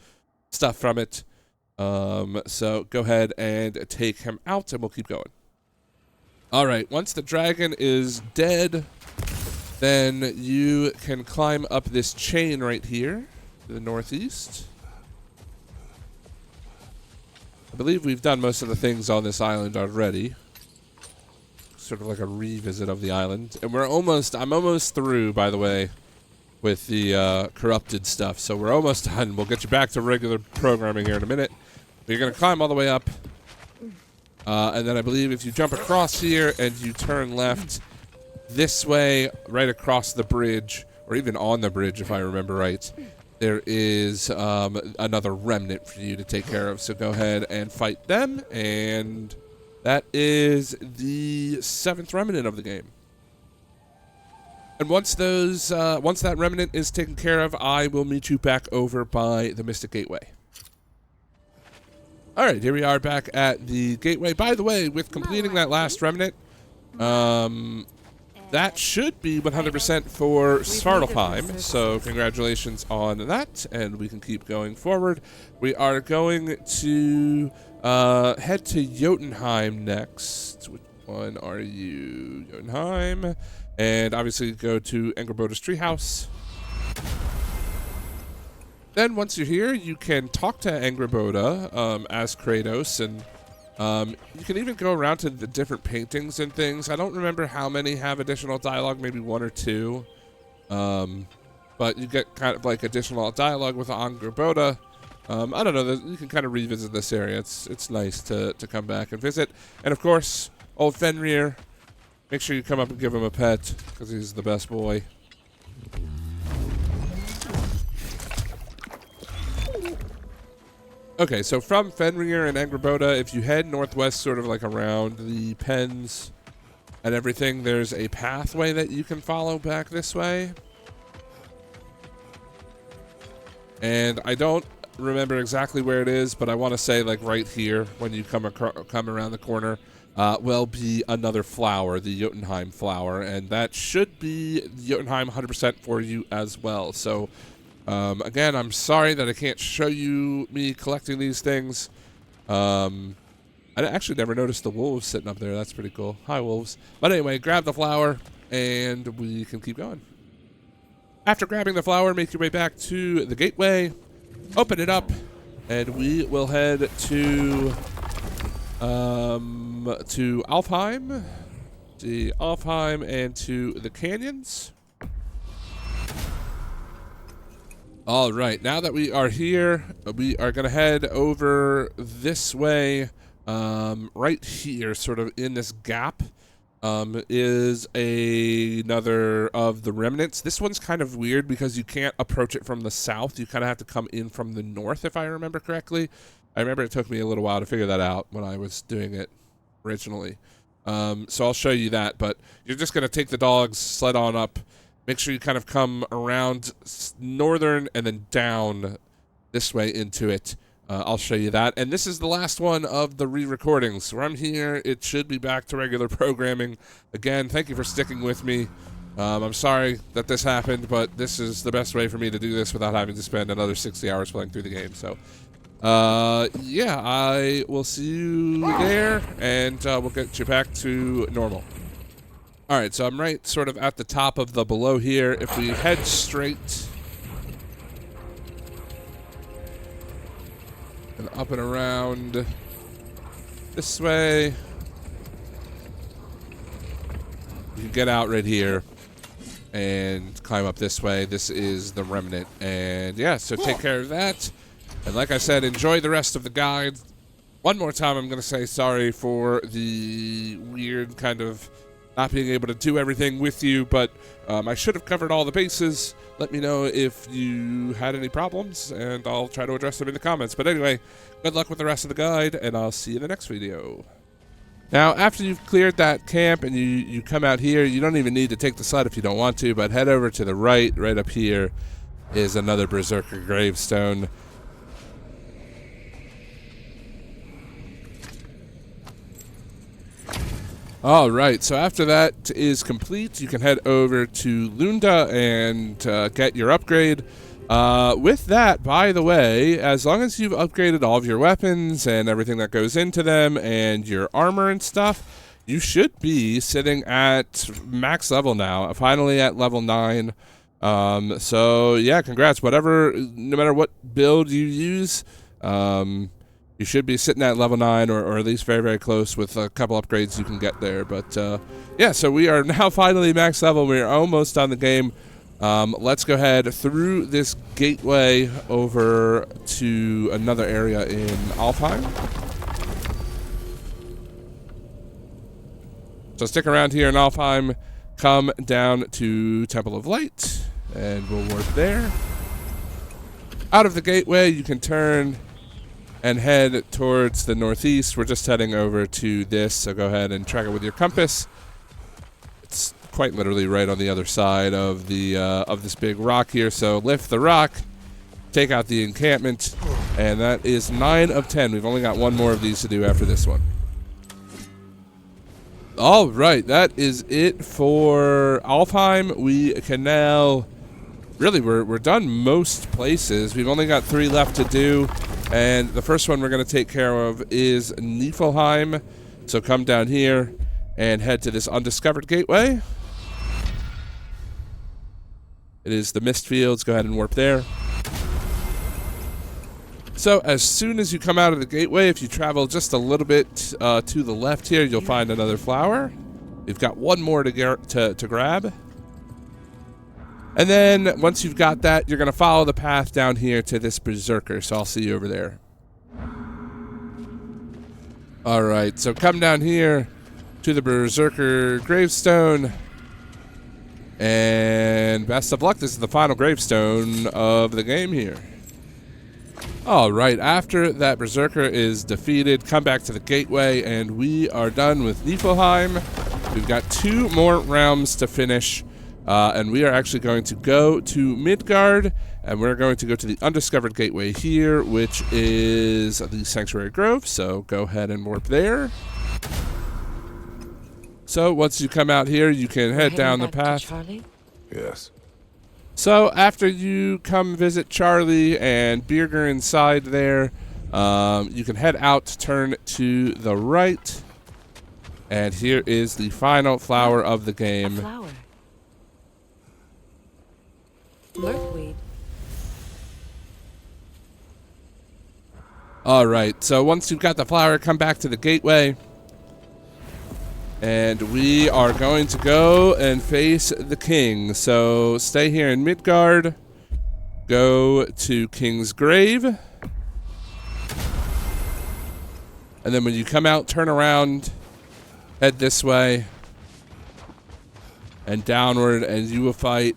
[SPEAKER 1] stuff from it. So go ahead and take him out, and we'll keep going. All right, once the dragon is dead, then you can climb up this chain right here to the northeast. I believe we've done most of the things on this island already. Sort of like a revisit of the island. And I'm almost through, by the way, with the corrupted stuff. So we're almost done. We'll get you back to regular programming here in a minute. But you're going to climb all the way up. And then I believe if you jump across here and you turn left this way, right across the bridge, or even on the bridge if I remember right, there is another remnant for you to take care of. So go ahead and fight them, and that is the 7th remnant of the game. And once that remnant is taken care of, I will meet you back over by the Mystic Gateway. All right, here we are back at the gateway. By the way, with completing that last remnant, that should be 100% for Svartalfheim, so congratulations on that, and we can keep going forward. We are going to head to Jotunheim next. Which one are you? Jotunheim. And obviously go to Angrboda's treehouse. Then once you're here, you can talk to Angrboda as Kratos, and you can even go around to the different paintings and things. I don't remember how many have additional dialogue, maybe 1 or 2. But you get kind of like additional dialogue with Angrboda. I don't know, you can kind of revisit this area. It's nice to come back and visit. And of course, old Fenrir, make sure you come up and give him a pet, because he's the best boy. Okay, so from Fenrir and Angrboda, if you head northwest, sort of like around the pens and everything, there's a pathway that you can follow back this way. And I don't remember exactly where it is, but I want to say like right here when you come around the corner will be another flower, the Jotunheim flower, and that should be Jotunheim 100% for you as well. So again, I'm sorry that I can't show you me collecting these things. I actually never noticed the wolves sitting up there. That's pretty cool. Hi, wolves. But anyway, grab the flower, and we can keep going. After grabbing the flower, make your way back to the gateway, open it up, and we will head to Alfheim, and to the canyons. All right, now that we are here, we are going to head over this way. Right here, sort of in this gap, is another of the remnants. This one's kind of weird because you can't approach it from the south. You kind of have to come in from the north, if I remember correctly. I remember it took me a little while to figure that out when I was doing it originally. So I'll show you that, but you're just going to take the dogs, sled on up, make sure you kind of come around northern and then down this way into it. I'll show you that. And this is the last one of the re-recordings. From here, it should be back to regular programming. Again, thank you for sticking with me. I'm sorry that this happened, but this is the best way for me to do this without having to spend another 60 hours playing through the game. So, yeah, I will see you there, and we'll get you back to normal. All right, so I'm right sort of at the top of the below here. If we head straight and up and around this way, you can get out right here and climb up this way. This is the remnant. And yeah, so take care of that. And like I said, enjoy the rest of the guide. One more time, I'm going to say sorry for the weird kind of not being able to do everything with you, but I should have covered all the bases. Let me know if you had any problems, and I'll try to address them in the comments. But anyway, good luck with the rest of the guide, and I'll see you in the next video. Now, after you've cleared that camp and you come out here, you don't even need to take the sled if you don't want to, but head over to the right up here is another Berserker gravestone. All right, so after that is complete, you can head over to Lunda and get your upgrade. With that, by the way, as long as you've upgraded all of your weapons and everything that goes into them and your armor and stuff, you should be sitting at max level now, finally at level 9. So yeah, congrats. No matter what build you use, you should be sitting at level 9 or at least very, very close with a couple upgrades you can get there. But yeah, so we are now finally max level. We're almost on the game. Let's go ahead through this gateway over to another area in Alfheim. So stick around here in Alfheim, come down to Temple of Light, and we'll warp there. Out of the gateway, you can turn and head towards the northeast. We're just heading over to this, so go ahead and track it with your compass. It's quite literally right on the other side of the of this big rock here. So lift the rock, take out the encampment, and that is 9 of 10. We've only got one more of these to do after this one. All right, that is it for Alfheim. We can now, really, we're done most places. We've only got 3 left to do, and the first one we're going to take care of is Niflheim. So come down here and head to this undiscovered gateway. It is the Mist Fields. Go ahead and warp there. So as soon as you come out of the gateway, if you travel just a little bit to the left here, you'll find another flower. You've got one more to grab. And then once you've got that, you're going to follow the path down here to this Berserker. So I'll see you over there. All right, so come down here to the Berserker gravestone. And best of luck. This is the final gravestone of the game here. All right, after that Berserker is defeated, come back to the gateway, and we are done with Niflheim. We've got 2 more realms to finish, and we are actually going to go to Midgard, and we're going to go to the undiscovered gateway here, which is the Sanctuary Grove. So go ahead and warp there. So once you come out here, you can head down the path.
[SPEAKER 7] Charlie?
[SPEAKER 5] Yes.
[SPEAKER 1] So after you come visit Charlie and Birger inside there, you can head out, turn to the right, and here is the final flower of the game.
[SPEAKER 7] A flower. Murkweed.
[SPEAKER 1] All right, so once you've got the flower, come back to the gateway. And we are going to go and face the king. So stay here in Midgard. Go to King's Grave. And then when you come out, turn around, head this way, and downward, and you will fight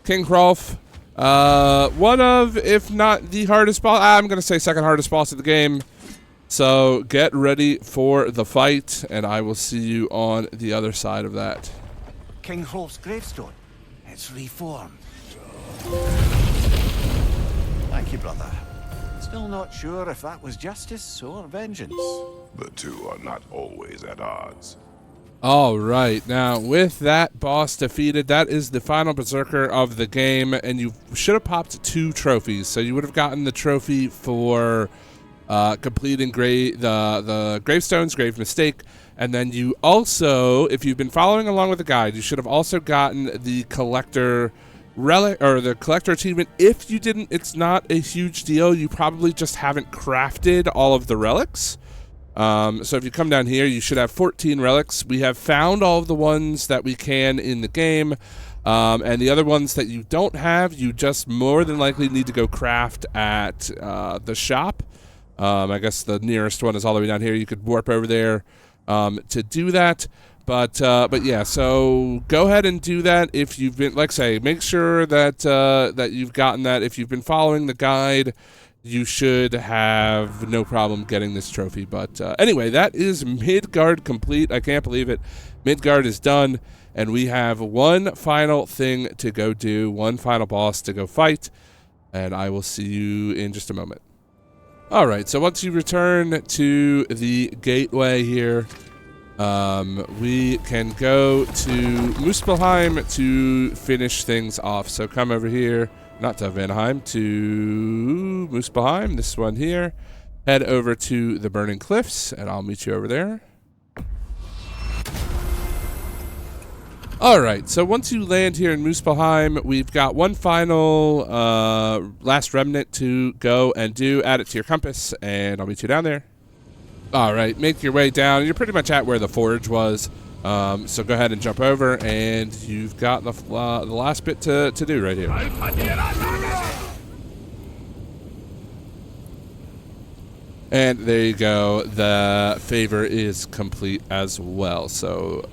[SPEAKER 1] King Hrolf, One of, if not the hardest boss, I'm going to say second hardest boss of the game. So get ready for the fight, and I will see you on the other side of that.
[SPEAKER 3] King Hrolf's gravestone. It's reformed. Thank you, brother. Still not sure if that was justice or vengeance.
[SPEAKER 5] The two are not always at odds.
[SPEAKER 1] All right, now with that boss defeated, that is the final berserker of the game, and you should have popped 2 trophies. So you would have gotten the trophy for completing the gravestones, grave mistake, and then you also, if you've been following along with the guide, you should have also gotten the collector relic or the collector achievement. If you didn't, it's not a huge deal. You probably just haven't crafted all of the relics. So if you come down here, you should have 14 relics. We have found all of the ones that we can in the game, and the other ones that you don't have, you just more than likely need to go craft at the shop. I guess the nearest one is all the way down here. You could warp over there to do that. But yeah, so go ahead and do that if you've been, like say, make sure that that you've gotten that. If you've been following the guide, you should have no problem getting this trophy. But anyway, that is Midgard complete. I can't believe it. Midgard is done, and we have one final thing to go do, one final boss to go fight, and I will see you in just a moment. All right, so once you return to the gateway here, we can go to Muspelheim to finish things off. So come over here, not to Vanheim, to Muspelheim, this one here. Head over to the Burning Cliffs, and I'll meet you over there. All right, so once you land here in Muspelheim, we've got one final last remnant to go and do. Add it to your compass, and I'll meet you down there. All right, make your way down. You're pretty much at where the forge was, so go ahead and jump over, and you've got the last bit to do right here. And there you go. The favor is complete as well. So,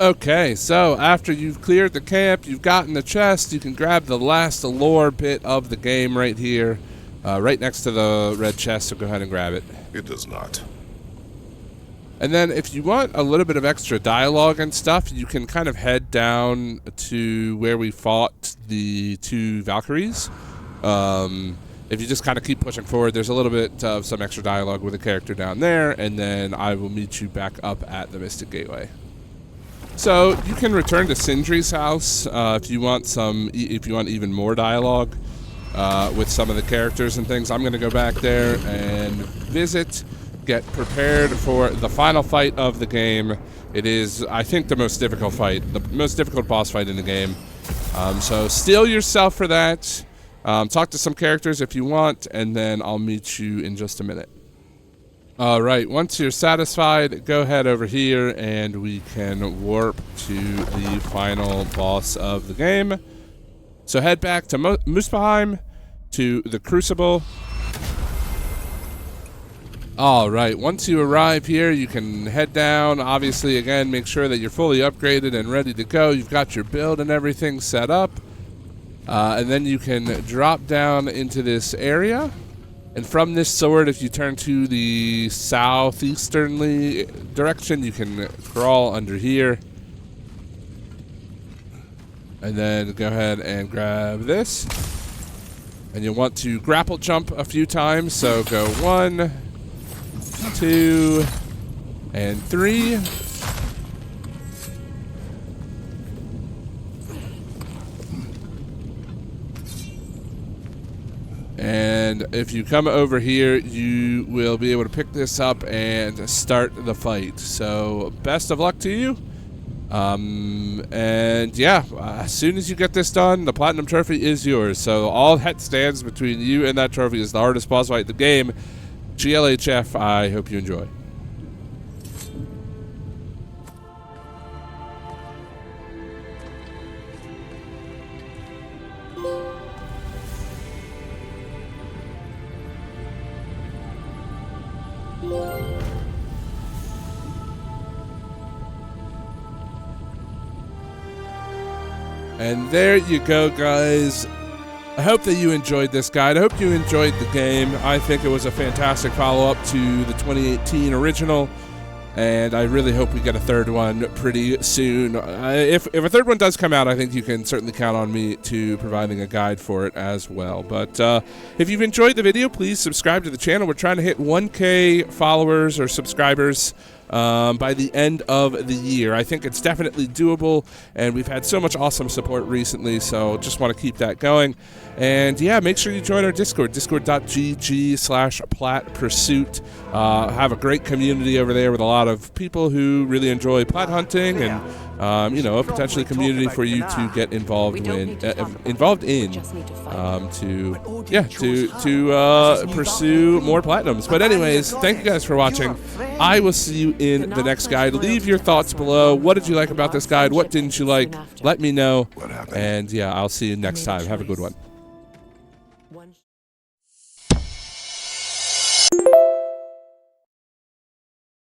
[SPEAKER 1] okay, so after you've cleared the camp, you've gotten the chest, you can grab the last lore bit of the game right here, right next to the red chest, so go ahead and grab it.
[SPEAKER 5] It does not.
[SPEAKER 1] And then if you want a little bit of extra dialogue and stuff, you can kind of head down to where we fought the 2 Valkyries. If you just kind of keep pushing forward, there's a little bit of some extra dialogue with a character down there, and then I will meet you back up at the Mystic Gateway. So you can return to Sindri's house if you want even more dialogue with some of the characters and things. I'm going to go back there and visit, get prepared for the final fight of the game. It is, I think, the most difficult fight, the most difficult boss fight in the game. So steel yourself for that. Talk to some characters if you want, and then I'll meet you in just a minute. All right, once you're satisfied, go ahead over here, and we can warp to the final boss of the game. So head back to Muspelheim, to the Crucible. All right, once you arrive here, you can head down. Obviously, again, make sure that you're fully upgraded and ready to go. You've got your build and everything set up. And then you can drop down into this area. And from this sword, if you turn to the southeasternly direction, you can crawl under here. And then go ahead and grab this. And you'll want to grapple jump a few times. So go 1, 2, and 3. And if you come over here, you will be able to pick this up and start the fight. So best of luck to you. And yeah, as soon as you get this done, the Platinum Trophy is yours. So all that stands between you and that trophy is the hardest boss fight in the game. GLHF, I hope you enjoy. And there you go, guys. I hope that you enjoyed this guide. I hope you enjoyed the game. I think it was a fantastic follow-up to the 2018 original, and I really hope we get a third one pretty soon. If a third one does come out, I think you can certainly count on me to providing a guide for it as well. But if you've enjoyed the video, please subscribe to the channel. We're trying to hit 1K followers or subscribers by the end of the year. I think it's definitely doable, and we've had so much awesome support recently, so just want to keep that going. And yeah, make sure you join our Discord, discord.gg/PlatPursuit. Have a great community over there with a lot of people who really enjoy plat hunting, and you know, a potentially community for you to get involved in, to pursue more platinums. But anyways, thank you guys for watching. I will see you in the next guide. Leave your thoughts below. What did you like about this guide? What didn't you like? Let me know. And yeah, I'll see you next time. Have a good one.